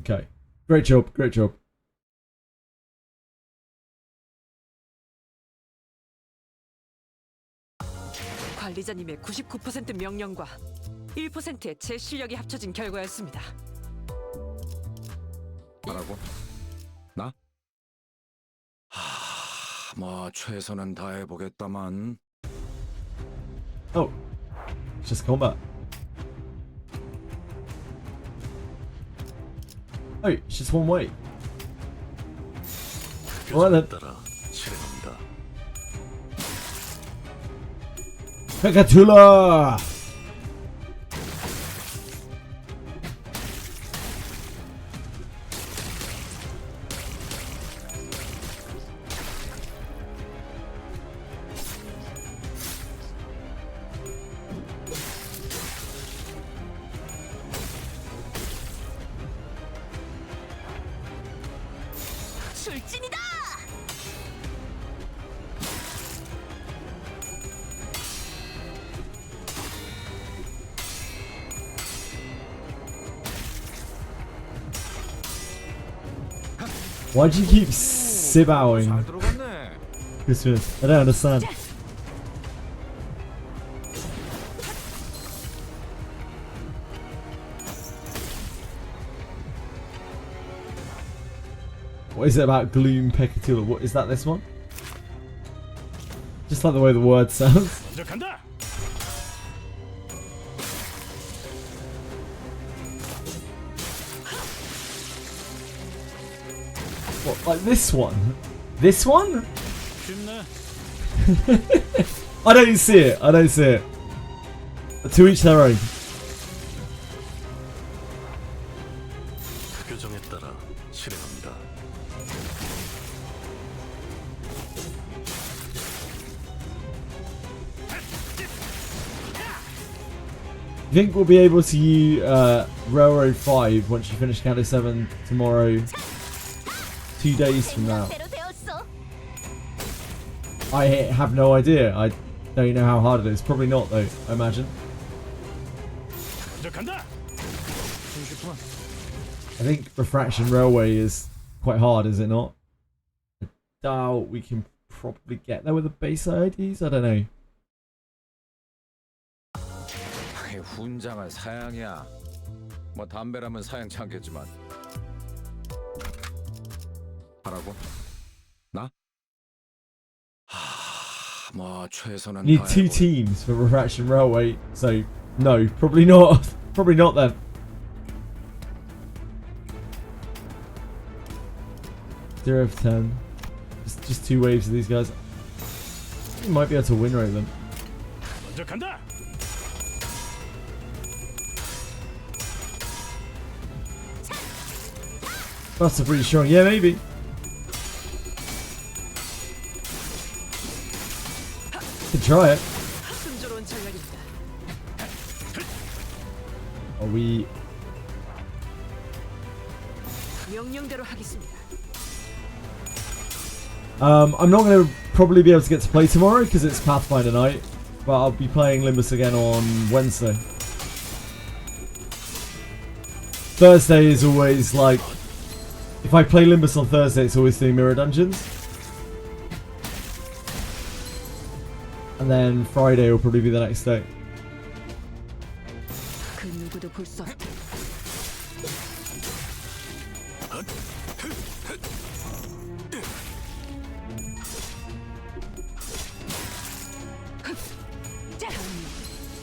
Okay. Great job. Great job. 관리자님의 99% 명령과 1%의 제 실력이 합쳐진 결과였습니다. 뭐라고? 나? 뭐 최선은 다해보겠다만. Oh, it's just combat. Oh, it's just one way. Alright then. Pekatula! 출진이다! Why do you keep sibowing? Christmas, I don't understand. What is it about Gloom Pekatula? What is that? This one? Just like the way the word sounds. What, like this one? This one? I don't see it. I don't see it. To each their own. 규정에 따라 실행합니다. I think we'll be able to use Railroad 5 once you finish CANTO 7 tomorrow. 2 days from now. I have no idea. I don't know how hard it is. Probably not though, I imagine. I think Refraction Railway is quite hard, is it not? I doubt we can probably get there with the base IDs. I don't know. 훈장은 사양이야. 뭐 담배라면 사양치 않겠지만. 하라고? 나? 뭐 최선은 You need 2 teams for Refraction Railway, so no, probably not. Probably not then. 0 of 10. Just 2 waves of these guys. You might be able to win rate them. That's a pretty strong. Yeah, maybe. Could try it. Are we? 명령대로 하겠습니다. I'm not going to probably be able to get to play tomorrow because it's Pathfinder night, but I'll be playing Limbus again on Wednesday. Thursday is always like, if I play Limbus on Thursday, it's always doing mirror dungeons. And then Friday will probably be the next day. 그 누구도 볼 수 없다.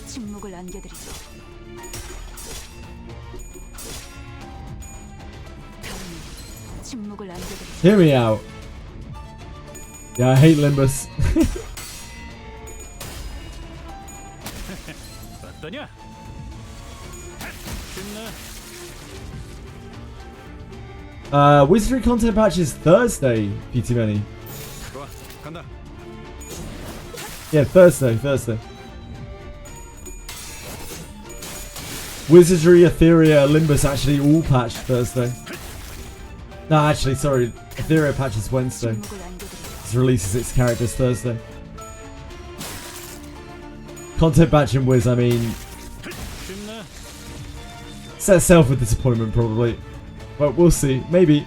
침묵을 안겨드리죠. 침묵을 안겨드리죠. Hear me out. Yeah, I hate Limbus. 어떠냐? Wizardry content patch is Thursday, PT Many. 좋아, 간다. Yeah, Thursday. Wizardry, Etheria, Limbus actually all patched Thursday. No, actually, sorry. Etheria patches Wednesday. It releases its characters Thursday. Content batch in Wiz, I mean... set sail for disappointment, probably. But we'll see. Maybe.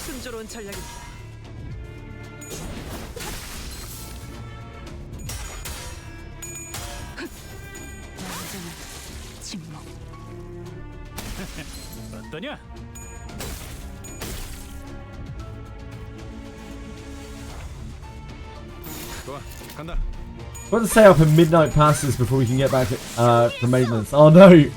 순조로운 전략입니다. 침묵. 어떠냐? 좋아, 간다. We've got to stay up in midnight passes before we can get back to maintenance. Oh no!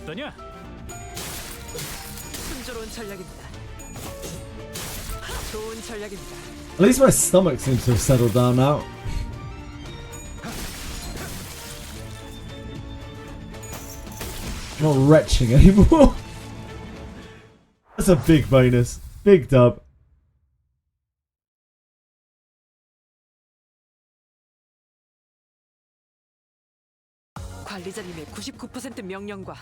어떠냐? 순조로운 전략입니다. 좋은 전략입니다. At least my stomach seems to have settled down now. Not retching anymore. That's a big bonus. Big dub. 관리자님의 99% 명령과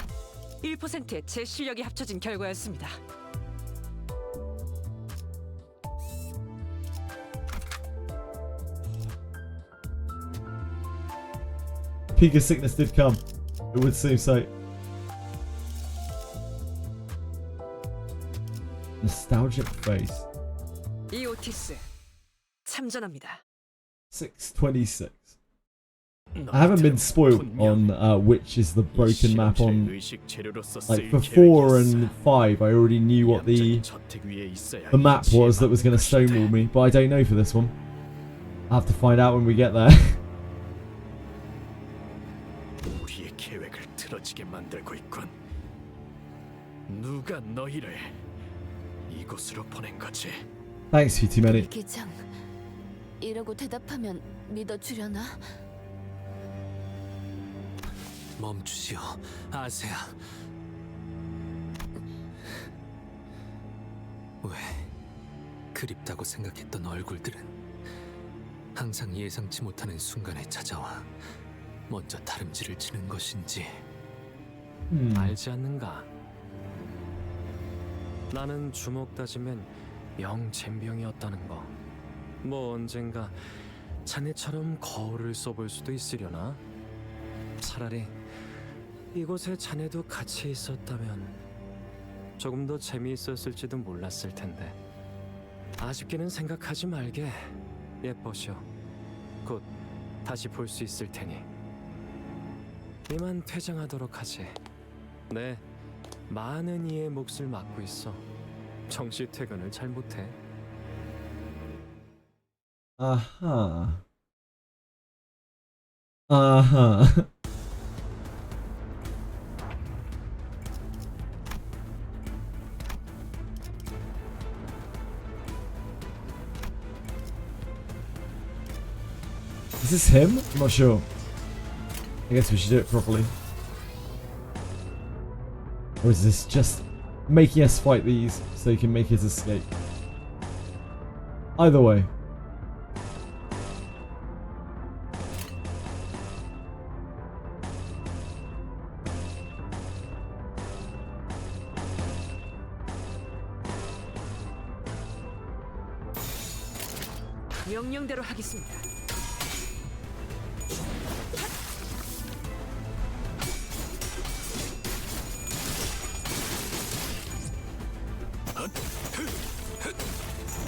1%의 제 실력이 합쳐진 결과였습니다. Peak of sickness did come. It would seem so. Nostalgic face. 이 오티스 참전합니다. 626. I haven't been spoiled on which is the broken map on, like, for 4 and 5 I already knew what the map was that was going to stonewall me, but I don't know for this one. I'll have to find out when we get there. 우리의 계획을 틀어지게 만들고 있군. 누가 너희를 이곳으로 보낸 거지? Thanks, you too many. 기장, 이러고 대답하면 믿어주려나? 멈추시오, 아세야. 왜 그립다고 생각했던 얼굴들은 항상 예상치 못하는 순간에 찾아와 먼저 다름질을 치는 것인지 알지 않는가? 나는 주먹 다지면 영 젬병이었다는 거. 뭐 언젠가 자네처럼 거울을 써볼 수도 있으려나? 차라리 이곳에 자네도 같이 있었다면 조금 더 재미있었을지도 몰랐을 텐데. 아쉽게는 생각하지 말게. 예뻐쇼. 곧 다시 볼 수 있을 테니. 이만 퇴장하도록 하지. 네, 많은 이의 몫을 맡고 있어. 정시 퇴근을 잘 못해. 아하. 아하. Is this him? I'm not sure. I guess we should do it properly. Or is this just making us fight these so he can make his escape? Either way. 명령대로 하겠습니다.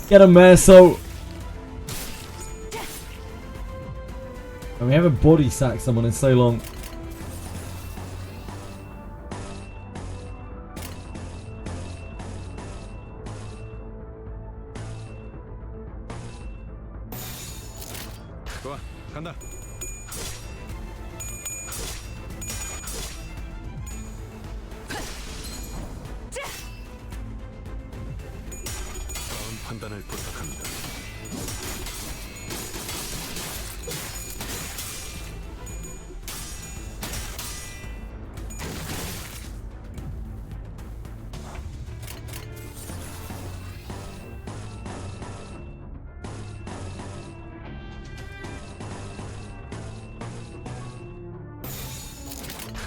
Get him there, so. And we haven't body sacked someone in so long. 좋아, 간다. 다음 판단을 부탁합니다.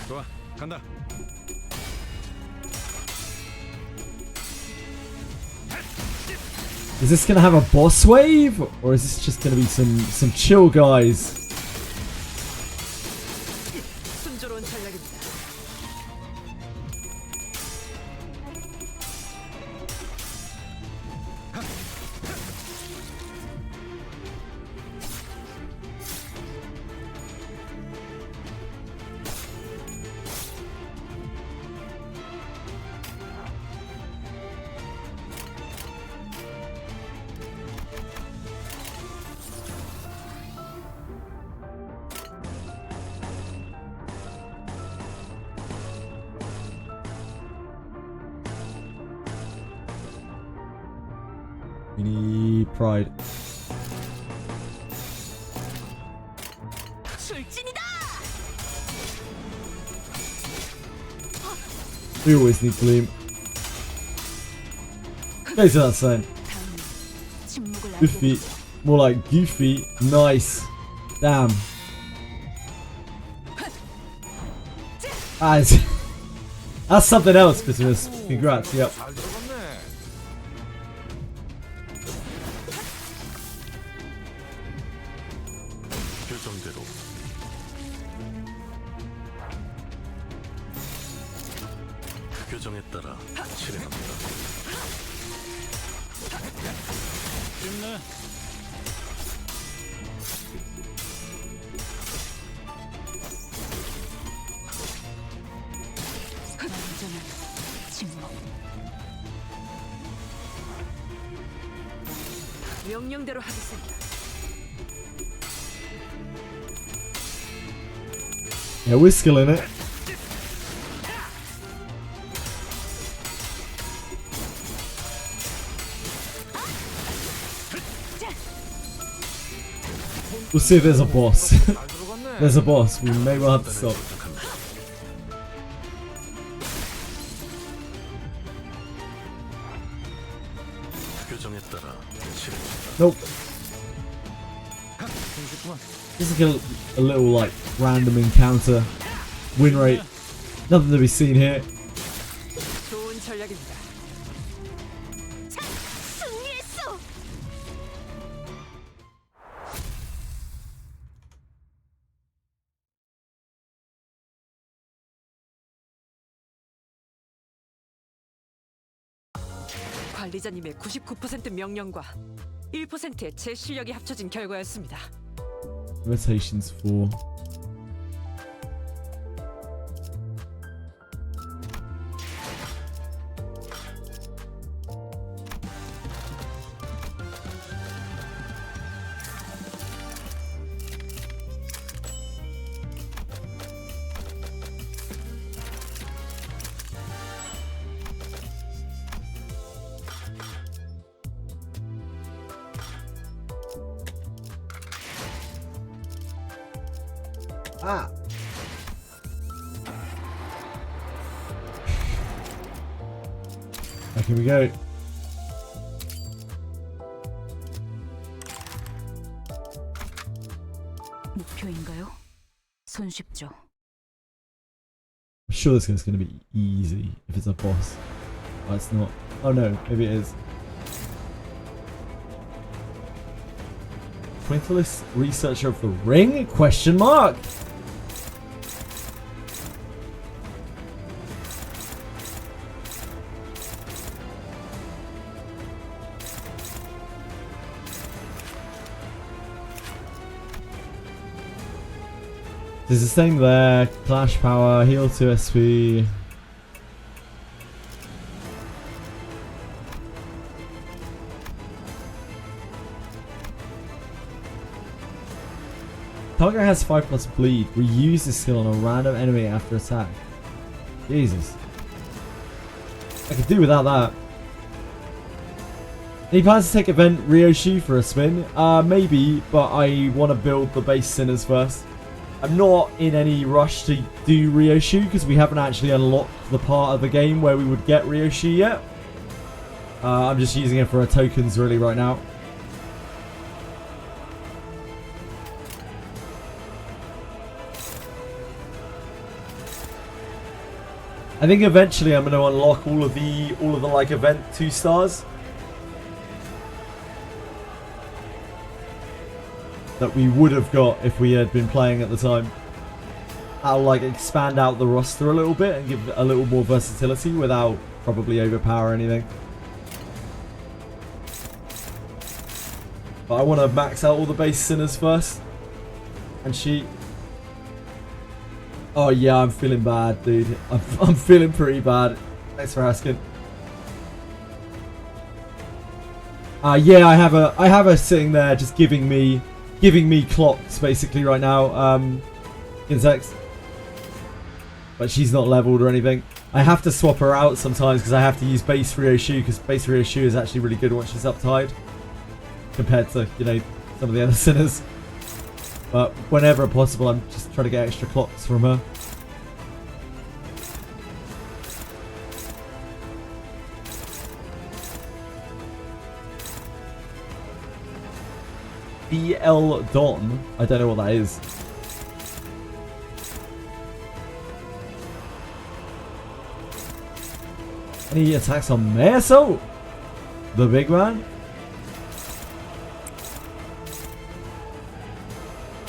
좋아, 간다. Is this gonna have a boss wave, or is this just gonna be some chill guys? 순조로운 전략입니다. We need pride. We always need gloom. Go to that sign. Goofy. More like goofy. Nice. Damn. That's something else, Christmas. Congrats, yep. 교정대로 교정에 따라 실행합니다. 힘내. 명령대로 하겠습니다. Yeah, we're skilling it. We'll see if there's a boss. There's a boss. We may well have to stop. 교정에 따라 실행합니다. Nope. Just like a little like random encounter. Win rate. Nothing to be seen here. 좋은 전략입니다. 관리자님의 99% 명령과 1%의 제 실력이 합쳐진 결과였습니다. Invitations for. Ah. Back here we go. 목표인가요? 손쉽죠. I'm sure this guy's gonna be easy if it's a boss. Oh, it's not. Oh no, maybe it is. Pointless researcher of the ring? Question mark. There's this thing there, clash power, heal 2 SP. Target has 5+ bleed. Reuse this skill on a random enemy after attack. Jesus. I could do without that. Any plans to take event Ryoshi for a spin? Maybe, but I want to build the base Sinners first. I'm not in any rush to do Ryoshi because we haven't actually unlocked the part of the game where we would get Ryoshi yet. I'm just using it for our tokens really right now. I think eventually I'm going to unlock all of the like event 2 stars that we would have got if we had been playing at the time. That'll like expand out the roster a little bit and give it a little more versatility without probably overpower anything. But I want to max out all the base Sinners first. And she... Oh yeah, I'm feeling bad, dude. I'm feeling pretty bad. Thanks for asking. Yeah, I have her sitting there just giving me clocks basically right now. Insects. But she's not leveled or anything. I have to swap her out sometimes because I have to use base Ryoshi because base Ryoshi is actually really good once she's uptied compared to, you know, some of the other Sinners. But whenever possible, I'm just trying to get extra clocks from her. BL Don. I don't know what that is. Any attacks on Meso? The big man?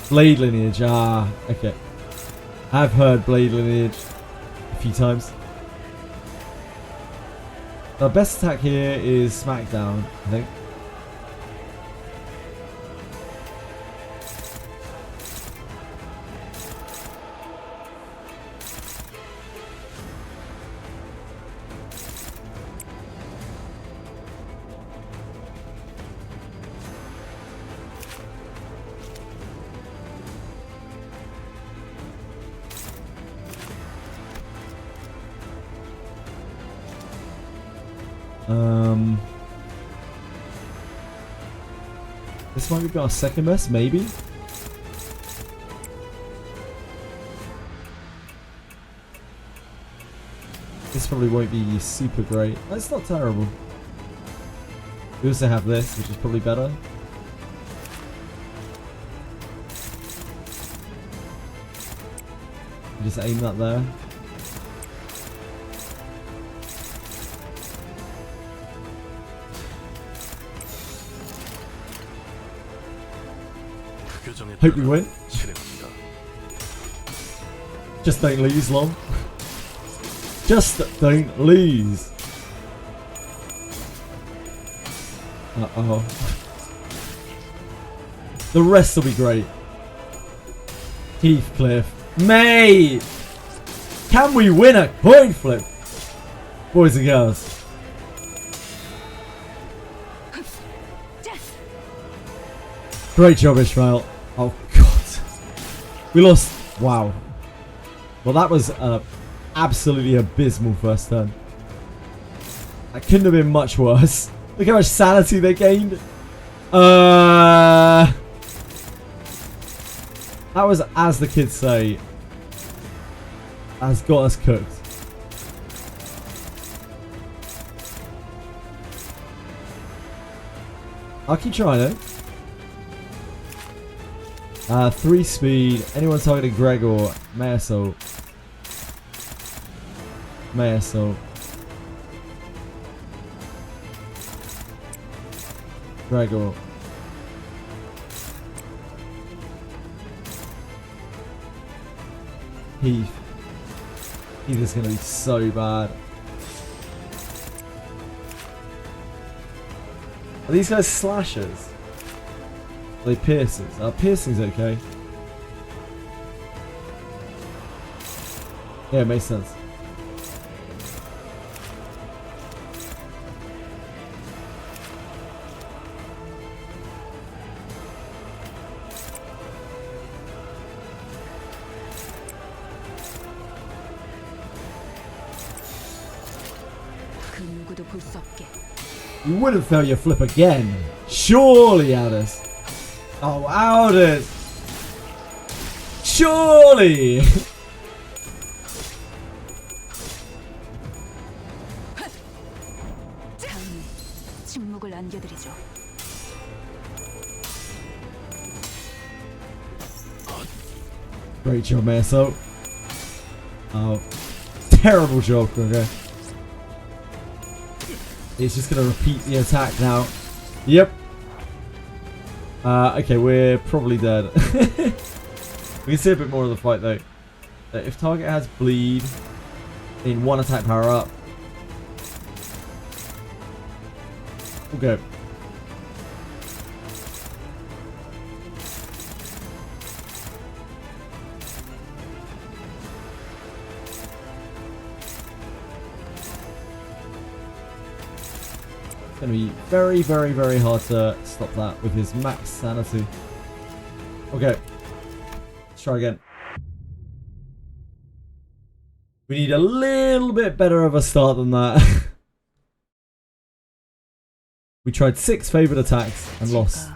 Blade Lineage, okay. I've heard Blade Lineage a few times. The best attack here is Smackdown, I think. This might be our second best, maybe? This probably won't be super great. That's not terrible. We also have this, which is probably better. Just aim that there. Hope we win. Just don't lose, lol. Just don't lose. Uh-oh. The rest will be great. Heathcliff. Mate! Can we win a coin flip? Boys and girls. Great job, Ishmael. Oh, God. We lost. Wow. Well, that was absolutely abysmal first turn. That couldn't have been much worse. Look how much sanity they gained. That was, as the kids say, has got us cooked. I'll keep trying it. 3 speed. Anyone targeting Gregor? Meso. Meso. Gregor. Heath. Heath is going to be so bad. Are these guys slashers? Are they piercers? Piercing's okay. Yeah, it makes sense. 누구도 볼 수 없게. You wouldn't fail your flip again. Surely, Aldous. Oh, Aldous. Surely. 다음은 침묵을 안겨드리죠. Great job, Meso. Oh, terrible job, okay. He's just gonna repeat the attack now. Yep. Okay, we're probably dead. We can see a bit more of the fight though. If target has bleed in one attack power up. Okay. It's going to be very, very, very hard to stop that with his max sanity. Okay. Let's try again. We need a little bit better of a start than that. We tried 6 favored attacks and lost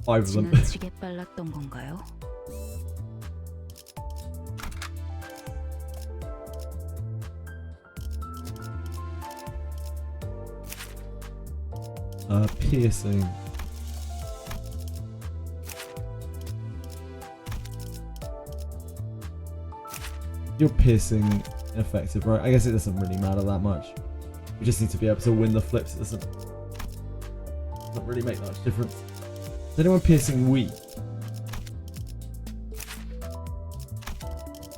5 of them. 지나치게 빨랐던 건가요? Piercing. You're piercing ineffective, right? I guess it doesn't really matter that much. We just need to be able to win the flips. It doesn't really make that much difference. Is anyone piercing weak?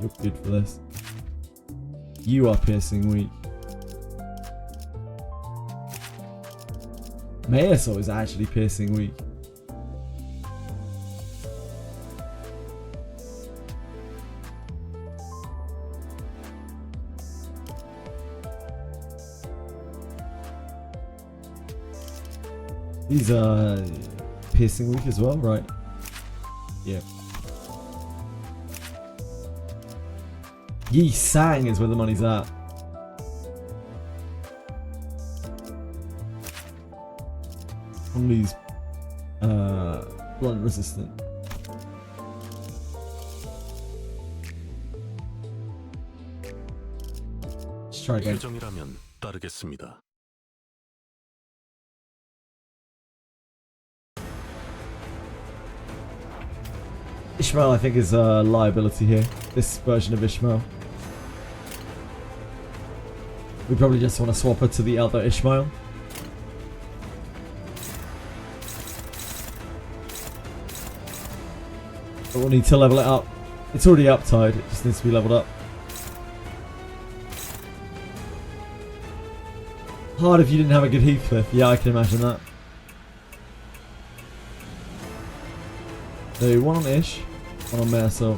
You're good for this. You are piercing weak. Meso is actually piercing weak. These are piercing weak as well, right? Yeah. Yi Sang is where the money's at. Only's blunt resistant. Let's try again. 예정이라면 따르겠습니다. Ishmael, I think, is a liability here. This version of Ishmael. We probably just want to swap her to the other Ishmael. But we'll need to level it up. It's already uptide, it just needs to be leveled up. Hard if you didn't have a good Heathcliff. Yeah, I can imagine that. So, one on Ish, one on Meso.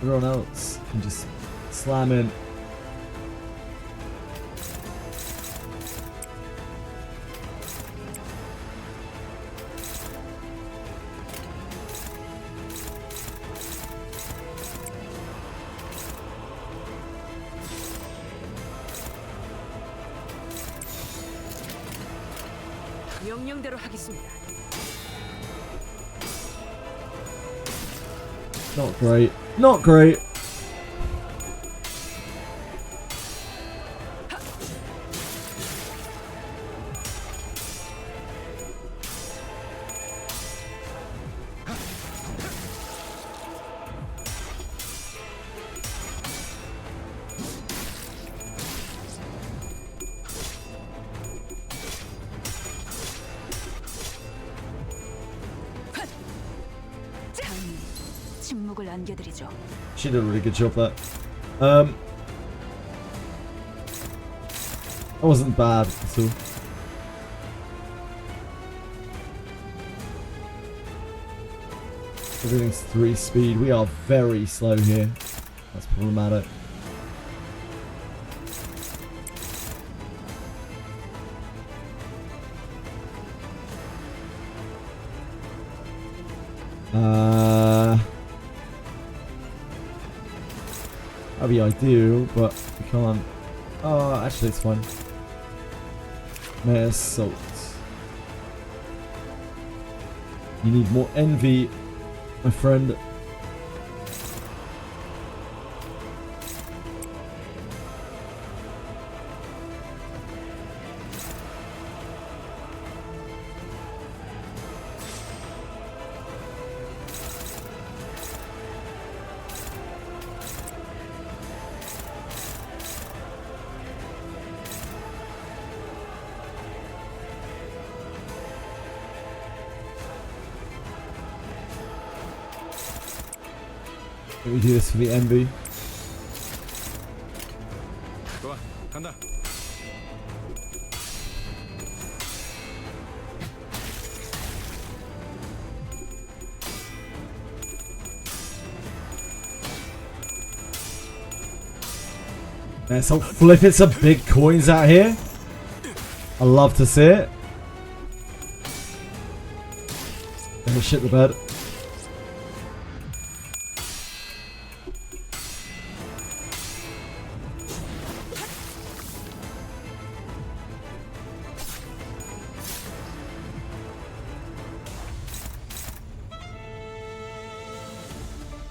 Everyone else can just slam in. 명령대로 하겠습니다. Not great. Not great. 침묵을 안겨드리죠. She did a really good job there. That wasn't bad at all. Everything's 3 speed. We are very slow here. That's problematic. That'd be ideal, but we can't. Oh, actually, it's fine. Mayor's Salt. You need more envy, my friend. Let me do this for the envy. 좋아, 간다. Let's hope flipping some big coins out here. I love to see it. Let me shit the bed.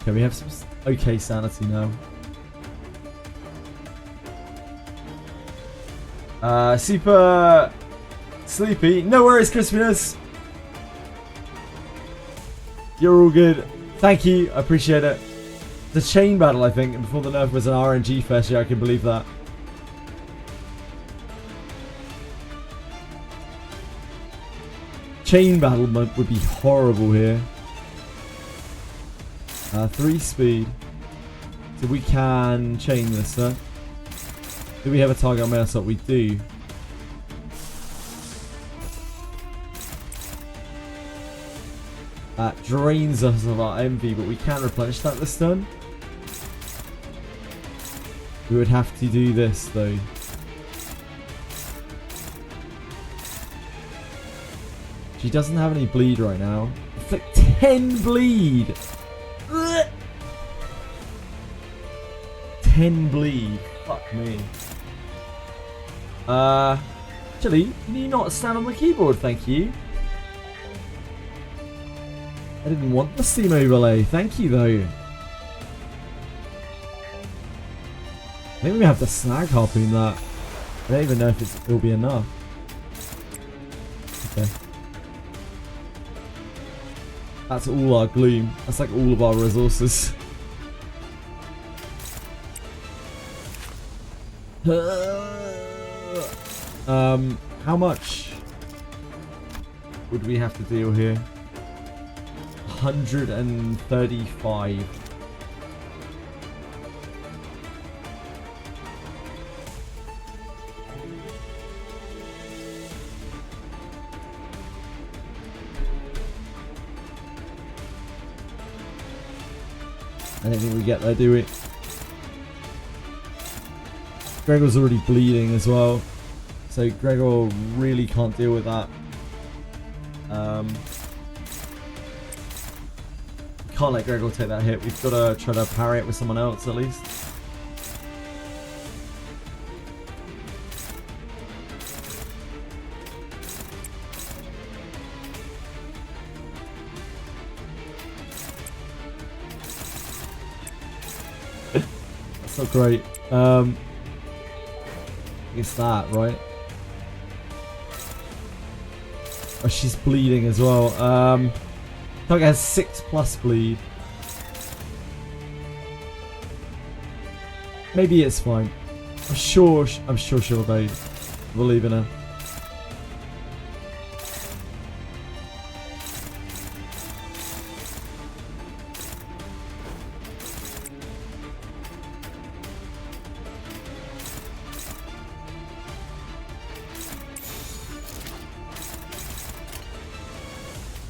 Okay, we have some okay sanity now. Super sleepy. No worries, crispiness. You're all good. Thank you. I appreciate it. The chain battle, I think, and before the nerf was an RNG fest. Yeah, I can believe that. Chain battle would be horrible here. 3 speed. So we can chain this, huh? Do we have a target on mail slot? We do. That drains us of our envy, but we can replenish that this turn. We would have to do this though. She doesn't have any bleed right now. Inflict 10 bleed! Ugh. 10 bleed. Fuck me. Actually, can you not stand on the keyboard? Thank you. I didn't want the Steam overlay. Thank you, though. I think we have to snag harpoon that. I don't even know if it'll be enough. Okay. That's all our gloom. That's like all of our resources. How much would we have to deal here? 135. I don't think we get there, do we? Gregor's already bleeding as well, so Gregor really can't deal with that. Can't let Gregor take that hit. We've got to try to parry it with someone else at least. That's not great. It's that, right? Oh, she's bleeding as well. Target has 6+ bleed. Maybe it's fine. I'm sure she'll obey. Believe in her.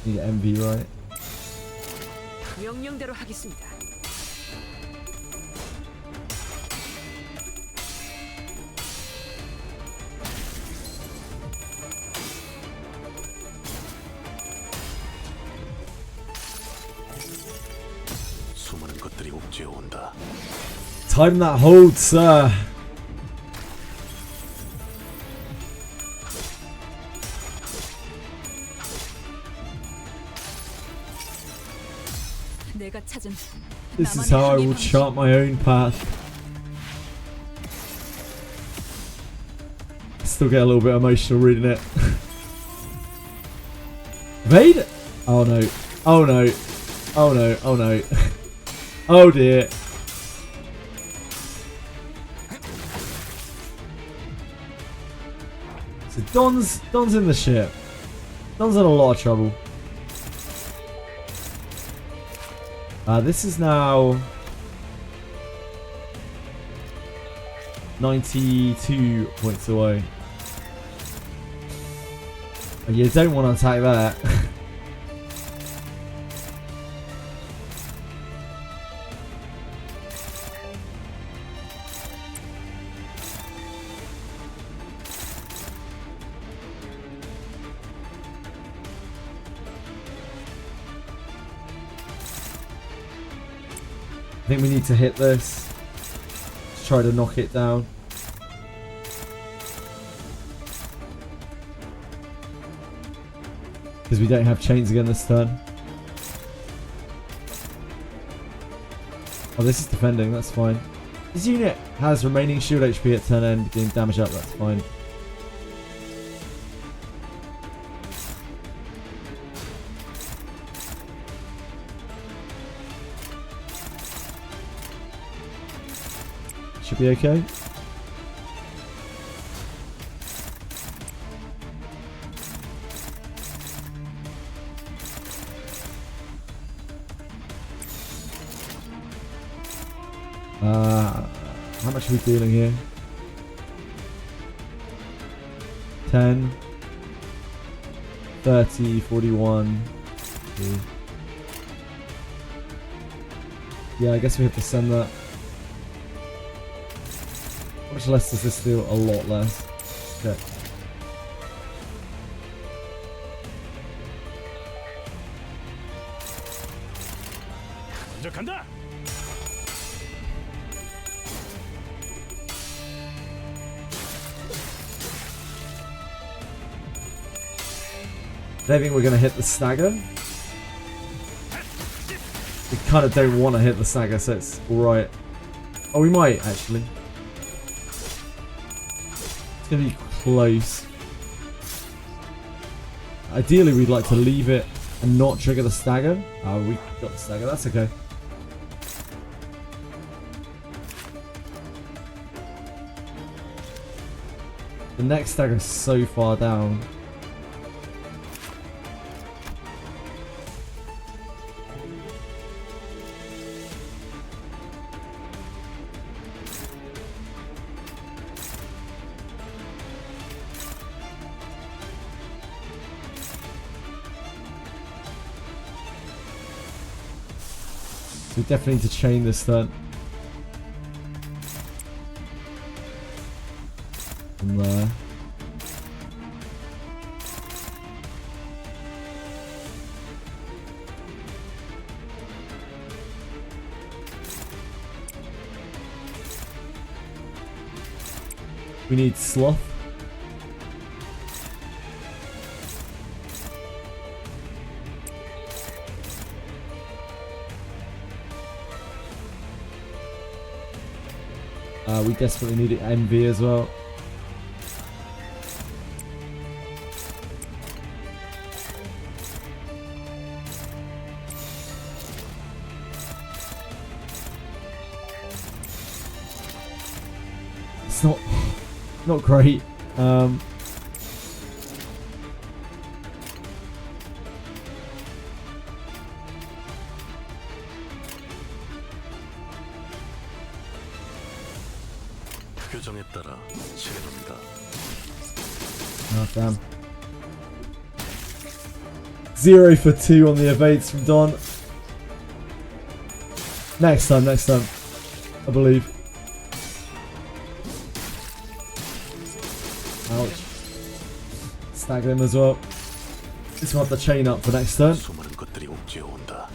Need MV, right? 명령대로 하겠습니다. 수많은 것들이 옥죄어 온다. Tighten that hold, sir. This is how I will chart my own path. Still get a little bit emotional reading it. Evade? Oh no. Oh no. Oh no. Oh no. Oh dear. So Don's in the ship. Don's in a lot of trouble. This is now 92 points away. You don't want to attack that. I think we need to hit this. Let's try to knock it down. Because we don't have chains again this turn. Oh, this is defending, that's fine. This unit has remaining shield HP at turn end, getting damage up, that's fine. Should be okay. How much are we dealing here? 10, 30, 41. Yeah, I guess we have to send that. How much less does this do? A lot less. Okay. I don't think we're going to hit the stagger. We kind of don't want to hit the stagger, so it's alright. Oh, we might, actually. It's going to be close. Ideally, we'd like to leave it and not trigger the stagger. Oh, we got the stagger. That's okay. The next stagger is so far down. So we definitely need to chain this turn. From there. We need sloth. We desperately need MV as well. It's not great. 표정에 따라 칠해봅니다. Oh damn. 0 for 2 on the evades from Don. Next time, I believe. Ouch. Stagger him as well. This will have the chain up for next turn. 수많은 것들이 옥죄어 온다.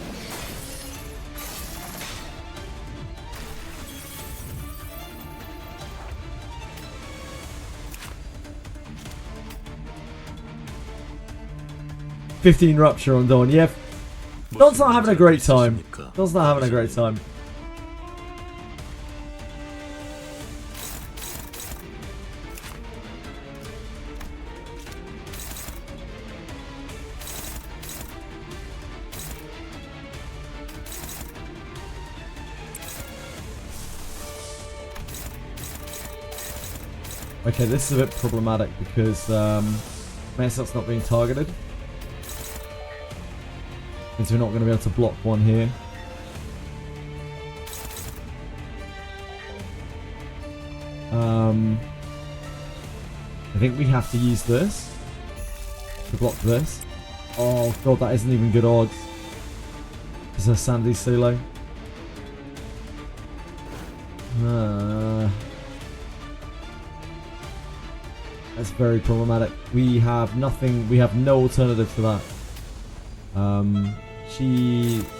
15 rupture on Dawn. Yeah, Dawn's not having a great time. Dawn's not having a great time. Okay, this is a bit problematic because Mesot's not being targeted. Means we're not going to be able to block one here. I think we have to use this to block this. Oh god, that isn't even good odds. Is her sanity so low? That's very problematic. We have nothing. We have no alternative to that.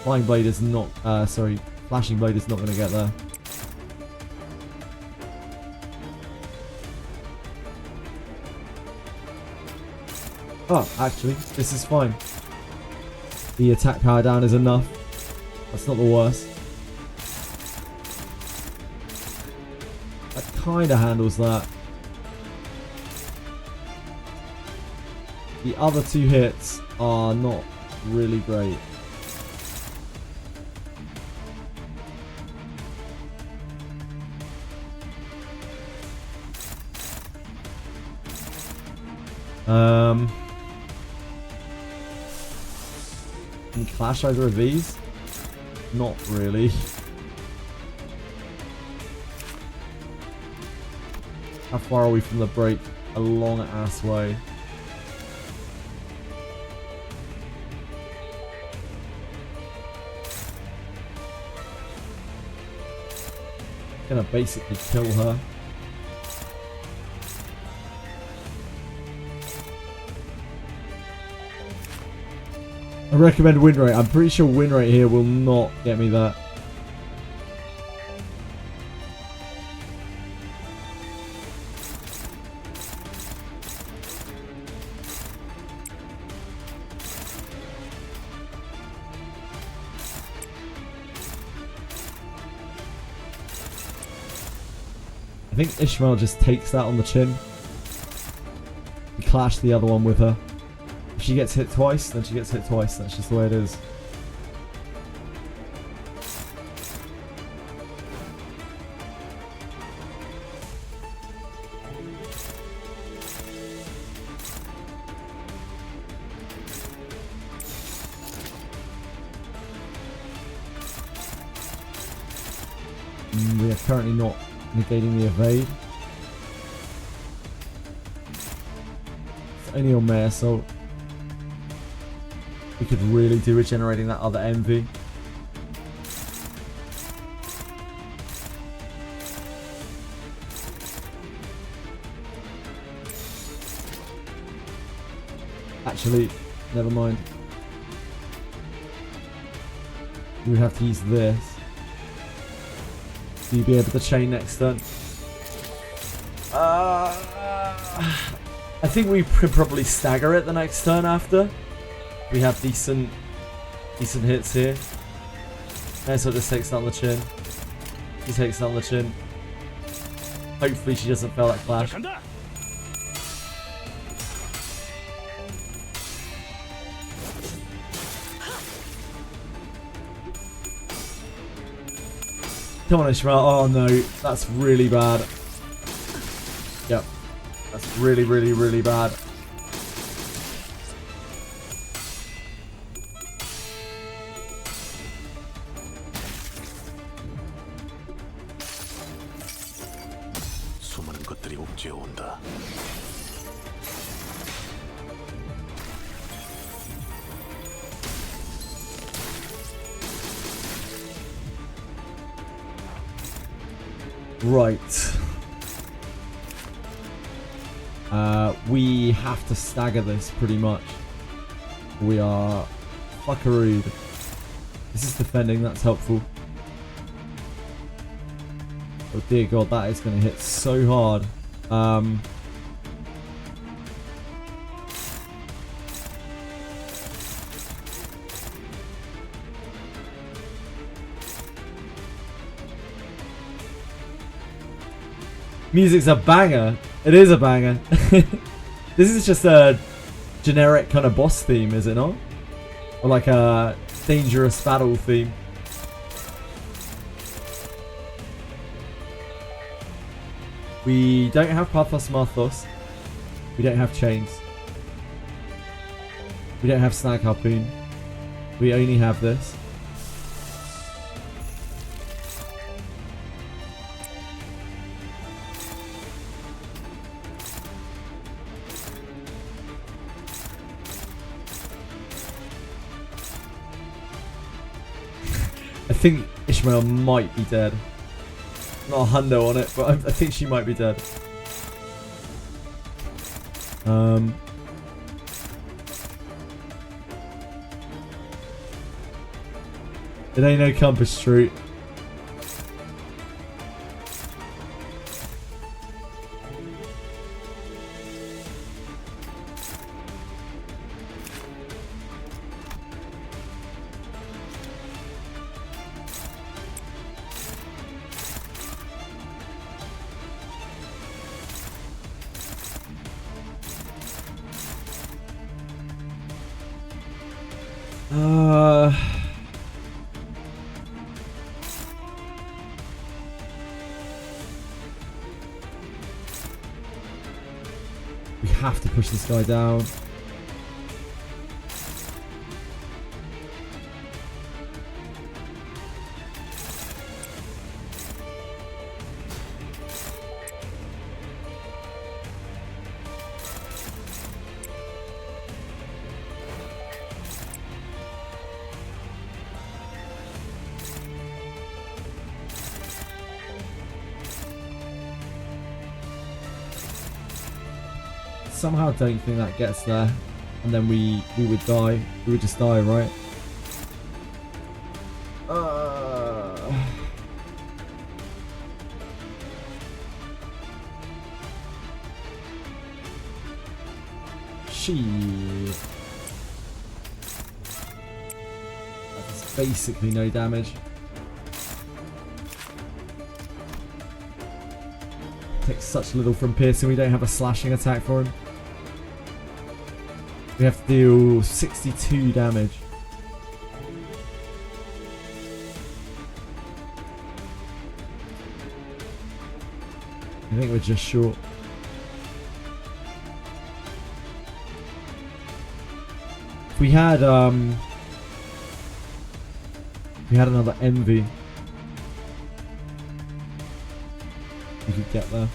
Flying Blade is not. Sorry, Flashing Blade is not going to get there. Oh, actually, this is fine. The attack power down is enough. That's not the worst. That kind of handles that. The other two hits are not really great. Can you clash either of these? Not really. How far are we from the break? A long ass way. Gonna basically kill her. I recommend win rate. I'm pretty sure win rate here will not get me that. I think Ishmael just takes that on the chin. We clash the other one with her. If she gets hit twice, then she gets hit twice. That's just the way it is. We are currently not negating the evade. It's only on Mare, so we could really do regenerating that other envy. Actually, never mind. We would have to use this. So you'd be able to chain next turn. I think we could probably stagger it the next turn after. We have decent hits here. And so just takes it on the chin. She takes it on the chin. Hopefully she doesn't fail that clash. Come on, Ishmael. Oh no, that's really bad. Yep. That's really, really, really bad. 수많은 것들이 옥죄어 온다. Right. We have to stagger this pretty much. We are fuckarooed. This is defending, that's helpful. Oh dear god, that is going to hit so hard. Music's a banger. It is a banger. This is just a generic kind of boss theme, is it not? Or like a dangerous battle theme. We don't have Pathos Marthos. We don't have Chains. We don't have Snag Harpoon. We only have this. I think Ishmael might be dead. Not a hundo on it, but I think she might be dead. It ain't no compass street. We have to push this guy down. Somehow don't think that gets there, and then we would die. We would just die, right? Shit. That's basically no damage. Takes such little from piercing. We don't have a slashing attack for him. We have to deal 62 damage. I think we're just short. If we had another envy, we could get there.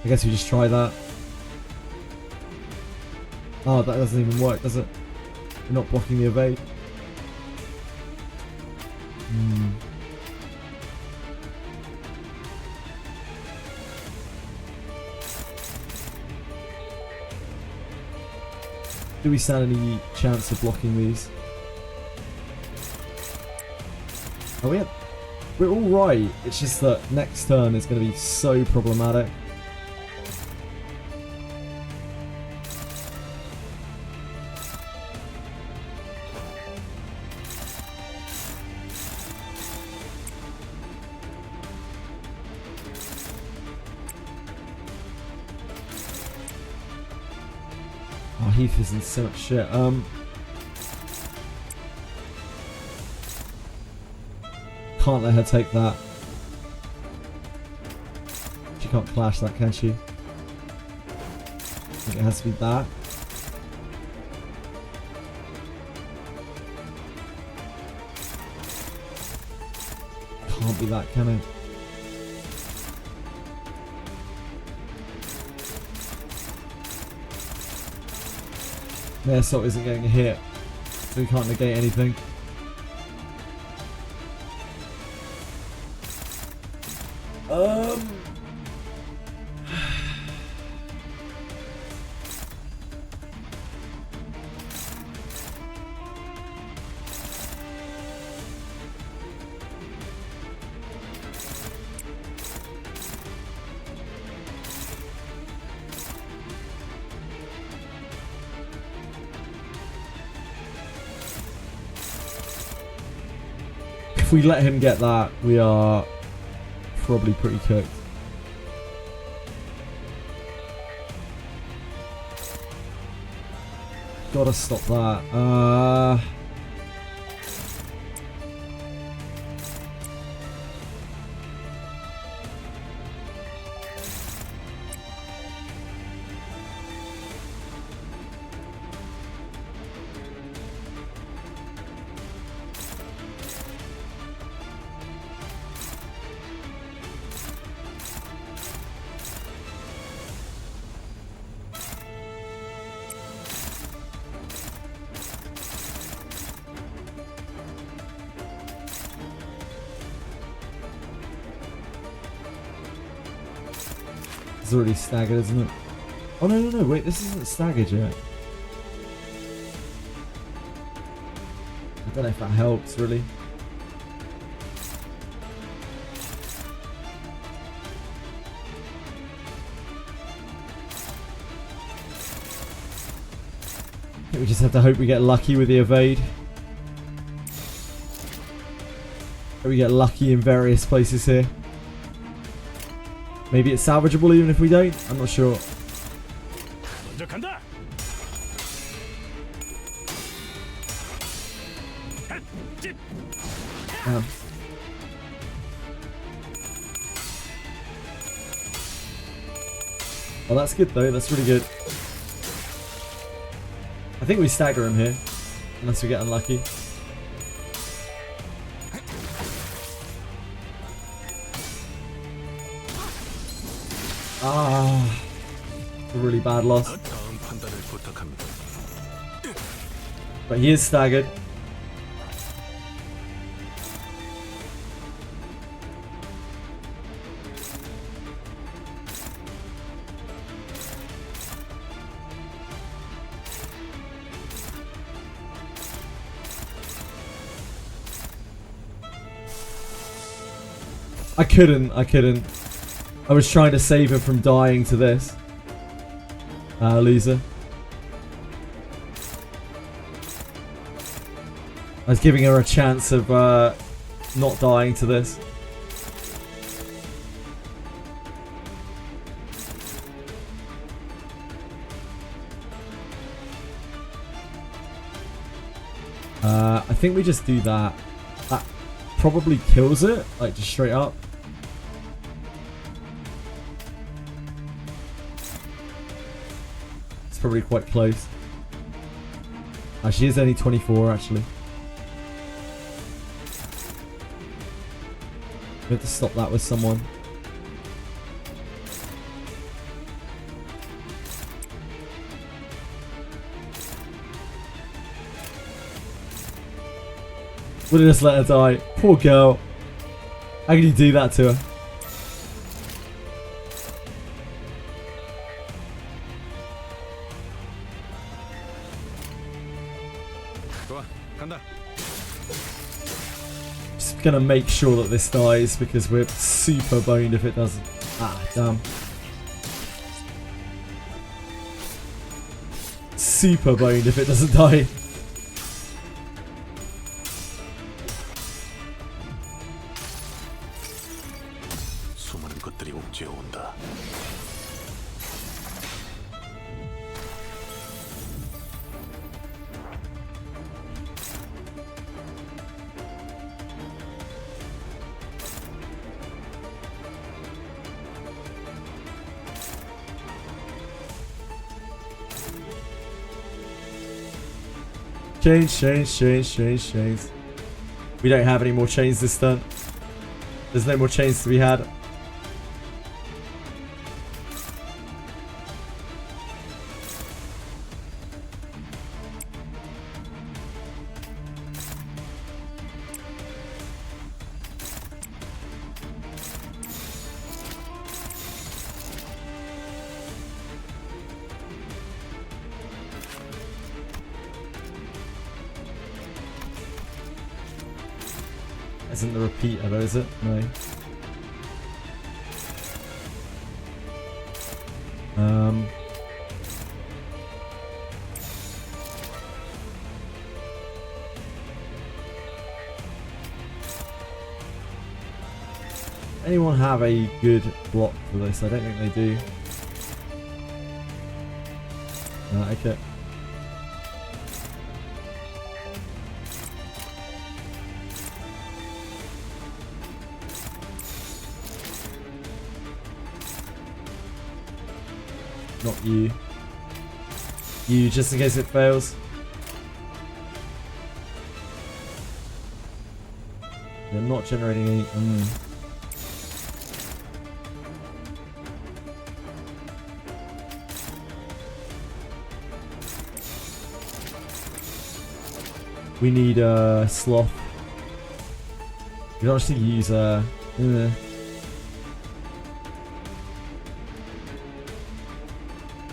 I guess we just try that. Oh, that doesn't even work, does it? We're not blocking the evade. Do we stand any chance of blocking these? Oh, we're all right. It's just that next turn is going to be so problematic. Oh, Heath is in so much shit. Can't let her take that. She can't clash that, can she? I think it has to be that. Can't be that, can it? Their assault isn't getting a hit, so we can't negate anything. if we let him get that, we are probably pretty cooked. Gotta stop that. It's already staggered, isn't it? Oh no, wait, this isn't staggered yet. I don't know if that helps, really. I think we just have to hope we get lucky with the evade. Hope we get lucky in various places here. Maybe it's salvageable even if we don't. I'm not sure. Well, that's good though. That's really good. I think we stagger him here, unless we get unlucky. Ah, a really bad loss. But he is staggered. I couldn't. I was trying to save her from dying to this. Loser. I was giving her a chance of not dying to this. I think we just do that. That probably kills it, like just straight up. It's probably quite close. She is only 24 actually. We have to stop that with someone. We'll just let her die. Poor girl. How can you do that to her? Just gonna make sure that this dies because we're super boned if it doesn't. Ah, damn. Super boned if it doesn't die. Chains. We don't have any more chains this turn. There's no more chains to be had. Isn't the repeater though, is it? No. have a good block for this. I don't think they do. Okay. Not you. You, just in case it fails. They're not generating any. We need a sloth. We don't actually use a.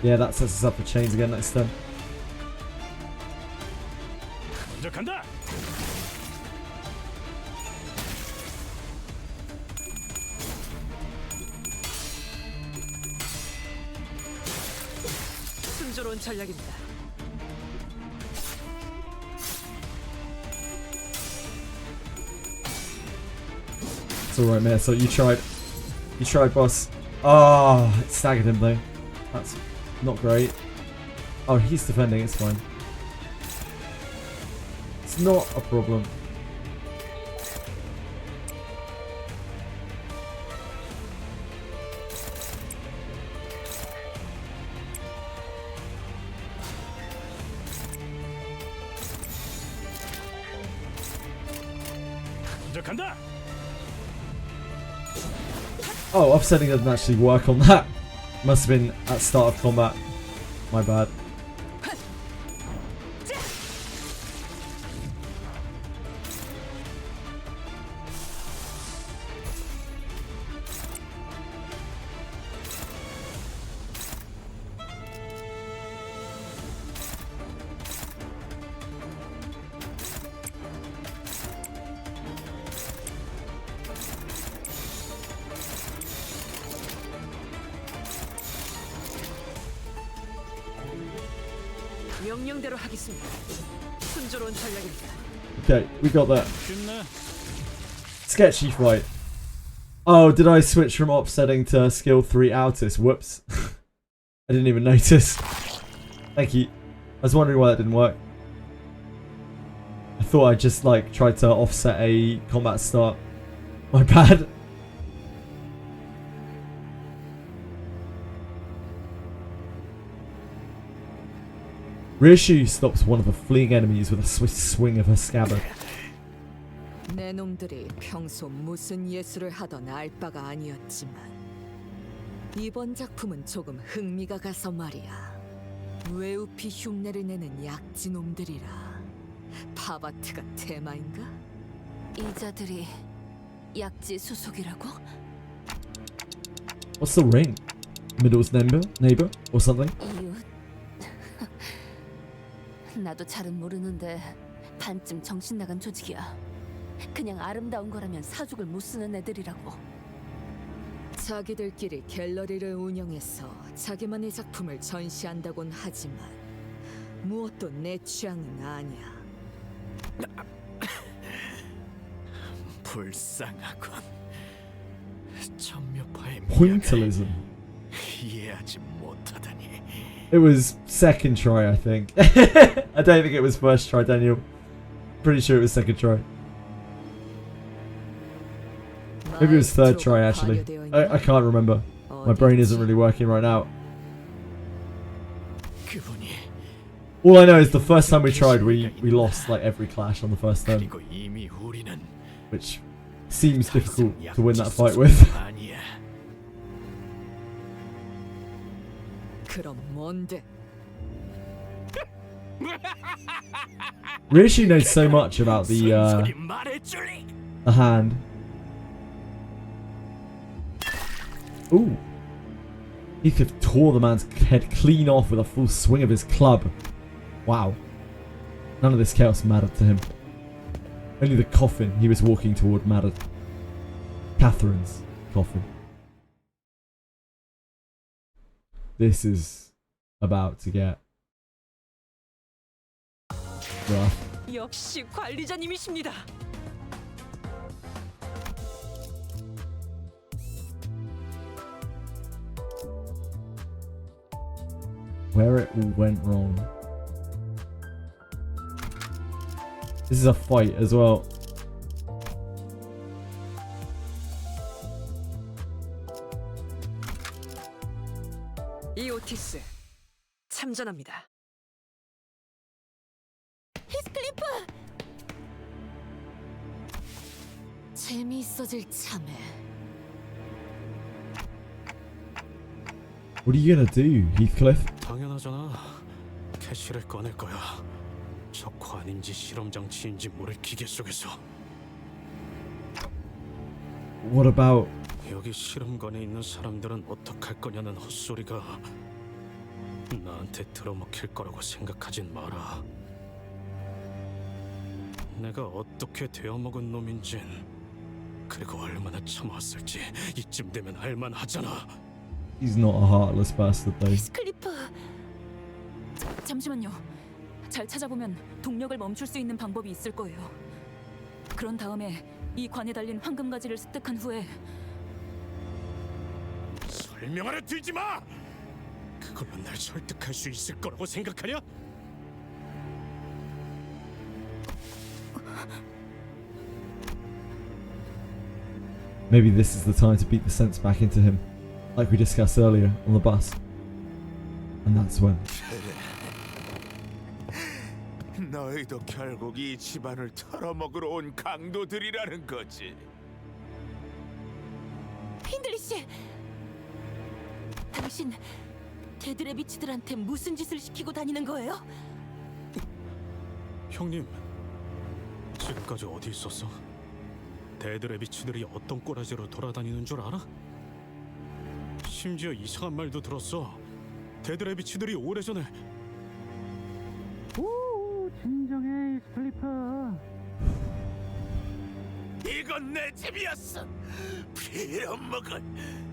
Yeah, that sets us up for chains again next turn. 먼저 간다. 순조로운 전략입니다. It's alright, man. So you tried. You tried, boss. Oh, it staggered him though. That's not great. Oh, he's defending. It's fine. It's not a problem. 먼저 간다. Oh, offsetting doesn't actually work on that. Must have been at start of combat. My bad. 명령대로 하겠습니다. 순조로운 전략입니다. Okay, we got that. Sketchy fight. Oh, did I switch from offsetting to skill 3 Altus? Whoops. I didn't even notice. Thank you. I was wondering why that didn't work. I thought I just like tried to offset a combat start. My bad. Rishi stops one of the fleeing enemies with a swift swing of her scabbard. 내 놈들이 평소 무슨 예술을 하던 알 바가 아니었지만 이번 작품은 조금 흥미가 가서 말이야. 외우피 흉내를 내는 약지 놈들이라. 파바트가 테마인가? 이 자들이 약지 수속이라고? What's the ring? Middle's neighbor or something? 이웃. 나도 잘은 모르는데 반쯤 정신 나간 조직이야. 그냥 아름다운 거라면 사족을 못 쓰는 애들이라고. 자기들끼리 갤러리를 운영해서 자기만의 작품을 전시한다곤 하지만 무엇도 내 취향은 아니야. 불쌍하군. 천묘파의 Pointillism. 이해하지 못하다니. It was second try, I think. I don't think it was first try, Daniel. Pretty sure it was second try. Maybe it was third try, actually. I can't remember. My brain isn't really working right now. All I know is the first time we tried, we lost like every clash on the first turn. Which seems difficult to win that fight with. 그럼 뭔데? Rishi knows so much about the hand. Ooh. He could have tore the man's head clean off with a full swing of his club. Wow. None of this chaos mattered to him. Only the coffin he was walking toward mattered. Catherine's coffin. This is about to get rough. 역시 관리자님이십니다. where it all went wrong. This is a fight as well. 이오티스 참전합니다. 히스클리프! 재미있어질 참에. What are you gonna do, Heathcliff? 당연하잖아. 캐시를 꺼낼 거야. 적화 아닌지 실험 장치인지 모를 기계 속에서. What about? 여기 실험관에 있는 사람들은 어떡할 거냐는 헛소리가 나한테 들어먹힐 거라고 생각하진 마라. 내가 어떻게 되어먹은 놈인진, 그리고 얼마나 참아왔을지 이쯤 되면 알만하잖아. He's not a heartless bastard though. 히스클리프! 잠시만요. 잘 찾아보면 동력을 멈출 수 있는 방법이 있을 거예요. 그런 다음에 이 관에 달린 황금가지를 습득한 후에 설명하려 들지 마! 그걸로 날 설득할 수 있을 거라고 생각하냐? Maybe this is the time to beat the sense back into him, like we discussed earlier on the bus. And that's when. 너희도 결국 이 집안을 털어먹으러 온 강도들이라는 거지. 힌들리 씨! 당신 데드레비치들한테 무슨 짓을 시키고 다니는 거예요? 형님, 지금까지 어디 있었어? 데드레비치들이 어떤 꼬라지로 돌아다니는 줄 알아? 심지어 이상한 말도 들었어. 데드레비치들이 오래전에. 오, 진정해, 스클리퍼. 이건 내 집이었어. 빌어먹은.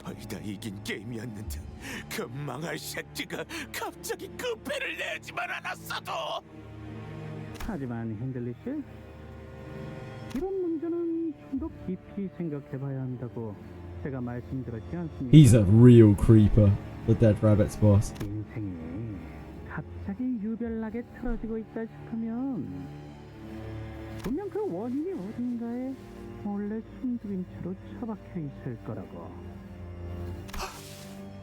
거의 다 이긴 게임이었는데 그 망할 새끼가 갑자기 그 패를 내지만 않았어도. 하지만 힌들리 씨, 이런 문제는 좀 더 깊이 생각해봐야 한다고 제가 말씀드렸지 않습니까? He's a real creeper, the Dead Rabbit's boss. 인생이 갑자기 유별나게 틀어지고 있다 싶으면 분명 그 원인이 어딘가에 몰래 숨죽인 채로 처박혀 있을 거라고.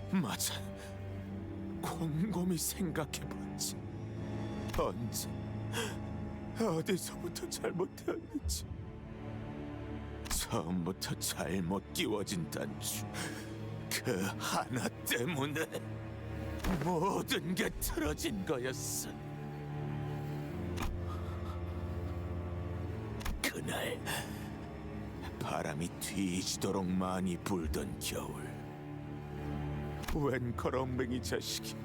맞아. 곰곰이 생각해봤지. 언제, 어디서부터 잘못되었는지. 처음부터 잘못 끼워진 단추, 그 하나 때문에 모든 게 틀어진 거였어. 그날 바람이 뒤지도록 많이 불던 겨울, 웬 거렁뱅이 자식이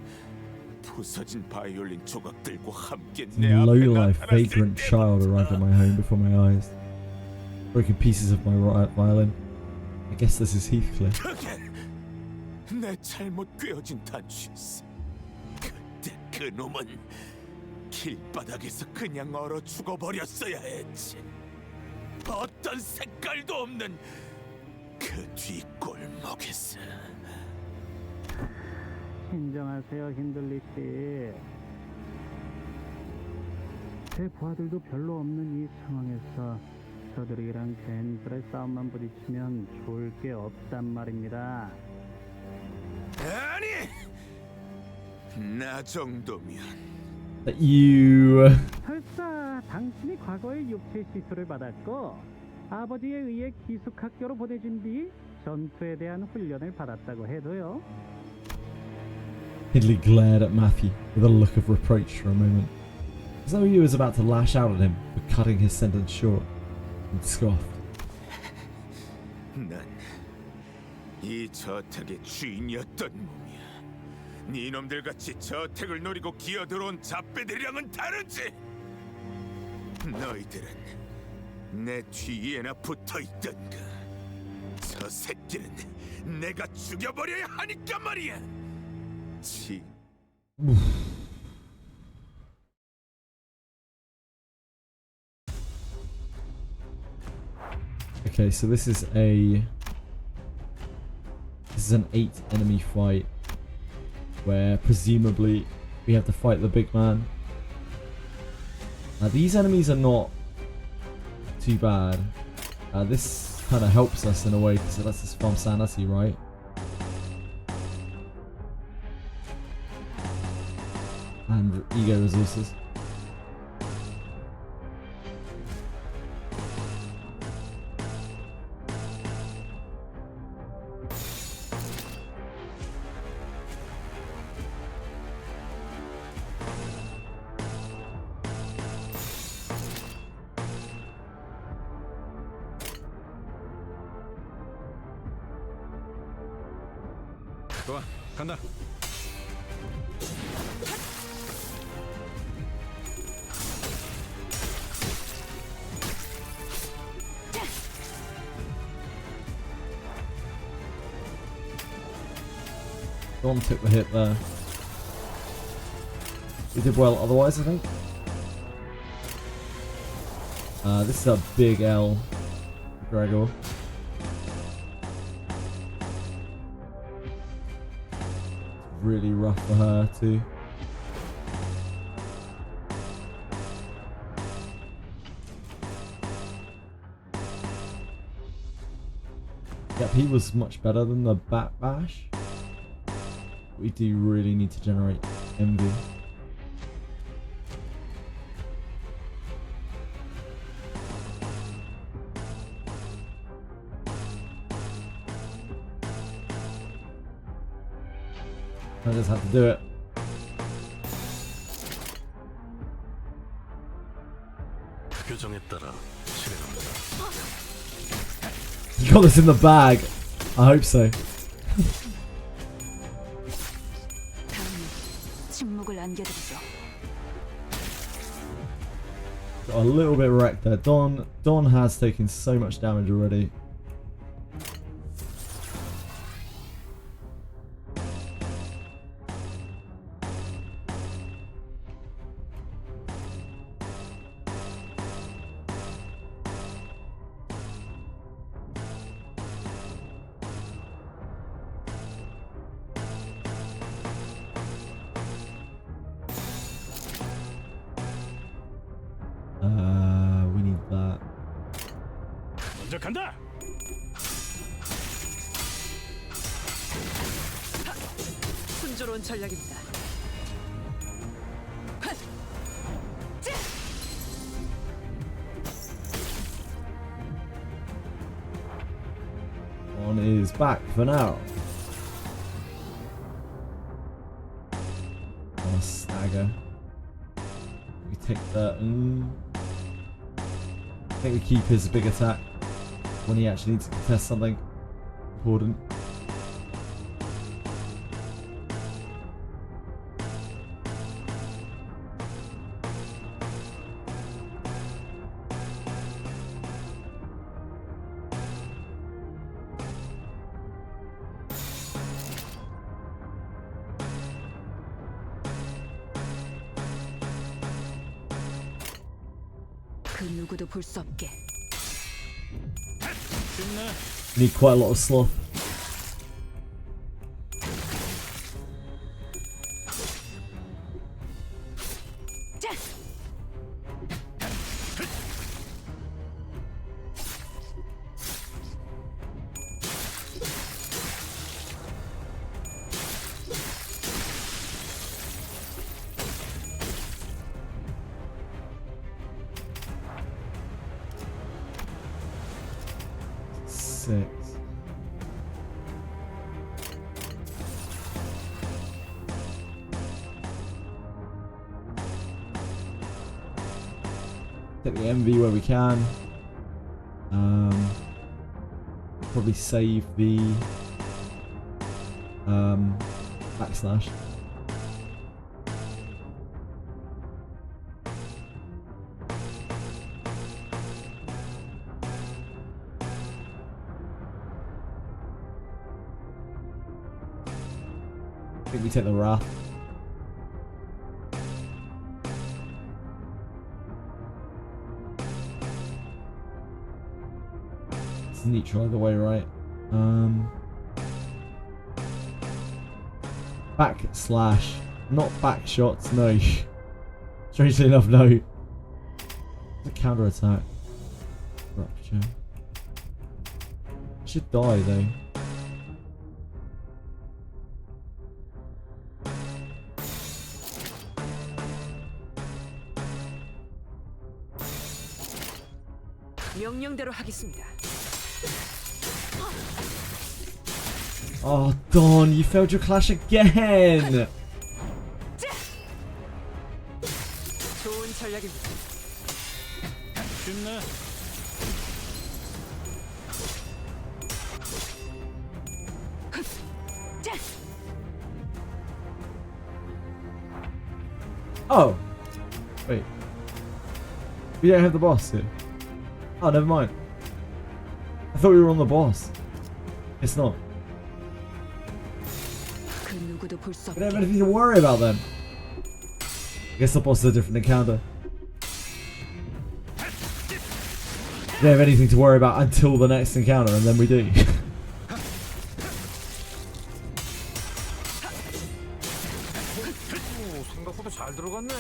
부서진 바이올린 조각들과 함께 내 앞에 Low-life, 나타났을 vagrant child arrived at my home before my eyes. Broken pieces of my violin. I guess this is Heathcliff. 그게 내 잘못 꿰어진 단추였어. 그때 그 놈은 길바닥에서 그냥 얼어 죽어버렸어야 했지. 어떤 색깔도 없는 그 뒷골목에서. 진정하세요, 힌들리 씨. 제 부하들도 별로 없는 이 상황에서 저들이랑 괜스레 싸움만 부딪히면 좋을 게 없단 말입니다. 아니, 나 정도면. You. 설사 당신이 과거에 육체 시술을 받았고 아버지에 의해 기숙학교로 보내진 뒤 전투에 대한 훈련을 받았다고 해도요. Hindley glared at Matthew with a look of reproach for a moment, as though he was about to lash out at him for cutting his sentence short, and scoffed. 난 이 저택의 주인이었던 몸이야. 네 놈들 같이 저택을 노리고 기어들어온 잡배들이랑은 다르지. 너희들은 내 뒤에나 붙어있던가. 저 새끼는 내가 죽여버려야 하니까 말이야. Okay, so this is an 8 enemy fight. where presumably we have to fight the big man. These enemies are not too bad. This kind of helps us in a way because it lets us farm sanity, right? And ego resources. 좋아, 간다. Dawn took the hit there. We did well otherwise, I think. This is a big L, Gregor. Really rough for her too. Yep, he was much better than the Bat Bash. We do really need to generate envy. I just have to do it. 규정에 따라 실행합니다. You got this in the bag. I hope so. 침묵을 안겨드리죠. Got a little bit wrecked there. Dawn has taken so much damage already. We need that. 먼저 간다. 순조로운 전략입니다. One is back for now. On a stagger. We take the. I think we keep his big attack when he actually needs to contest something important. 그 누구도 볼 수 없게. Need quite a lot of sloth. Six. Take the MV where we can. Probably save the backslash. I think we take the Wrath. It's neutral either way, right? Backslash. Not back shots, no. Strangely enough, no. It's a counter attack. Rupture. Should die though. 명령대로 하겠습니다. Oh, Dawn, you failed your clash again! 좋은 전략입니다. 쉽네. Oh! Wait. We don't have the boss here. Oh, never mind. I thought we were on the boss. It's not. 그 누구도 볼 수 We don't have anything to worry about then. I guess the boss is a different encounter. We don't have anything to worry about until the next encounter, and then we do. 생각보다 잘 들어갔네.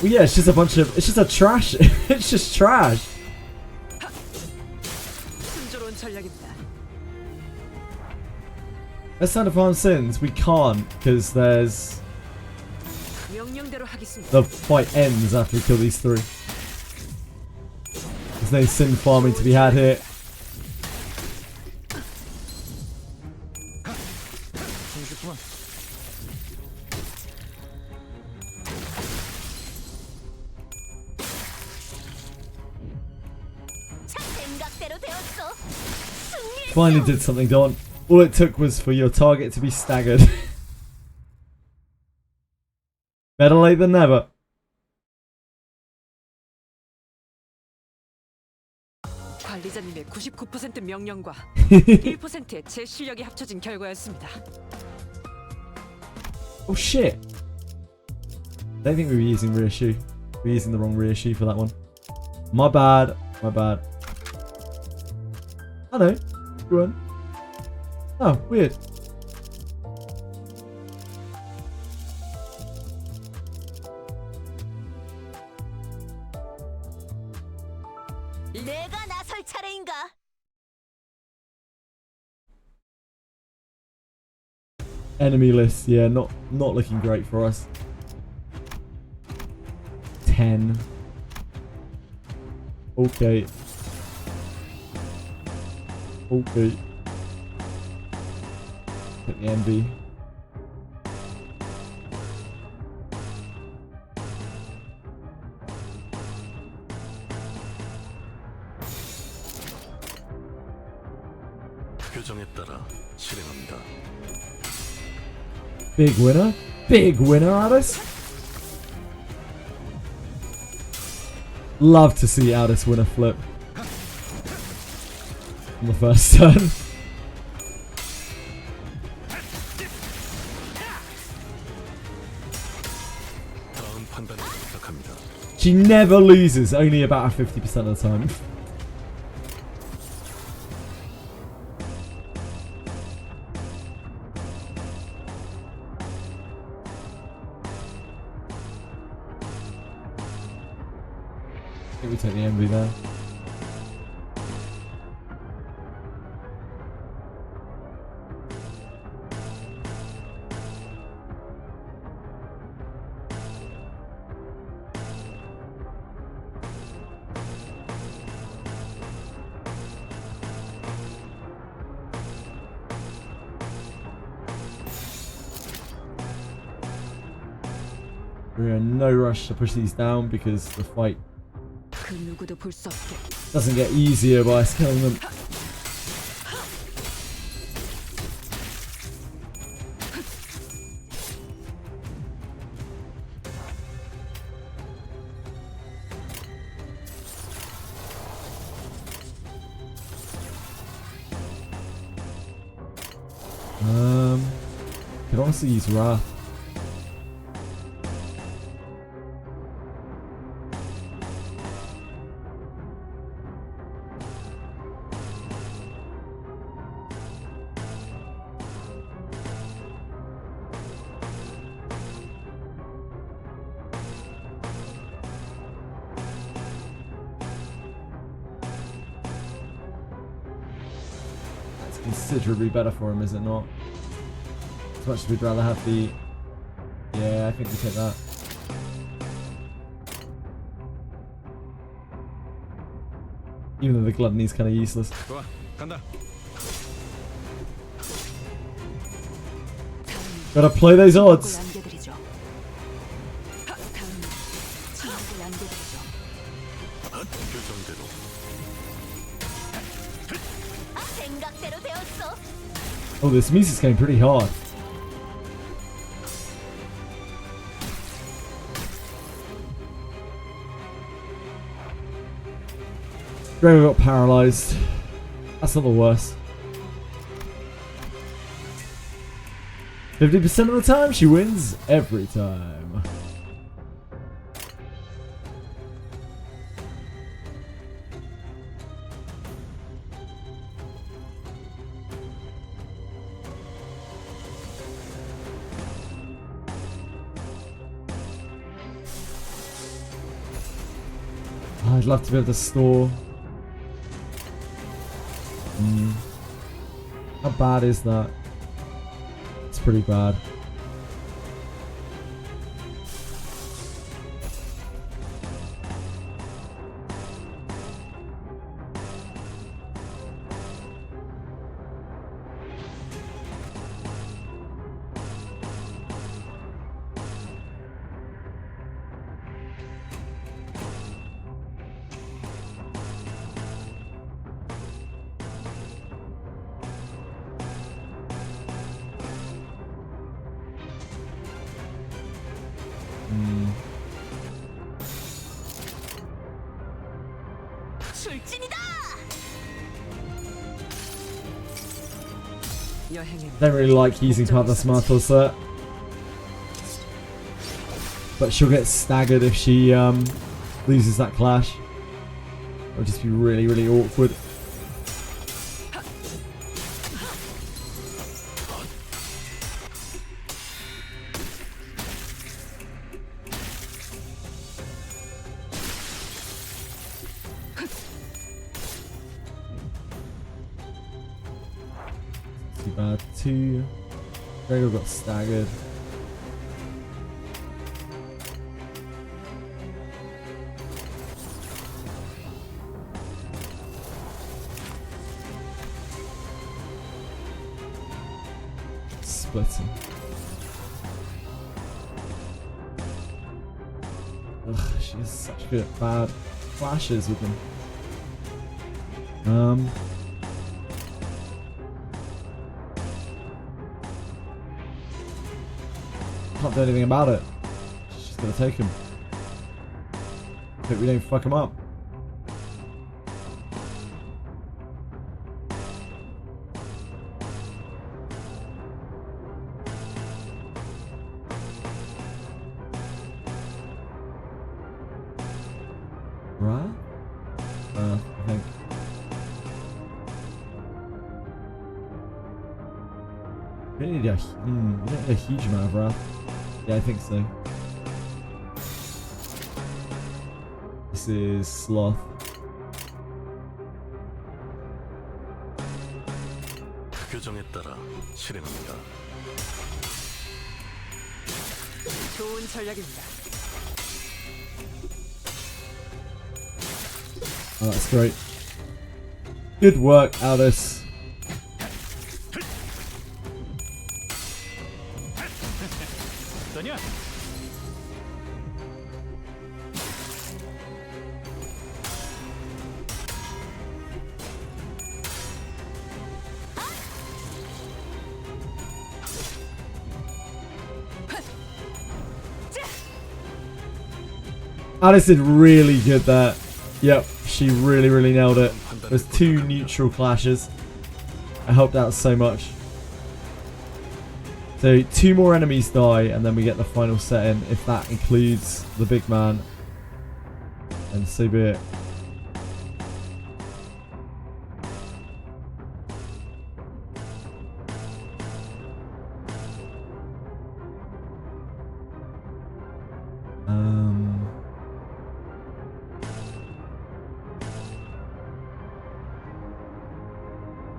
Well, yeah, it's just a bunch of. It's just a trash. It's just trash. 순조로운 전략입니다. Let's Sound of Harm Sins, we can't, because there's. 명령대로 하겠습니다. The fight ends after we kill these three. There's no sin farming to be had here. Finally did something, Dawn. All it took was for your target to be staggered. Better late than never. 관리자님의 99% 명령과 1%의 제 실력이 합쳐진 결과였습니다. Oh shit. I don't think we were using reissue. We were using the wrong reissue for that one. My bad. My bad. I know. Go on. Oh, weird. 내가 나설 차례인가? Enemy list, yeah, not looking great for us. 10. Okay. Okay. Put the envy. 규정에 따라 실행합니다. Big winner? Big winner, Alice? Love to see Alice win a flip. On the first turn. 다음 판단을 부탁합니다. She never loses, only about 50% of the time. I think we take the envy there. We're in no rush to push these down because the fight 그 누구도 볼 수 없게. doesn't get easier by us killing them. Could honestly use Wrath. considerably better for him, is it not? As much as we'd rather have the... Yeah, I think we take that. Even though the gluttony's kind of useless. 좋아, 간다. Gotta play those odds. Oh, this music's going pretty hard. Gregor got paralyzed. That's not the worst. 50% of the time, she wins every time. I'd love to be able to store. How bad is that? It's pretty bad. Don't really like using part of the Smartle set, but she'll get staggered if she loses that clash. It'll just be really, really awkward. Two. Gregor got staggered. Splitting. Ugh, she has such good bad flashes with them. Can't do anything about it. She's just gonna take him. Hope we don't fuck him up. Right? I think. We don't need a huge amount of wrath. Yeah, I think so. This is Sloth. 규정에 따라 실행합니다. 좋은 전략입니다. Oh, that's great. Good work, Alice. Alice did really good there. Yep, she really, really nailed it. There's two neutral clashes. It helped out so much. So 2 more enemies die and then we get the final set in. If that includes the big man, and so be it.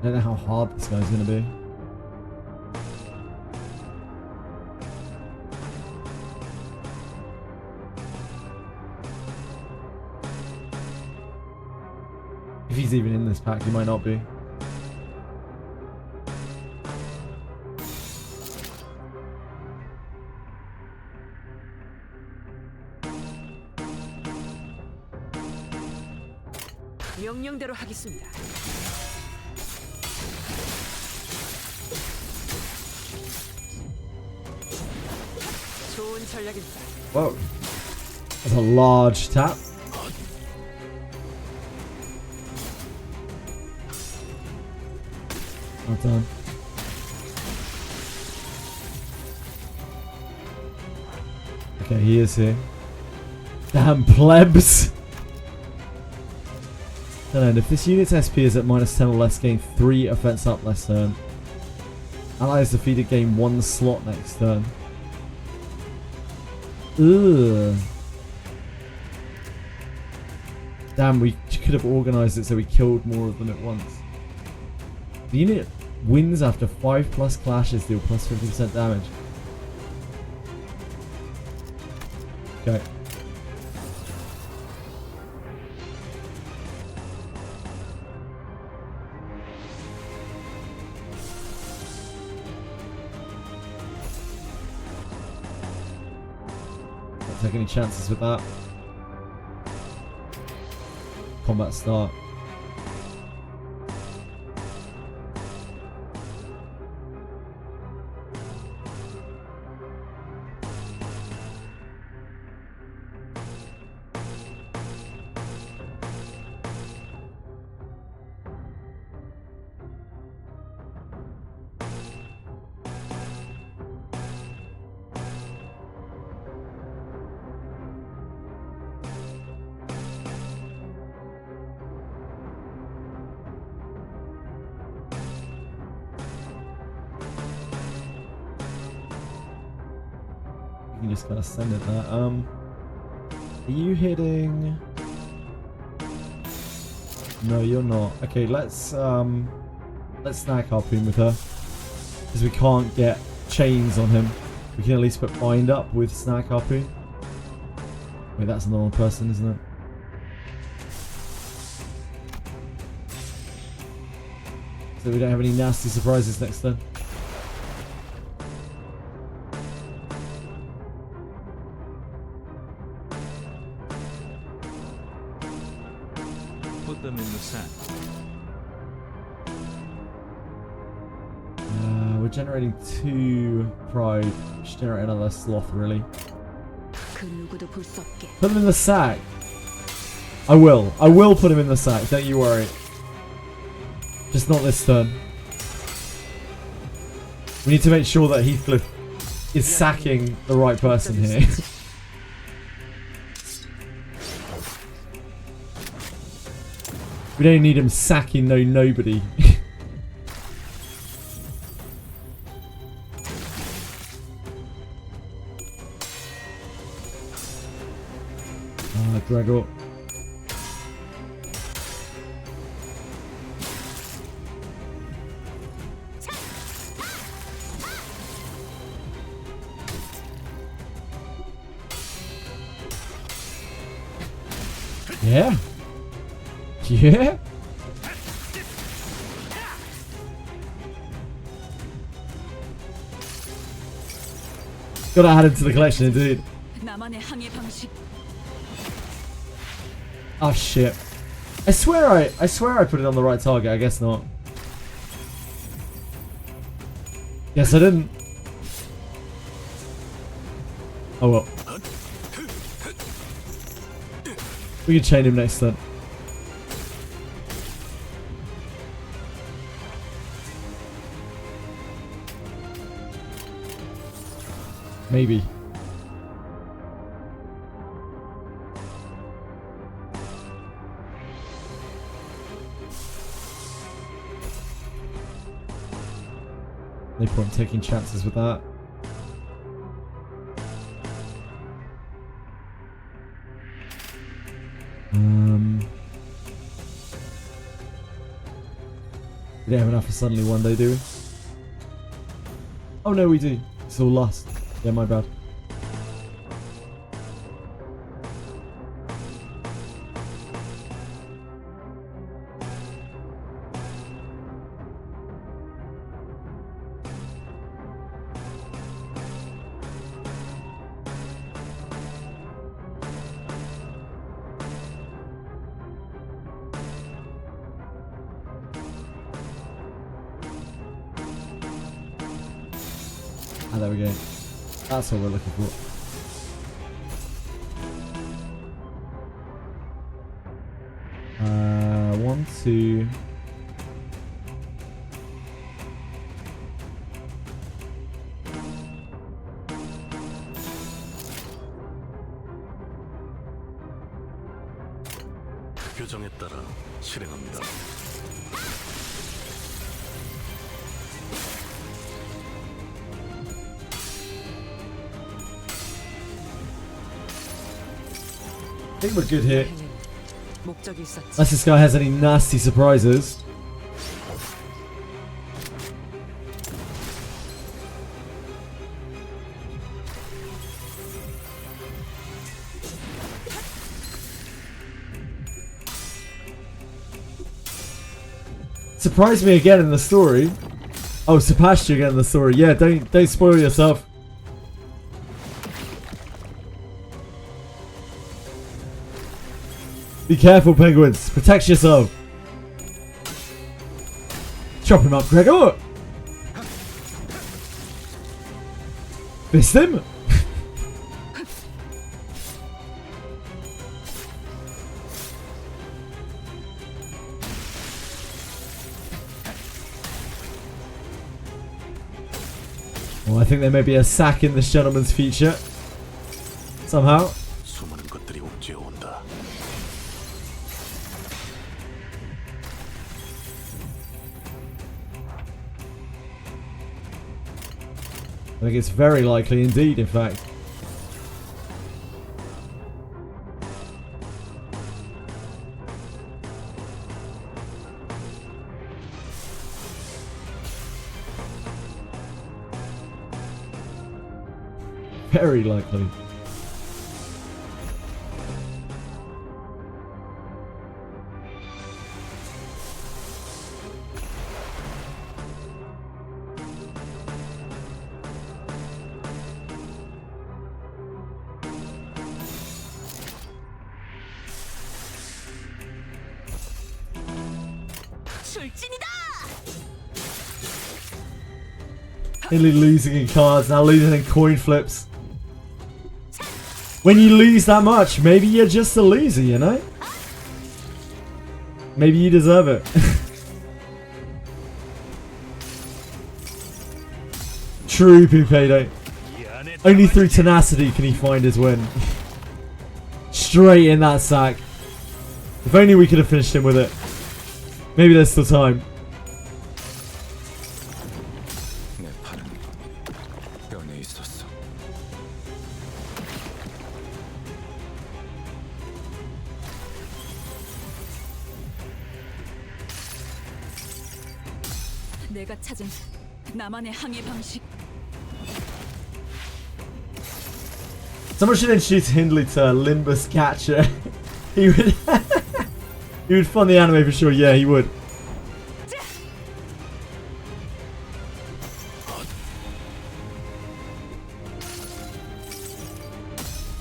I don't know how hard this guy's gonna be. If he's even in this pack, he might not be. 명령대로 하겠습니다. 좋은 전략입니다. Whoa. That's a large tap. Well done. Okay, he is here. Damn plebs! And if this unit's SP is at -10 or less, gain 3 offense up less turn. Allies defeated gain 1 slot next turn. Ugh. Damn, we could have organized it so we killed more of them at once. The unit wins after 5+ clashes, deal plus 50% damage. Okay. Not take any chances with that. Combat start. You just gotta send it there. Are you hitting? No, you're not. Okay, let's snack harpoon with her, because we can't get chains on him. We can at least put bind up with snack harpoon. Wait, that's a normal person, isn't it? So we don't have any nasty surprises next turn. Them in the sack. We're generating 2 pride. We should generate another sloth, really. Put him in the sack. I will. I will put him in the sack. Don't you worry. Just not this turn. We need to make sure that Heathcliff is sacking the right person here. We don't need him sacking nobody. Gregor. Yeah. Yeah. Gotta add him to the collection, indeed. Oh shit! I swear I put it on the right target. I guess not. Yes, I didn't. Oh well. We can chain him next turn. Maybe. No point taking chances with that. We We don't have enough for suddenly one day, do we? Oh no, we do. It's all lost. Yeah, my bad. Ah, there we go. That's what we're looking for. One, two. 규정에 따라 실행합니다. I think we're good here. 목적이 있었지. Unless this guy has any nasty surprises. Surprise me again in the story. Oh, surpassed you again in the story. Yeah, don't spoil yourself. Be careful, penguins. Protect yourself. Chop him up, Gregor. Fist him. Oh, I think there may be a sack in this gentleman's future. Somehow. 수많은 것들이 옥죄어 온다. I think it's very likely indeed, in fact. Very likely. Nearly losing in cards, now losing in coin flips. When you lose that much, maybe you're just a loser, you know? Maybe you deserve it. True, Payday. Only through tenacity can he find his win. Straight in that sack. If only we could have finished him with it. Maybe there's still time. 내가 찾은 나만의 항해 방식. Someone should introduce Hindley to Limbus Gacha. He would he would fund the anime for sure. Yeah, he would.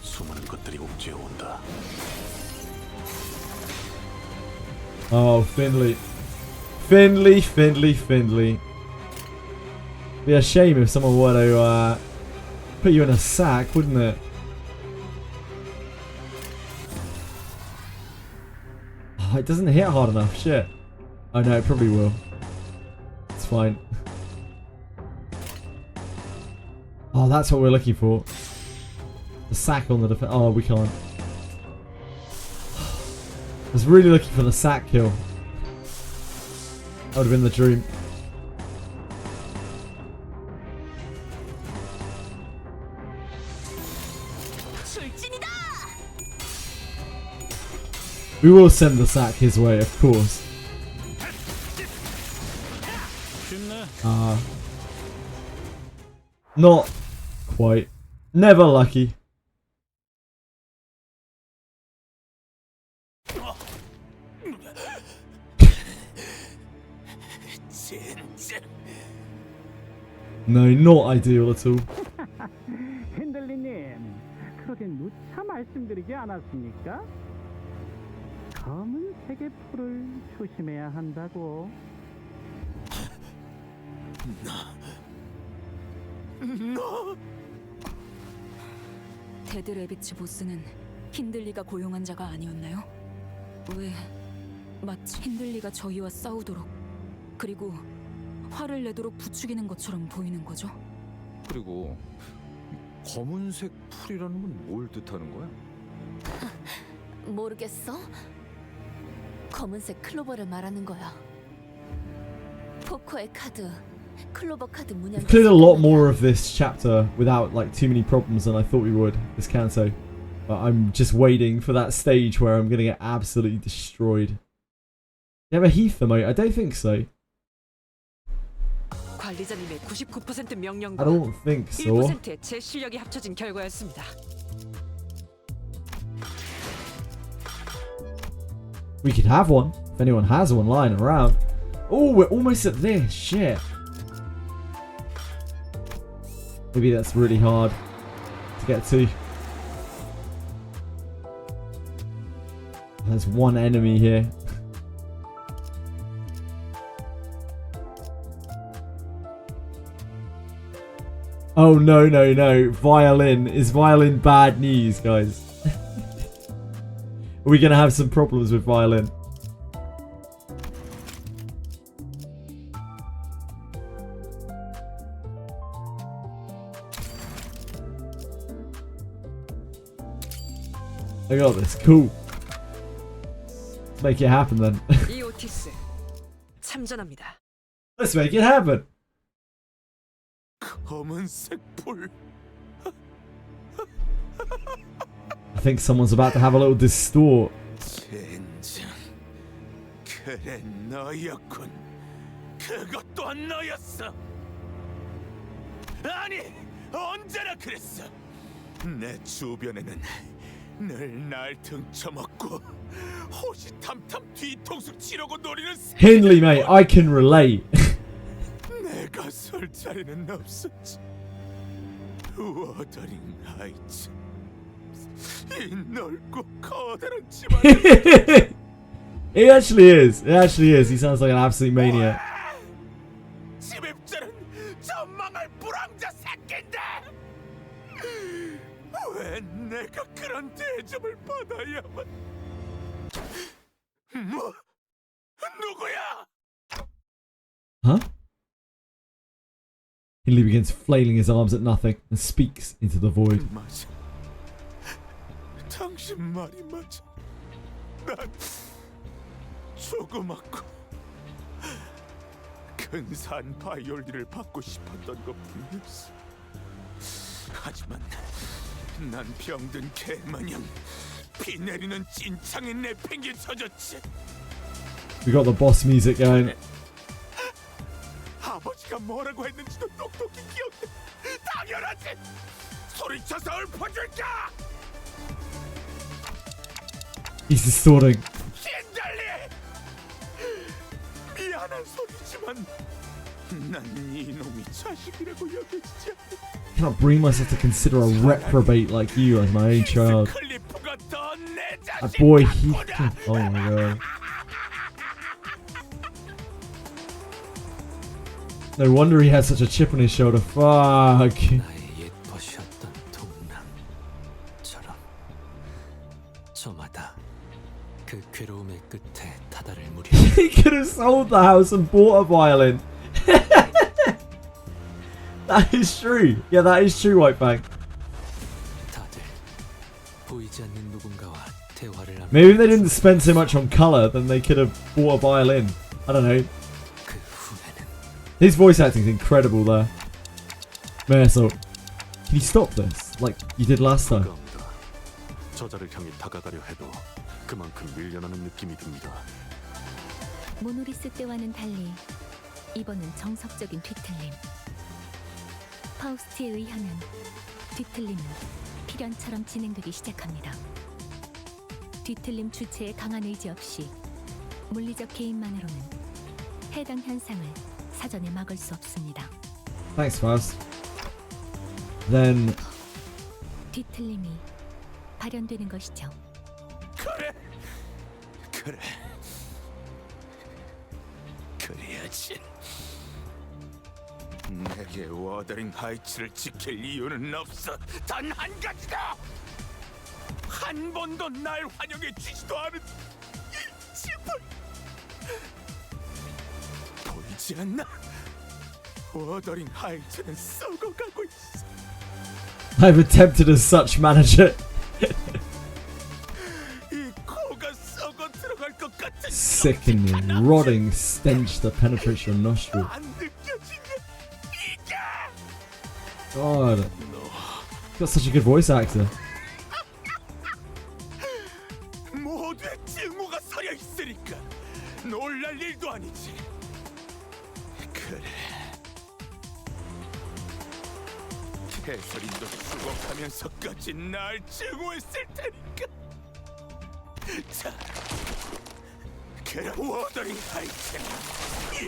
수많은 것들이 옥죄어 온다. Oh, Findley. Findley. Be a shame if someone were to put you in a sack, wouldn't it? Oh, it doesn't hit hard enough. Shit. Oh no, it probably will. It's fine. Oh, that's what we're looking for. The sack on the defense. Oh, we can't. I was really looking for the sack kill. That would have been the dream. We will send the sack his way, of course. Not quite. Never lucky. No, not ideal at all. 핸들리님, 그렇게 누차 말씀드리지 않았습니까? 검은색의 풀을 조심해야 한다고. 데드 레비츠 보스는 힌들리가 고용한 자가 아니었나요? 왜 마치 힌들리가 저희와 싸우도록 그리고 화를 내도록 부추기는 것처럼 보이는 거죠? 그리고 검은색 풀이라는 건 뭘 뜻하는 거야? 모르겠어? 검은색 클로버를 말하는 거야. 포커의 카드, 클로버 카드 문양. We've cleared a lot more of this chapter without like too many problems than I thought we would. This Canto, but I'm just waiting for that stage where I'm gonna get absolutely destroyed. You have a Heath emote? I don't think so. 관리자님의 99% I 명령과 don't think so. 1%의 제 실력이 합쳐진 결과였습니다. We could have one if anyone has one lying around. Oh, we're almost at this. Shit. Maybe that's really hard to get to. There's one enemy here. Oh no, no, no. Violin. Is violin bad news, guys? Are we gonna have some problems with violin? I got this. Cool. Let's make it happen then. 이오티스 참전합니다. Let's make it happen. 검은색 풀. I think someone's about to have a little distort. 젠장. 그래 너였군. 그것 또한 너였어. 아니 언제나 그랬어. 내 주변에는 늘 날 등쳐먹고 호시탐탐 뒤통수 치려고 노리는 Hindley, mate, I can relate. 내가 설 자리는 없었지. 워더링 하이츠. 이 넓고 커다란 집안. He actually is. He actually is. He sounds like an absolute maniac. 침입자는 저 망할 불황자 새끼인데. 왜 내가 그런 대접을 받아야만? 뭐? 누구야? Huh? Hindley begins flailing his arms at nothing and speaks into the void. 맞아. 당신 말이 맞아. 난 조그맣고 근사한 바이올린을 받고 싶었던 것뿐이었어. 하지만 난 병든 개마냥 비 내리는 찐창에 내팽개 쳐졌지. We got the boss music going. 아버지가 뭐라고 했는지도 똑똑히 기억해. 당연하지. 소리쳐서 읊어줄까? He's distorting. 신달리! 미안한 소리지만 난 이놈이 자식이라고 여겨지지 않아. Cannot bring myself to consider a reprobate like you as my own child. 클리프가 더 내 That 자식 boy 같구나. Heath. Oh my god. No wonder he has such a chip on his shoulder. Fuck. 나의 옛것이었던 동남처럼 저마다 그 괴로움의 끝에 다다를 무려. He could have sold the house and bought a violin. That is true. Yeah, that is true, Whitebag. 다들 보이지 않는 누군가와 대화를 하며 Maybe if they didn't spend so much on colour, then they could have bought a violin. I don't know. 그 후회는 His voice acting is incredible there. Merso, can you stop this? Like you did last time? 불가합니다. 저자를 향해 다가가려 해도 그만큼 밀려나는 느낌이 듭니다. 모노리스 때와는 달리 이번은 정석적인 뒤틀림. 파우스트에 의하면 뒤틀림은 필연처럼 진행되기 시작합니다. 뒤틀림 주체의 강한 의지 없이 물리적 개인만으로는 해당 현상을 사전에 막을 수 없습니다. Thanks, Faust. Then 뒤틀림이 발현되는 것이죠. 그래. 그래야지. 내게 워더링 하이츠를 지킬 이유는 없어. 단 한 가지다. 한 번도 날 환영해 주지도 않은 이 집을 보이지 않나? 워더링 하이츠는 썩어가고 있어. I've attempted as such, manager. 이 코가 썩어 들어갈 것 같은 Sickening, rotting stench that penetrates your nostril. 안 느껴지냐? 이게 God, got such a good voice actor. 모두의 증오가 서려 있으니까 놀랄 일도 아니지. 그래. 캐서린도 죽어가면서까지 날 증오했을 테니까. 자, 그럼 워더링 하이츠는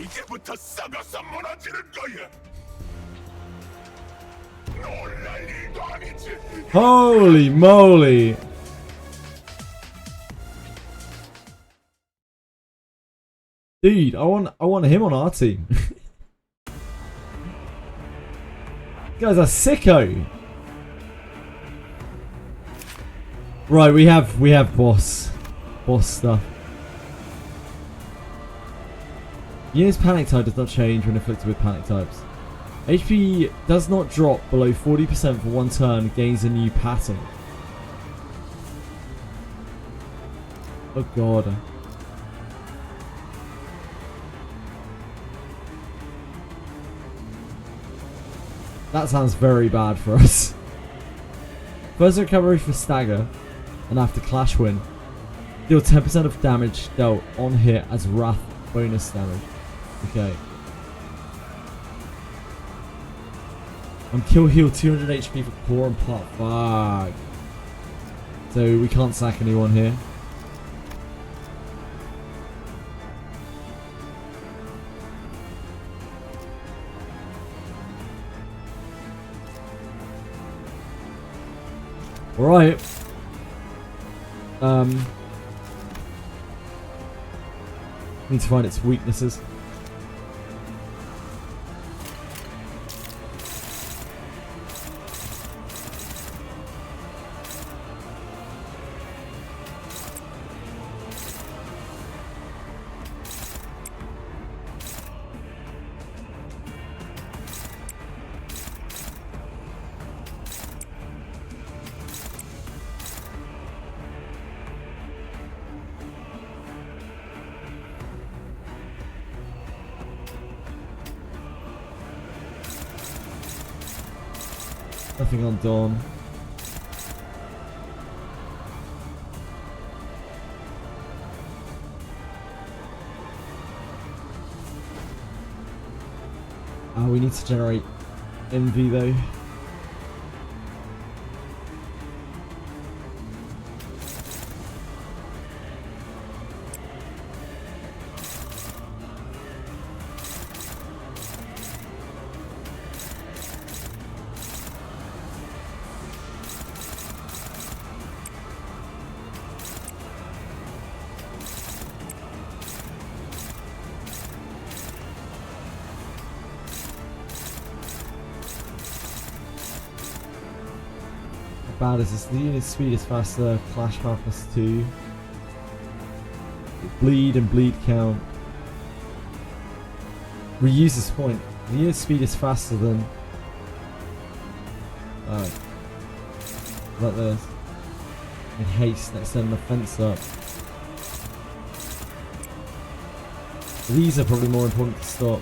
이제부터 썩어서 무너지는 거야. 놀랄 일도 아니지. Holy moly! Dude, I want him on our team. You guys are sicko. Right, we have boss stuff. Unit's panic type does not change when afflicted with panic types. HP does not drop below 40% for one turn, gains a new pattern. Oh god. That sounds very bad for us. First recovery for stagger, and after clash win, deal 10% of damage dealt on hit as wrath bonus damage. Okay. And kill heal 200 HP for core and part. Fuck. So we can't sack anyone here. Alright. Need to find its weaknesses. Nothing on Dawn. We need to generate envy though. Bad is this? The unit speed is faster, clash power +2. Bleed and bleed count. Reuse this point. The unit speed is faster than. Like this. And haste next to an offense up. These are probably more important to stop.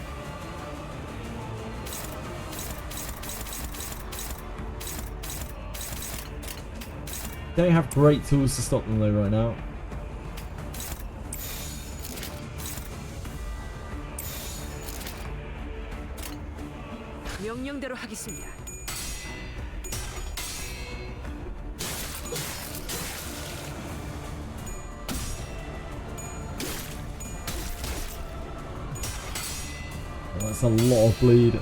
Don't have great tools to stop them though right now. 명령대로 하겠습니다. That's a lot of bleed.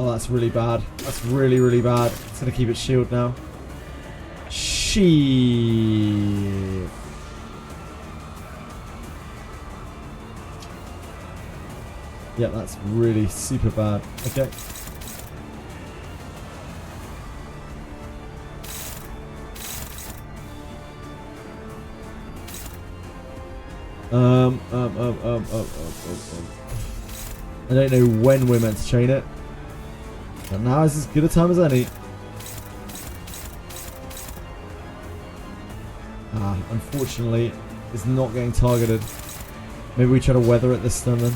Oh, that's really bad. That's really, really bad. It's gonna keep its shield now. Shit. Yeah, that's really super bad. Okay. I don't know when we're meant to chain it. But now is as good a time as any. Unfortunately, it's not getting targeted. Maybe we try to weather it this time then.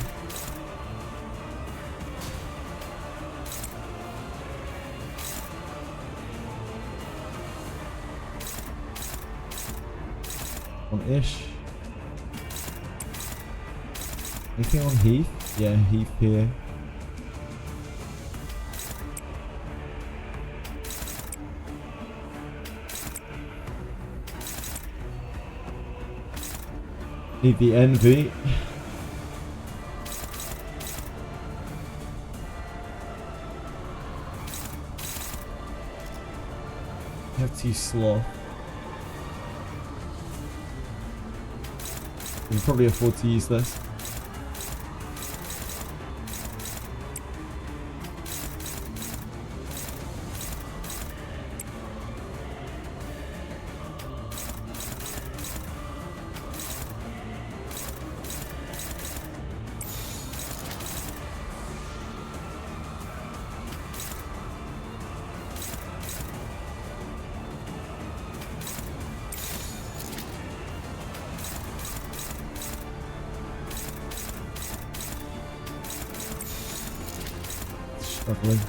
On-ish. Anything on Heath? Yeah, Heath here. Need the envy. Have to use sloth. We can probably afford to use this. Struggling.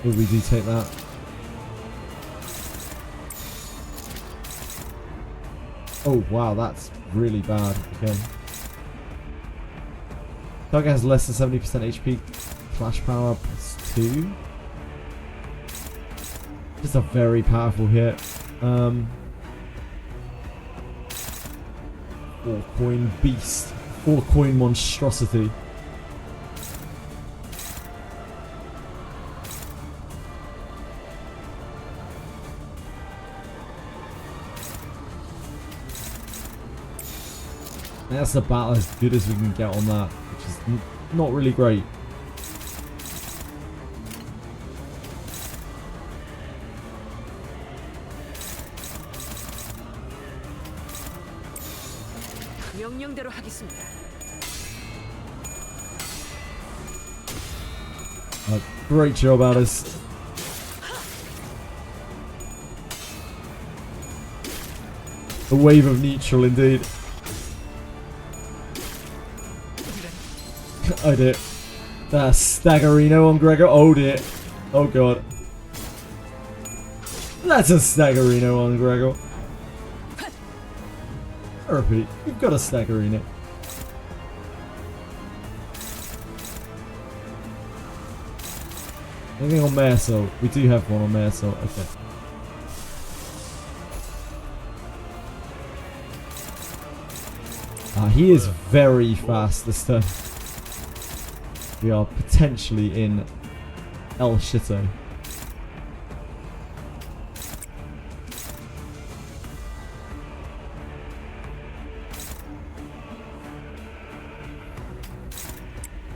Maybe we do take that. Oh wow, that's really bad. Okay. Target has less than 70% HP. Flash power +2. Just a very powerful hit. 4 coin beast. 4 coin monstrosity. That's about as good as we can get on that, which is not really great. 명령대로 하겠습니다. Great job, Alice. A wave of neutral indeed. Oh dear. That's Staggerino on Gregor. Oh dear. Oh god. That's a Staggerino on Gregor. I repeat, we've got a Staggerino. Anything on Marisol? We do have one on Marisol. Okay. He is very fast this turn. We are potentially in El Shito.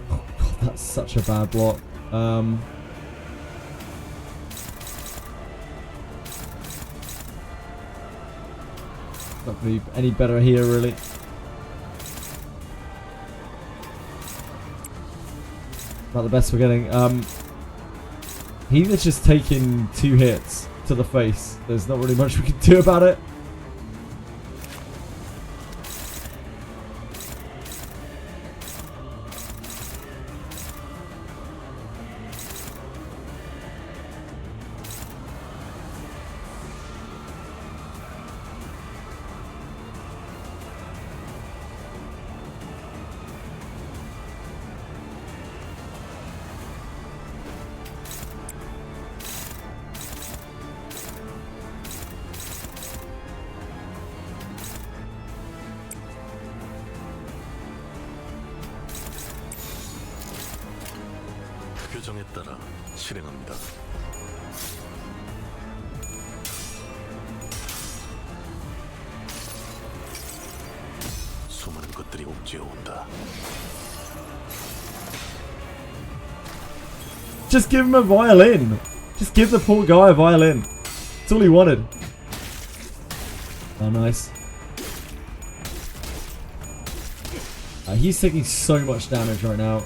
Oh god, that's such a bad block. any better here, really. About the best we're getting. He's just taking 2 hits to the face. There's not really much we can do about it. 규정에 따라 실행합니다. 수많은 것들이 옥죄어 온다. Just give him a violin. Just give the poor guy a violin. That's all he wanted. Oh, nice. He's taking so much damage right now.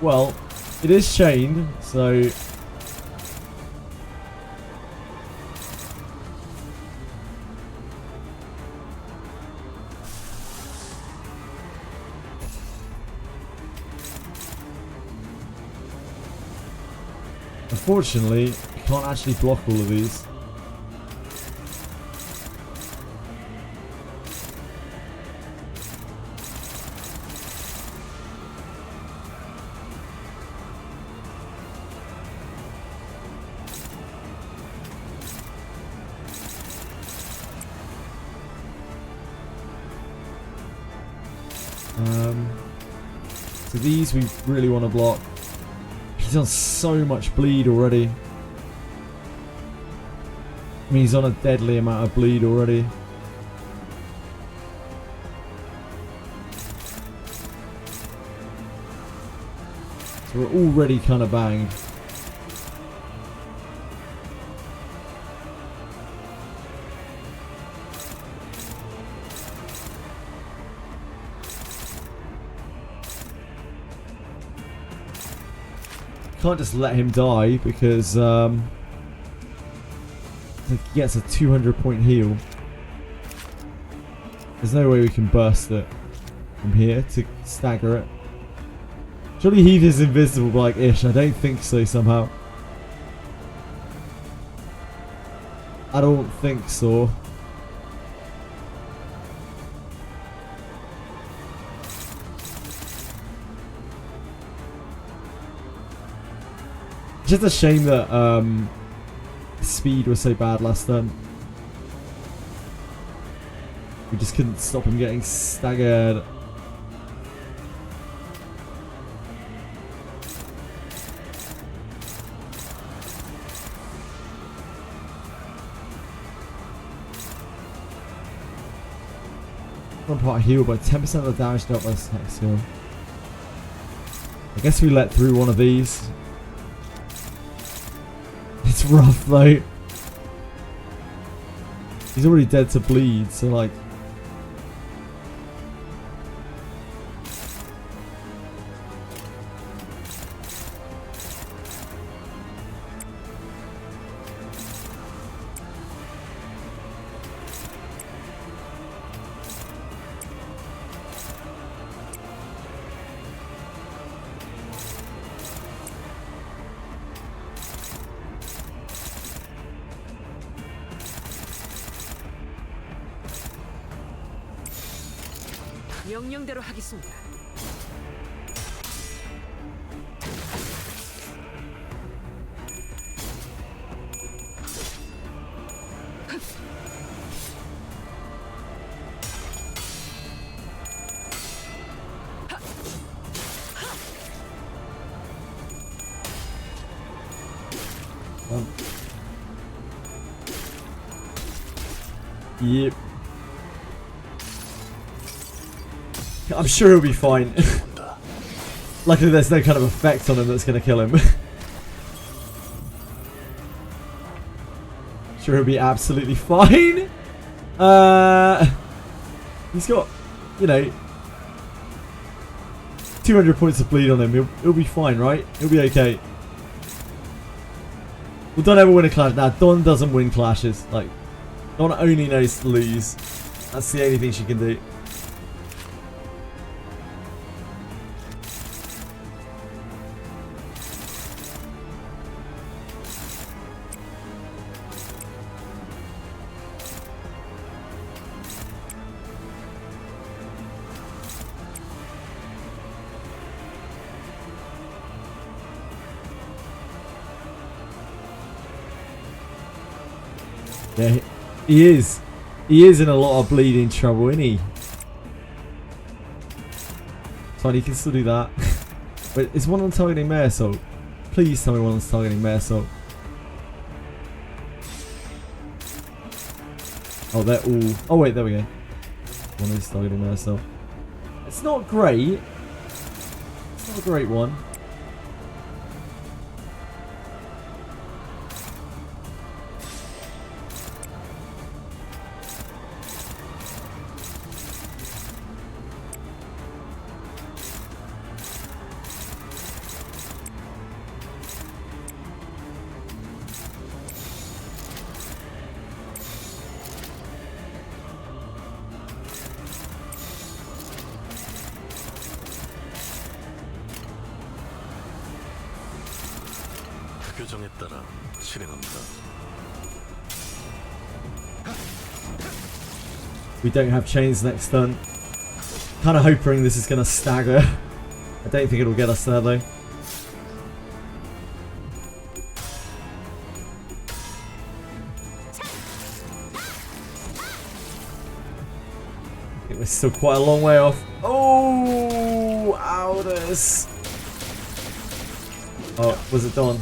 Well, it is chained, so unfortunately, I can't actually block all of these. So these we really want to block. He's on so much bleed already. I mean, he's on a deadly amount of bleed already. So we're already kind of banged. Can't just let him die because he gets a 200-point heal. There's no way we can burst it from here to stagger it. Surely Heath is invisible like Ish. I don't think so somehow. I don't think so. Just a shame that speed was so bad last time. We just couldn't stop him getting staggered. One part heal by 10% of the damage dealt by this attack skill. I guess we let through one of these. It's rough though. He's already dead to bleed, so like. 명령대로 하겠습니다. Yep. I'm sure he'll be fine. Luckily there's no kind of effect on him that's going to kill him. Sure he'll be absolutely fine. He's got, you know, 200 points of bleed on him. He'll be fine, right? He'll be okay. Well, Don ever win a clash. Now, Don doesn't win clashes. Like, Don only knows to lose. That's the only thing she can do. Yeah, he is. He is in a lot of bleeding trouble, isn't he? Fine, he can still do that. Wait, is one on targeting Mare Assault? Please tell me one on targeting Mare Assault. Oh, they're all... Oh, wait, there we go. One is targeting Mare Assault. It's not great. It's not a great one. 규정에 따라 실행합니다. We don't have chains next turn. Kind of hoping this is going to stagger. I don't think it'll get us there though. I think we're still quite a long way off. Oh, Aldous. Oh, was it Don?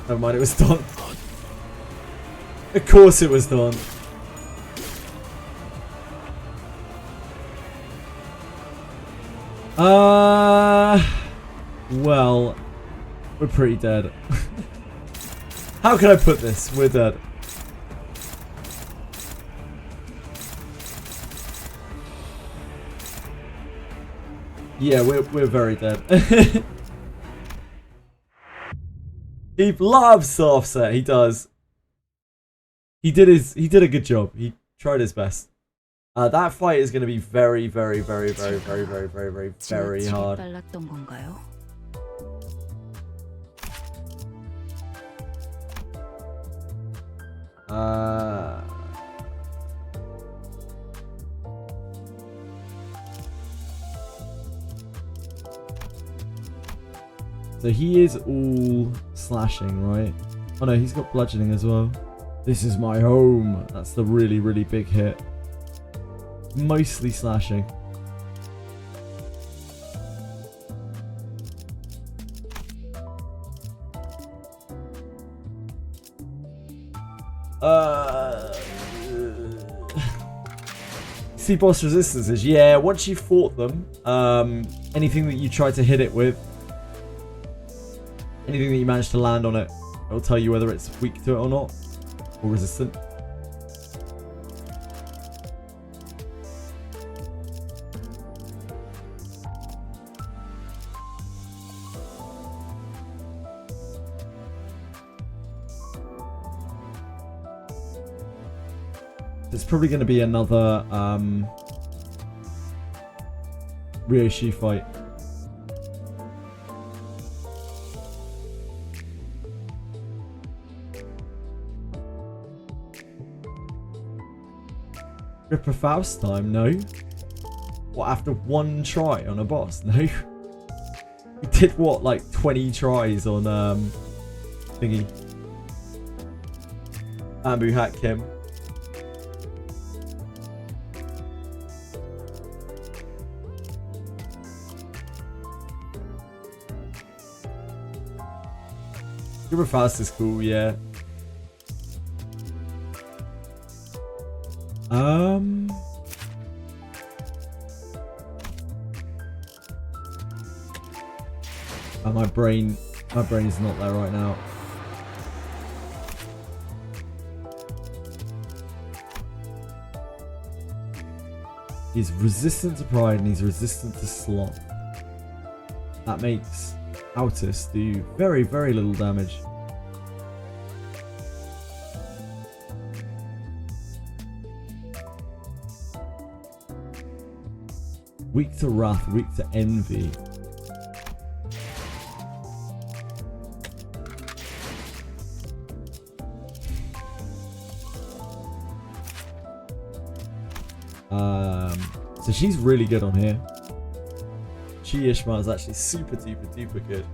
Never mind, it was Don. Of course it was Don. Well, we're pretty dead. How can I put this? We're dead. Yeah, we're very dead. He loves to offset. He does. He did a good job. He tried his best. That fight is going to be very, very, very, very, very, very, very, very, very hard. So he is all slashing, right? Oh no, he's got bludgeoning as well. This is my home. That's the really, really big hit. Mostly slashing. See boss resistances. Yeah, once you fought them, anything that you try to hit it with, anything that you manage to land on it, it'll tell you whether it's weak to it or not, or resistant. There's probably going to be another Ryoshi fight. Ripper Faust time? No. What, after one try on a boss? No. We did what, like 20 tries on thingy. Bamboo hack him. Ripper Faust is cool, yeah. And my brain is not there right now. He's resistant to pride and he's resistant to sloth. That makes Altus do very, very little damage. Weak to wrath, weak to envy. So she's really good on here. She Ishmael is actually super duper duper good.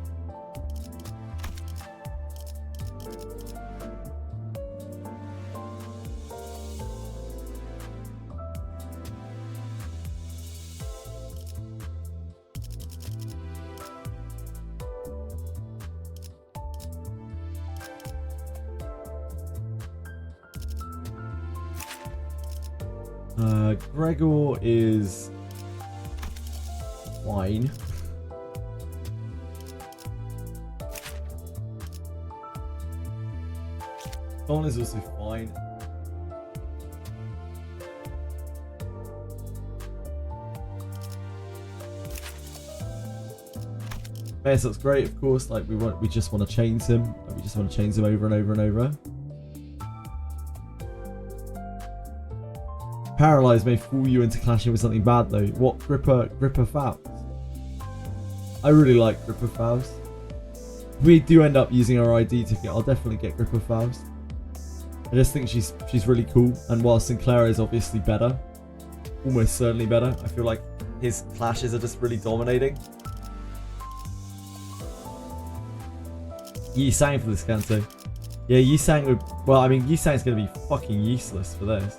Gregor is fine. Don is also fine. Bearsop's great, of course. Like we just want to chains him. Like, we just want to chains him over and over and over. Paralyze may fool you into clashing with something bad though. What? Gripper Faust? I really like Gripper Faust. If we do end up using our ID ticket, I'll definitely get Gripper Faust. I just think she's really cool, and while Sinclair is obviously better, almost certainly better, I feel like his clashes are just really dominating. Yi-Sang for this Kanto. Yeah, Yi-Sang would... Well, I mean, Yi-Sang's going to be fucking useless for this.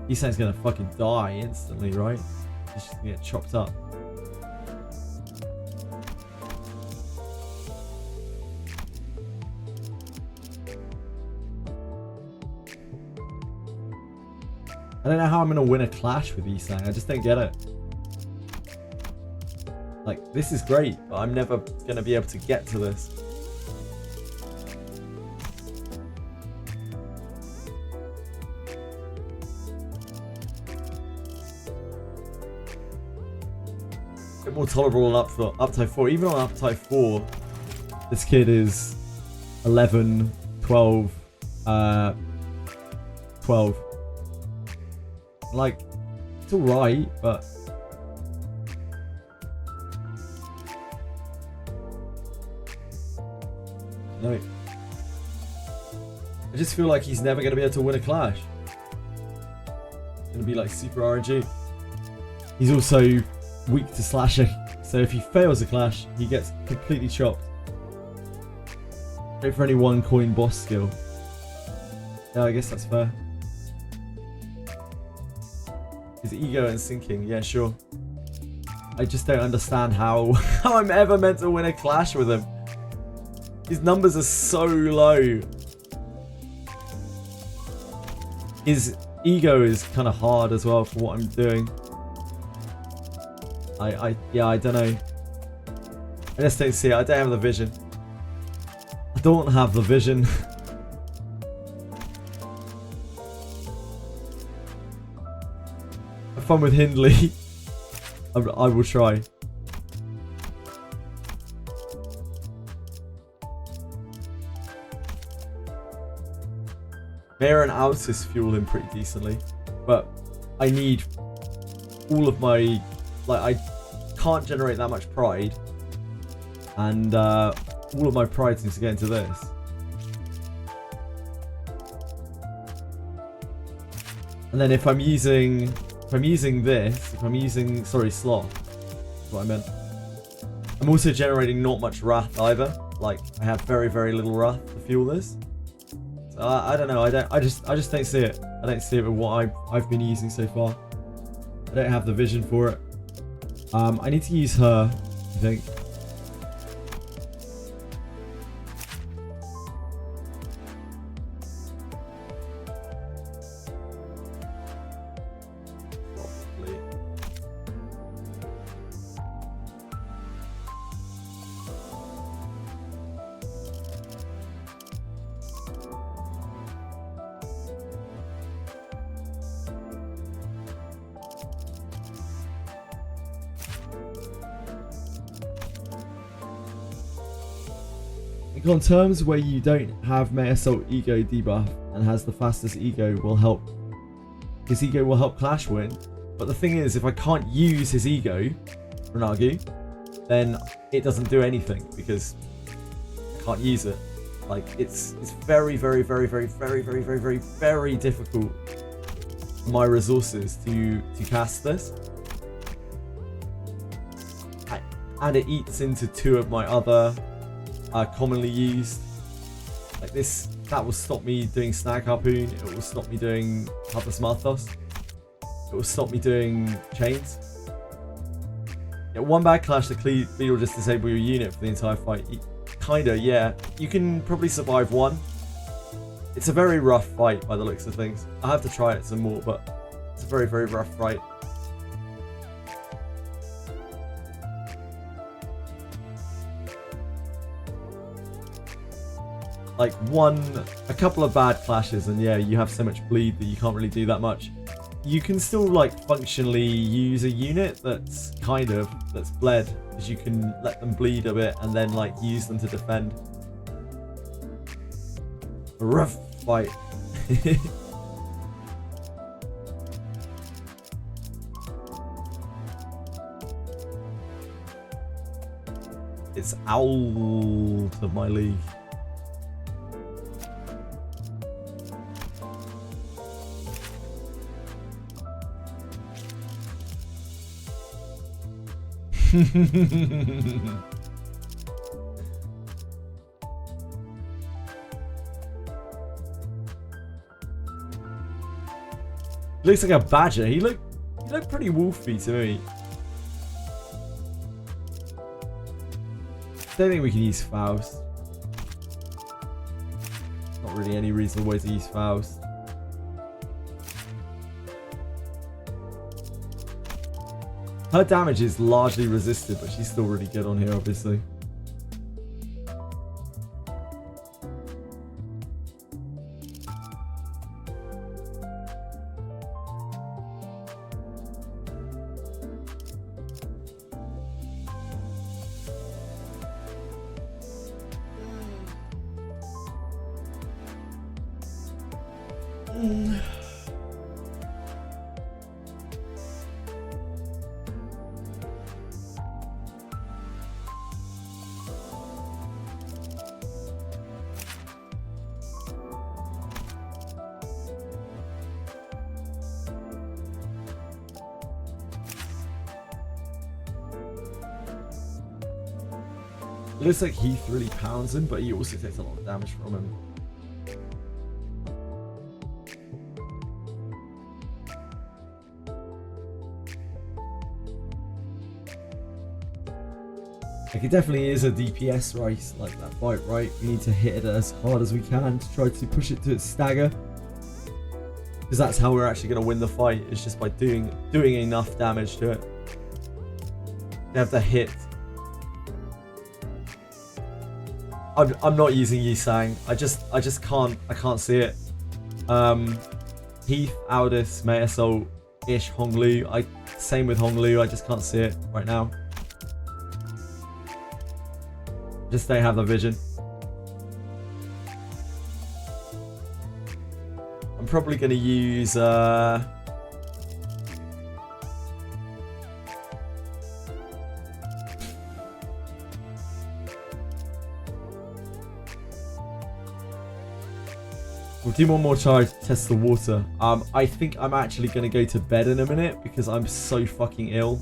Yi-Sang's gonna fucking die instantly, right? He's just gonna get chopped up. I don't know how I'm gonna win a clash with Yi-Sang. I just don't get it. Like, this is great, but I'm never gonna be able to get to this. More tolerable on Uptide 4. Even on Uptide 4, this kid is 11, 12, 12. Like, it's alright, but... No. I just feel like he's never going to be able to win a clash. It's going to be like super RNG. He's also weak to slashing, so if he fails a clash, he gets completely chopped. Great for any one coin boss skill. Yeah, I guess that's fair. His ego and sinking, yeah, sure. I just don't understand how I'm ever meant to win a clash with him. His numbers are so low. His ego is kind of hard as well for what I'm doing. Yeah, I don't know. I just don't see it. I don't have the vision. I don't have the vision. Have fun with Hindley. I will try. Mayor and Altus fuel him pretty decently, but I need all of my... Like, I can't generate that much pride, and all of my pride seems to get into this. And then if I'm using Sloth, that's what I meant. I'm also generating not much wrath either. Like, I have very, very little wrath to fuel this. So I don't know. I just don't see it. I don't see it with what I've been using so far. I don't have the vision for it. I need to use her, I think. Probably. on terms where you don't have May Assault ego debuff and has the fastest ego will help. His ego will help Clash win. But the thing is, if I can't use his ego, Renagu, then it doesn't do anything because I can't use it. Like it's very, very, very, very, very, very, very, very, very difficult for my resources to cast this. And it eats into two of my other commonly used. Like this, that will stop me doing Snag Harpoon. It will stop me doing Harpus Marthos. It will stop me doing Chains. Yeah, one bad clash, the Cleave will just disable your unit for the entire fight. Kinda, yeah. You can probably survive one. It's a very rough fight by the looks of things. I have to try it some more, but it's a very, very rough fight. Like a couple of bad clashes and yeah, you have so much bleed that you can't really do that much. You can still like functionally use a unit that's bled, because you can let them bleed a bit and then like use them to defend. A rough fight. It's out of my league. Looks like a badger. He looked pretty wolfy to me. Don't think we can use Faust. Not really any reasonable way to use Faust. Her damage is largely resisted, but she's still really good on here, obviously. It looks like Heath really pounds him, but he also takes a lot of damage from him. Like it definitely is a DPS race, like that fight, right? We need to hit it as hard as we can to try to push it to its stagger. Because that's how we're actually going to win the fight, is just by doing enough damage to it. They have to hit. I'm not using Yisang. I just can't see it. Heath, Aldous, May Assault, Ish, Honglu. Same with Honglu. I just can't see it right now. Just don't have the vision. I'm probably gonna use we'll do one more try to test the water. I think I'm actually going to go to bed in a minute because I'm so fucking ill.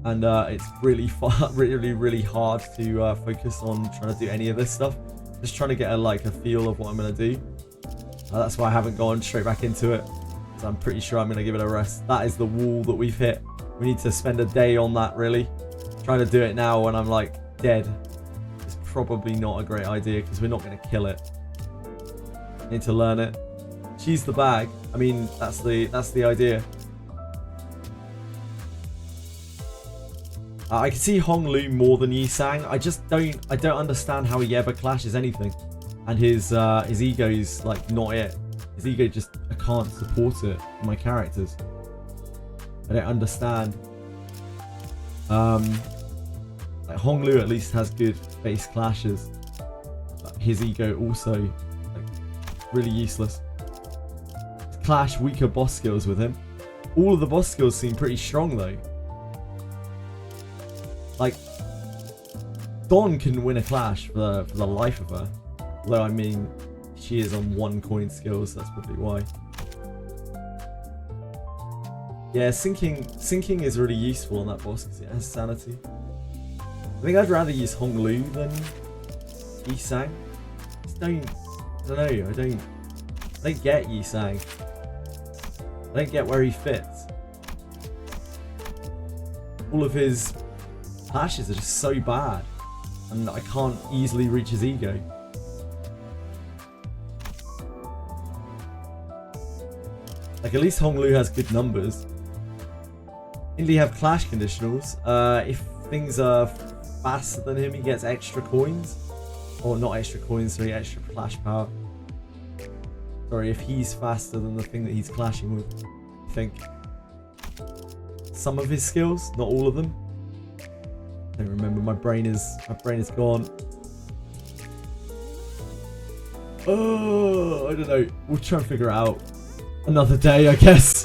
And it's really hard to focus on trying to do any of this stuff. Just trying to get a feel of what I'm going to do. That's why I haven't gone straight back into it. So I'm pretty sure I'm going to give it a rest. That is the wall that we've hit. We need to spend a day on that, really. Trying to do it now when I'm dead is probably not a great idea because we're not going to kill it. Need to learn it. She's the bag. I mean, that's the idea. I can see Honglu more than Yisang. I don't understand how he ever clashes anything, and his ego is not it. His ego just, I can't support it for my characters. I don't understand. Honglu at least has good face clashes. his ego also like really useless. Clash weaker boss skills with him. All of the boss skills seem pretty strong though. Like Dawn couldn't win a clash for the life of her. Although I mean she is on 1 coin skills, that's probably why. Yeah, sinking is really useful on that boss because it has sanity. I think I'd rather use Honglu than Yisang. I don't know, I don't get Yisang. I don't get where he fits. All of his clashes are just so bad, and I can't easily reach his ego. Like at least Honglu has good numbers. Indy have clash conditionals. If things are faster than him, he gets extra coins. Or not extra coins, sorry, extra clash power. Sorry, if he's faster than the thing that he's clashing with. I think. Some of his skills, not all of them. I don't remember, my brain is gone. Oh, I don't know. We'll try and figure it out another day, I guess.